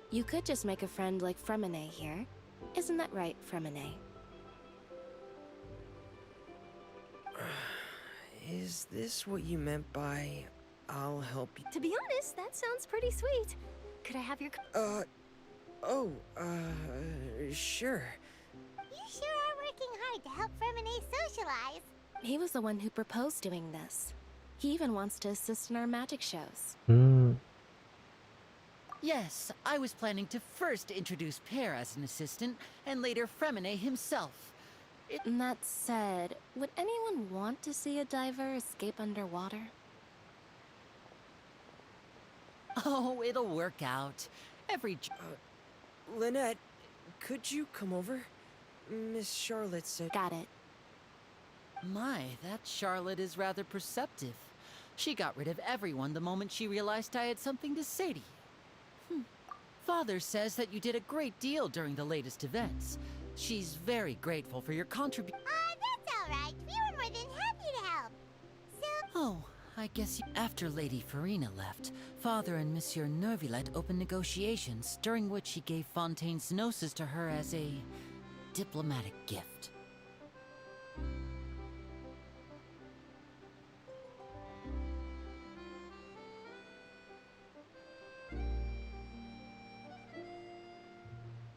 You could just make a friend like Fremine here. Isn't that right, Fremine? Is this what you meant by, I'll help you? To be honest, that sounds pretty sweet. Could I have your... Sure. You sure are working hard to help Fremine socialize. He was the one who proposed doing this. He even wants to assist in our magic shows. Yes, I was planning to first introduce Pear as an assistant, and later Fremine himself. That said, would anyone want to see a diver escape underwater? Oh, it'll work out. Lynette, could you come over? Miss Charlotte said... Got it. My, that Charlotte is rather perceptive. She got rid of everyone the moment she realized I had something to say to you. Father says that you did a great deal during the latest events. She's very grateful for your contribution. That's alright. We were more than happy to help. So... Oh, I guess after Lady Furina left, Father and Monsieur Neuvillette opened negotiations, during which he gave Fontaine's Gnosis to her as a diplomatic gift.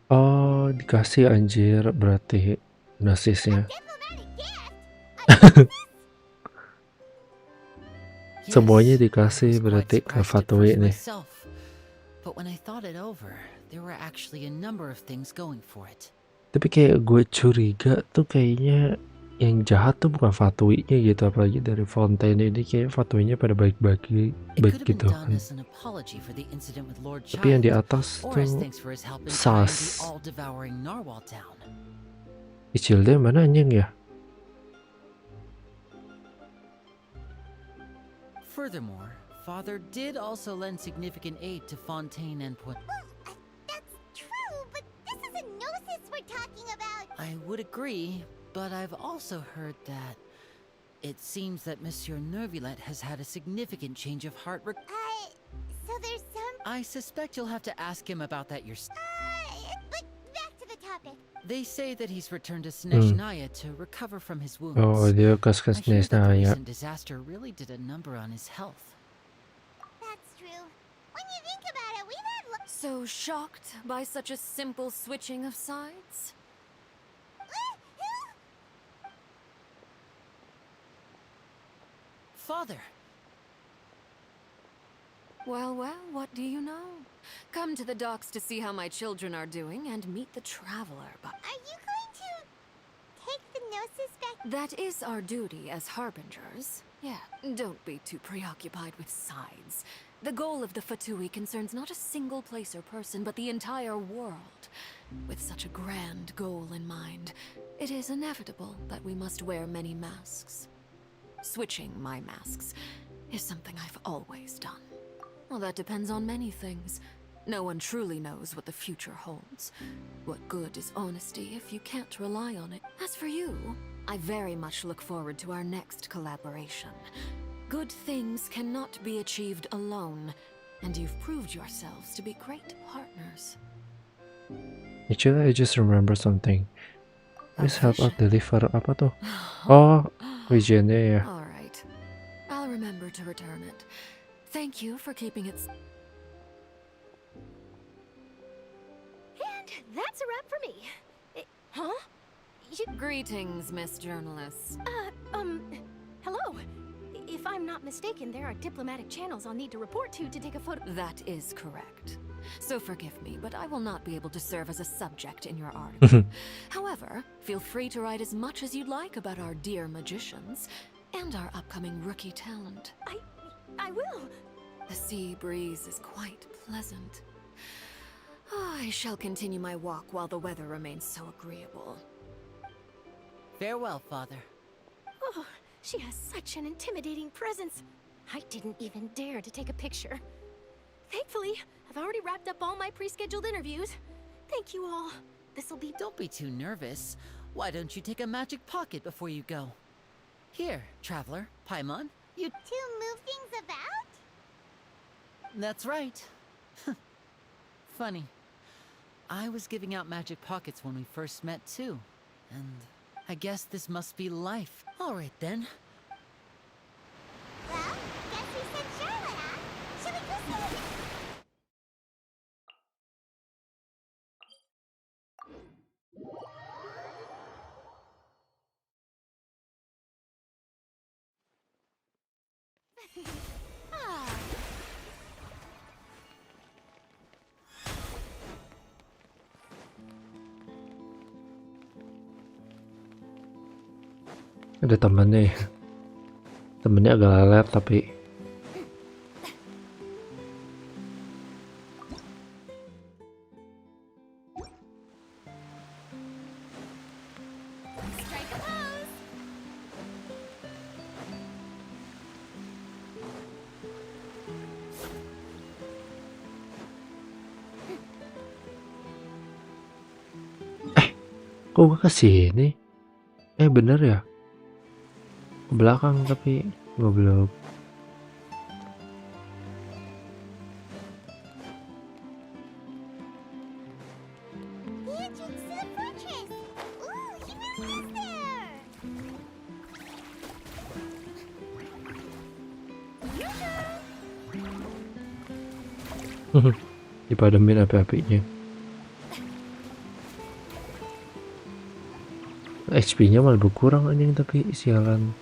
Oh, dikasih anjir berarti Gnasisnya. Semuanya dikasih berarti ke Fatui nih. But when I thought it over, there were actually a number of things going for it. Tapi kayak gue curiga tuh kayaknya yang jahat tuh bukan Fatuinya gitu, apalagi dari Fontaine ini kayak Fatuinya pada baik-baik gitu kan. Tapi yang di atas tuh Sas. Ichilde mana anjing ya? Furthermore, Father did also lend significant aid to Fontaine and That's true, but this is a Gnosis we're talking about. I would agree, but I've also heard that it seems that Monsieur Neuvillette has had a significant change of heart. So there's some... I suspect you'll have to ask him about that yourself. But back to the topic. They say that he's returned to Snezhnaya to recover from his wounds. Oh, dia ke I hear that the Snezhnaya. recent disaster really did a number on his health. That's true. When you think about it, we've had... So shocked by such a simple switching of sides? Father! Well, what do you know? Come to the docks to see how my children are doing and meet the traveler, but... Are you going to take the Gnosis back? That is our duty as harbingers. Yeah, don't be too preoccupied with sides. The goal of the Fatui concerns not a single place or person, but the entire world. With such a grand goal in mind, it is inevitable that we must wear many masks. Switching my masks is something I've always done. Well, that depends on many things. No one truly knows what the future holds. What good is honesty if you can't rely on it? As for you, I very much look forward to our next collaboration. Good things cannot be achieved alone, and you've proved yourselves to be great partners. Actually, I just remember something. Please help out deliver apa tuh? Oh, visionnya ya. All right. I'll remember to return it. Thank you for keeping it... And that's a wrap for me. Huh? Greetings, Miss Journalist. Hello. If I'm not mistaken, there are diplomatic channels I'll need to report to take a photo. That is correct. So forgive me, but I will not be able to serve as a subject in your article. However, feel free to write as much as you'd like about our dear magicians and our upcoming rookie talent. I will. The sea breeze is quite pleasant. I shall continue my walk while the weather remains so agreeable. Farewell, Father. Oh, she has such an intimidating presence. I didn't even dare to take a picture. Thankfully, I've already wrapped up all my pre-scheduled interviews. Thank you all. This'll be... Don't be too nervous. Why don't you take a magic pocket before you go? Here, Traveler, Paimon, you... To move things about? That's right. Funny. I was giving out magic pockets when we first met too. And I guess this must be life. Alright then. Well, guess we sent Charlotte, huh? Shall we go see what... Ada temannya ya. Temennya agak lelet tapi kok gue kesini? Bener ya? Ke belakang tapi goblok. Dipademin api-apinya. HP-nya malah berkurang anjing tapi sialan.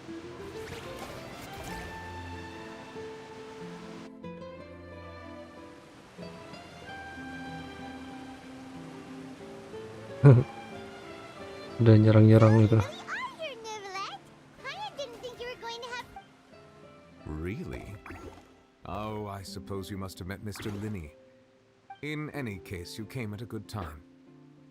Udah nyerang-nyerang gitu. Really? Oh, I suppose you must have met Mr. Linney. In any case, you came at a good time.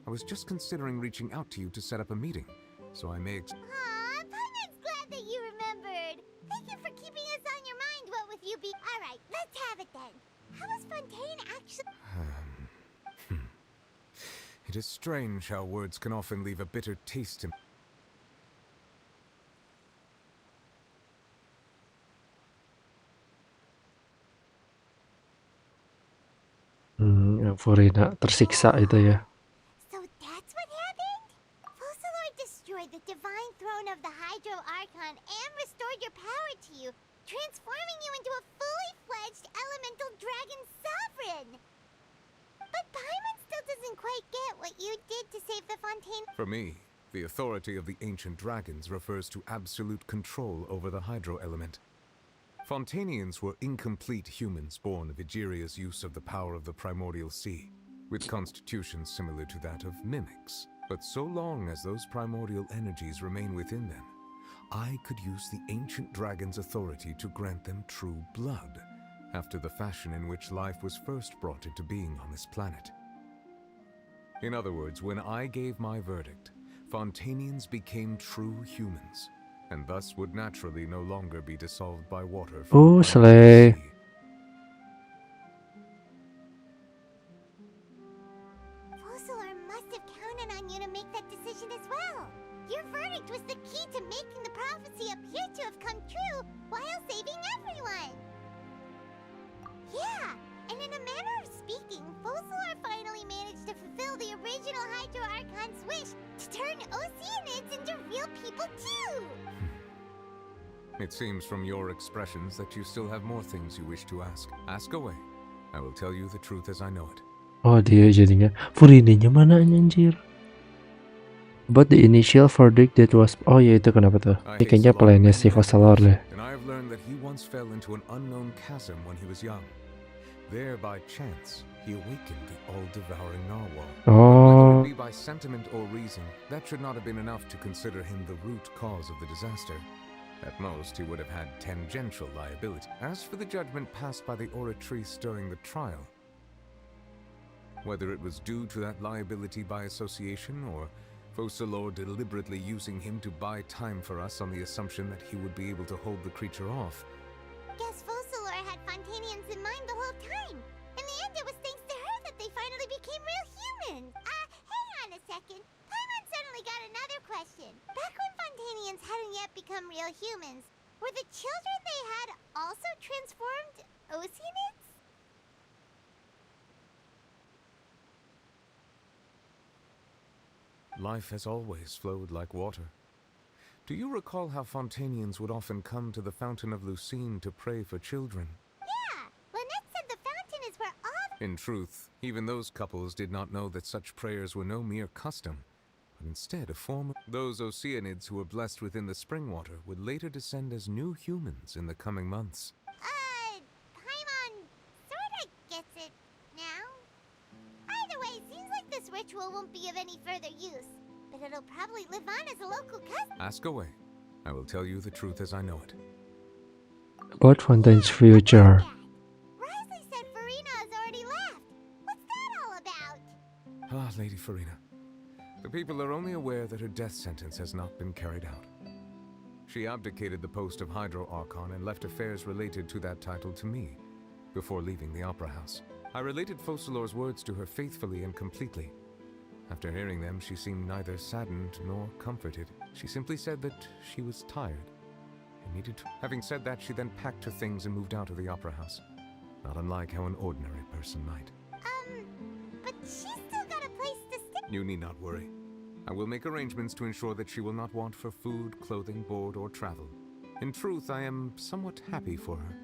I was just considering reaching out to you to set up a meeting, so I may Paimon's glad that you remembered. Thank you for keeping us on your mind. What with you be? All right, let's have it then. How was Fontaine actually? It is strange how words can often leave a bitter taste in... Furina tersiksa itu ya. So that's what happened? Fussalor destroyed the divine throne of the Hydro Archon and restored your power to you, transforming you into a fully fledged elemental dragon sovereign. But Paimon still doesn't quite get what you did to save the Fontaine. For me, the authority of the ancient dragons refers to absolute control over the hydro element. Fontanians were incomplete humans born of Egeria's use of the power of the primordial sea, with constitutions similar to that of mimics. But so long as those primordial energies remain within them, I could use the ancient dragon's authority to grant them true blood, after the fashion in which life was first brought into being on this planet. In other words, when I gave my verdict, Fontanians became true humans, and thus would naturally no longer be dissolved by water from Oh, the slay. sea. Fussalor must have counted on you to make that decision as well. Your verdict was the key to making the prophecy appear to have come true while saving everyone. Yeah, and in a manner of speaking, Fussalor finally managed to fulfill the original Hydro Archon's wish to turn Oceanids into real people too. It seems from your expressions that you still have more things you wish to ask. Ask away. I will tell you the truth as I know it. Oh dia jadinya Furinanya mana anjir? But the initial verdict that was... Oh ya itu kenapa tuh? Ini kayaknya plannya si Fussalor deh. And I have learned that he once fell into an unknown chasm when he was young. There, by chance, he awakened the all-devouring narwhal. Oh. But whether it be by sentiment or reason, that should not have been enough to consider him the root cause of the disaster. At most, he would have had tangential liability. As for the judgment passed by the oratrice during the trial, whether it was due to that liability by association, or Fussalor deliberately using him to buy time for us on the assumption that he would be able to hold the creature off. Guess Fussalor had Fontanians in mind the whole time. In the end, it was thanks to her that they finally became real humans. Hang on a second. Paimon suddenly got another question. Back when Fontanians hadn't yet become real humans, were the children they had also transformed Oceanids? Life has always flowed like water. Do you recall how Fontanians would often come to the Fountain of Lucine to pray for children? Yeah, Lynette said the fountain is where all... In truth, even those couples did not know that such prayers were no mere custom, but instead a form of... Those Oceanids who were blessed within the spring water would later descend as new humans in the coming months. Paimon sorta gets it now. Either way, seems like this ritual won't be of any further use, but it'll probably live on as a local custom. Ask away. I will tell you the truth as I know it. About Fontaine's future. Risley said Furina has already left. What's that all about? Ah, Lady Furina. The people are only aware that her death sentence has not been carried out. She abdicated the post of Hydro Archon and left affairs related to that title to me, before leaving the Opera House. I related Focalor's words to her faithfully and completely. After hearing them, she seemed neither saddened nor comforted. She simply said that she was tired and needed to. Having said that, she then packed her things and moved out of the Opera House. Not unlike how an ordinary person might. But she's still got a place to stay. You need not worry. I will make arrangements to ensure that she will not want for food, clothing, board, or travel. In truth, I am somewhat happy for her.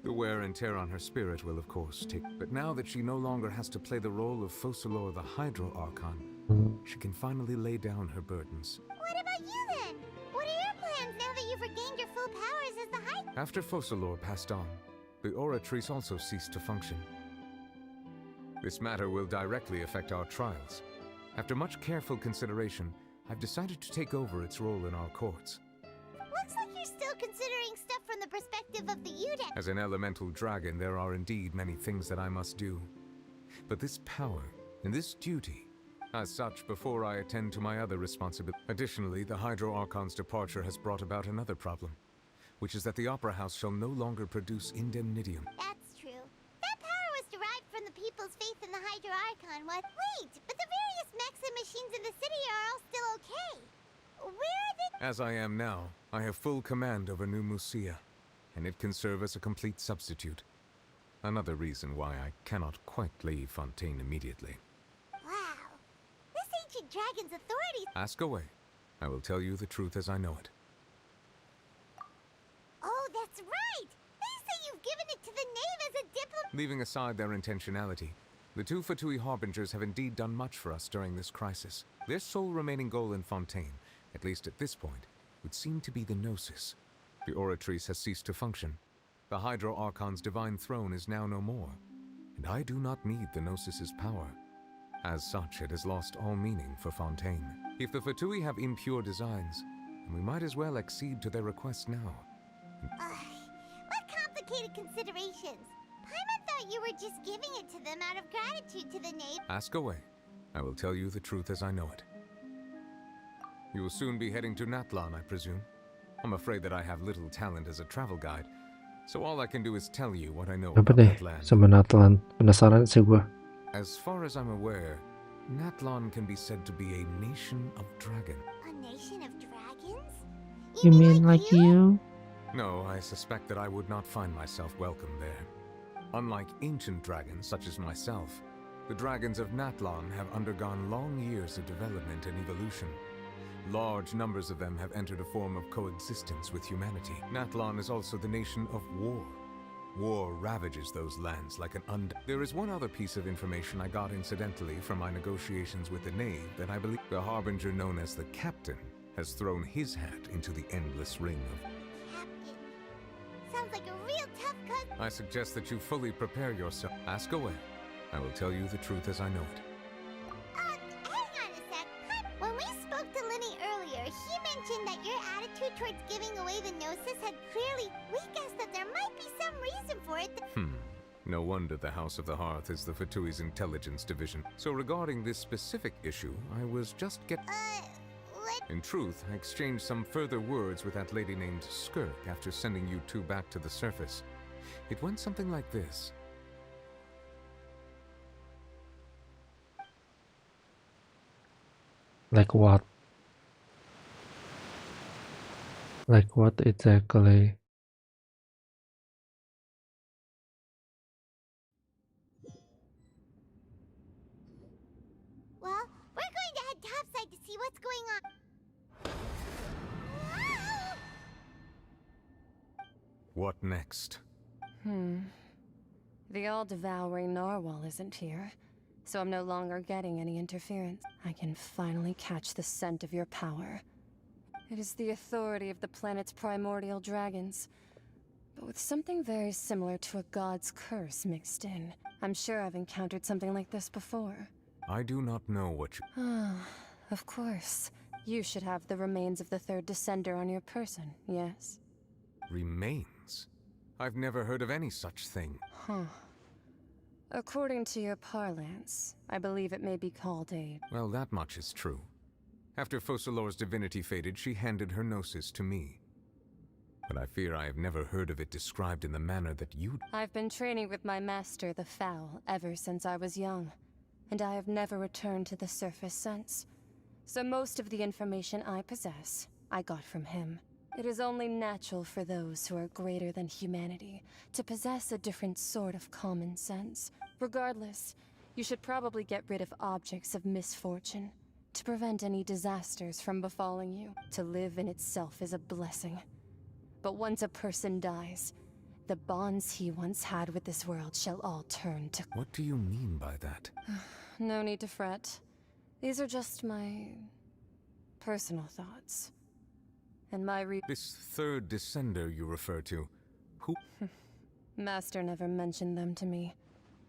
The wear and tear on her spirit will, of course, take. But now that she no longer has to play the role of Focalor the Hydro Archon, she can finally lay down her burdens. What about you then? What are your plans now that you've regained your full powers as the Hydro? After Focalor passed on, the Oratrice also ceased to function. This matter will directly affect our trials. After much careful consideration, I've decided to take over its role in our courts. Looks like you're still considering stuff from the perspective of the UDEC. As an elemental dragon, there are indeed many things that I must do. But this power and this duty, as such, before I attend to my other responsibilities. Additionally, the Hydro Archon's departure has brought about another problem, which is that the Opera House shall no longer produce indemnitium. That's true. That power was derived from the people's faith in the Hydro Archon. What? Wait, but the various mechs and machines in the city are all still okay. Where are they? As I am now, I have full command over New Musia, and it can serve as a complete substitute. Another reason why I cannot quite leave Fontaine immediately. Wow. This ancient dragon's authority. Ask away. I will tell you the truth as I know it. Oh, that's right. They say you've given it to the knave as a diplomat. Leaving aside their intentionality, the two Fatui Harbingers have indeed done much for us during this crisis. Their sole remaining goal in Fontaine, at least at this point, would seem to be the Gnosis. The Oratrice has ceased to function. The Hydro Archon's divine throne is now no more, and I do not need the Gnosis's power. As such, it has lost all meaning for Fontaine. If the Fatui have impure designs, then we might as well accede to their request now. What complicated considerations. Paimon thought you were just giving it to them out of gratitude to the knave. Ask away. I will tell you the truth as I know it. You will soon be heading to Natlan, I presume. I'm afraid that I have little talent as a travel guide, so all I can do is tell you what I know Apa about deh that land. sama Natlan? Penasaran sih gua. As far as I'm aware, Natlan can be said to be a nation of dragons. A nation of dragons? You mean like you? No, I suspect that I would not find myself welcome there. Unlike ancient dragons such as myself, the dragons of Natlan have undergone long years of development and evolution. Large numbers of them have entered a form of coexistence with humanity. Natlan is also the nation of war. War ravages those lands like an There is one other piece of information I got incidentally from my negotiations with the knave that I believe the harbinger known as the Captain has thrown his hat into the endless ring of... Captain. Sounds like a real tough cut. I suggest that you fully prepare yourself. Ask away. I will tell you the truth as I know it. Hang on a sec. When we spoke to Linny earlier, he mentioned that your attitude towards giving away the Gnosis had clearly... We guessed that there might be some reason for it. No wonder the House of the Hearth is the Fatui's intelligence division. So regarding this specific issue, I was just In truth, I exchanged some further words with that lady named Skirk after sending you two back to the surface. It went something like this. Like what? Like what exactly? Well, we're going to head topside to see what's going on. What next? The all-devouring narwhal isn't here, so I'm no longer getting any interference. I can finally catch the scent of your power. It is the authority of the planet's primordial dragons, but with something very similar to a god's curse mixed in. I'm sure I've encountered something like this before. I do not know what you... Of course. You should have the remains of the third descender on your person, yes? Remains? I've never heard of any such thing. Huh. According to your parlance, I believe it may be called a... Well, that much is true. After Focalor's divinity faded, she handed her gnosis to me. But I fear I have never heard of it described in the manner that you... I've been training with my master, the Foul, ever since I was young, and I have never returned to the surface since. So most of the information I possess, I got from him. It is only natural for those who are greater than humanity to possess a different sort of common sense. Regardless, you should probably get rid of objects of misfortune to prevent any disasters from befalling you. To live in itself is a blessing. But once a person dies, the bonds he once had with this world shall all turn to... What do you mean by that? No need to fret. These are just my... personal thoughts. And my This third descender you refer to, who... Master never mentioned them to me.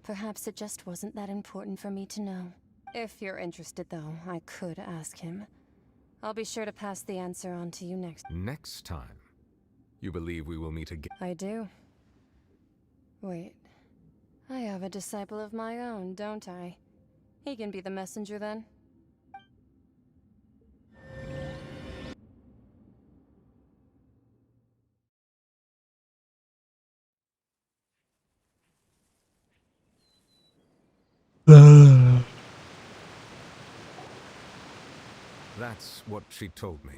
Perhaps it just wasn't that important for me to know. If you're interested, though, I could ask him. I'll be sure to pass the answer on to you next. Next time? You believe we will meet again? I do. Wait. I have a disciple of my own, don't I? He can be the messenger then. That's what she told me.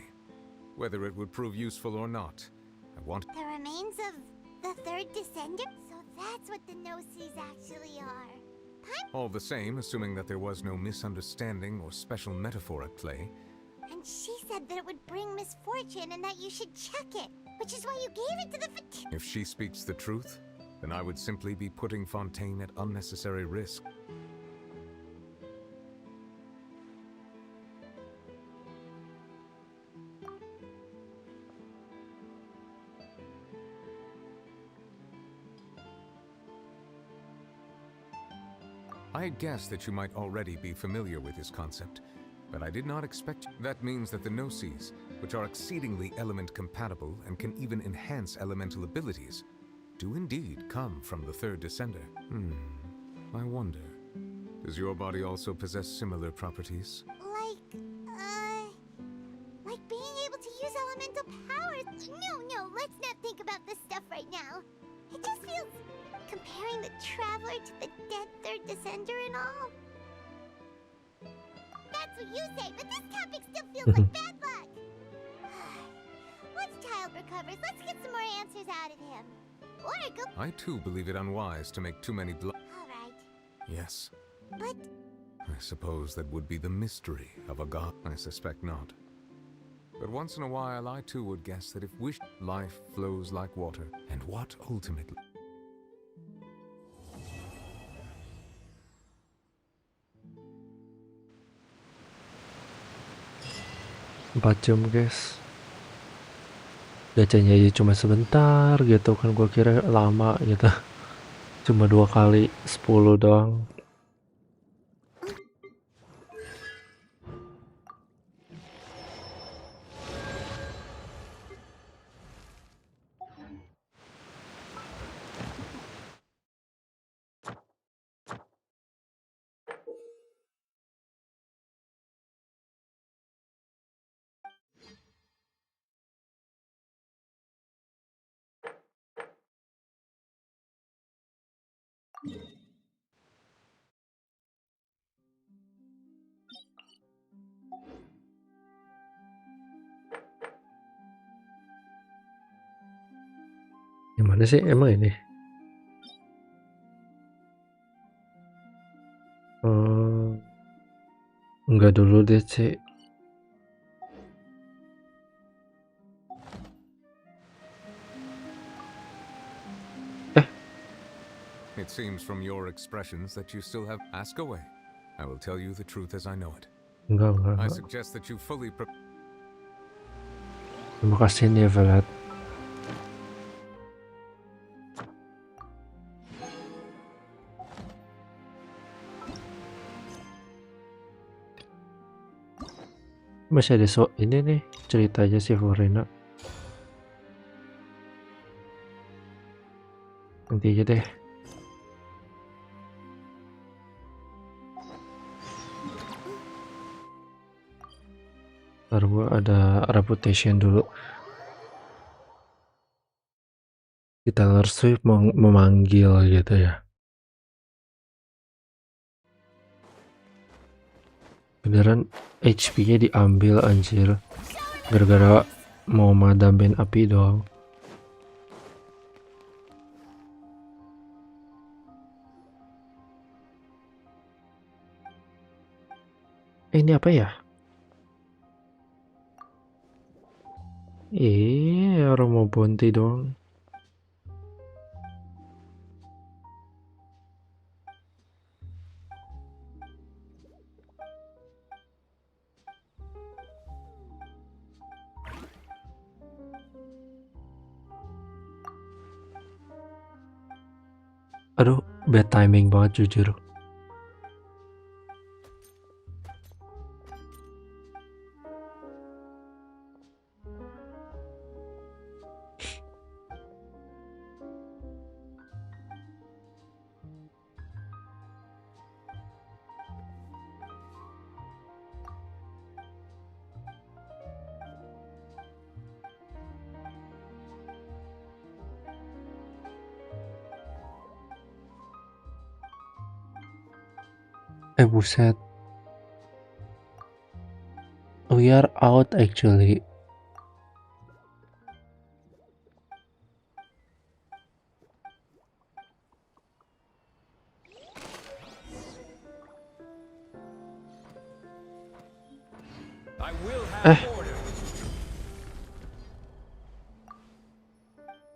Whether it would prove useful or not, I want... The remains of the third descender? So that's what the Gnosis actually are. All the same, assuming that there was no misunderstanding or special metaphor at play. And she said that it would bring misfortune and that you should check it, which is why you gave it to the If she speaks the truth, then I would simply be putting Fontaine at unnecessary risk. I had guessed that you might already be familiar with this concept, but I did not expect... That means that the Gnosis, which are exceedingly element-compatible and can even enhance elemental abilities, do indeed come from the third descender. I wonder, does your body also possess similar properties? Like being able to use elemental powers. No, let's not think about this stuff right now. It just feels... comparing the Traveler to the dead third descender and all. That's what you say, but this topic still feels like bad luck. Once Child recovers, let's get some more answers out of him. Or go... I too believe it unwise to make too many Alright. Yes. But... I suppose that would be the mystery of a god. I suspect not. But once in a while, I too would guess that if life flows like water, and what ultimately... 4 jam guys. Gacanya aja cuma sebentar gitu kan, gua kira lama gitu. Cuma 2 kali 10 doang. Gimana sih emang ini? Enggak dulu deh, Cek. It seems from your expressions that you still have... Ask away. I will tell you the truth as I know it. Enggak. I suggest that you fully... Terima kasih nih, Velat. Masih ada ini nih ceritanya si Furina. Nanti aja deh. Ntar gua ada reputation dulu. Si Taylor Swift memanggil gitu ya. Beneran HP-nya diambil anjir. Gara-gara mau madamin api doang. Ini apa ya? Orang mau bounty doang. Aduh, bad timing banget jujur. Buset. We are out actually.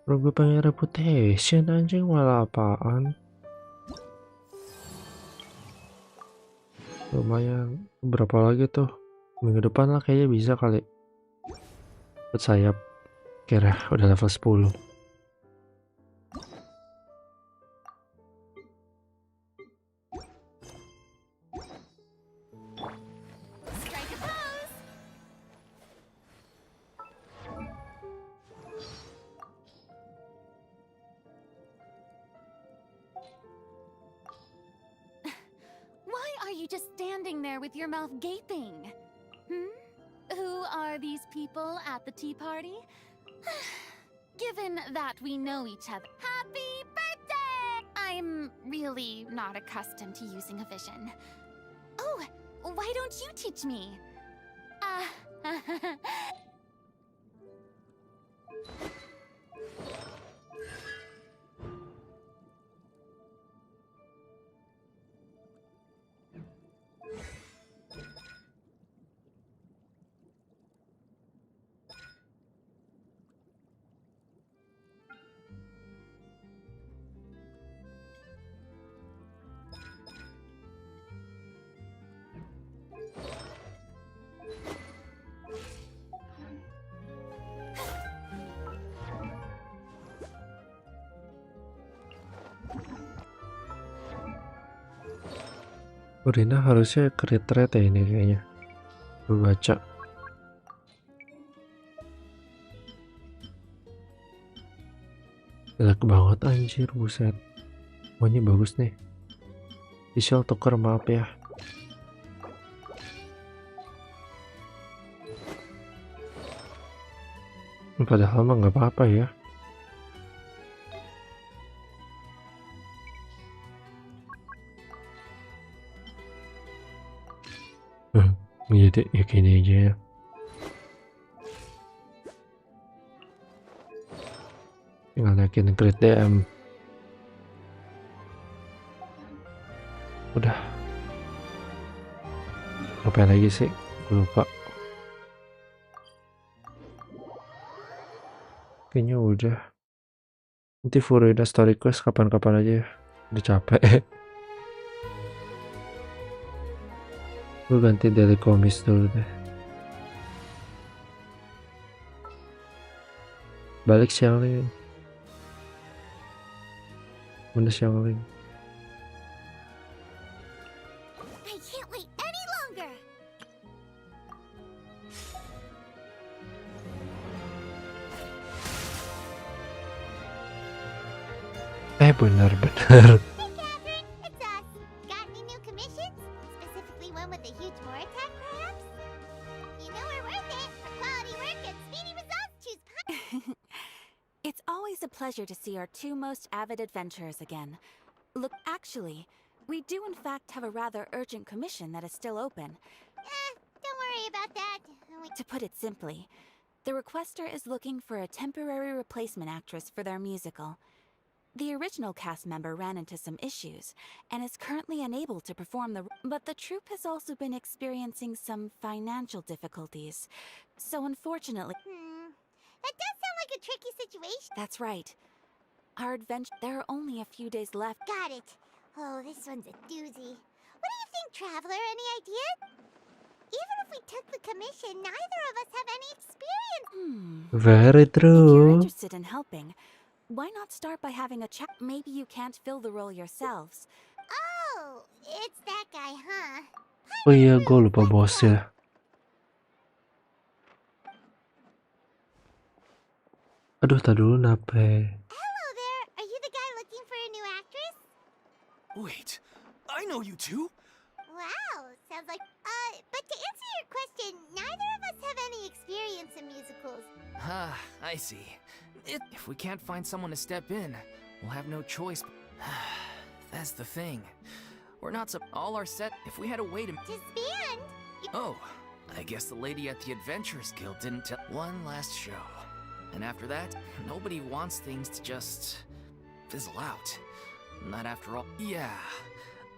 Bro, gue pengen reputation anjing, malah apaan. Lumayan. Berapa lagi tuh? Minggu depan lah kayaknya bisa kali. Buat sayap. Kira udah level 10. Just standing there with your mouth gaping. Who are these people at the tea party? Given that we know each other, happy birthday! I'm really not accustomed to using a vision. Oh, why don't you teach me? Furina harusnya crit rate ya ini kayaknya. Gue baca. Jelek banget anjir, buset. Oh, ini bagus nih. Visual tuker, maaf ya. Padahal mah nggak apa-apa ya. Jadi ya gini aja ya. Tinggal naikin crit DM. Udah. Apa lagi sih? Gue lupa. Kayaknya udah. Nanti Furina story quest kapan-kapan aja ya. Udah capek. Gue ganti daily komis dulu deh. Balik Xiangling. Mana Xiangling? I can't wait any longer. Bener-bener. Hey, Catherine, it's us. Got any new commissions? Specifically one with a huge more attack, perhaps? You know we're worth it. For quality work and speedy results, choose It's always a pleasure to see our two most avid adventurers again. Look, actually, we do in fact have a rather urgent commission that is still open. Don't worry about that. To put it simply, the requester is looking for a temporary replacement actress for their musical. The original cast member ran into some issues and is currently unable to perform but the troupe has also been experiencing some financial difficulties. So unfortunately... That does sound like a tricky situation. That's right. Our adventure... There are only a few days left. Got it. Oh, this one's a doozy. What do you think, Traveler? Any idea? Even if we took the commission, neither of us have any experience. Very If you're true. interested in helping, why not start by having a chat? Maybe you can't fill the role yourselves. Oh, it's that guy, huh? Oh iya, gue lupa bosnya. Aduh, tadi dulu nape? Hello there. Are you the guy looking for a new actress? Wait, I know you two. Wow, sounds like... but to answer your question, neither of us have any experience in musicals. Ah, I see. If we can't find someone to step in, we'll have no choice. That's the thing. We're not all our set. If we had a way to Disband? Oh, I guess the lady at the Adventurers Guild didn't tell. One last show. And after that, nobody wants things to just fizzle out. Not after all. Yeah,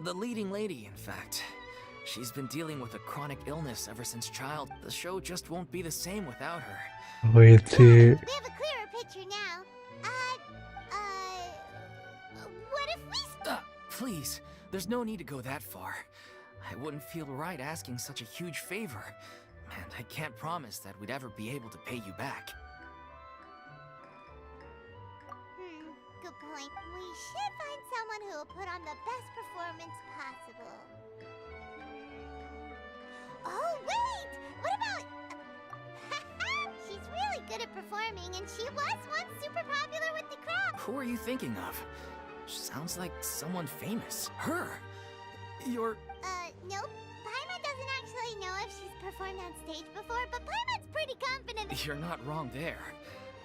the leading lady, in fact. She's been dealing with a chronic illness ever since child. The show just won't be the same without her. Wait, We have a clearer picture now. What if we... Please, there's no need to go that far. I wouldn't feel right asking such a huge favor. And I can't promise that we'd ever be able to pay you back. Good point. We should find someone who will put on the best performance possible. Oh, wait! What about... She's really good at performing, and she was once super popular with the crowd. Who are you thinking of? Sounds like someone famous. Her! You're... Nope. Paimon doesn't actually know if she's performed on stage before, but Paimon's pretty confident that... You're not wrong there.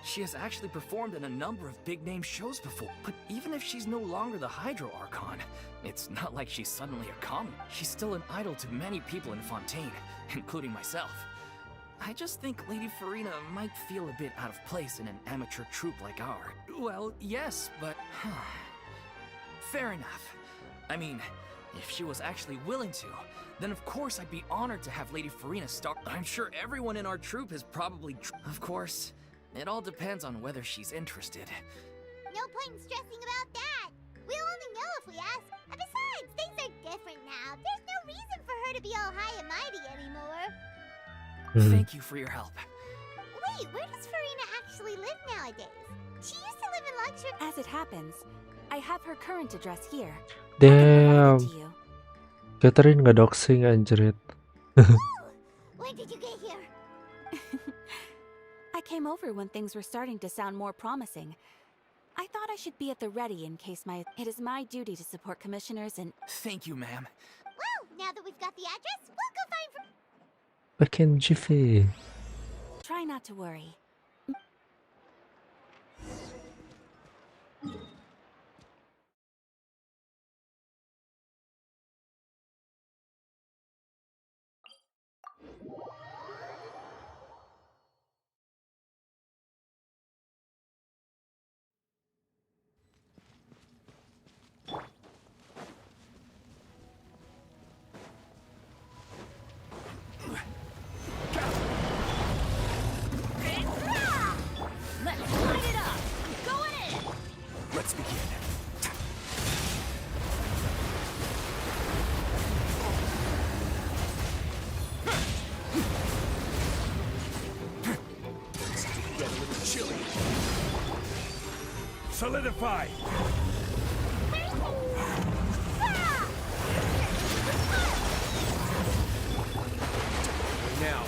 She has actually performed in a number of big-name shows before. But even if she's no longer the Hydro Archon, it's not like she's suddenly a common. She's still an idol to many people in Fontaine, including myself. I just think Lady Furina might feel a bit out of place in an amateur troupe like ours. Well, yes, but... Fair enough. I mean, if she was actually willing to, then of course I'd be honored to have Lady Furina star. I'm sure everyone in our troupe is probably... Of course, it all depends on whether she's interested. No point in stressing about that. We'll only know if we ask. And besides, things are different now. There's no reason for her to be all high and mighty anymore. Thank you for your help. Wait, where does Furina actually live nowadays? She used to live in luxury... As it happens, I have her current address here. Damn. Catherine nggak doxing anjrit. When did you get here? I came over when things were starting to sound more promising. I thought I should be at the ready in case It is my duty to support commissioners and... Thank you, ma'am. Well, now that we've got the address, we'll go find... Back in jiffy. Try not to worry. Let's begin. Get a little chilly. Solidify. Now.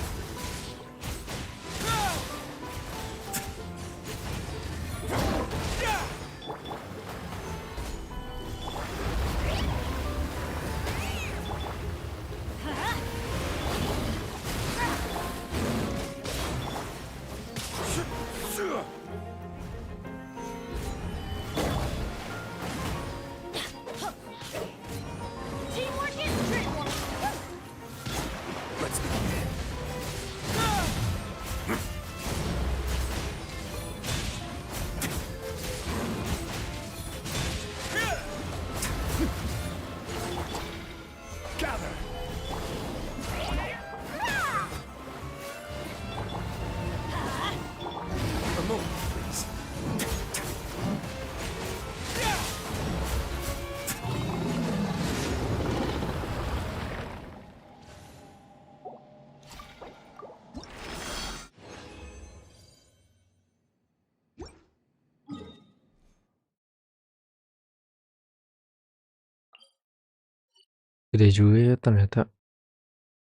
Gede juga ya ternyata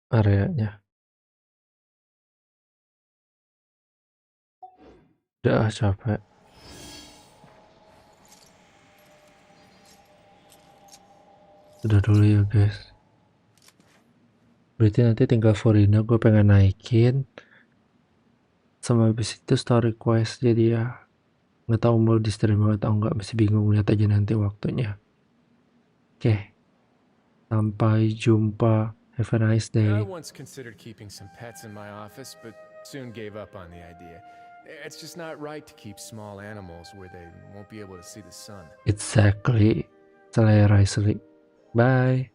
areanya. Udah capek. Udah dulu ya guys. Berarti nanti tinggal Furina gue pengen naikin. Sama habis itu story quest, jadi ya nggak tahu mau di stream atau enggak, masih bingung, lihat aja nanti waktunya. Oke. Sampai jumpa. Have a nice I day. once considered keeping some pets in my office, but soon gave up on the idea. It's just not right to keep small animals where they won't be able to see the sun. Exactly. Selera sleep. Bye.